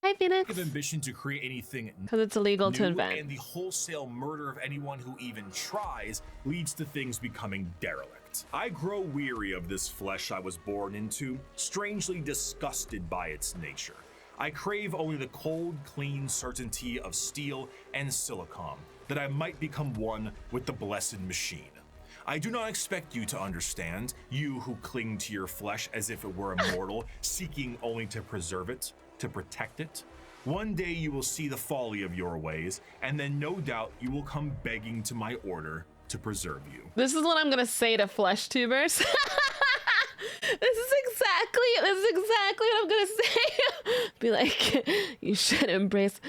[SPEAKER 1] Hi, Phoenix.
[SPEAKER 5] Of ambition to create anything
[SPEAKER 1] because it's illegal to
[SPEAKER 5] new,
[SPEAKER 1] invent.
[SPEAKER 5] and the wholesale murder of anyone who even tries leads to things becoming derelict. I grow weary of this flesh I was born into, strangely disgusted by its nature. I crave only the cold, clean certainty of steel and silicon, that I might become one with the blessed machine. I do not expect you to understand, you who cling to your flesh as if it were immortal, seeking only to preserve it, to protect it. One day you will see the folly of your ways, and then no doubt you will come begging to my order to preserve you.
[SPEAKER 1] This is what I'm gonna say to flesh tubers. This is exactly what I'm gonna say. Be like, you should embrace.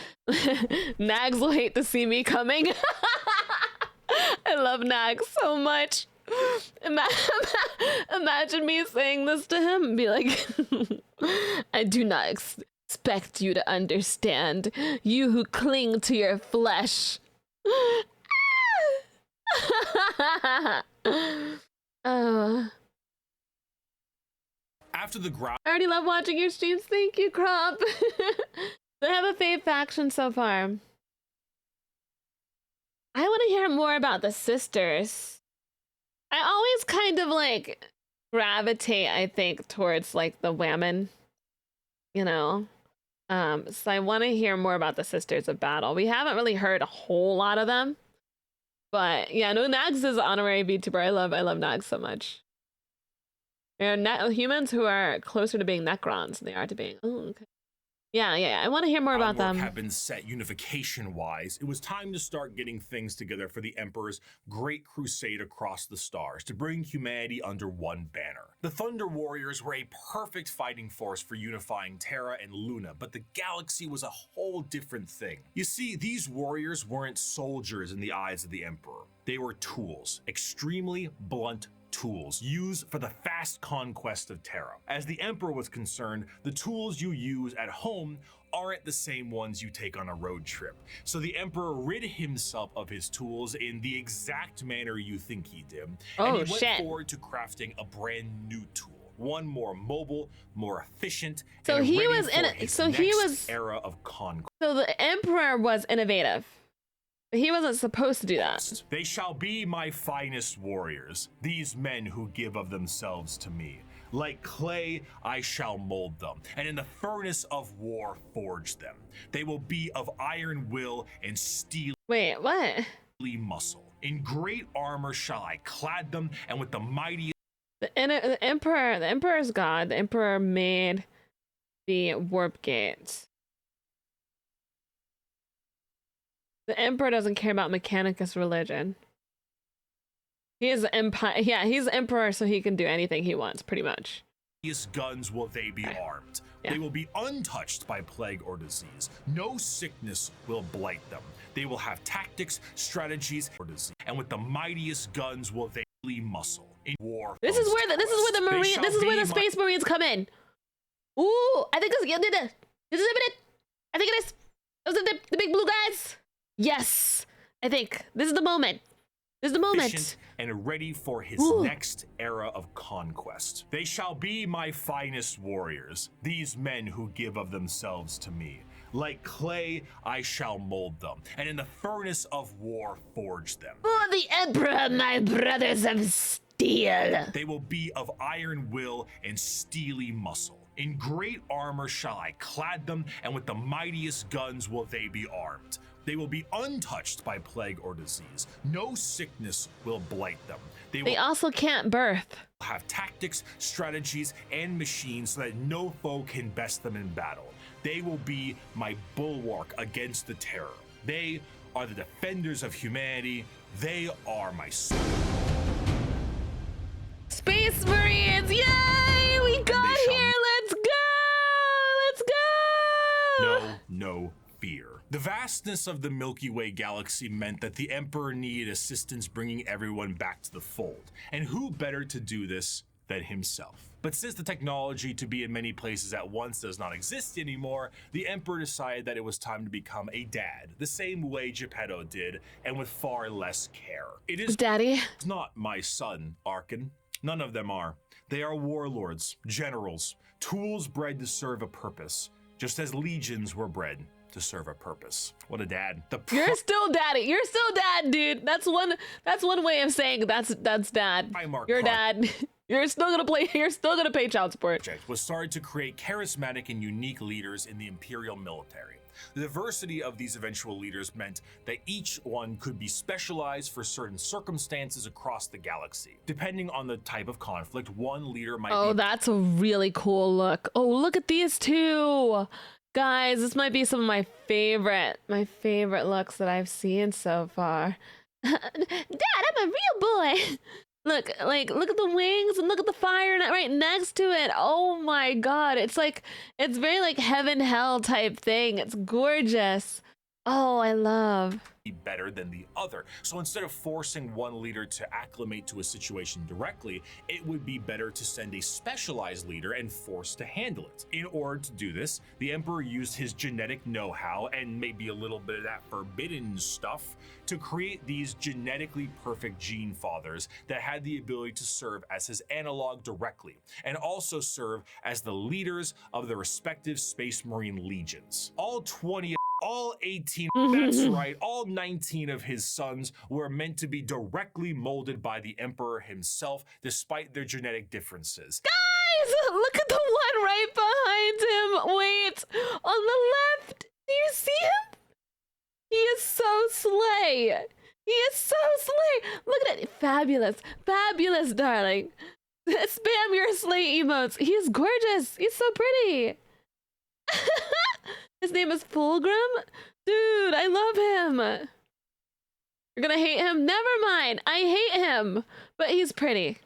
[SPEAKER 1] Nags will hate to see me coming. I love Nags so much. Imagine me saying this to him and be like, I do not expect you to understand, you who cling to your flesh. Oh.
[SPEAKER 5] After the ground,
[SPEAKER 1] I already love watching your streams. Thank you, Crop. They have a fave faction so far. I want to hear more about the sisters. I always kind of like gravitate, I think, towards like the women, you know. So I want to hear more about the sisters of battle. We haven't really heard a whole lot of them, but yeah, no, Nags is an honorary VTuber. I love Nags so much. They're humans who are closer to being Necrons than they are to being. Oh, okay. Yeah. I want to hear more about them.
[SPEAKER 5] Have been set unification-wise. It was time to start getting things together for the Emperor's great crusade across the stars to bring humanity under one banner. The Thunder Warriors were a perfect fighting force for unifying Terra and Luna, but the galaxy was a whole different thing. You see, these warriors weren't soldiers in the eyes of the Emperor. They were tools, extremely blunt tools used for the fast conquest of Terra. As the Emperor was concerned, the tools you use at home aren't the same ones you take on a road trip. So the Emperor rid himself of his tools in the exact manner you think he did. And he went forward to crafting a brand new tool. One more mobile, more efficient,
[SPEAKER 1] so
[SPEAKER 5] and
[SPEAKER 1] he
[SPEAKER 5] ready
[SPEAKER 1] was
[SPEAKER 5] for
[SPEAKER 1] in
[SPEAKER 5] his
[SPEAKER 1] so
[SPEAKER 5] next
[SPEAKER 1] he was
[SPEAKER 5] era of conquest.
[SPEAKER 1] So the Emperor was innovative. But he wasn't supposed to do that.
[SPEAKER 5] They shall be my finest warriors, these men who give of themselves to me. Like clay, I shall mold them, and in the furnace of war forge them. They will be of iron will and steely
[SPEAKER 1] Wait, what?
[SPEAKER 5] muscle. In great armor shall I clad them, and with the mighty...
[SPEAKER 1] The emperor's god. The emperor made the warp gate. The emperor doesn't care about Mechanicus religion. He is the empire. Yeah, he's the emperor, so he can do anything he wants, pretty much.
[SPEAKER 5] Guns will they be armed.
[SPEAKER 1] Yeah.
[SPEAKER 5] They will be untouched by plague or disease. No sickness will blight them. They will have tactics, strategies, or disease. And with the mightiest guns will they muscle in war.
[SPEAKER 1] This is where the Space Marines come in. Ooh, I think this is it. I think it is. Those are the big blue guys. Yes, I think this is the moment. This is the moment.
[SPEAKER 5] And ready for his next era of conquest. They shall be my finest warriors, these men who give of themselves to me. Like clay, I shall mold them, and in the furnace of war forge them.
[SPEAKER 2] For the Emperor, my brothers of steel.
[SPEAKER 5] They will be of iron will and steely muscle. In great armor shall I clad them, and with the mightiest guns will they be armed. They will be untouched by plague or disease. No sickness will blight them.
[SPEAKER 1] They also can't birth.
[SPEAKER 5] Have tactics, strategies, and machines so that no foe can best them in battle. They will be my bulwark against the terror. They are the defenders of humanity. They are my
[SPEAKER 1] Space Marines! Yay! We got here! Let's go! Let's go!
[SPEAKER 5] No fear. The vastness of the Milky Way galaxy meant that the Emperor needed assistance bringing everyone back to the fold. And who better to do this than himself? But since the technology to be in many places at once does not exist anymore, the Emperor decided that it was time to become a dad, the same way Geppetto did, and with far less care. It is
[SPEAKER 1] Daddy.
[SPEAKER 5] Not my son, Arkin. None of them are. They are warlords, generals, tools bred to serve a purpose, just as legions were bred to serve a purpose. What a dad.
[SPEAKER 1] You're still daddy. You're still dad, dude. That's one way of saying that's dad. You're dad. You're still gonna pay child support.
[SPEAKER 5] Was started to create charismatic and unique leaders in the Imperial military. The diversity of these eventual leaders meant that each one could be specialized for certain circumstances across the galaxy. Depending on the type of conflict, one leader might
[SPEAKER 1] be— that's a really cool look. Oh, look at these two. Guys, this might be some of my favorite looks that I've seen so far. Dad, I'm a real boy. Look at the wings and look at the fire right next to it. Oh my god, it's very like heaven hell type thing. It's gorgeous. Oh, I love.
[SPEAKER 5] Better than the other. So instead of forcing one leader to acclimate to a situation directly, it would be better to send a specialized leader and force to handle it. In order to do this, the Emperor used his genetic know-how and maybe a little bit of that forbidden stuff to create these genetically perfect gene fathers that had the ability to serve as his analog directly and also serve as the leaders of the respective Space Marine legions. All 18, that's right, all 19 of his sons were meant to be directly molded by the Emperor himself, despite their genetic differences.
[SPEAKER 1] Guys, look at the one right behind him. Wait, on the left, do you see him? He is so slay. He is so slay. Look at it. Fabulous, fabulous, darling. Spam your slay emotes. He is gorgeous. He's so pretty. His name is Fulgrim? Dude, I love him. You're gonna hate him? Never mind. I hate him, but he's pretty.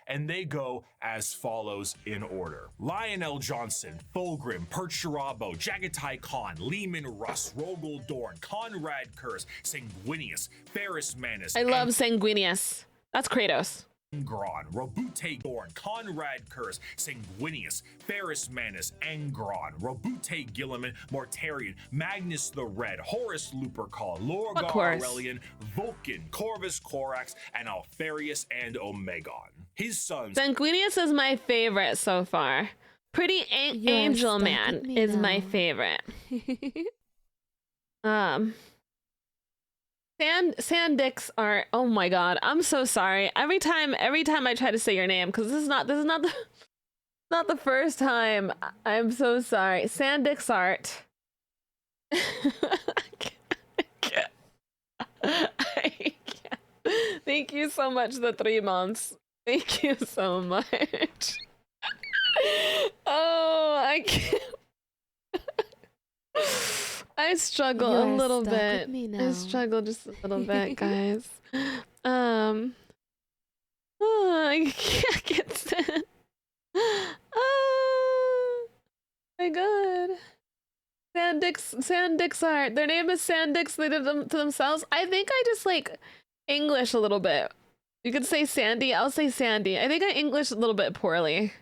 [SPEAKER 5] And they go as follows in order: Lionel Johnson, Fulgrim, Percherabo, Jagatai Khan, Lehman Russ, Rogel Dorn, Conrad Kurz, Sanguinius, Ferris Manus.
[SPEAKER 1] I love Sanguinius. That's Kratos.
[SPEAKER 5] Angron, Robute Dorn, Conrad Kurz, Sanguinius, Ferris Manus, Angron, Robute Gilliman, Mortarion, Magnus the Red, Horus Lupercal, Lorgar Aurelian, Vulcan, Corvus Corax, and Alfarius and Omegon. His sons.
[SPEAKER 1] Sanguinius is my favorite so far. Pretty Angel Man is my favorite. Sand dicks are, oh my god, I'm so sorry. Every time I try to say your name, because this is not the not the first time. I'm so sorry. Sand dicks art. I can't. Thank you so much, the 3 months. Thank you so much. Oh, I can't. I struggle a little bit. I struggle just a little bit, guys. Oh, I can't get it. Oh my god. Sand dicks art. Their name is Sand Dicks. They did them to themselves. I think I just like English a little bit. You could say Sandy. I'll say Sandy. I think I English a little bit poorly.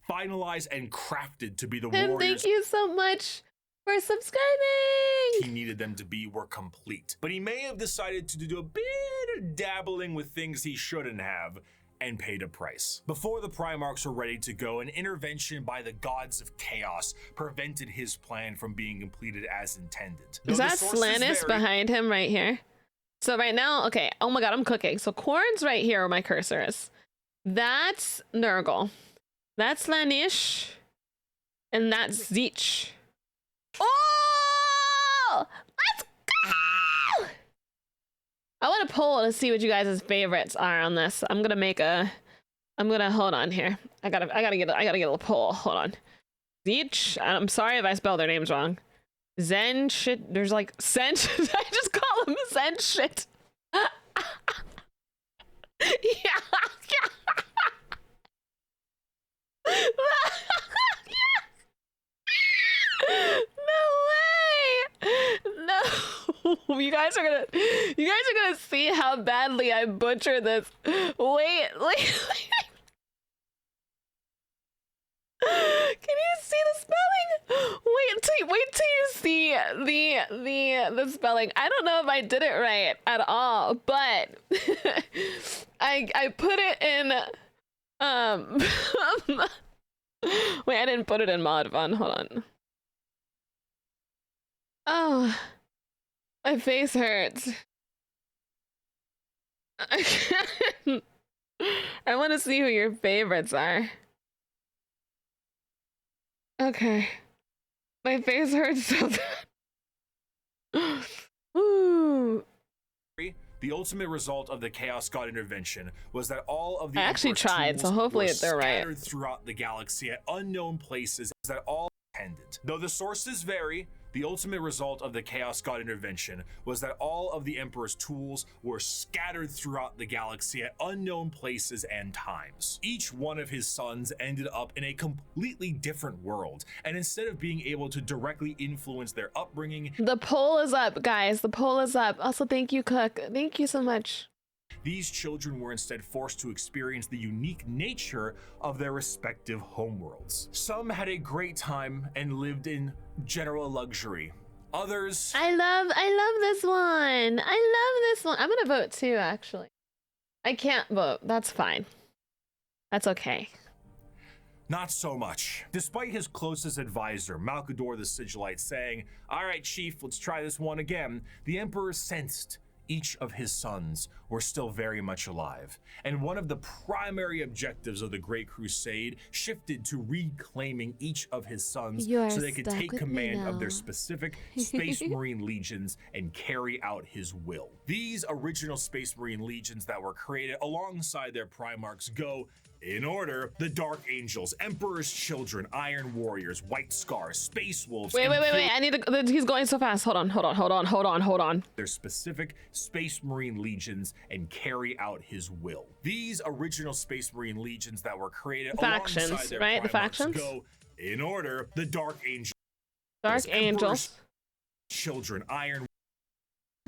[SPEAKER 5] Finalized and crafted to be the
[SPEAKER 1] Tim,
[SPEAKER 5] warriors.
[SPEAKER 1] thank you so much for subscribing.
[SPEAKER 5] He needed them to be were complete, but he may have decided to do a bit of dabbling with things he shouldn't have and paid a price. Before the Primarchs were ready to go, an intervention by the gods of chaos prevented his plan from being completed as intended.
[SPEAKER 1] Is that Slannis behind him right here? So right now, okay, oh my god, I'm cooking. So Corn's right here where my cursor is. That's Nurgle. That's Slanish. And that's Zeech. Oh! Let's go! I want to poll to see what you guys' favorites are on this. I'm gonna hold on here. I gotta get a poll. Hold on. Zeech. I'm sorry if I spelled their names wrong. Zen shit. There's like Zen. I just call them Zen shit. Yeah. No way. No. You guys are gonna see how badly I butcher this. Wait. Can you see the spelling? Wait till you see the spelling. I don't know if I did it right at all, but I put it in wait, I didn't put it in mod fun. Hold on. Oh, my face hurts. I want to see who your favorites are. Okay. My face hurts so bad. Ooh.
[SPEAKER 5] The ultimate result of the Chaos God intervention was that all of the
[SPEAKER 1] I actually
[SPEAKER 5] Emperor's
[SPEAKER 1] tried, so
[SPEAKER 5] tools
[SPEAKER 1] hopefully
[SPEAKER 5] were
[SPEAKER 1] they're right.
[SPEAKER 5] scattered throughout the galaxy at unknown places that all intended. Though the sources vary, the ultimate result of the Chaos God intervention was that all of the Emperor's tools were scattered throughout the galaxy at unknown places and times. Each one of his sons ended up in a completely different world, and instead of being able to directly influence their upbringing,
[SPEAKER 1] the poll is up, guys. The poll is up. Also, thank you, Cook. Thank you so much.
[SPEAKER 5] these children were instead forced to experience the unique nature of their respective homeworlds. Some had a great time and lived in general luxury. Others...
[SPEAKER 1] I love this one. I love this one. I'm gonna vote too, actually. I can't vote. That's fine. That's okay.
[SPEAKER 5] Not so much. Despite his closest advisor, Malkador the Sigillite, saying, "All right, Chief, let's try this one again," the Emperor sensed each of his sons were still very much alive, and one of the primary objectives of the Great Crusade shifted to reclaiming each of his sons so they could take command of their specific Space Marine legions and carry out his will. These original Space Marine legions that were created alongside their Primarchs go, in order, the Dark Angels, Emperor's Children, Iron Warriors, White Scars, Space Wolves.
[SPEAKER 1] Wait. I need to. He's going so fast. Hold on.
[SPEAKER 5] Their specific Space Marine legions and carry out his will. These original Space Marine legions that were created alongside their
[SPEAKER 1] right? The
[SPEAKER 5] Primarchs
[SPEAKER 1] factions
[SPEAKER 5] go, in order, the Dark Angels.
[SPEAKER 1] Dark Angels.
[SPEAKER 5] Children, Iron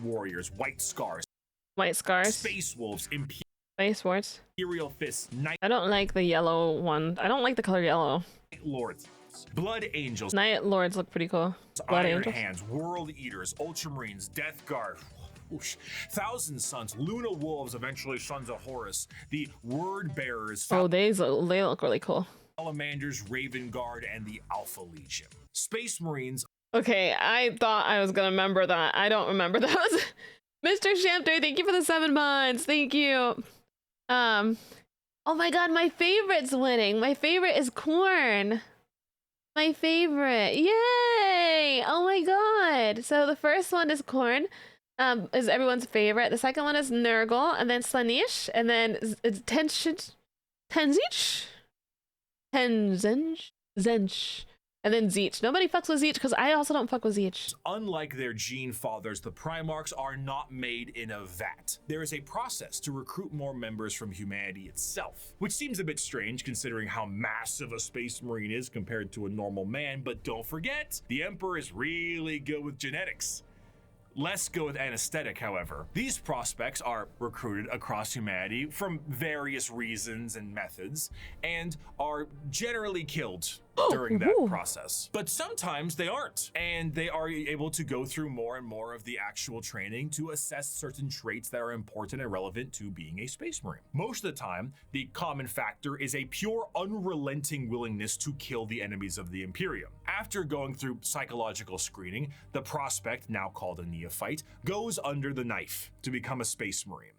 [SPEAKER 5] Warriors, White Scars. Space Wolves,
[SPEAKER 1] Space Wars.
[SPEAKER 5] Imperial Fists, Night.
[SPEAKER 1] I don't like the yellow one. I don't like the color yellow.
[SPEAKER 5] Lords, Blood Angels.
[SPEAKER 1] Night Lords look pretty cool. Blood
[SPEAKER 5] Iron
[SPEAKER 1] Angels.
[SPEAKER 5] Hands, World Eaters, Ultramarines, Death Guard. Whoosh. Thousand Sons, Luna Wolves, eventually Sons of Horus, the Word Bearers.
[SPEAKER 1] Oh, they look really cool.
[SPEAKER 5] Salamanders, Raven Guard, and the Alpha Legion. Space Marines.
[SPEAKER 1] Okay, I thought I was gonna remember that. I don't remember those. Mr. Shampter, thank you for the 7 months. Thank you. Oh my god, my favorite's winning. My favorite is corn. My favorite. Yay! Oh my god. So the first one is corn. Is everyone's favorite. The second one is Nurgle, and then Slanish, and then it's Tenzich, Zench, and then Zeech. Nobody fucks with Zeech because I also don't fuck with Zeech.
[SPEAKER 5] Unlike their gene fathers, the Primarchs are not made in a vat. There is a process to recruit more members from humanity itself, which seems a bit strange considering how massive a Space Marine is compared to a normal man, but don't forget, the Emperor is really good with genetics. Less good with anesthetic, however. These prospects are recruited across humanity from various reasons and methods, and are generally killed during that process. But sometimes they aren't, and they are able to go through more and more of the actual training to assess certain traits that are important and relevant to being a Space Marine. Most of the time, the common factor is a pure, unrelenting willingness to kill the enemies of the Imperium. After going through psychological screening, the prospect, now called a neophyte, goes under the knife to become a Space Marine.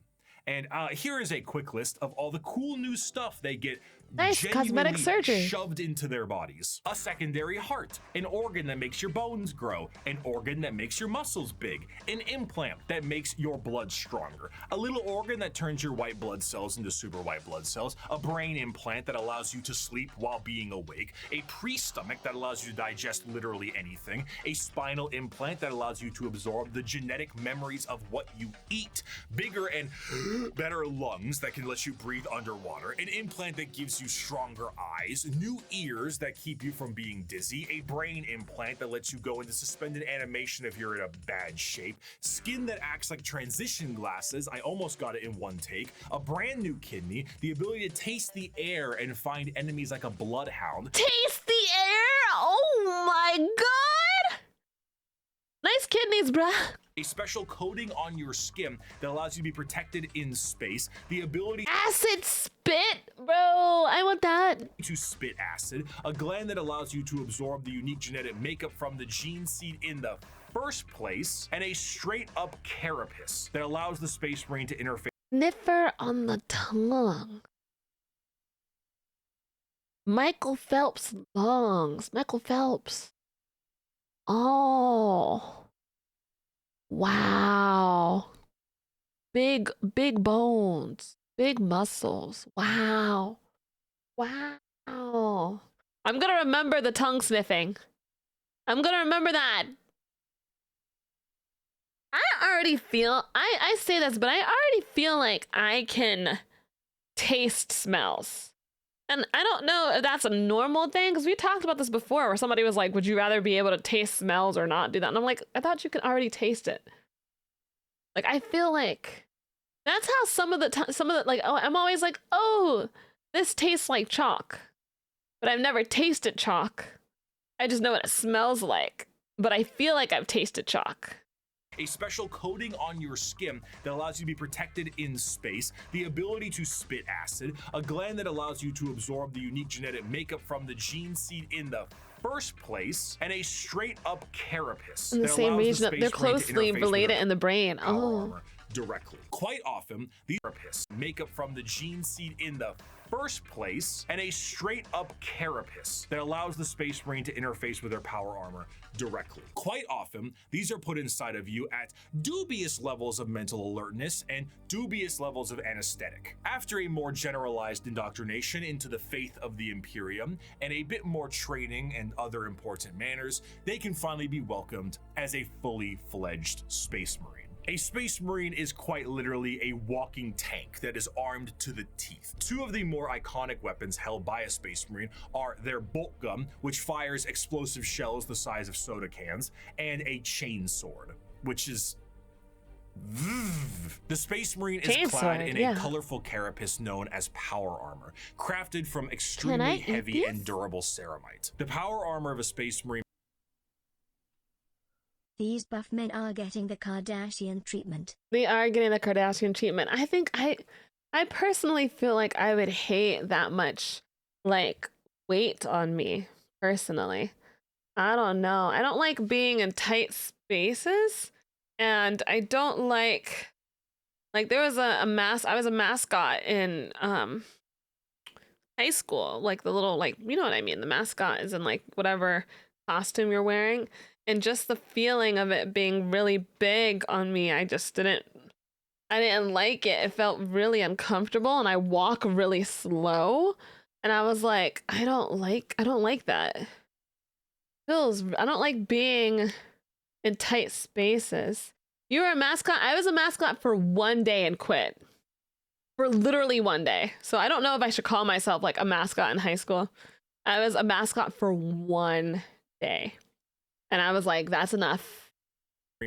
[SPEAKER 5] And here is a quick list of all the cool new stuff they get
[SPEAKER 1] Nice cosmetic surgery
[SPEAKER 5] shoved into their bodies. A secondary heart, an organ that makes your bones grow, an organ that makes your muscles big, an implant that makes your blood stronger, a little organ that turns your white blood cells into super white blood cells, a brain implant that allows you to sleep while being awake, a pre-stomach that allows you to digest literally anything, a spinal implant that allows you to absorb the genetic memories of what you eat, bigger and better lungs that can let you breathe underwater, an implant that gives you stronger eyes, new ears that keep you from being dizzy, a brain implant that lets you go into suspended animation if you're in a bad shape, skin that acts like transition glasses, I almost got it in one take, a brand new kidney, the ability to taste the air and find enemies like a bloodhound.
[SPEAKER 1] Taste the air? Oh my god! Nice kidneys, bruh.
[SPEAKER 5] A special coating on your skin that allows you to be protected in space, the ability
[SPEAKER 1] acid spit, bro, I want that.
[SPEAKER 5] To spit acid, a gland that allows you to absorb the unique genetic makeup from the gene seed in the first place, and a straight up carapace that allows the Space Marine to interface.
[SPEAKER 1] Sniffer on the tongue. Michael Phelps lungs. Michael Phelps. Oh. Wow. Big bones. Big muscles. Wow. Wow. I'm gonna remember the tongue sniffing. I'm gonna remember that. I already feel, I say this, but I already feel like I can taste smells. And I don't know if that's a normal thing, because we talked about this before, where somebody was like, would you rather be able to taste smells or not do that? And I'm like, I thought you could already taste it. Like, I feel like that's how some of the, like, oh, I'm always like, oh, this tastes like chalk. But I've never tasted chalk. I just know what it smells like. But I feel like I've tasted chalk.
[SPEAKER 5] A special coating on your skin that allows you to be protected in space, the ability to spit acid, a gland that allows you to absorb the unique genetic makeup from the gene seed in the first place, and a straight up carapace.
[SPEAKER 1] In the same region, they're closely related in the brain. Oh.
[SPEAKER 5] Directly. Quite often, the carapace makeup from the gene seed in the first place, and a straight up carapace that allows the Space Marine to interface with their power armor directly. Quite often, these are put inside of you at dubious levels of mental alertness and dubious levels of anesthetic. After a more generalized indoctrination into the faith of the Imperium and a bit more training and other important manners, they can finally be welcomed as a fully fledged Space Marine. A Space Marine is quite literally a walking tank that is armed to the teeth. Two of the more iconic weapons held by a Space Marine are their bolt gun, which fires explosive shells the size of soda cans, and a chain sword, which is... The Space Marine is clad in a colorful carapace known as power armor, crafted from extremely heavy and durable ceramite. The power armor of a Space Marine.
[SPEAKER 3] These buff men are getting the Kardashian treatment.
[SPEAKER 1] They are getting the Kardashian treatment. I think I personally feel like I would hate that much, like, weight on me, personally. I don't know. I don't like being in tight spaces. And I don't like there was I was a mascot in high school, like the little, like, you know what I mean, the mascot is in like whatever costume you're wearing, and just the feeling of it being really big on me, I didn't like it. It felt really uncomfortable, and I walk really slow, and I was like, I don't like that. I don't like being in tight spaces. You were a mascot? I was a mascot for one day and quit. For literally one day. So I don't know if I should call myself like a mascot in high school. I was a mascot for one day. And I was like, that's enough.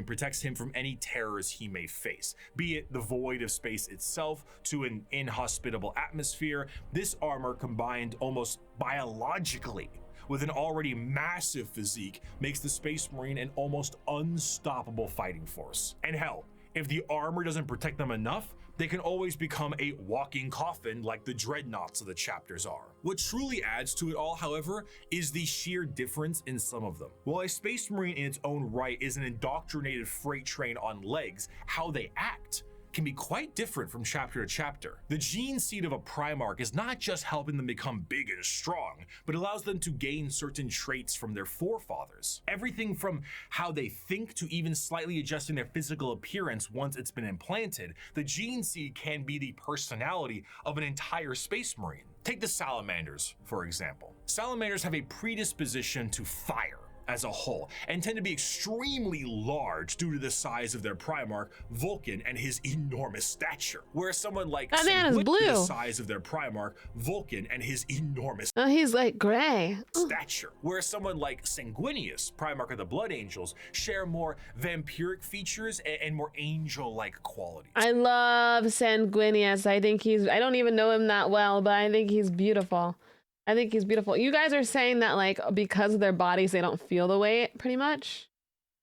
[SPEAKER 5] Protects him from any terrors he may face, be it the void of space itself to an inhospitable atmosphere. This armor, combined almost biologically with an already massive physique, makes the Space Marine an almost unstoppable fighting force. And hell, if the armor doesn't protect them enough, they can always become a walking coffin like the dreadnoughts of the chapters are. What truly adds to it all, however, is the sheer difference in some of them. While a Space Marine in its own right is an indoctrinated freight train on legs, how they act can be quite different from chapter to chapter. The gene seed of a Primarch is not just helping them become big and strong, but allows them to gain certain traits from their forefathers. Everything from how they think to even slightly adjusting their physical appearance once it's been implanted, the gene seed can be the personality of an entire Space Marine. Take the Salamanders, for example. Salamanders have a predisposition to fire as a whole, and tend to be extremely large due to the size of their Primarch, Vulcan, and his enormous stature. Whereas someone like
[SPEAKER 1] That man is blue.
[SPEAKER 5] the size of their Primarch, Vulcan, and his enormous
[SPEAKER 1] he's like gray.
[SPEAKER 5] stature. Whereas someone like Sanguinius, Primarch of the Blood Angels, share more vampiric features and more angel-like qualities.
[SPEAKER 1] I love Sanguinius. I don't even know him that well, but I think he's beautiful. I think he's beautiful. You guys are saying that like because of their bodies, they don't feel the weight pretty much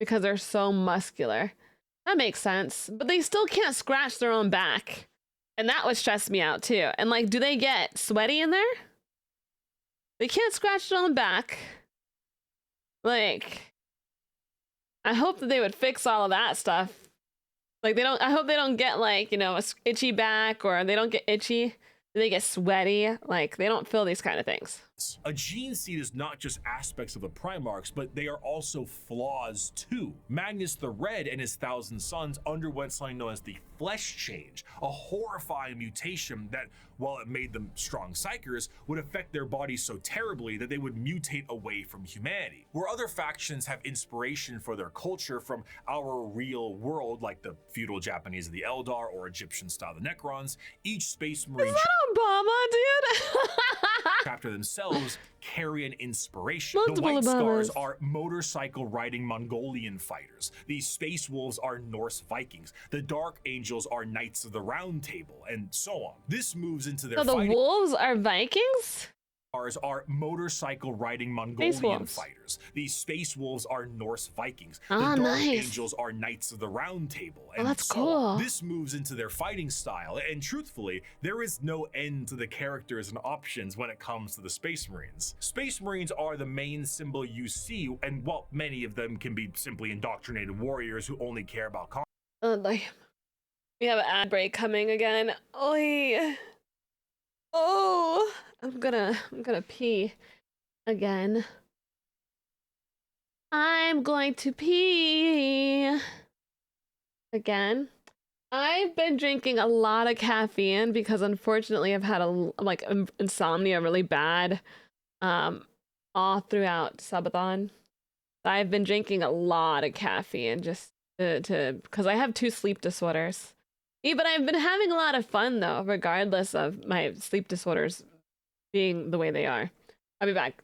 [SPEAKER 1] because they're so muscular. That makes sense, but they still can't scratch their own back. And that would stress me out too. And like, do they get sweaty in there? They can't scratch their own back. Like, I hope that they would fix all of that stuff. Like I hope they don't get like, you know, a itchy back, or they don't get itchy. They get sweaty, like they don't feel these kind of things.
[SPEAKER 5] A gene seed is not just aspects of the Primarchs, but they are also flaws too. Magnus the Red and his 1,000 Sons underwent something known as the Flesh Change, a horrifying mutation that, while it made them strong psychers, would affect their bodies so terribly that they would mutate away from humanity. Where other factions have inspiration for their culture from our real world, like the feudal Japanese of the Eldar or Egyptian style the Necrons, each Space Marine
[SPEAKER 1] Is that Obama, dude?
[SPEAKER 5] chapter themselves carry an inspiration.
[SPEAKER 1] Multiple
[SPEAKER 5] the White
[SPEAKER 1] Obamas.
[SPEAKER 5] Scars are motorcycle riding Mongolian fighters. The Space Wolves are Norse Vikings. The Dark Angels are Knights of the Round Table, and so on. This moves into their
[SPEAKER 1] So the
[SPEAKER 5] fighting.
[SPEAKER 1] wolves are Vikings?
[SPEAKER 5] Are motorcycle riding
[SPEAKER 1] Space
[SPEAKER 5] Mongolian
[SPEAKER 1] Wolves.
[SPEAKER 5] fighters. These Space Wolves are Norse Vikings.
[SPEAKER 1] Ah,
[SPEAKER 5] the Dark
[SPEAKER 1] nice.
[SPEAKER 5] Angels are Knights of the Round Table.
[SPEAKER 1] Oh,
[SPEAKER 5] And
[SPEAKER 1] that's
[SPEAKER 5] so
[SPEAKER 1] cool.
[SPEAKER 5] on. This moves into their fighting style, and truthfully, there is no end to the characters and options when it comes to the Space Marines. Space Marines are the main symbol you see, and while many of them can be simply indoctrinated warriors who only care about
[SPEAKER 1] Like, we have an ad break coming again. Oy. Oh, I'm gonna pee again. I'm going to pee again. I've been drinking a lot of caffeine because unfortunately I've had insomnia really bad all throughout subathon. I've been drinking a lot of caffeine just to because I have 2 sleep disorders. Yeah, but I've been having a lot of fun though, regardless of my sleep disorders being the way they are. I'll be back.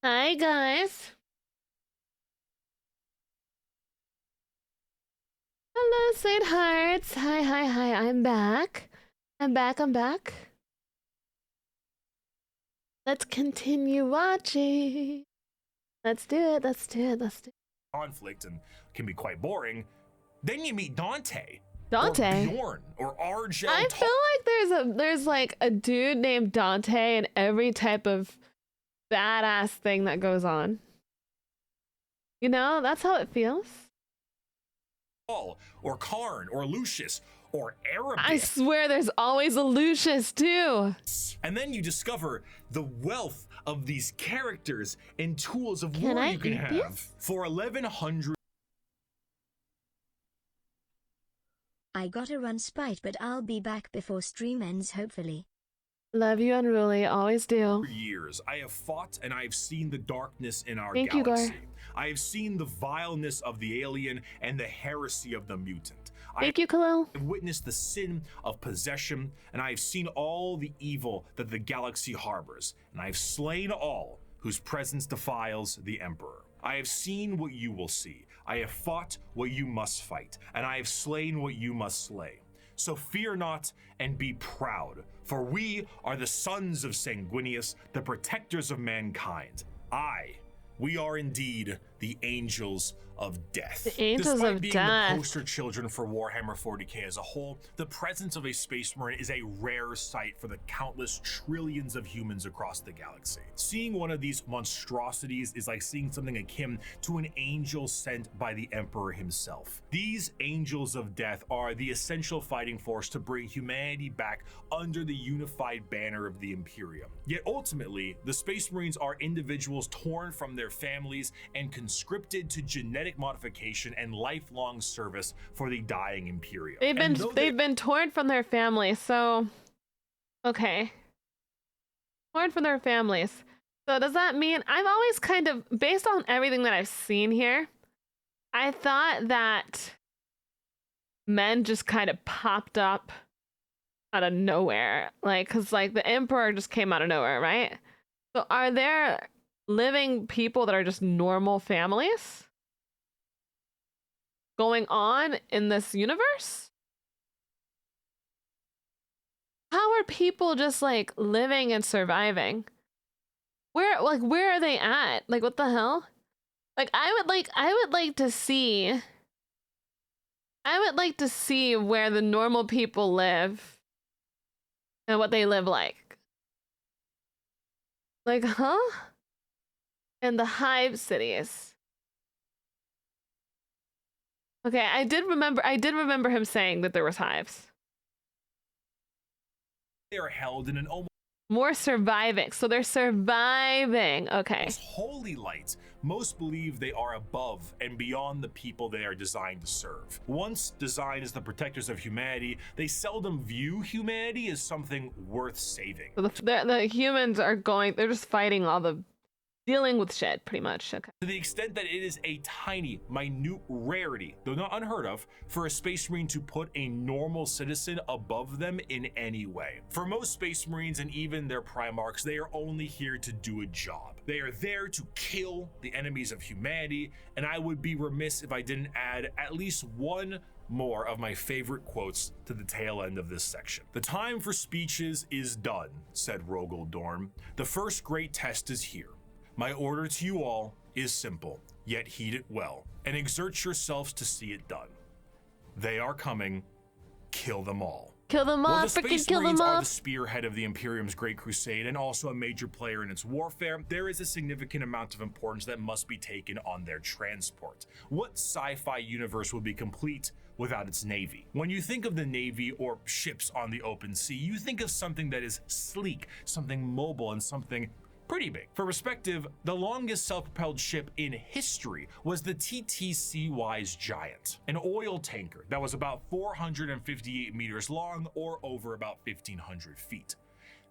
[SPEAKER 1] Hi, guys. Hello, sweethearts. Hi, hi, hi. I'm back. I'm back. Let's continue watching. Let's do it.
[SPEAKER 5] Conflict and can be quite boring. Then you meet Dante.
[SPEAKER 1] Dante?
[SPEAKER 5] Or Bjorn, or Argel.
[SPEAKER 1] I feel like there's like a dude named Dante in every type of badass thing that goes on. You know, that's how it feels.
[SPEAKER 5] Or Karn, or Lucius, or Arabic.
[SPEAKER 1] I swear there's always a Lucius too.
[SPEAKER 5] And then you discover the wealth of these characters and tools of war you can have.
[SPEAKER 1] This?
[SPEAKER 5] For 1100.
[SPEAKER 3] I gotta run Spite, but I'll be back before stream ends, hopefully.
[SPEAKER 1] Love you, Unruly. Always do.
[SPEAKER 5] Years, I have fought and I have seen the darkness in our
[SPEAKER 1] Thank you,
[SPEAKER 5] galaxy.
[SPEAKER 1] Gar.
[SPEAKER 5] I have seen the vileness of the alien and the heresy of the mutant.
[SPEAKER 1] Thank you, Khalil.
[SPEAKER 5] I have witnessed the sin of possession, and I have seen all the evil that the galaxy harbors, and I have slain all whose presence defiles the Emperor. I have seen what you will see. I have fought what you must fight, and I have slain what you must slay. So fear not and be proud, for we are the sons of Sanguinius, the protectors of mankind. We are indeed the angels of death.
[SPEAKER 1] The angels
[SPEAKER 5] Despite
[SPEAKER 1] of
[SPEAKER 5] being
[SPEAKER 1] death.
[SPEAKER 5] the poster children for Warhammer 40k as a whole, the presence of a Space Marine is a rare sight for the countless trillions of humans across the galaxy. Seeing one of these monstrosities is like seeing something akin to an angel sent by the Emperor himself. These angels of death are the essential fighting force to bring humanity back under the unified banner of the Imperium. Yet ultimately, the Space Marines are individuals torn from their families and conscripted to genetic modification and lifelong service for the dying Imperium.
[SPEAKER 1] They've been torn from their families, so okay. Torn from their families. So does that mean I've always kind of, based on everything that I've seen here, I thought that men just kind of popped up out of nowhere, like, because like the Emperor just came out of nowhere, right? So are there living people that are just normal families going on in this universe? How are people just like living and surviving? Where are they at? Like, what the hell? Like, I would like to see where the normal people live and what they live like. Like, huh? In the hive cities. Okay, I did remember him saying that there was hives.
[SPEAKER 5] They are held in an almost
[SPEAKER 1] More surviving. So they're surviving. Okay.
[SPEAKER 5] holy light. Most believe they are above and beyond the people they are designed to serve. Once designed as the protectors of humanity, they seldom view humanity as something worth saving.
[SPEAKER 1] So the humans are they're just fighting dealing with shit, pretty much. Okay.
[SPEAKER 5] To the extent that it is a tiny, minute rarity, though not unheard of, for a Space Marine to put a normal citizen above them in any way. For most Space Marines and even their Primarchs, they are only here to do a job. They are there to kill the enemies of humanity, and I would be remiss if I didn't add at least one more of my favorite quotes to the tail end of this section. "The time for speeches is done," said Rogel Dorn. "The first great test is here. My order to you all is simple, yet heed it well, and exert yourselves to see it done. They are coming. Kill them all."
[SPEAKER 1] Kill them all,
[SPEAKER 5] While the
[SPEAKER 1] freaking
[SPEAKER 5] Space
[SPEAKER 1] kill
[SPEAKER 5] Marines
[SPEAKER 1] them
[SPEAKER 5] are
[SPEAKER 1] all.
[SPEAKER 5] the spearhead of the Imperium's Great Crusade and also a major player in its warfare, there is a significant amount of importance that must be taken on their transport. What sci-fi universe would be complete without its navy? When you think of the navy or ships on the open sea, you think of something that is sleek, something mobile, and something pretty big. For perspective, the longest self-propelled ship in history was the TTC-Wise Giant, an oil tanker that was about 458 meters long or over about 1,500 feet.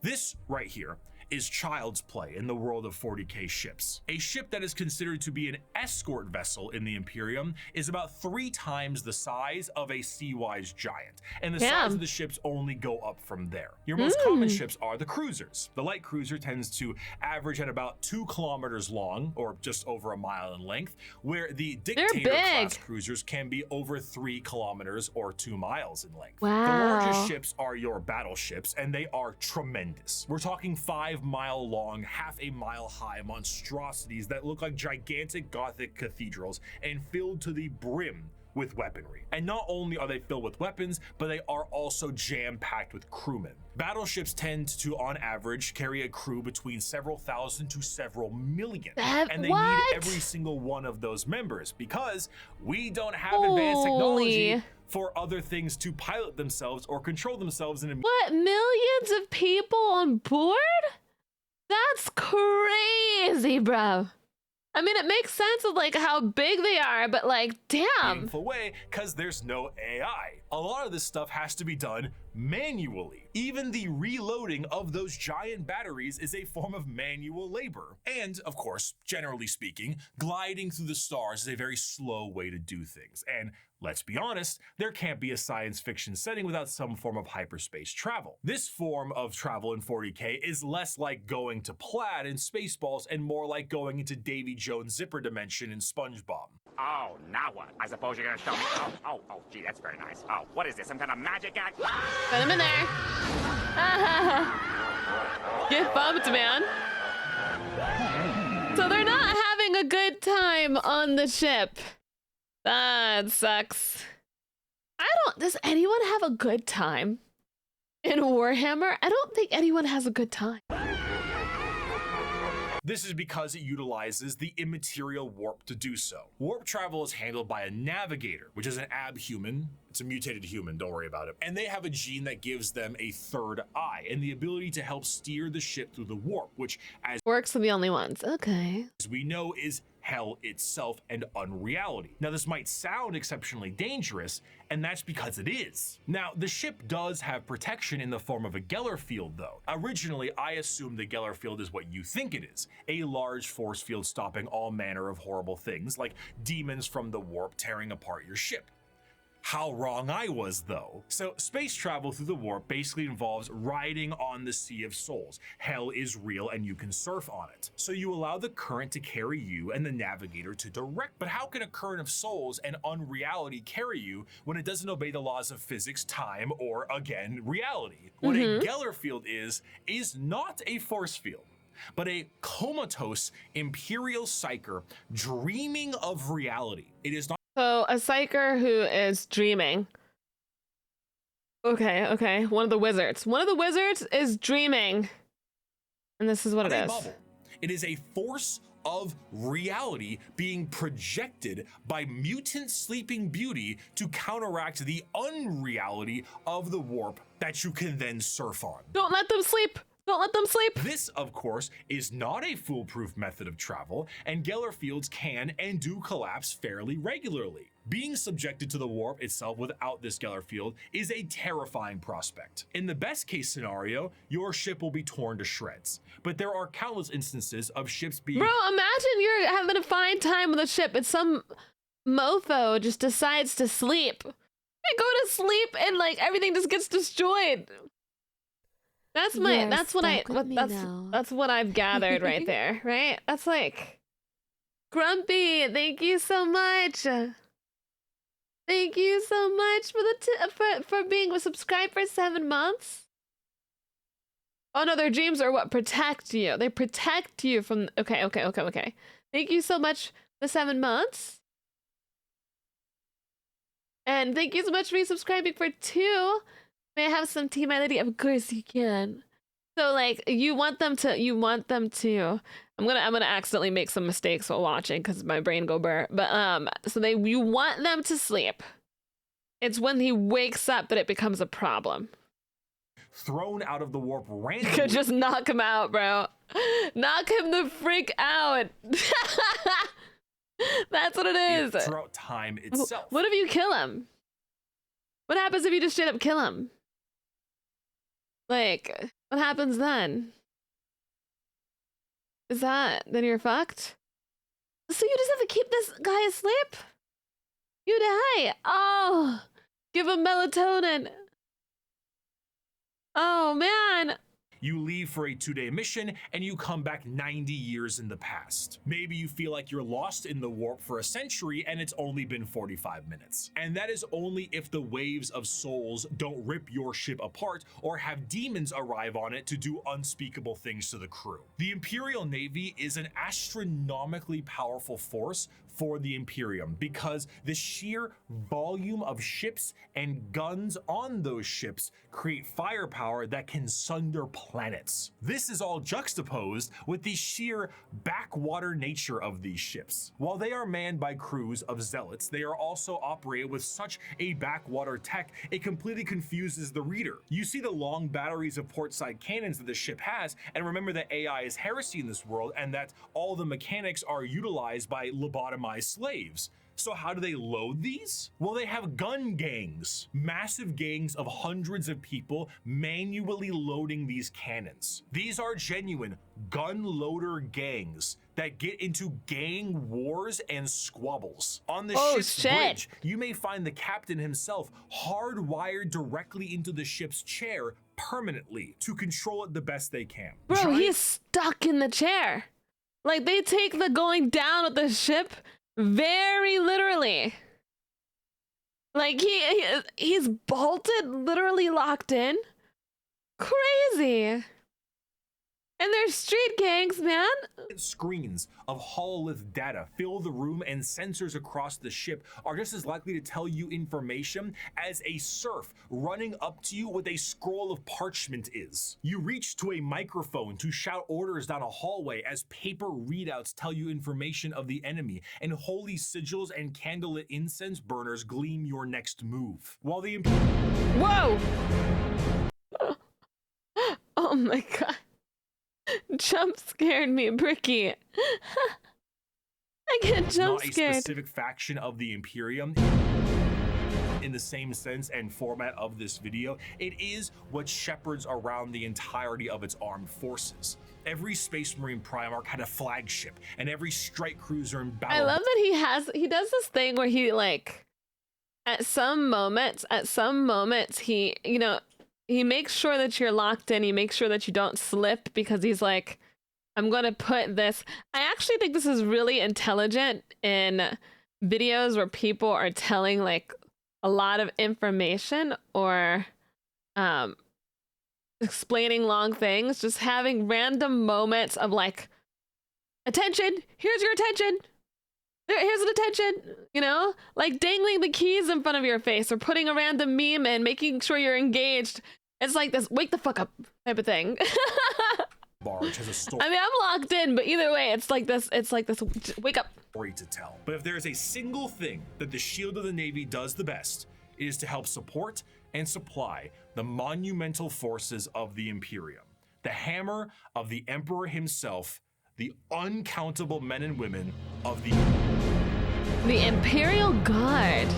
[SPEAKER 5] This right here is child's play in the world of 40k ships. A ship that is considered to be an escort vessel in the Imperium is about 3 times the size of a sea-wise giant, and the size of the ships only go up from there. Your most common ships are the cruisers. The light cruiser tends to average at about 2 kilometers long, or just over a mile in length, where the Dictator class cruisers can be over 3 kilometers or 2 miles in length.
[SPEAKER 1] Wow.
[SPEAKER 5] The largest ships are your battleships, and they are tremendous. We're talking 5-mile long, half a mile high monstrosities that look like gigantic Gothic cathedrals and filled to the brim with weaponry. And not only are they filled with weapons, but they are also jam-packed with crewmen. Battleships tend to, on average, carry a crew between several thousand to several million. And they need every single one of those members because we don't have advanced technology for other things to pilot themselves or control themselves in a—
[SPEAKER 1] What, millions of people on board? That's crazy, bro. I mean, it makes sense of like how big they are, but like, damn.
[SPEAKER 5] meaningful way, because there's no AI. A lot of this stuff has to be done manually. Even the reloading of those giant batteries is a form of manual labor. And of course, generally speaking, gliding through the stars is a very slow way to do things. And let's be honest, there can't be a science fiction setting without some form of hyperspace travel. This form of travel in 40k is less like going to Plaid in Spaceballs and more like going into Davy Jones' zipper dimension in SpongeBob.
[SPEAKER 11] Oh, now what? I suppose you're gonna show me. Oh, gee, that's very nice. Oh, what is this? Some kind of magic act?
[SPEAKER 1] Put him in there. Get bumped, man. So they're not having a good time on the ship. That sucks. Does anyone have a good time in Warhammer? I don't think anyone has a good time.
[SPEAKER 5] This is because it utilizes the immaterial warp to do so. Warp travel is handled by a navigator, which is an abhuman. It's a mutated human, don't worry about it. And they have a gene that gives them a third eye and the ability to help steer the ship through the warp, which, as
[SPEAKER 1] Works for the only ones. Okay.
[SPEAKER 5] we know, is hell itself and unreality. Now, this might sound exceptionally dangerous, and that's because it is. Now, the ship does have protection in the form of a Geller field, though. Originally, I assumed the Geller field is what you think it is, a large force field stopping all manner of horrible things, like demons from the warp tearing apart your ship. How wrong I was, though. So space travel through the warp basically involves riding on the Sea of Souls. Hell is real and you can surf on it. So you allow the current to carry you and the navigator to direct. But how can a current of souls and unreality carry you when it doesn't obey the laws of physics, time, or, again, reality? What a Geller field is not a force field, but a comatose imperial psyker dreaming of reality. It is not.
[SPEAKER 1] So a psyker who is dreaming. Okay. One of the wizards. One of the wizards is dreaming. And this is what it is.
[SPEAKER 5] Bubble. It is a force of reality being projected by mutant sleeping beauty to counteract the unreality of the warp that you can then surf on.
[SPEAKER 1] Don't let them sleep. Don't let them sleep.
[SPEAKER 5] This, of course, is not a foolproof method of travel, and Geller fields can and do collapse fairly regularly. Being subjected to the warp itself without this Geller field is a terrifying prospect. In the best case scenario, your ship will be torn to shreds, but there are countless instances of ships being—
[SPEAKER 1] Bro, imagine you're having a fine time with a ship and some mofo just decides to sleep. They go to sleep and like everything just gets destroyed. That's what I've gathered right there, right? That's like, Grumpy, thank you so much. Thank you so much for being subscribed for 7 months. Oh no, their dreams are what protect you. They protect you from, okay. Thank you so much for 7 months. And thank you so much for resubscribing for 2. May I have some tea, my lady? Of course you can. So like you want them to I'm gonna accidentally make some mistakes while watching because my brain go burr. But you want them to sleep. It's when he wakes up that it becomes a problem.
[SPEAKER 5] thrown out of the warp randomly.
[SPEAKER 1] Could just knock him out, bro. Knock him the freak out. That's what it is.
[SPEAKER 5] Throughout time itself.
[SPEAKER 1] What if you kill him? What happens if you just straight up kill him? Like, what happens then? Is that, then you're fucked? So you just have to keep this guy asleep? You die. Oh, give him melatonin. Oh, man.
[SPEAKER 5] You leave for a 2-day mission and you come back 90 years in the past. Maybe you feel like you're lost in the warp for a century and it's only been 45 minutes. And that is only if the waves of souls don't rip your ship apart or have demons arrive on it to do unspeakable things to the crew. The Imperial Navy is an astronomically powerful force for the Imperium because the sheer volume of ships and guns on those ships create firepower that can sunder planets. This is all juxtaposed with the sheer backwater nature of these ships. While they are manned by crews of zealots, they are also operated with such a backwater tech, it completely confuses the reader. You see the long batteries of portside cannons that the ship has, and remember that AI is heresy in this world and that all the mechanics are utilized by lobotomized slaves. So how do they load these? Well, they have gun gangs, massive gangs of hundreds of people manually loading these cannons. These are genuine gun loader gangs that get into gang wars and squabbles. On the ship's bridge, you may find the captain himself hardwired directly into the ship's chair permanently to control it the best they can.
[SPEAKER 1] Bro, he's stuck in the chair. Like, they take the going down of the ship very literally. Like, he's bolted, literally locked in. Crazy. And they're street gangs, man.
[SPEAKER 5] Screens of hololith data fill the room, and sensors across the ship are just as likely to tell you information as a serf running up to you with a scroll of parchment is. You reach to a microphone to shout orders down a hallway as paper readouts tell you information of the enemy, and holy sigils and candlelit incense burners gleam your next move. While the
[SPEAKER 1] Whoa! Oh my god. Jump scared me, Bricky. I get jump scared.
[SPEAKER 5] Not a specific faction of the Imperium in the same sense and format of this video. It is what shepherds around the entirety of its armed forces. Every Space Marine Primarch had a flagship, and every strike cruiser in battle.
[SPEAKER 1] I love that he does this thing where he, like, at some moments, he, you know, he makes sure that you're locked in. He makes sure that you don't slip because he's like, I'm going to put this. I actually think this is really intelligent in videos where people are telling like a lot of information or explaining long things. Just having random moments of like, attention, here's your attention. Here's an attention, you know, like dangling the keys in front of your face or putting a random meme in, making sure you're engaged. It's like this wake the fuck up type of thing.
[SPEAKER 5] Barge has a story.
[SPEAKER 1] I mean, I'm locked in, but either way, it's like this wake up
[SPEAKER 5] story to tell. But if there is a single thing that the Shield of the Navy does the best, it is to help support and supply the monumental forces of the Imperium. The hammer of the Emperor himself, the uncountable men and women of the
[SPEAKER 1] Imperial Guard.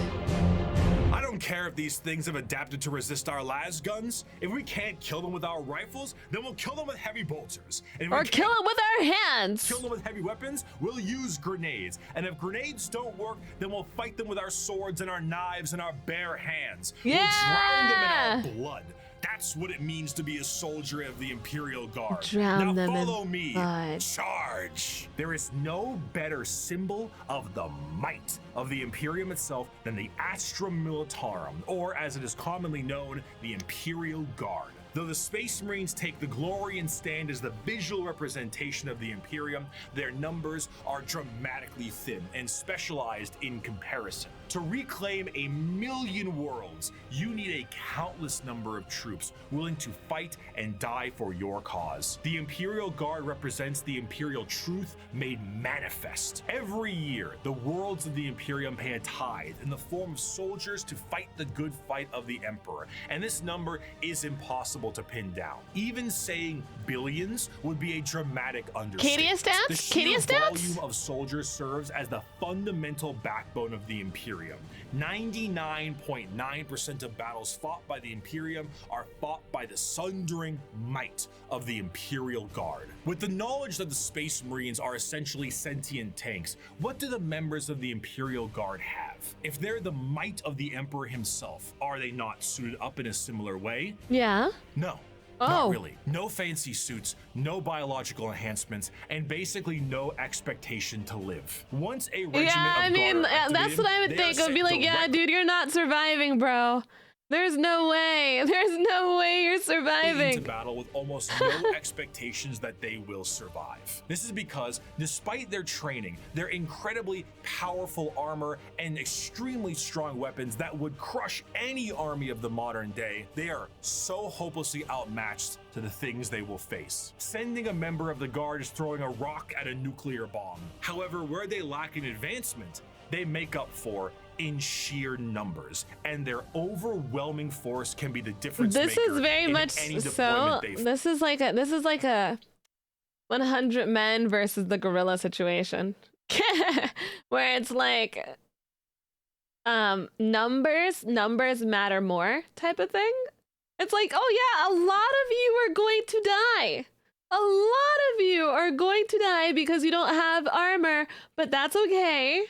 [SPEAKER 5] I don't care if these things have adapted to resist our las guns. If we can't kill them with our rifles, then we'll kill them with heavy bolters. And
[SPEAKER 1] or kill them with our hands.
[SPEAKER 5] Kill them with heavy weapons, we'll use grenades. And if grenades don't work, then we'll fight them with our swords and our knives and our bare hands.
[SPEAKER 1] Yeah.
[SPEAKER 5] We'll drown them in our blood. That's what it means to be a soldier of the Imperial Guard.
[SPEAKER 1] Drown them
[SPEAKER 5] follow
[SPEAKER 1] in
[SPEAKER 5] me.
[SPEAKER 1] blood.
[SPEAKER 5] Charge. There is no better symbol of the might of the Imperium itself than the Astra Militarum, or as it is commonly known, the Imperial Guard. Though the Space Marines take the glory and stand as the visual representation of the Imperium, their numbers are dramatically thin and specialized in comparison. To reclaim 1,000,000 worlds, you need a countless number of troops willing to fight and die for your cause. The Imperial Guard represents the Imperial truth made manifest. Every year, the worlds of the Imperium pay a tithe in the form of soldiers to fight the good fight of the Emperor, and this number is impossible to pin down. Even saying billions would be a dramatic understatement.
[SPEAKER 1] Katia stats?
[SPEAKER 5] The sheer volume of soldiers serves as the fundamental backbone of the Imperium. Imperium. 99.9% of battles fought by the Imperium are fought by the sundering might of the Imperial Guard. With the knowledge that the Space Marines are essentially sentient tanks, what do the members of the Imperial Guard have? If they're the might of the Emperor himself, are they not suited up in a similar way?
[SPEAKER 1] Yeah.
[SPEAKER 5] No. Not really. No fancy suits, no biological enhancements, and basically no expectation to live. Once a regiment of guard are
[SPEAKER 1] that's what I would think. I would be like, yeah, dude, you're not surviving, bro. There's no way. There's no way you're surviving.
[SPEAKER 5] Into battle with almost no expectations that they will survive. This is because, despite their training, their incredibly powerful armor and extremely strong weapons that would crush any army of the modern day, they are so hopelessly outmatched to the things they will face. Sending a member of the guard is throwing a rock at a nuclear bomb. However, where they lack in advancement, they make up for in sheer numbers, and their overwhelming force can be the difference maker.
[SPEAKER 1] This is very much so. This is like a 100 men versus the gorilla situation, where it's like numbers matter more type of thing. It's like, oh yeah, a lot of you are going to die. A lot of you are going to die because you don't have armor, but that's okay.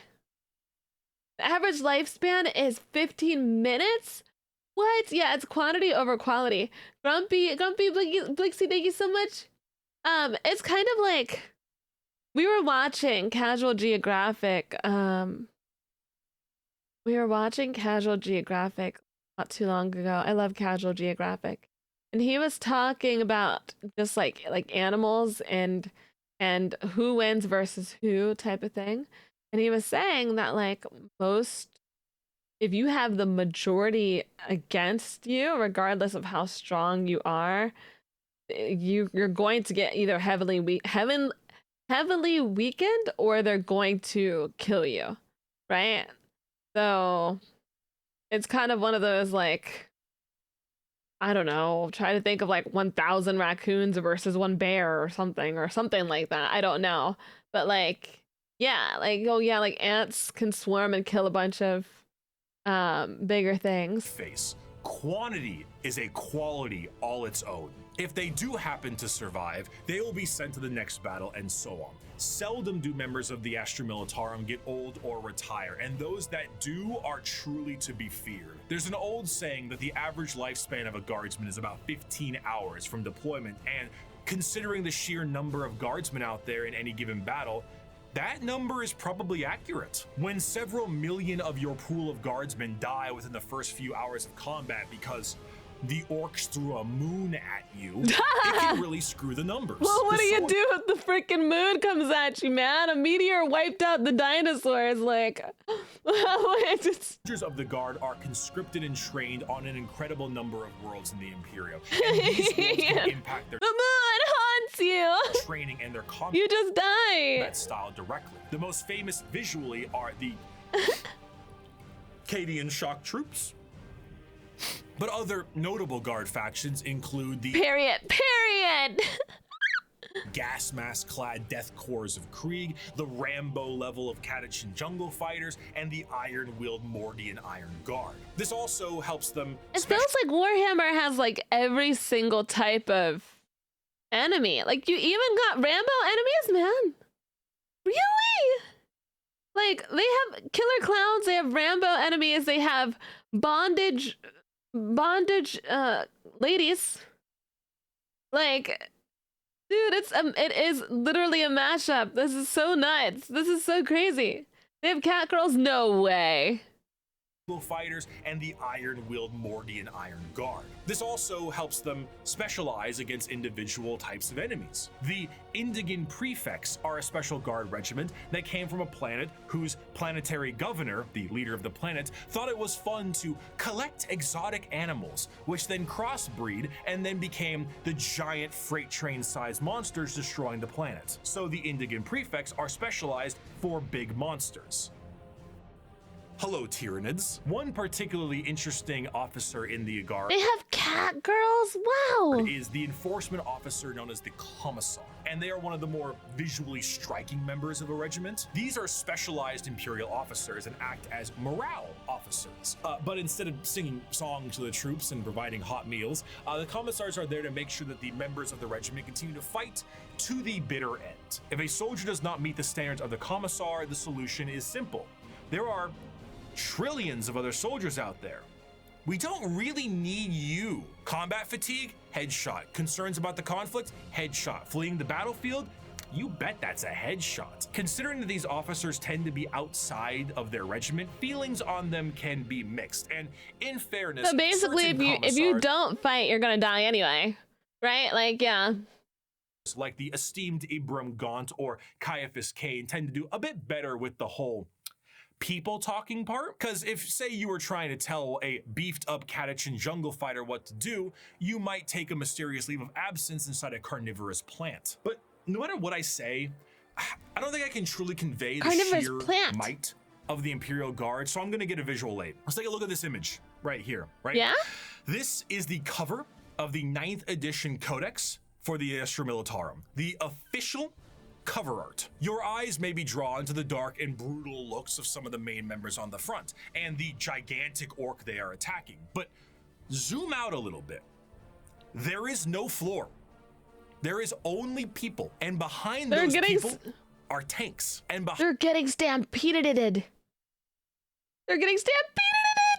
[SPEAKER 1] Average lifespan is 15 minutes? What? Yeah, it's quantity over quality. Grumpy, Blixie, thank you so much. It's kind of like we were watching Casual Geographic. We were watching Casual Geographic not too long ago. I love Casual Geographic. And he was talking about just like animals and who wins versus who type of thing. And he was saying that like if you have the majority against you, regardless of how strong you are, you're going to get either heavily weakened or they're going to kill you, right? So it's kind of one of those like, I don't know, try to think of like 1,000 raccoons versus one bear or something like that. I don't know. But like, yeah, like, oh yeah, like ants can swarm and kill a bunch of bigger things.
[SPEAKER 5] Quantity is a quality all its own. If they do happen to survive, they will be sent to the next battle and so on. Seldom do members of the Astra Militarum get old or retire, and those that do are truly to be feared. There's an old saying that the average lifespan of a guardsman is about 15 hours from deployment, and considering the sheer number of guardsmen out there in any given battle, that number is probably accurate. When several million of your pool of guardsmen die within the first few hours of combat because the orcs threw a moon at you, it can really screw the numbers.
[SPEAKER 1] Well, what do you do if the freaking moon comes at you, man? A meteor wiped out the dinosaurs, like...
[SPEAKER 5] Soldiers of the Guard are conscripted and trained on an incredible number of worlds in the Imperium. And these worlds can impact their...
[SPEAKER 1] The moon haunts you!
[SPEAKER 5] ...training and their combat...
[SPEAKER 1] You just die!
[SPEAKER 5] ...that style directly. The most famous visually are the... Cadian Shock Troops. But other notable Guard factions include the...
[SPEAKER 1] Period.
[SPEAKER 5] gas mask-clad death corps of Krieg, the Rambo level of Catachan jungle fighters, and the iron-wheeled Mordian Iron Guard. This also helps them...
[SPEAKER 1] It feels like Warhammer has like every single type of enemy. Like you even got Rambo enemies, man. Really? Like they have killer clowns, they have Rambo enemies, they have bondage ladies. Like, dude, it is literally a mashup. This is so nuts. This is so crazy. They have cat girls? No way.
[SPEAKER 5] Fighters and the iron-wheeled Mordian Iron Guard. This also helps them specialize against individual types of enemies. The Indigan Prefects are a special guard regiment that came from a planet whose planetary governor, the leader of the planet, thought it was fun to collect exotic animals, which then crossbreed and then became the giant freight train-sized monsters destroying the planet. So the Indigan Prefects are specialized for big monsters. Hello, Tyranids. One particularly interesting officer in the Guard.
[SPEAKER 1] They have cats. that, girls? Wow.
[SPEAKER 5] Is the enforcement officer known as the commissar, and they are one of the more visually striking members of a regiment. These are specialized imperial officers and act as morale officers. But instead of singing songs to the troops and providing hot meals, the commissars are there to make sure that the members of the regiment continue to fight to the bitter end. If a soldier does not meet the standards of the commissar, the solution is simple. There are trillions of other soldiers out there. We don't really need you. Combat fatigue? Headshot. Concerns about the conflict? Headshot. Fleeing the battlefield? You bet that's a headshot. Considering that these officers tend to be outside of their regiment, feelings on them can be mixed. And in fairness,
[SPEAKER 1] so basically, if you don't fight, you're gonna die anyway, right? Like, yeah.
[SPEAKER 5] Like the esteemed Ibram Gaunt or Caiaphas Cain tend to do a bit better with the whole people talking part, because if, say, you were trying to tell a beefed up Catachan jungle fighter what to do, you might take a mysterious leave of absence inside a carnivorous plant. But no matter what I say, I don't think I can truly convey the sheer might of the Imperial Guard, so I'm gonna get a visual aid. Let's take a look at this image right here, right?
[SPEAKER 1] Yeah?
[SPEAKER 5] This is the cover of the 9th edition Codex for the Astra Militarum, the official cover art. Your eyes may be drawn to the dark and brutal looks of some of the main members on the front and the gigantic orc they are attacking, but zoom out a little bit. There is no floor. There is only people, and behind those people are tanks. And
[SPEAKER 1] they're getting stampeded. They're getting stampeded.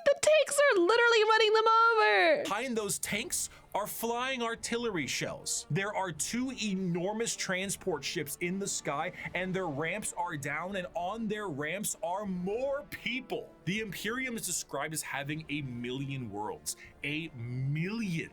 [SPEAKER 1] The tanks are literally running them over.
[SPEAKER 5] Behind those tanks are flying artillery shells. There are 2 enormous transport ships in the sky, and their ramps are down, and on their ramps are more people. The Imperium is described as having 1,000,000 worlds. 1,000,000.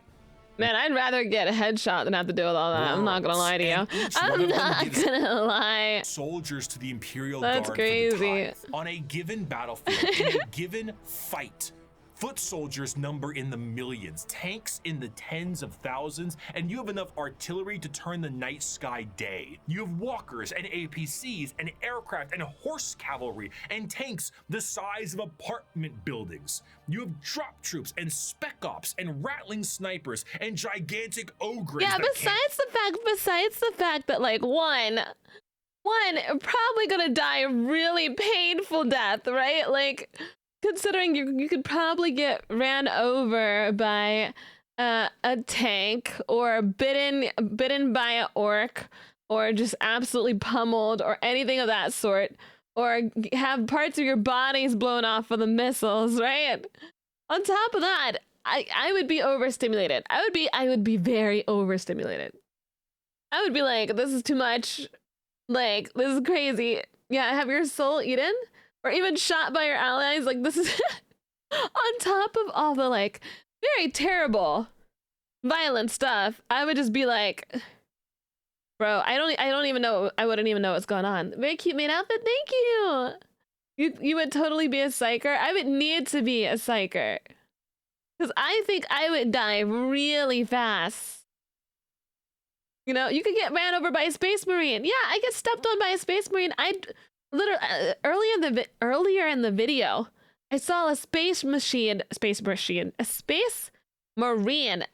[SPEAKER 1] Man, I'd rather get a headshot than have to deal with all that. I'm not gonna lie to you. I'm not gonna lie.
[SPEAKER 5] Soldiers to the Imperial
[SPEAKER 1] Guard. That's crazy.
[SPEAKER 5] On a given battlefield, in a given fight, foot soldiers number in the millions, tanks in the tens of thousands, and you have enough artillery to turn the night sky day. You have walkers and APCs and aircraft and horse cavalry and tanks the size of apartment buildings. You have drop troops and spec ops and rattling snipers and gigantic ogres.
[SPEAKER 1] Yeah, besides the fact that like one probably gonna die a really painful death, right? Like, considering you could probably get ran over by a tank or bitten by an orc or just absolutely pummeled or anything of that sort, or have parts of your bodies blown off for the missiles, right? On top of that, I would be overstimulated. I would be very overstimulated. I would be like, this is too much. Like, this is crazy. Yeah, have your soul eaten? Or even shot by your allies. Like, this is on top of all the like very terrible violent stuff. I would just be like, bro, I don't even know. I wouldn't even know what's going on. Very cute main outfit. Thank you. You would totally be a psyker. I would need to be a psyker, because I think I would die really fast. You know, you could get ran over by a space marine. Yeah, I get stepped on by a space marine. I'd literally earlier in the video, I saw a space marine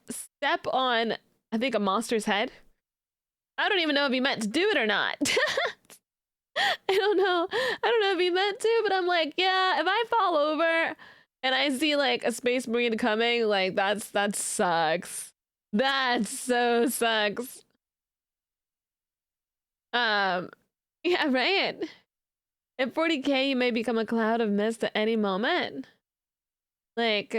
[SPEAKER 1] step on, I think, a monster's head. I don't even know if he meant to do it or not. I don't know if he meant to, but I'm like, yeah, if I fall over and I see like a space marine coming, like that sucks. That so sucks. Yeah, right. At 40k, you may become a cloud of mist at any moment. Like,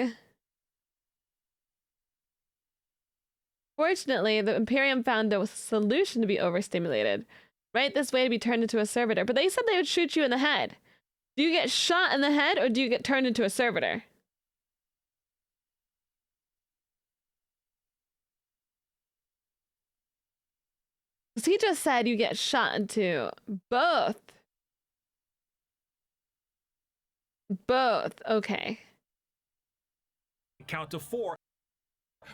[SPEAKER 1] fortunately, the Imperium found a solution to be overstimulated. Right this way to be turned into a servitor. But they said they would shoot you in the head. Do you get shot in the head or do you get turned into a servitor? Because he just said you get shot into both. Both, okay.
[SPEAKER 5] Count to 4,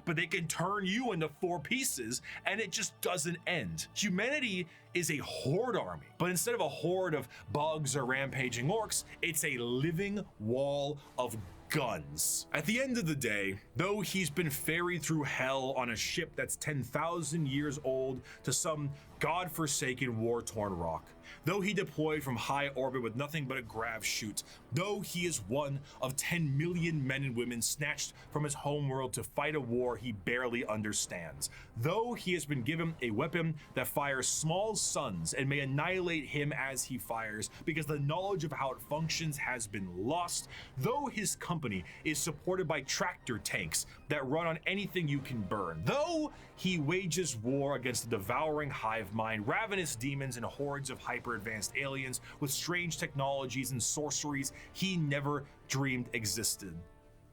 [SPEAKER 5] but they can turn you into 4 pieces, and it just doesn't end. Humanity is a horde army, but instead of a horde of bugs or rampaging orcs, it's a living wall of guns. At the end of the day, though he's been ferried through hell on a ship that's 10,000 years old to some godforsaken war-torn rock, though he deployed from high orbit with nothing but a grav chute, though he is one of 10 million men and women snatched from his homeworld to fight a war he barely understands, though he has been given a weapon that fires small suns and may annihilate him as he fires because the knowledge of how it functions has been lost, though his company is supported by tractor tanks that run on anything you can burn, though he wages war against the devouring hive mind, ravenous demons and hordes of hyper-advanced aliens with strange technologies and sorceries he never dreamed existed.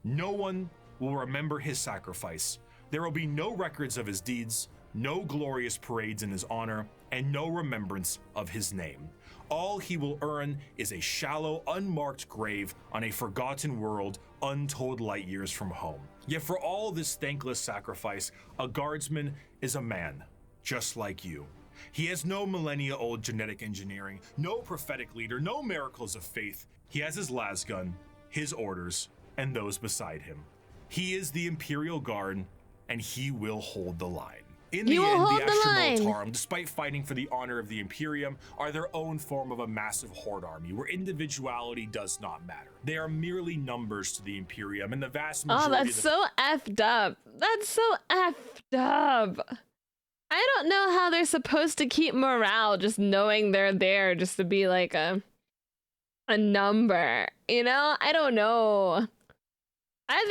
[SPEAKER 5] No one will remember his sacrifice. There will be no records of his deeds, no glorious parades in his honor, and no remembrance of his name. All he will earn is a shallow, unmarked grave on a forgotten world untold light years from home. Yet for all this thankless sacrifice, a guardsman is a man, just like you. He has no millennia-old genetic engineering, no prophetic leader, no miracles of faith. He has his lasgun, his orders, and those beside him. He is the Imperial Guard, and he will hold the line. In the end, the Astra Militarum, despite fighting for the honor of the Imperium, are their own form of a massive horde army where individuality does not matter. They are merely numbers to the Imperium, and the vast majority
[SPEAKER 1] that's so effed up. That's so effed up. I don't know how they're supposed to keep morale just knowing they're there just to be like a number, you know? I don't know. I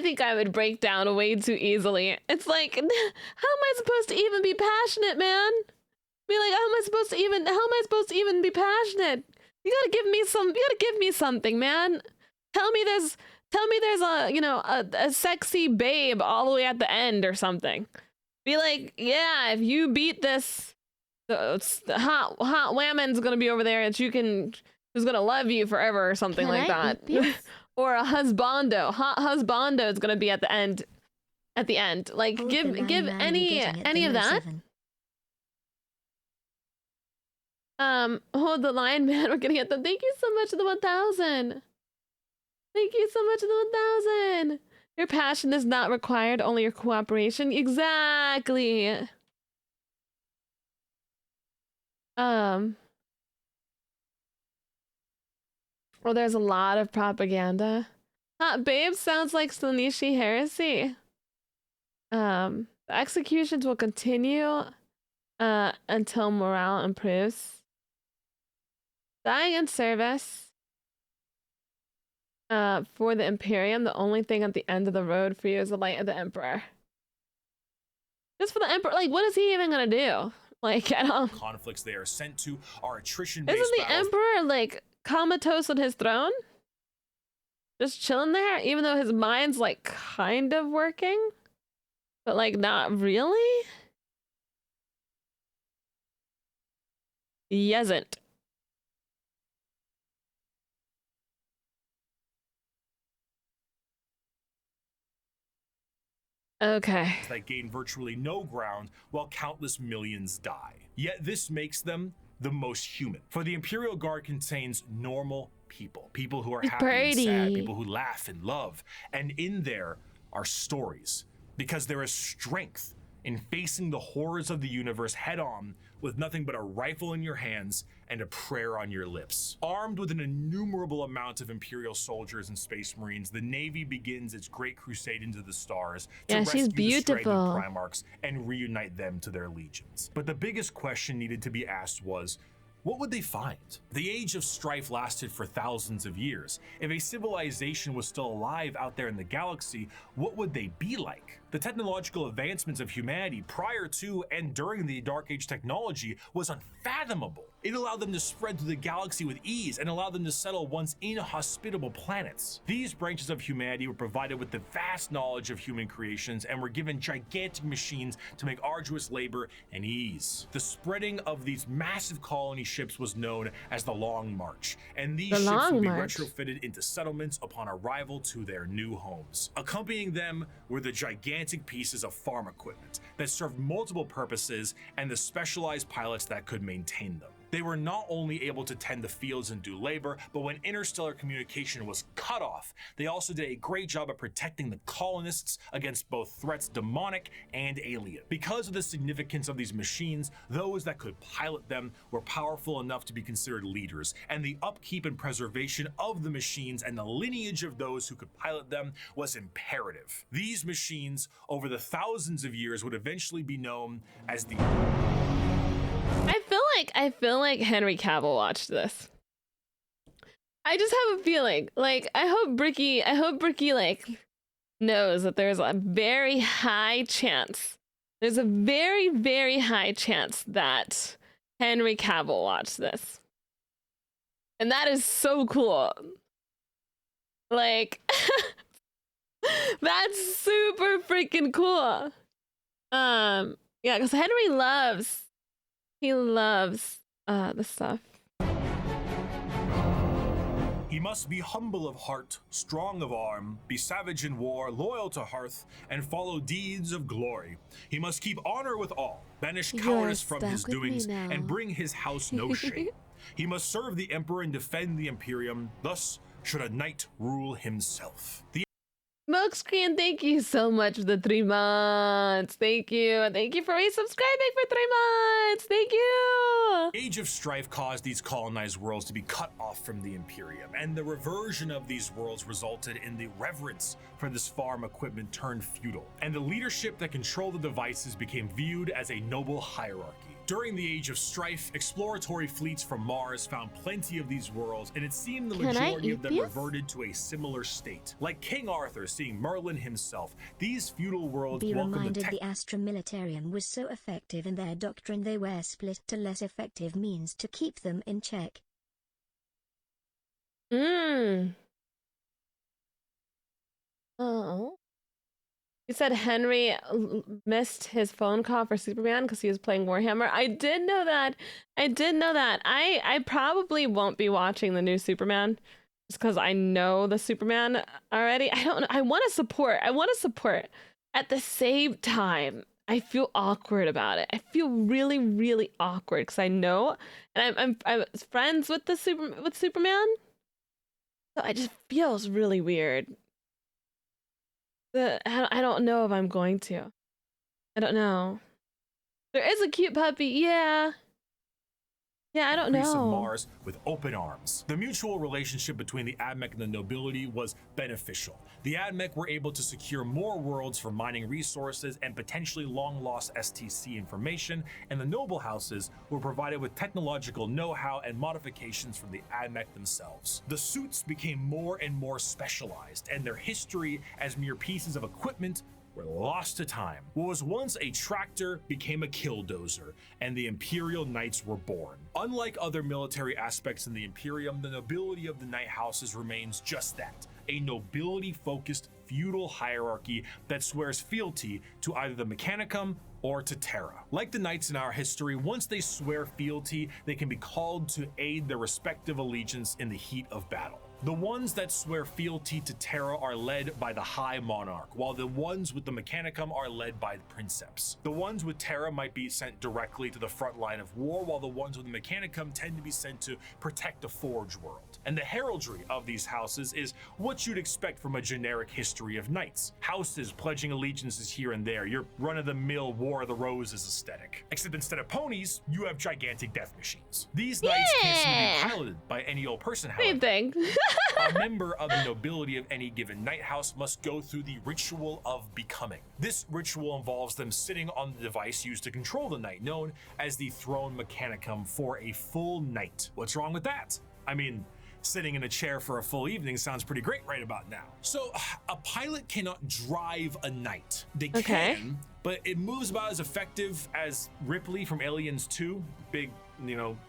[SPEAKER 1] think I would break down way too easily. It's like, how am I supposed to even be passionate, man? Be like, how am I supposed to even be passionate? You gotta give me something, man. Tell me there's a, you know, a sexy babe all the way at the end or something. Be like, yeah, if you beat this, the hot woman's gonna be over there and who's gonna love you forever or something like that. Or a husbando. Hot husbando is gonna be at the end. Like, give any of that. Hold the line, man. We're gonna get them. Thank you so much to the 1,000. Thank you so much to the 1,000. Your passion is not required, only your cooperation. Exactly. Well, there's a lot of propaganda. Hot babe sounds like Slanishi heresy. The executions will continue until morale improves. Dying in service for the Imperium, the only thing at the end of the road for you is the light of the Emperor. Just for the Emperor, like, what is he even gonna do? Like, I don't...
[SPEAKER 5] Conflicts they are sent to are attrition-based
[SPEAKER 1] Isn't the
[SPEAKER 5] battles.
[SPEAKER 1] Emperor, like, comatose on his throne? Just chilling there? Even though his mind's, like, kind of working? But, like, not really? He isn't. Okay.
[SPEAKER 5] That gain virtually no ground while countless millions die. Yet this makes them the most human. For the Imperial Guard contains normal people. People who are happy and sad. People who laugh and love. And in there are stories. Because there is strength in facing the horrors of the universe head on with nothing but a rifle in your hands and a prayer on your lips. Armed with an innumerable amount of Imperial soldiers and Space Marines, the Navy begins its great crusade into the stars to rescue the stranded Primarchs and reunite them to their legions. But the biggest question needed to be asked was, what would they find? The age of strife lasted for thousands of years. If a civilization was still alive out there in the galaxy, what would they be like? The technological advancements of humanity prior to and during the Dark Age technology was unfathomable. It allowed them to spread through the galaxy with ease and allowed them to settle once inhospitable planets. These branches of humanity were provided with the vast knowledge of human creations and were given gigantic machines to make arduous labor and ease. The spreading of these massive colony ships was known as the Long March, and these ships would be retrofitted into settlements upon arrival to their new homes. Accompanying them were the gigantic pieces of farm equipment that served multiple purposes and the specialized pilots that could maintain them. They were not only able to tend the fields and do labor, but when interstellar communication was cut off, they also did a great job at protecting the colonists against both threats demonic and alien. Because of the significance of these machines, those that could pilot them were powerful enough to be considered leaders, and the upkeep and preservation of the machines and the lineage of those who could pilot them was imperative. These machines, over the thousands of years, would eventually be known as the...
[SPEAKER 1] I feel like Henry Cavill watched this. I just have a feeling. Like, I hope Bricky like knows that there's a very high chance. There's a very, very high chance that Henry Cavill watched this. And that is so cool. Like, that's super freaking cool. Yeah, because Henry loves the stuff.
[SPEAKER 5] He must be humble of heart, strong of arm, be savage in war, loyal to hearth, and follow deeds of glory. He must keep honor with all, banish cowardice from his doings, and bring his house no shame. He must serve the emperor and defend the Imperium, thus should a knight rule himself.
[SPEAKER 1] Milkscreen, thank you so much for the 3 months. Thank you. Thank you for resubscribing for 3 months. Thank you.
[SPEAKER 5] Age of Strife caused these colonized worlds to be cut off from the Imperium, and the reversion of these worlds resulted in the reverence for this farm equipment turned feudal, and the leadership that controlled the devices became viewed as a noble hierarchy. During the Age of Strife, exploratory fleets from Mars found plenty of these worlds, and it seemed the majority of them reverted to a similar state. Like King Arthur seeing Merlin himself, these feudal worlds welcomed
[SPEAKER 3] the Astra Militarium was so effective in their doctrine they were split to less effective means to keep them in check.
[SPEAKER 1] Oh. You said Henry missed his phone call for Superman because he was playing Warhammer. I did know that. I probably won't be watching the new Superman just because I know the Superman already. I don't know. I want to support. At the same time, I feel awkward about it. I feel really, really awkward because I know, and I'm friends with Superman. So it just feels really weird. I don't know if I'm going to. I don't know. There is a cute puppy, yeah. Yeah, I don't know.
[SPEAKER 5] Of Mars with open arms. The mutual relationship between the Admech and the nobility was beneficial. The Admech were able to secure more worlds for mining resources and potentially long-lost STC information, and the noble houses were provided with technological know-how and modifications from the Admech themselves. The suits became more and more specialized, and their history as mere pieces of equipment were lost to time. What was once a tractor became a killdozer, and the Imperial Knights were born. Unlike other military aspects in the Imperium, the nobility of the Knight houses remains just that, a nobility-focused feudal hierarchy that swears fealty to either the Mechanicum or to Terra. Like the Knights in our history, once they swear fealty, they can be called to aid their respective allegiance in the heat of battle. The ones that swear fealty to Terra are led by the High Monarch, while the ones with the Mechanicum are led by the Princeps. The ones with Terra might be sent directly to the front line of war, while the ones with the Mechanicum tend to be sent to protect the Forge world. And the heraldry of these houses is what you'd expect from a generic history of knights. Houses pledging allegiances here and there, your run-of-the-mill War of the Roses aesthetic. Except instead of ponies, you have gigantic death machines. These knights can't seem to be piloted by any old person, however.
[SPEAKER 1] Same thing.
[SPEAKER 5] A member of the nobility of any given knight house must go through the ritual of becoming. This ritual involves them sitting on the device used to control the knight, known as the Throne Mechanicum, for a full night. What's wrong with that? I mean, sitting in a chair for a full evening sounds pretty great right about now. So, a pilot cannot drive a knight. They can, but it moves about as effective as Ripley from Aliens 2, big,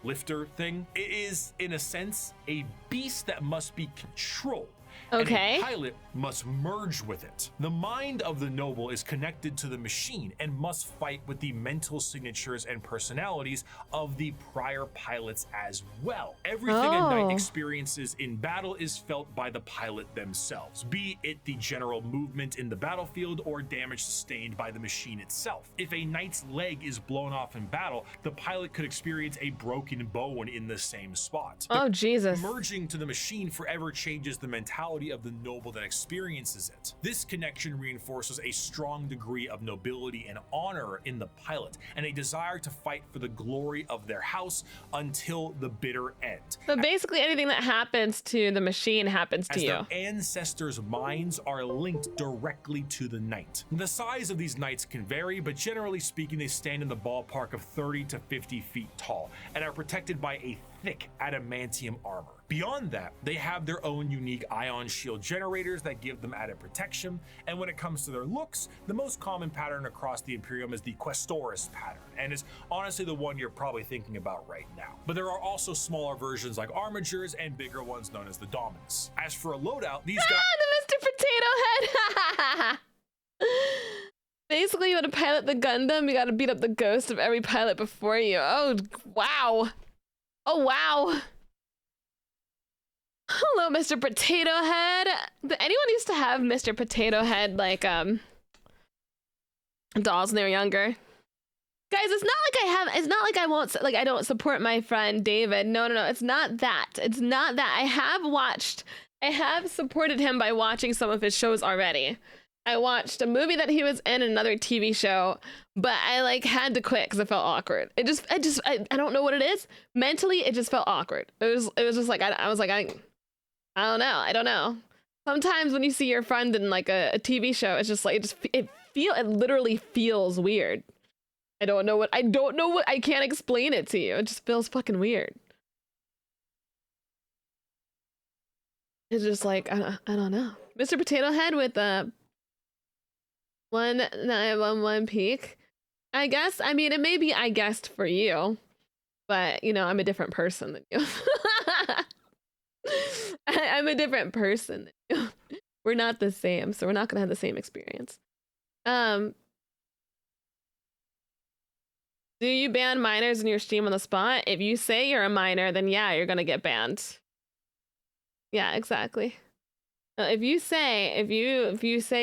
[SPEAKER 5] lifter thing. It is, in a sense, a beast that must be controlled.
[SPEAKER 1] Okay.
[SPEAKER 5] And a pilot must merge with it. The mind of the noble is connected to the machine and must fight with the mental signatures and personalities of the prior pilots as well. Everything a knight experiences in battle is felt by the pilot themselves, be it the general movement in the battlefield or damage sustained by the machine itself. If a knight's leg is blown off in battle, the pilot could experience a broken bone in the same spot.
[SPEAKER 1] Oh, Jesus.
[SPEAKER 5] Merging to the machine forever changes the mentality of the noble that experiences it. This connection reinforces a strong degree of nobility and honor in the pilot, and a desire to fight for the glory of their house until the bitter end.
[SPEAKER 1] But basically anything that happens to the machine happens to you.
[SPEAKER 5] As their ancestors' minds are linked directly to the knight. The size of these knights can vary, but generally speaking, they stand in the ballpark of 30 to 50 feet tall and are protected by a thick adamantium armor. Beyond that, they have their own unique ion shield generators that give them added protection, and when it comes to their looks, the most common pattern across the Imperium is the Questoris pattern, and is honestly the one you're probably thinking about right now. But there are also smaller versions like Armigers and bigger ones known as the Dominus. As for a loadout, these guys—
[SPEAKER 1] the Mr. Potato Head! Basically, you want to pilot the Gundam, you gotta beat up the ghost of every pilot before you. Oh, wow. Oh, wow. Hello, Mr. Potato Head. Anyone used to have Mr. Potato Head, like, dolls when they were younger? Guys, it's not like I won't, like, I don't support my friend David. No, it's not that. It's not that. I have supported him by watching some of his shows already. I watched a movie that he was in, another TV show, but I like had to quit because it felt awkward. I don't know what it is. Mentally, it just felt awkward. It was just like, I don't know. Sometimes when you see your friend in like a TV show, it's just like, it literally feels weird. I don't know what, I can't explain it to you. It just feels fucking weird. It's just like, I don't know. Mr. Potato Head with 1911 peak. I guess, I mean, it may be I guessed for you, but you know, I'm a different person than you. I'm a different person than you. We're not the same, so we're not gonna have the same experience. Do you ban minors in your stream on the spot? If you say you're a minor, then yeah, you're gonna get banned. Yeah, exactly. If you say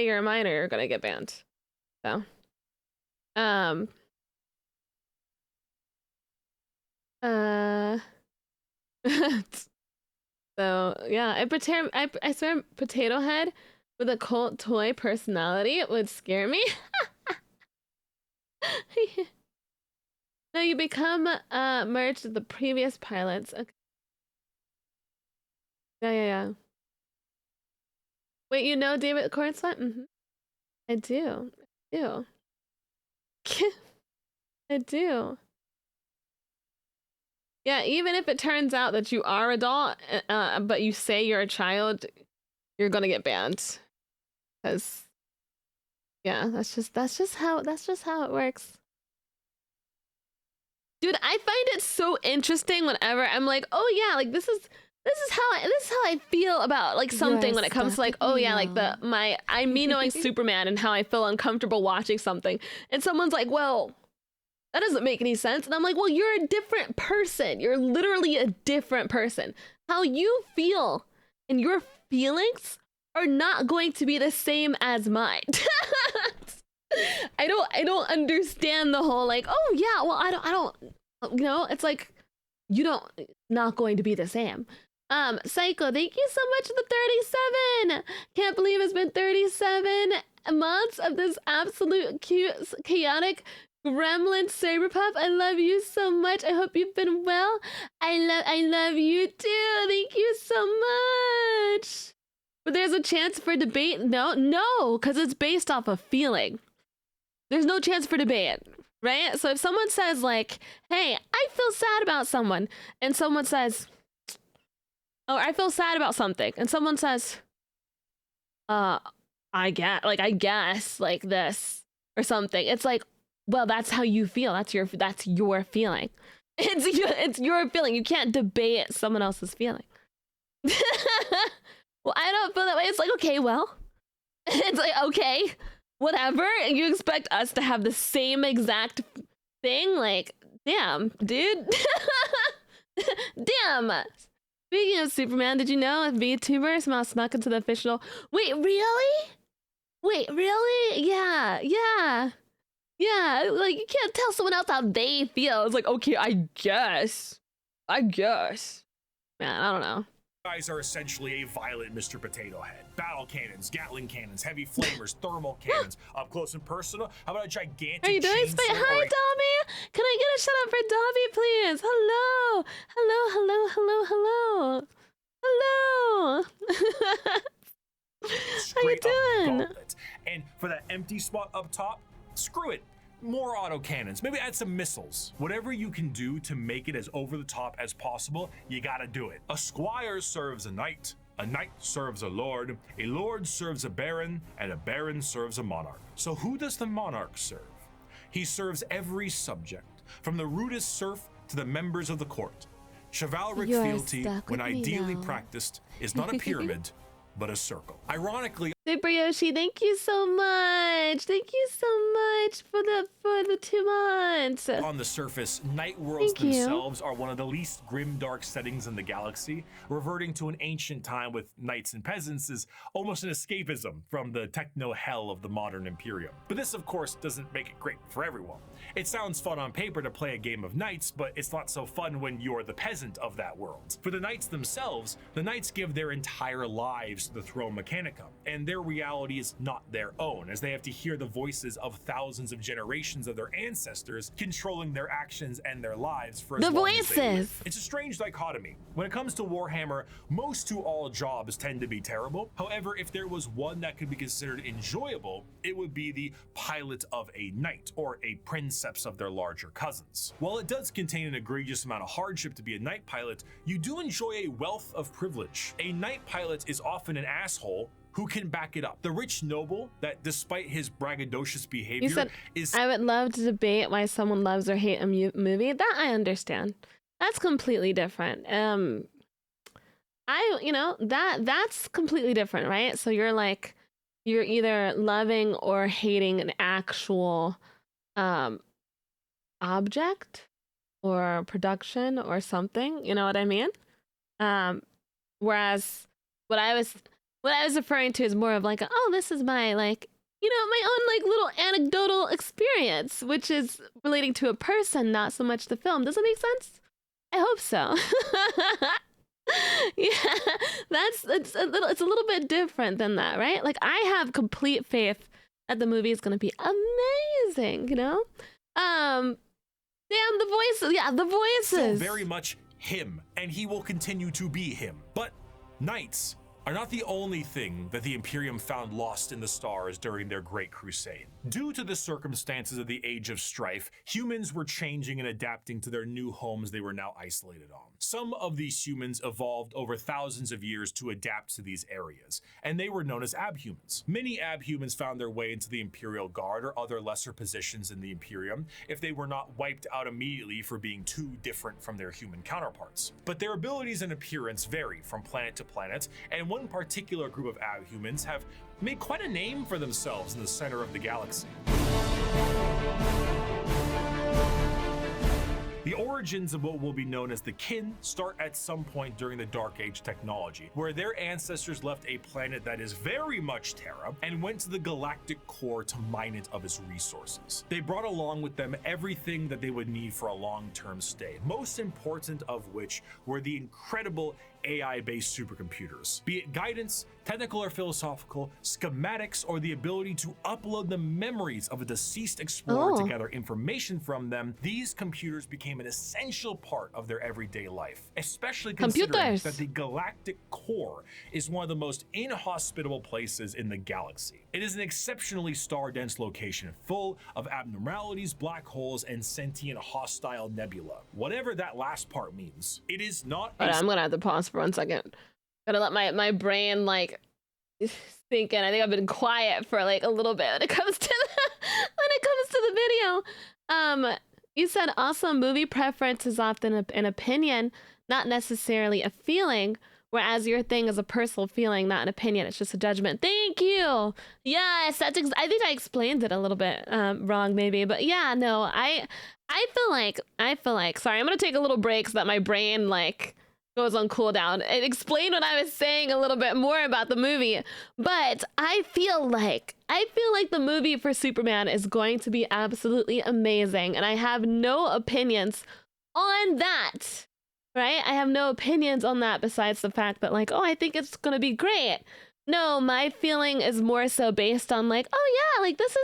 [SPEAKER 1] you're a minor, you're gonna get banned. So, so yeah, I swear, Potato Head with a cult toy personality would scare me. No, you become merged with the previous pilots. Okay. Yeah. Wait, you know David Cornslet? Mm-hmm. I do. I do. Yeah, even if it turns out that you are adult, but you say you're a child, you're gonna get banned. Because, yeah, that's just how it works. Dude, I find it so interesting whenever I'm like, oh yeah, like this is how I feel about like something when it comes to like, oh yeah, like me knowing Superman and how I feel uncomfortable watching something, and someone's like, well, that doesn't make any sense, and I'm like, well, you're a different person. You're literally a different person. How you feel and your feelings are not going to be the same as mine. I don't understand the whole like, oh yeah, well I don't you know, it's like not going to be the same. Psycho, thank you so much for the 37. Can't believe it's been 37 months of this absolute cute, chaotic gremlin Saberpuff. I love you so much. I hope you've been well. I love you too. Thank you so much. But there's a chance for debate? No, because it's based off of feeling. There's no chance for debate, right? So if someone says like, hey, I feel sad about someone, and someone says, oh, I feel sad about something, and someone says, I guess like this or something. It's like, well, that's how you feel. That's your feeling. It's your feeling. You can't debate someone else's feeling. Well, I don't feel that way. It's like, okay, well, it's like, okay, whatever. And you expect us to have the same exact thing? Like, damn, dude. Damn. Speaking of Superman, did you know VTuber somehow snuck into the official? Wait, really? Wait, really? Yeah. Like, you can't tell someone else how they feel. It's like, okay, I guess. Man, I don't know.
[SPEAKER 5] Guys are essentially a violent Mr. Potato Head. Battle cannons, Gatling cannons, heavy flamers, thermal cannons, up close and personal. How about a gigantic
[SPEAKER 1] Are you doing
[SPEAKER 5] chainsaw?
[SPEAKER 1] Hi, Dobby. Can I get a shout out for Dobby, please? Hello. How you doing?
[SPEAKER 5] Gauntlet. And for that empty spot up top, screw it. More autocannons, maybe add some missiles. Whatever you can do to make it as over the top as possible, you gotta do it. A squire serves a knight serves a lord serves a baron, and a baron serves a monarch. So who does the monarch serve? He serves every subject, from the rudest serf to the members of the court. Chivalric fealty, when ideally practiced, is not a pyramid, but a circle. Ironically,
[SPEAKER 1] Super Yoshi, thank you so much. Thank you so much for the 2 months.
[SPEAKER 5] on the surface, night worlds themselves are one of the least grim, dark settings in the galaxy. Reverting to an ancient time with knights and peasants is almost an escapism from the techno hell of the modern Imperium. But this, of course, doesn't make it great for everyone. It sounds fun on paper to play a game of knights, but it's not so fun when you're the peasant of that world. For the knights themselves, the knights give their entire lives to the Throne Mechanicum, and their reality is not their own, as they have to hear the voices of thousands of generations of their ancestors controlling their actions and their lives for as long as they live. It's a strange dichotomy. When it comes to Warhammer, most to all jobs tend to be terrible. However, if there was one that could be considered enjoyable, it would be the pilot of a knight, or a princeps of their larger cousins. While it does contain an egregious amount of hardship to be a knight pilot, you do enjoy a wealth of privilege. A knight pilot is often an asshole who can back it up. The rich noble that, despite his braggadocious behavior,
[SPEAKER 1] You said, I would love to debate why someone loves or hates a movie. That I understand. That's completely different. That's completely different, right? So you're either loving or hating an actual object or production or something, you know what I mean? Whereas what I was referring to is more of like, oh, this is my my own little anecdotal experience, which is relating to a person, not so much the film. Does that make sense? I hope so. Yeah, it's a little bit different than that, right? Like, I have complete faith that the movie is going to be amazing, you know? Damn, the voices. Yeah, the voices.
[SPEAKER 5] Still very much him, and he will continue to be him. But knights are not the only thing that the Imperium found lost in the stars during their Great Crusade. Due to the circumstances of the Age of Strife, humans were changing and adapting to their new homes they were now isolated on. Some of these humans evolved over thousands of years to adapt to these areas, and they were known as abhumans. Many abhumans found their way into the Imperial Guard or other lesser positions in the Imperium if they were not wiped out immediately for being too different from their human counterparts. But their abilities and appearance vary from planet to planet, and one particular group of abhumans have made quite a name for themselves in the center of the galaxy. The origins of what will be known as the Kin start at some point during the Dark Age technology, where their ancestors left a planet that is very much Terra and went to the galactic core to mine it of its resources. They brought along with them everything that they would need for a long-term stay, most important of which were the incredible AI-based supercomputers. Be it guidance, technical or philosophical, schematics, or the ability to upload the memories of a deceased explorer to gather information from them, these computers became an essential part of their everyday life, especially considering that the galactic core is one of the most inhospitable places in the galaxy. It is an exceptionally star-dense location, full of abnormalities, black holes, and sentient hostile nebula. Whatever that last part means, it is not
[SPEAKER 1] I'm gonna have to pause for 1 second. Gotta let my brain sink in. I think I've been quiet for a little bit when it comes to the video. You said also movie preference is often an opinion, not necessarily a feeling, Whereas your thing is a personal feeling, not an opinion. It's just a judgment. Thank you. Yes, I think I explained it a little bit wrong, maybe. But yeah, no, I feel like. Sorry, I'm gonna take a little break so that my brain like goes on cooldown and explain what I was saying a little bit more about the movie. But I feel like the movie for Superman is going to be absolutely amazing, and I have no opinions on that. Right? I have no opinions on that besides the fact that like, oh, I think it's gonna be great. No, my feeling is more so based on like, oh yeah, like this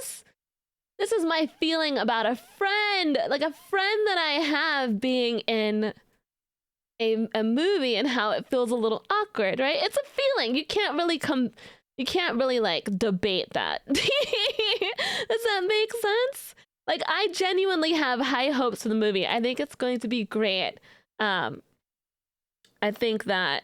[SPEAKER 1] is my feeling about a friend, like a friend that I have being in a movie and how it feels a little awkward, right? It's a feeling. You can't really like debate that. Does that make sense? Like I genuinely have high hopes for the movie. I think it's going to be great. I think that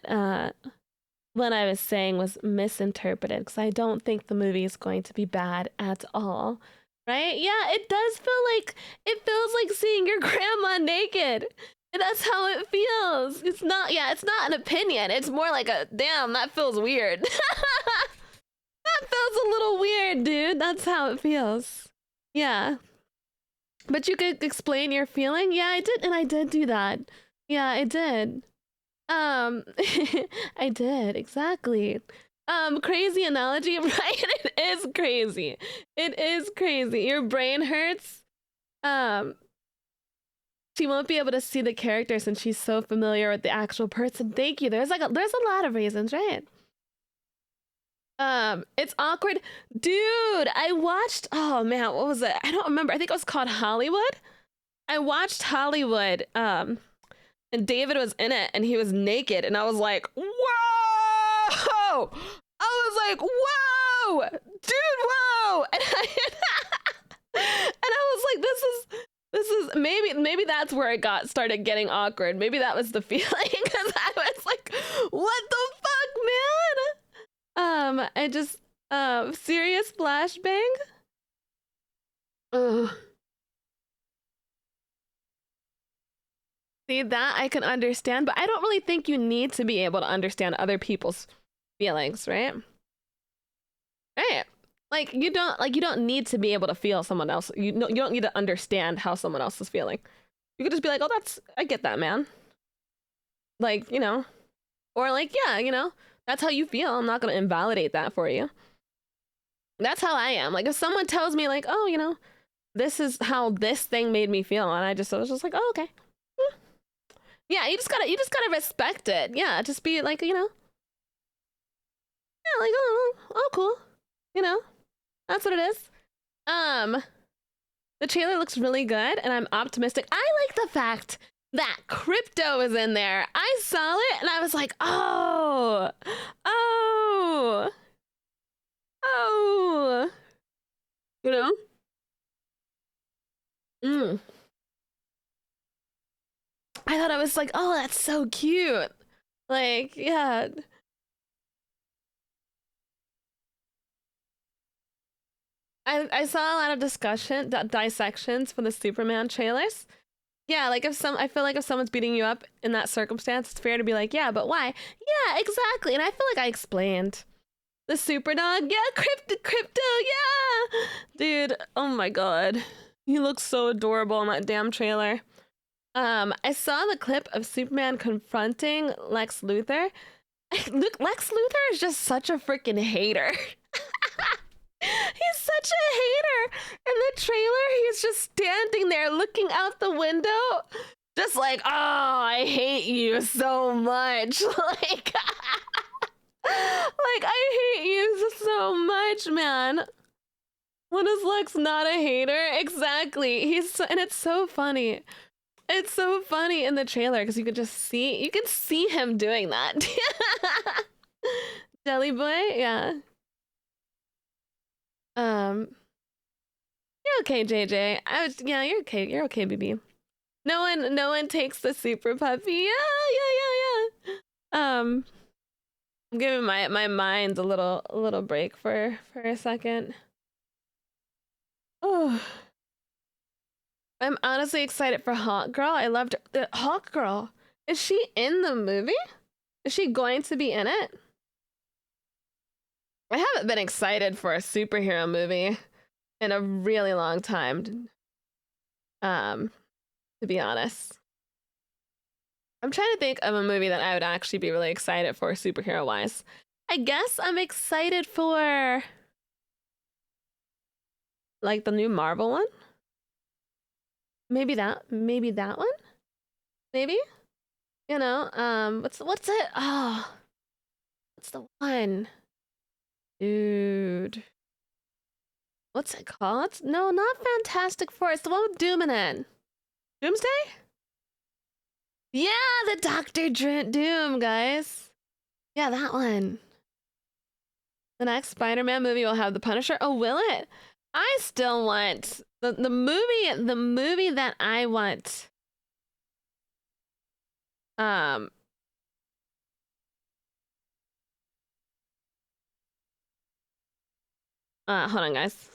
[SPEAKER 1] what I was saying was misinterpreted because I don't think the movie is going to be bad at all. Right? Yeah, it feels like seeing your grandma naked. And that's how it feels. It's not an opinion. It's more like a, damn, that feels weird. That feels a little weird, dude. That's how it feels. Yeah. But you could explain your feeling? Yeah, I did, and I did do that. Yeah, I did. I did, exactly. Crazy analogy, right? It is crazy. It is crazy. Your brain hurts. She won't be able to see the character since she's so familiar with the actual person. Thank you. There's a lot of reasons, right? It's awkward. Dude, I watched, oh man, what was it? I don't remember. I think it was called Hollywood. I watched Hollywood, and David was in it and he was naked and I was like, whoa! I was like, whoa! Dude, whoa! And I was like, this is maybe that's where it started getting awkward. Maybe that was the feeling because I was like, what the fuck, man? I just serious flashbang. Ugh. See, that I can understand, but I don't really think you need to be able to understand other people's feelings, right? Right. Like you don't need to be able to feel someone else. You don't need to understand how someone else is feeling. You could just be like, "Oh, I get that, man." Like, you know, or like, yeah, you know, that's how you feel. I'm not going to invalidate that for you. That's how I am. Like if someone tells me like, "Oh, you know, this is how this thing made me feel." And I was just like, "Oh, okay." Yeah, you just gotta respect it. Yeah, just be like, you know, yeah, like, oh, cool, you know, that's what it is. The trailer looks really good, and I'm optimistic. I like the fact that crypto is in there. I saw it, and I was like, oh, you know, I thought I was like, oh, that's so cute. Like, yeah. I saw a lot of dissections for the Superman trailers. Yeah, like I feel like if someone's beating you up in that circumstance, it's fair to be like, yeah, but why? Yeah, exactly. And I feel like I explained. The super dog, yeah, crypto, yeah. Dude, oh my god. He looks so adorable in that damn trailer. I saw the clip of Superman confronting Lex Luthor. Lex Luthor is just such a freaking hater. He's such a hater. In the trailer, he's just standing there looking out the window, just like, oh, I hate you so much. Like, I hate you so much, man. When is Lex not a hater? Exactly. And it's so funny. It's so funny in the trailer because you can see him doing that. Jelly boy, yeah. You're okay, JJ. Yeah, you're okay. You're okay, BB. No one takes the super puppy. Yeah. I'm giving my mind a little break for a second. Oh. I'm honestly excited for Hawk Girl. I loved the Hawk Girl. Is she in the movie? Is she going to be in it? I haven't been excited for a superhero movie in a really long time. To be honest. I'm trying to think of a movie that I would actually be really excited for superhero wise. I guess I'm excited for like the new Marvel one. Maybe that one. Maybe. You know, what's it? Oh, what's the one? Dude. What's it called? No, not Fantastic Four. It's the one with Doom in it. Doomsday? Yeah, the Doctor Doom, guys. Yeah, that one. The next Spider-Man movie will have the Punisher. Oh, will it? I still want the movie that I want. Hold on, guys.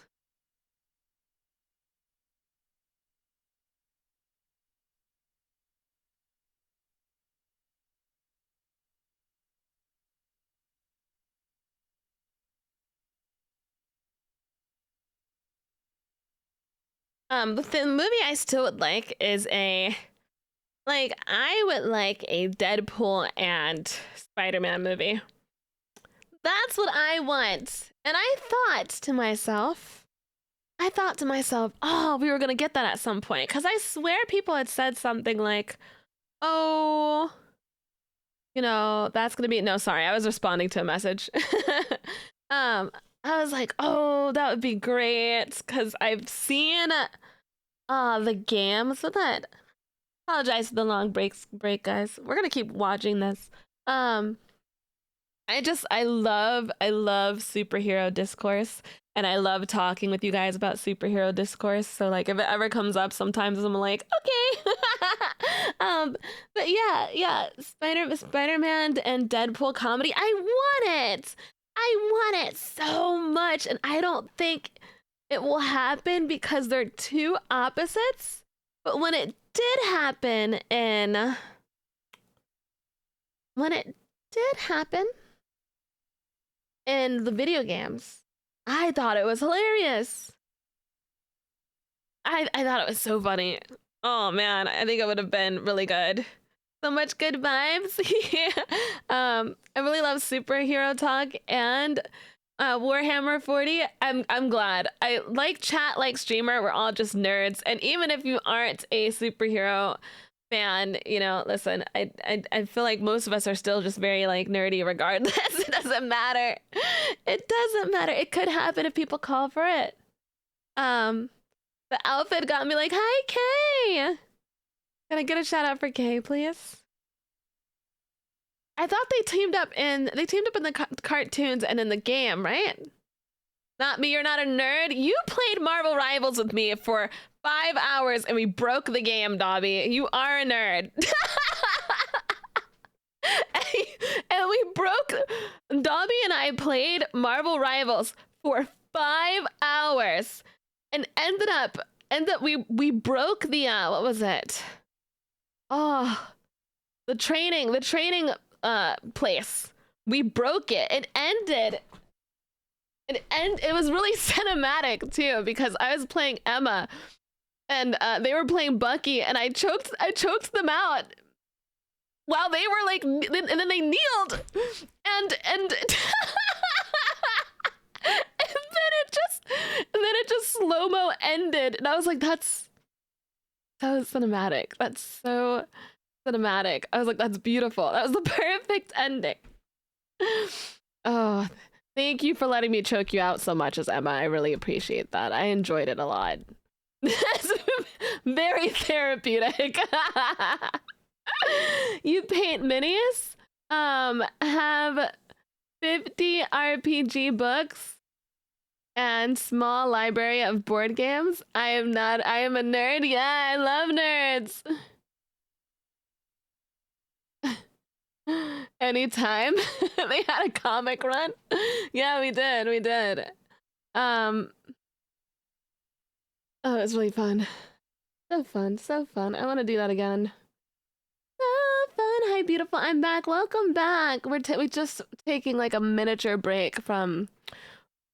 [SPEAKER 1] The movie I still would like is I would like a Deadpool and Spider-Man movie. That's what I want. And I thought to myself, oh, we were gonna get that at some point. Because I swear people had said something like, oh, you know, that's gonna be, no, sorry, I was responding to a message. I was like, oh, that would be great. Because I've seen the games with that. Apologize for the long break, guys. We're gonna keep watching this. I love superhero discourse, and I love talking with you guys about superhero discourse. So like, if it ever comes up, sometimes I'm like, okay. But yeah, Spider-Man and Deadpool comedy. I want it so much, and I don't think it will happen because they're two opposites. But when it did happen in the video games, I thought it was hilarious. I thought it was so funny. Oh man, I think it would have been really good. So much good vibes. I really love superhero talk and Warhammer 40. I'm glad. I like chat, like streamer. We're all just nerds, and even if you aren't a superhero fan, you know, listen, I feel like most of us are still just very like nerdy regardless. It doesn't matter. It doesn't matter. It could happen if people call for it. The outfit got me like, hi Kay. Can I get a shout out for Kay, please? I thought they teamed up in the cartoons and in the game, right? Not me, you're not a nerd. You played Marvel Rivals with me for 5 hours and we broke the game, Dobby. You are a nerd. And we broke, Dobby and I played Marvel Rivals for 5 hours and ended up we broke the what was it? Oh, the training place. We broke it. It ended. It was really cinematic too, because I was playing Emma and they were playing Bucky, and I choked them out while they were like, and then they kneeled and and then it just slow-mo ended, and I was like, that's so cinematic. That's so cinematic. I was like, that's beautiful. That was the perfect ending. Oh, thank you for letting me choke you out so much as Emma. I really appreciate that. I enjoyed it a lot. Very therapeutic. You paint minis? Have 50 RPG books and small library of board games. I am a nerd. Yeah, I love nerds. Anytime. They had a comic run. Yeah, we did. Oh, it was really fun. So fun. I want to do that again. So fun. Hi beautiful. I'm back. Welcome back. We're just taking like a miniature break from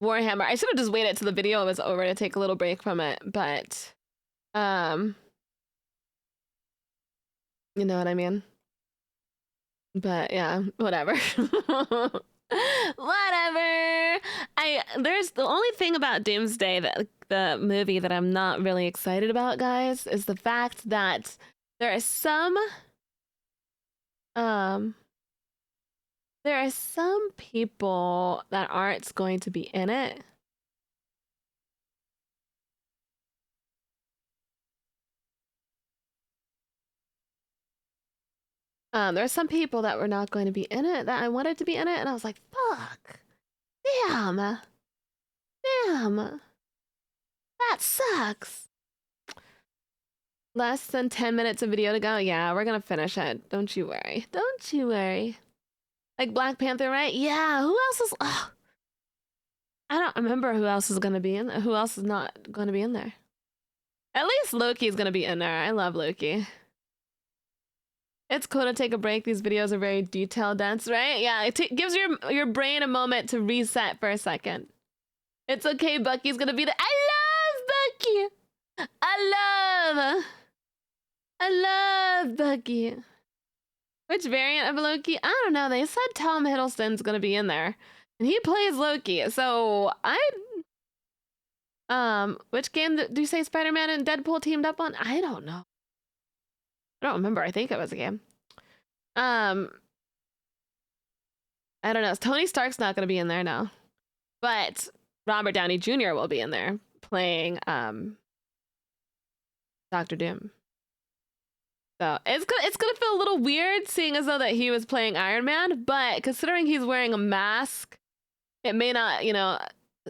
[SPEAKER 1] Warhammer. I should have just waited till the video was over to take a little break from it, but you know what I mean? But yeah, whatever. Whatever. There's the only thing about Doomsday, that the movie, that I'm not really excited about, guys, is the fact that there are some people that aren't going to be in it. There are some people that were not going to be in it that I wanted to be in it, and I was like, fuck. Damn. That sucks. Less than 10 minutes of video to go. Yeah, we're gonna finish it. Don't you worry. Don't you worry. Like Black Panther, right? Yeah, who else is... Oh, I don't remember who else is gonna be in there. Who else is not gonna be in there? At least Loki's gonna be in there. I love Loki. It's cool to take a break. These videos are very detail dense, right? Yeah, it gives your brain a moment to reset for a second. It's okay, Bucky's gonna be there. I love Bucky! I love Bucky. Which variant of Loki? I don't know. They said Tom Hiddleston's gonna be in there. And he plays Loki. So which game do you say Spider-Man and Deadpool teamed up on? I don't know. I don't remember. I think it was a game. I don't know. Tony Stark's not going to be in there now. But Robert Downey Jr. will be in there playing Doctor Doom. So it's gonna feel a little weird seeing as though that he was playing Iron Man, but considering he's wearing a mask, it may not, you know,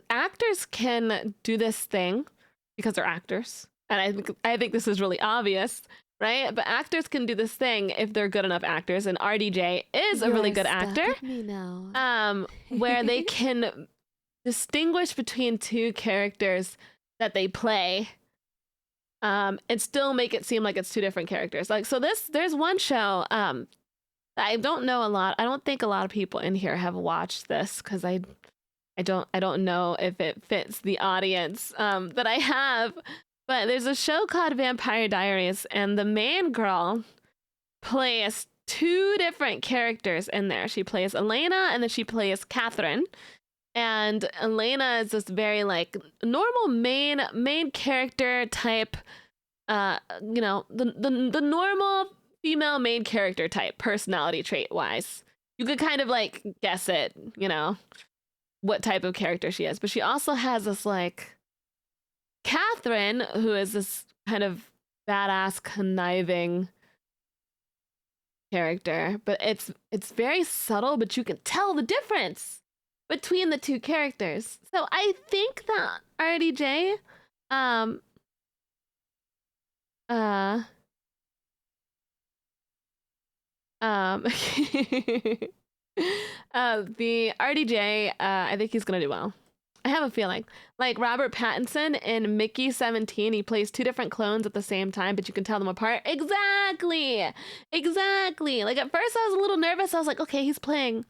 [SPEAKER 1] actors can do this thing because they're actors. And I think this is really obvious, right? But actors can do this thing if they're good enough actors, and RDJ is a really good actor.
[SPEAKER 2] Me now.
[SPEAKER 1] Where they can distinguish between two characters that they play, and still make it seem like it's two different characters. Like, so there's one show that I don't know a lot. I don't think a lot of people in here have watched this because I don't know if it fits the audience that I have. But there's a show called Vampire Diaries, and the main girl plays two different characters in there. She plays Elena, and then she plays Catherine. And Elena is this very like normal main character type, you know, the normal female main character type, personality trait wise. You could kind of like guess it, you know, what type of character she is. But she also has this like Catherine, who is this kind of badass, conniving character. But it's very subtle, but you can tell the difference between the two characters. So I think that RDJ, the RDJ, I think he's gonna do well. I have a feeling. Like Robert Pattinson in Mickey 17, he plays two different clones at the same time, but you can tell them apart. Exactly. Like at first I was a little nervous. I was like, okay, he's playing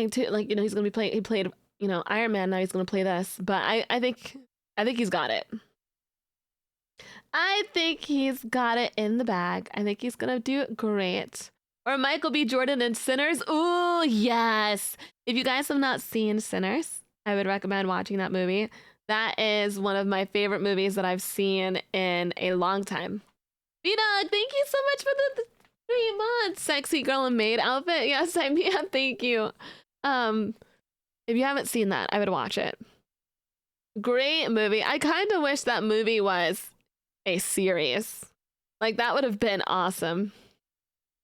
[SPEAKER 1] too, like, you know, he's gonna be playing, he played, you know, Iron Man, now he's gonna play this. But I think he's got it. I think he's got it in the bag. I think he's gonna do great. Or Michael B. Jordan in Sinners. Ooh, yes. If you guys have not seen Sinners, I would recommend watching that movie. That is one of my favorite movies that I've seen in a long time. B-Dog, thank you so much for the 3 months. Sexy girl and maid outfit. Yes, yeah, thank you. If you haven't seen that, I would watch it. Great movie. I kind of wish that movie was a series. Like, that would have been awesome.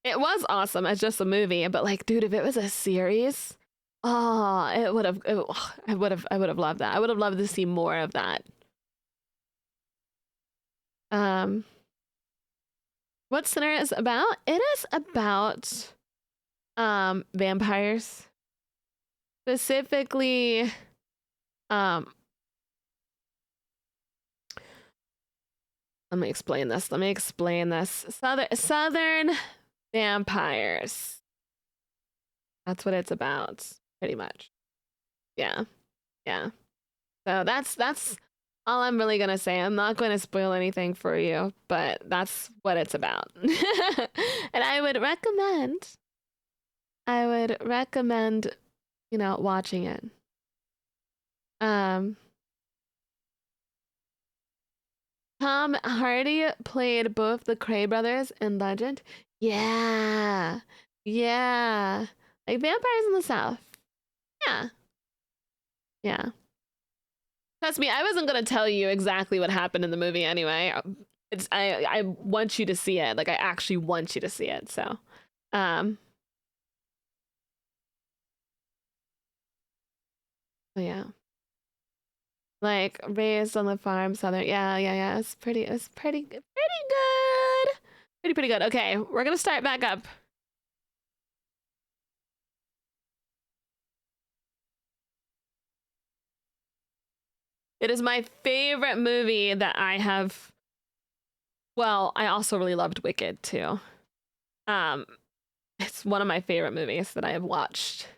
[SPEAKER 1] It was awesome as just a movie, but like, dude, if it was a series, I would have loved that. I would have loved to see more of that. What Sinner is about? It is about vampires. Specifically, Let me explain this. Let me explain this. Southern vampires. That's what it's about, pretty much. Yeah. Yeah. So that's all I'm really gonna say. I'm not going to spoil anything for you, but that's what it's about. And I would recommend, you know, watching it. Tom Hardy played both the Cray brothers in Legend. Yeah. Yeah. Like vampires in the South. Yeah. Yeah. Trust me, I wasn't gonna tell you exactly what happened in the movie anyway. I want you to see it. Like I actually want you to see it. So, so yeah. Like raised on the farm, southern. Yeah. It's pretty good. Pretty good. Okay, we're gonna start back up. It is my favorite movie that I have. Well, I also really loved Wicked too. It's one of my favorite movies that I have watched.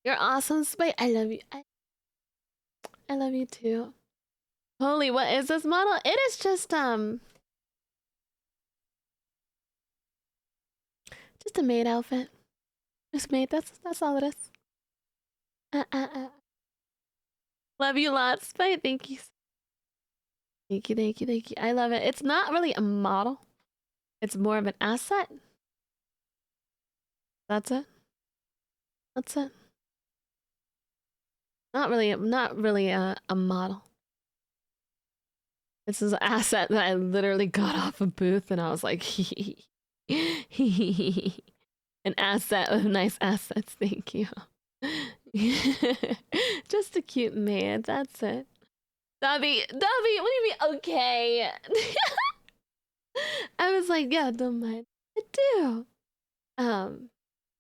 [SPEAKER 1] You're awesome, Spike. I love you. I love you too. Holy, what is this model? It is just a maid outfit. Just maid. That's all it is. Love you lots, Spike. Thank you. Thank you. I love it. It's not really a model. It's more of an asset. That's it. Not really a model. This is an asset that I literally got off a booth and I was like, an asset with nice assets. Thank you. Just a cute man. That's it. Dobby, what do you mean? Okay. I was like, yeah, don't mind. I do.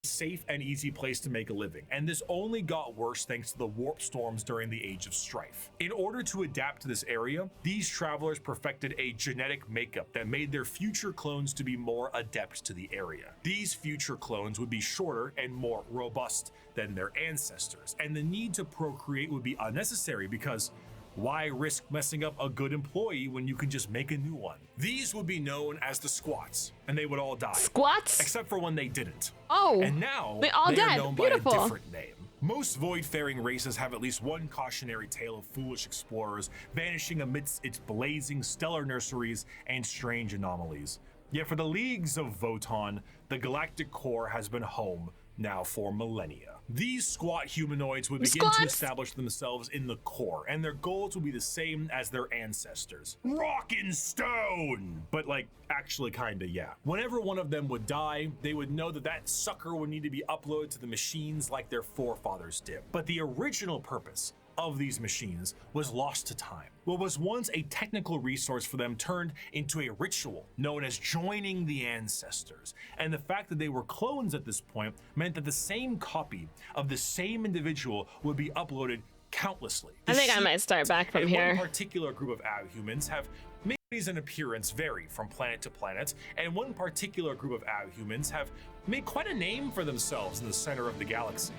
[SPEAKER 5] Safe and easy place to make a living, and this only got worse thanks to the warp storms during the Age of Strife. In order to adapt to this area, these travelers perfected a genetic makeup that made their future clones to be more adept to the area. These future clones would be shorter and more robust than their ancestors, and the need to procreate would be unnecessary because why risk messing up a good employee when you can just make a new one? These would be known as the Squats, and they would all die.
[SPEAKER 1] Squats?
[SPEAKER 5] Except for when they didn't.
[SPEAKER 1] Oh,
[SPEAKER 5] and now
[SPEAKER 1] they all
[SPEAKER 5] are
[SPEAKER 1] dead.
[SPEAKER 5] known
[SPEAKER 1] Beautiful.
[SPEAKER 5] by a different name. Most void-faring races have at least one cautionary tale of foolish explorers vanishing amidst its blazing stellar nurseries and strange anomalies. Yet for the leagues of Voton, the galactic core has been home now for millennia. These squat humanoids would begin to establish themselves in the core, and their goals would be the same as their ancestors. Rock and stone! But like, actually kinda, yeah. Whenever one of them would die, they would know that that sucker would need to be uploaded to the machines like their forefathers did. But the original purpose of these machines was lost to time. What was once a technical resource for them turned into a ritual known as joining the ancestors. And the fact that they were clones at this point meant that the same copy of the same individual would be uploaded countlessly.
[SPEAKER 1] I think I might start back from here.
[SPEAKER 5] One particular group of abhumans have made and appearance vary from planet to planet, and one particular group of abhumans have made quite a name for themselves in the center of the galaxy.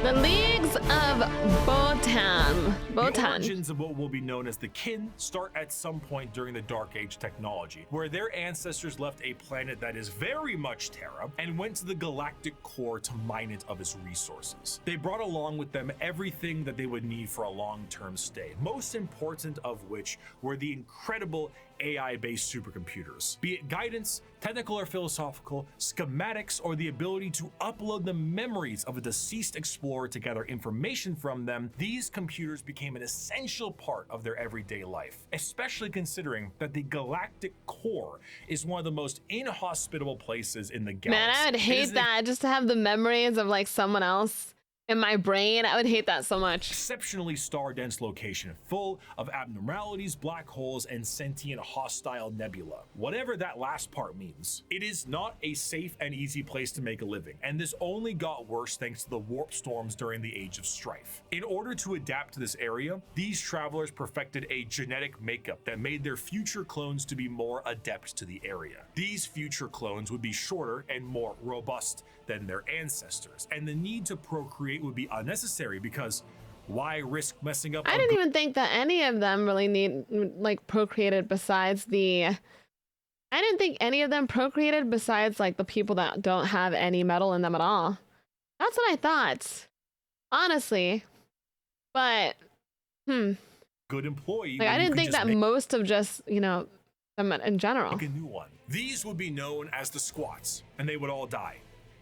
[SPEAKER 1] The Leagues of Votan.
[SPEAKER 5] The origins of what will be known as the Kin start at some point during the Dark Age technology, where their ancestors left a planet that is very much Terra and went to the galactic core to mine it of its resources. They brought along with them everything that they would need for a long-term stay, most important of which were the incredible AI-based supercomputers. Be it guidance, technical or philosophical, schematics, or the ability to upload the memories of a deceased explorer to gather information from them, these computers became an essential part of their everyday life, especially considering that the galactic core is one of the most inhospitable places in the galaxy.
[SPEAKER 1] Man, I would hate that, just to have the memories of like someone else In my brain, I would hate that so much.
[SPEAKER 5] Exceptionally star-dense location, full of abnormalities, black holes, and sentient hostile nebula. Whatever that last part means. It is not a safe and easy place to make a living, and this only got worse thanks to the warp storms during the Age of Strife. In order to adapt to this area, these travelers perfected a genetic makeup that made their future clones to be more adept to the area. These future clones would be shorter and more robust than their ancestors, and the need to procreate would be unnecessary because why risk messing up?
[SPEAKER 1] I didn't even think that any of them really procreated besides I didn't think any of them procreated besides like the people that don't have any metal in them at all. That's what I thought, honestly. But
[SPEAKER 5] good employee.
[SPEAKER 1] Like, I didn't think that most of just, you know, them in general.
[SPEAKER 5] Make a new one. These would be known as the squats, and they would all die,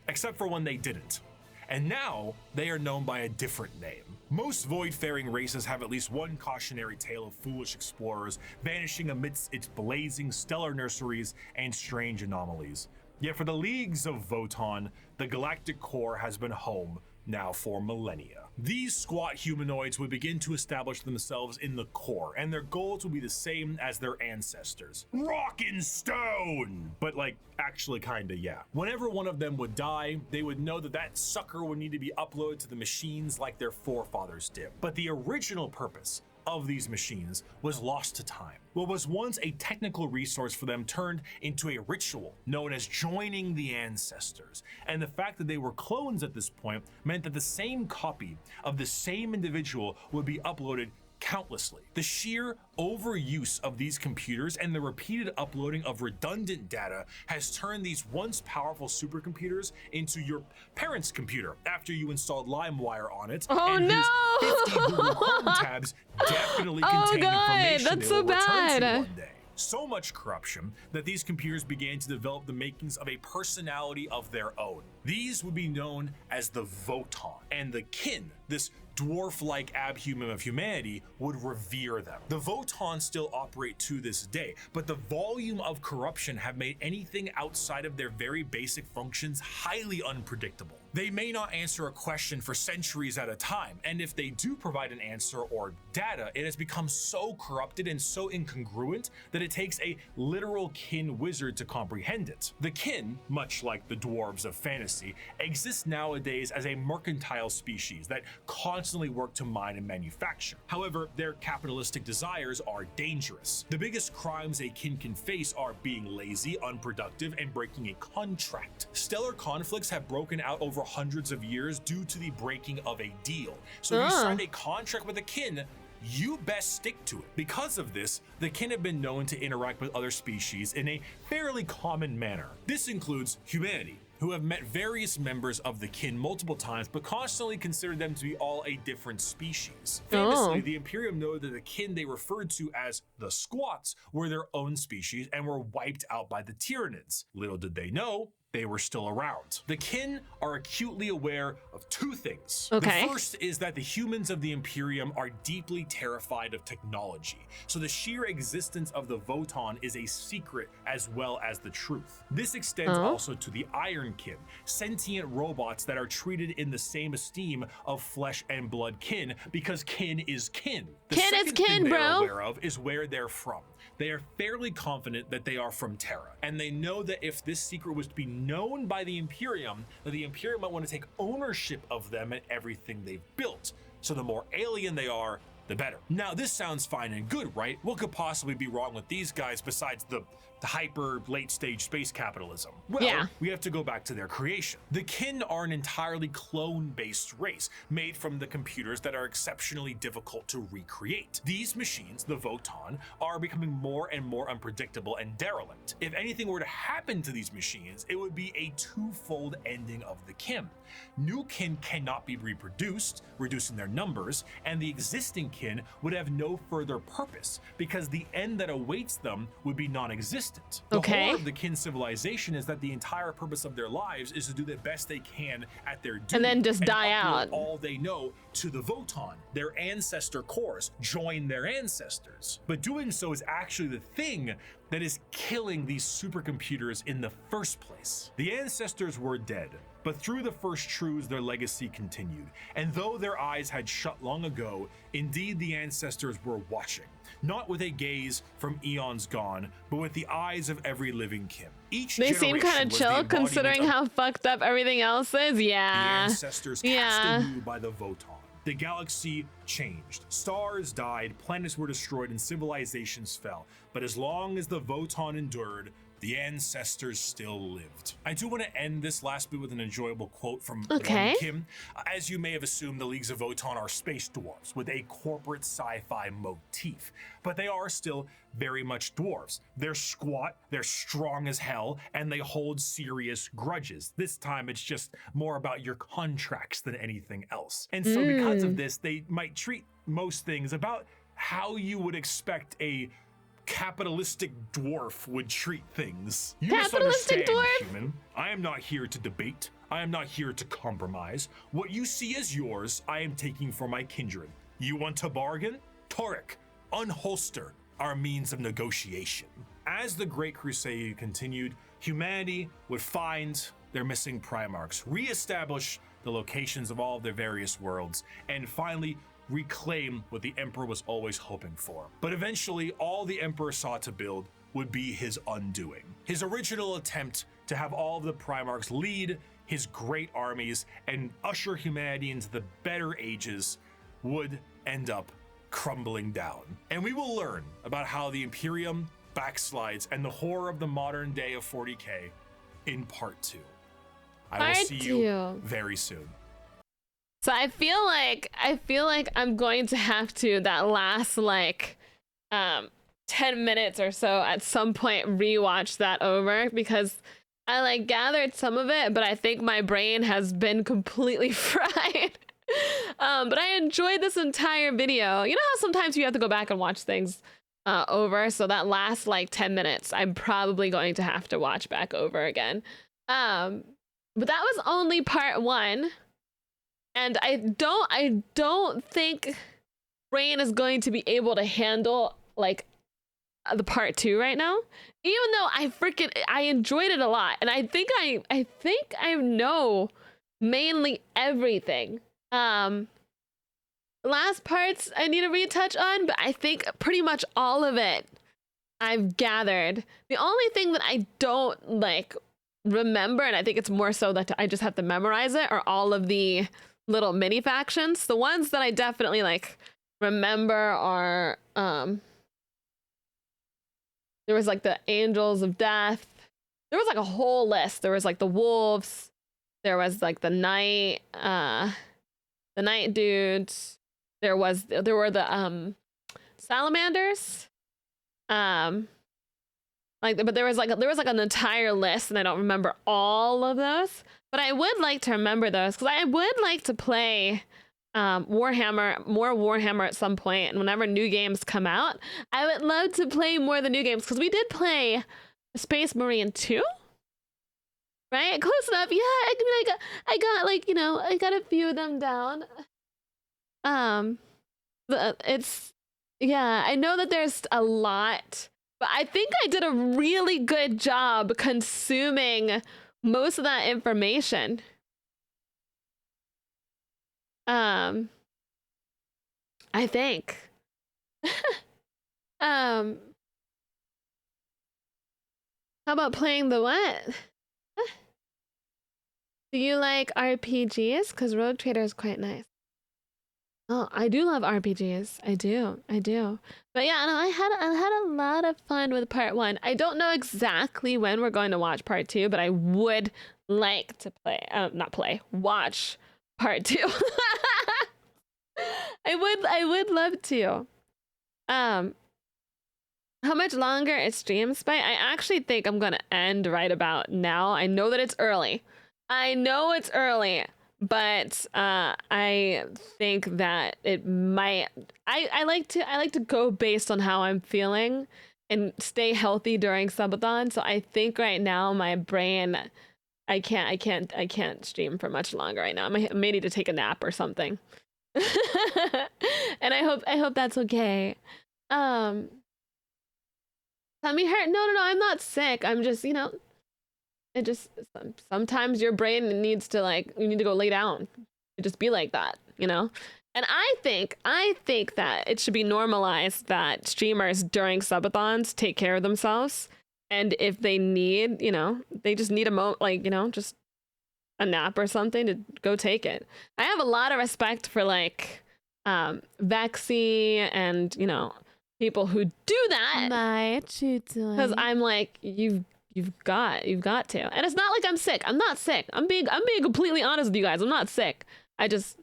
[SPEAKER 5] except for when they didn't. And now they are known by a different name. Most void-faring races have at least one cautionary tale of foolish explorers vanishing amidst its blazing stellar nurseries and strange anomalies. Yet for the leagues of Voton, the galactic core has been home now for millennia. These squat humanoids would begin to establish themselves in the core, and their goals would be the same as their ancestors. Rock and stone! But like, actually kinda, yeah. Whenever one of them would die, they would know that that sucker would need to be uploaded to the machines like their forefathers did. But the original purpose of these machines was lost to time. What was once a technical resource for them turned into a ritual known as joining the ancestors. And the fact that they were clones at this point meant that the same copy of the same individual would be uploaded countlessly. The sheer overuse of these computers and the repeated uploading of redundant data has turned these once powerful supercomputers into your parents' computer after you installed LimeWire on it.
[SPEAKER 1] Oh
[SPEAKER 5] and
[SPEAKER 1] no!
[SPEAKER 5] 50 Google Chrome tabs definitely contain information
[SPEAKER 1] that's
[SPEAKER 5] they
[SPEAKER 1] so
[SPEAKER 5] will return to
[SPEAKER 1] bad.
[SPEAKER 5] one day. So much corruption that these computers began to develop the makings of a personality of their own. These would be known as the Voton, and the kin, this dwarf-like abhuman of humanity, would revere them. The Voton still operate to this day, but the volume of corruption have made anything outside of their very basic functions highly unpredictable. They may not answer a question for centuries at a time, and if they do provide an answer or data, it has become so corrupted and so incongruent that it takes a literal kin wizard to comprehend it. The kin, much like the dwarves of fantasy, exist nowadays as a mercantile species that constantly work to mine and manufacture. However, their capitalistic desires are dangerous. The biggest crimes a kin can face are being lazy, unproductive, and breaking a contract. Stellar conflicts have broken out over hundreds of years due to the breaking of a deal. So if you signed a contract with a kin, you best stick to it. Because of this, the kin have been known to interact with other species in a fairly common manner. This includes humanity, who have met various members of the kin multiple times, but constantly considered them to be all a different species. Famously, the Imperium noted that the kin they referred to as the Squats were their own species and were wiped out by the Tyranids. Little did they know, they were still around. The kin are acutely aware of two things.
[SPEAKER 1] Okay.
[SPEAKER 5] The first is that the humans of the Imperium are deeply terrified of technology, so the sheer existence of the Voton is a secret as well as the truth. This extends also to the Iron Kin, sentient robots that are treated in the same esteem of flesh and blood kin, because kin is kin. The
[SPEAKER 1] Kin is
[SPEAKER 5] second
[SPEAKER 1] kin,
[SPEAKER 5] thing they
[SPEAKER 1] bro.
[SPEAKER 5] are aware of is where they're from. They are fairly confident that they are from Terra, and they know that if this secret was to be known by the Imperium, that the Imperium might want to take ownership of them and everything they've built. So the more alien they are, the better. Now, this sounds fine and good, right? What could possibly be wrong with these guys besides the hyper late stage space capitalism? Well, we have to go back to their creation. The kin are an entirely clone-based race made from the computers that are exceptionally difficult to recreate. These machines, the Voton, are becoming more and more unpredictable and derelict. If anything were to happen to these machines, it would be a twofold ending of the kin. New kin cannot be reproduced, reducing their numbers, and the existing kin would have no further purpose because the end that awaits them would be non-existent. The horror of the kin civilization is that the entire purpose of their lives is to do the best they can at their duty
[SPEAKER 1] and then just die
[SPEAKER 5] upload
[SPEAKER 1] out.
[SPEAKER 5] all they know to the Voton, their ancestor cores, join their ancestors. But doing so is actually the thing that is killing these supercomputers in the first place. The ancestors were dead, But through the first truths, their legacy continued. And though their eyes had shut long ago, indeed the ancestors were watching, not with a gaze from eons gone, but with the eyes of every living kin. Each
[SPEAKER 1] They seem kind
[SPEAKER 5] generation
[SPEAKER 1] of
[SPEAKER 5] was the
[SPEAKER 1] chill
[SPEAKER 5] embodiment
[SPEAKER 1] considering
[SPEAKER 5] of
[SPEAKER 1] how fucked up everything else is.
[SPEAKER 5] the
[SPEAKER 1] Yeah.
[SPEAKER 5] ancestors cast anew by the Voton. The galaxy changed. Stars died, planets were destroyed, and civilizations fell. But as long as the Voton endured, the ancestors still lived. I do want to end this last bit with an enjoyable quote from One Kim. As you may have assumed, the Leagues of Voton are space dwarves with a corporate sci-fi motif, but they are still very much dwarves. They're squat, they're strong as hell, and they hold serious grudges. This time it's just more about your contracts than anything else. And so because of this, they might treat most things about how you would expect a capitalistic dwarf would treat things. You
[SPEAKER 1] Capitalistic
[SPEAKER 5] misunderstand,
[SPEAKER 1] dwarf?
[SPEAKER 5] human. I am not here to debate. I am not here to compromise. What you see as yours, I am taking for my kindred. You want to bargain? Torek, unholster our means of negotiation. As the Great Crusade continued, humanity would find their missing Primarchs, reestablish the locations of all of their various worlds, and finally reclaim what the Emperor was always hoping for. But eventually, all the Emperor sought to build would be his undoing. His original attempt to have all of the Primarchs lead his great armies and usher humanity into the better ages would end up crumbling down. And we will learn about how the Imperium backslides and the horror of the modern day of 40K in part 2. I will see you very soon.
[SPEAKER 1] So I feel like I'm going to have to that last 10 minutes or so at some point rewatch that over, because I gathered some of it, but I think my brain has been completely fried. But I enjoyed this entire video. You know how sometimes you have to go back and watch things over, so that last 10 minutes I'm probably going to have to watch back over again. But that was only part 1. And I don't think brain is going to be able to handle the part 2 right now. Even though I enjoyed it a lot, and I think I know mainly everything. Last parts I need to retouch on, but I think pretty much all of it I've gathered. The only thing that I don't remember, and I think it's more so that I just have to memorize it, are all of the little mini factions. The ones that I definitely remember are there was the Angels of Death. There was a whole list. There was the wolves. There was the night dudes. There were the salamanders. But there was an entire list, and I don't remember all of those. But I would like to remember those, because I would like to play more Warhammer at some point. And whenever new games come out, I would love to play more of the new games, because we did play Space Marine 2, right? Close enough. Yeah, I got a few of them down. I know that there's a lot, but I think I did a really good job consuming most of that information. I think. How about playing the what? Do you like RPGs? Because Road Trader is quite nice. Oh, I do love RPGs. I do. But yeah, no, I had a lot of fun with part 1. I don't know exactly when we're going to watch part 2, but I would like to watch part 2. I would love to. How much longer is stream Spite? I actually think I'm gonna end right about now. I know that it's early. But I think that it might. I like to go based on how I'm feeling and stay healthy during subathon. So I think right now my brain, I can't stream for much longer right now. I may need to take a nap or something. And I hope that's okay. Tummy hurt? No, I'm not sick. I'm just it just, sometimes your brain needs to like, you need to go lay down. It just be like that, you know? And I think that it should be normalized that streamers during subathons take care of themselves. And if they need, you know, they just need a moment, like, you know, just a nap or something, to go take it. I have a lot of respect for like Vexy and, you know, people who do that. Because I'm like, you've got to. And it's not like I'm sick. I'm not sick. I'm being completely honest with you guys. I'm not sick. I just,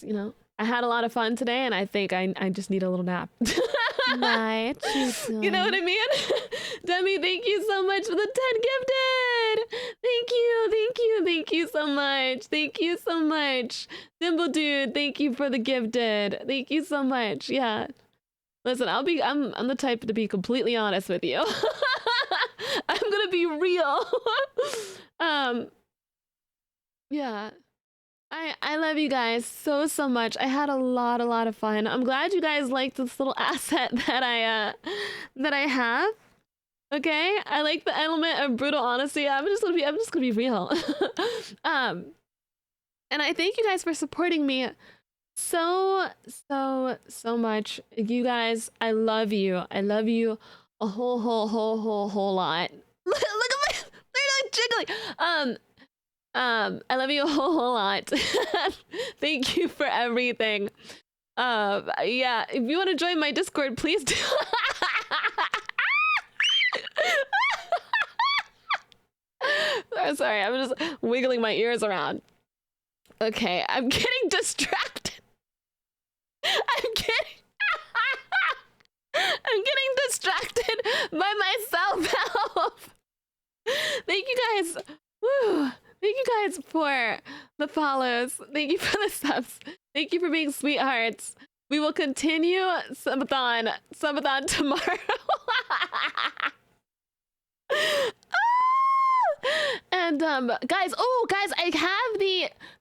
[SPEAKER 1] you know, I had a lot of fun today, and I think I just need a little nap. You know what I mean? Demi, thank you so much for the 10 gifted. Thank you so much. Thank you so much. Dimple Dude, thank you for the gifted. Thank you so much. Yeah. Listen, I'm the type to be completely honest with you. I'm gonna be real. Yeah. I love you guys so much. I had a lot of fun. I'm glad you guys liked this little asset that I have. Okay, I like the element of brutal honesty. I'm just gonna be real. And I thank you guys for supporting me so much. You guys, I love you. I love you a whole lot. Look at my, they're like jiggling. I love you a whole lot. Thank you for everything. Yeah, if you want to join my Discord, please do. Sorry, I'm just wiggling my ears around. Okay, I'm getting distracted. I'm getting distracted by myself. Thank you guys. Woo. Thank you guys for the follows. Thank you for the subs. Thank you for being sweethearts. We will continue Subathon tomorrow. And guys, I have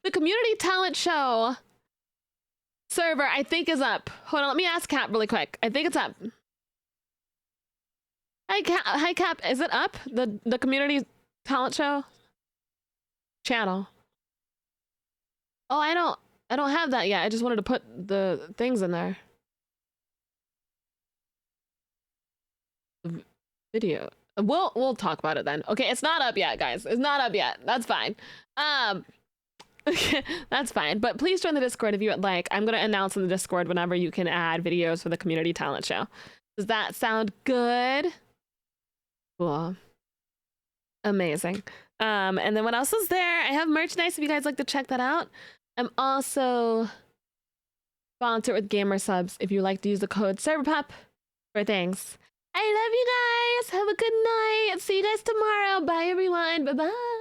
[SPEAKER 1] the community talent show server, I think, is up. Hold on, let me ask Cap really quick. I think it's up. Hi Cap, is it up? The community talent show channel? Oh, I don't have that yet. I just wanted to put the things in there. Video. We'll talk about it then. Okay, it's not up yet, guys. It's not up yet. That's fine. That's fine. But please join the Discord if you would like. I'm gonna announce in the Discord whenever you can add videos for the community talent show. Does that sound good? Cool. Amazing. And then what else is there? I have merchandise if you guys like to check that out. I'm also sponsored with Gamer Subs if you like to use the code ServerPup for things. I love you guys. Have a good night. See you guys tomorrow. Bye, everyone. Bye-bye.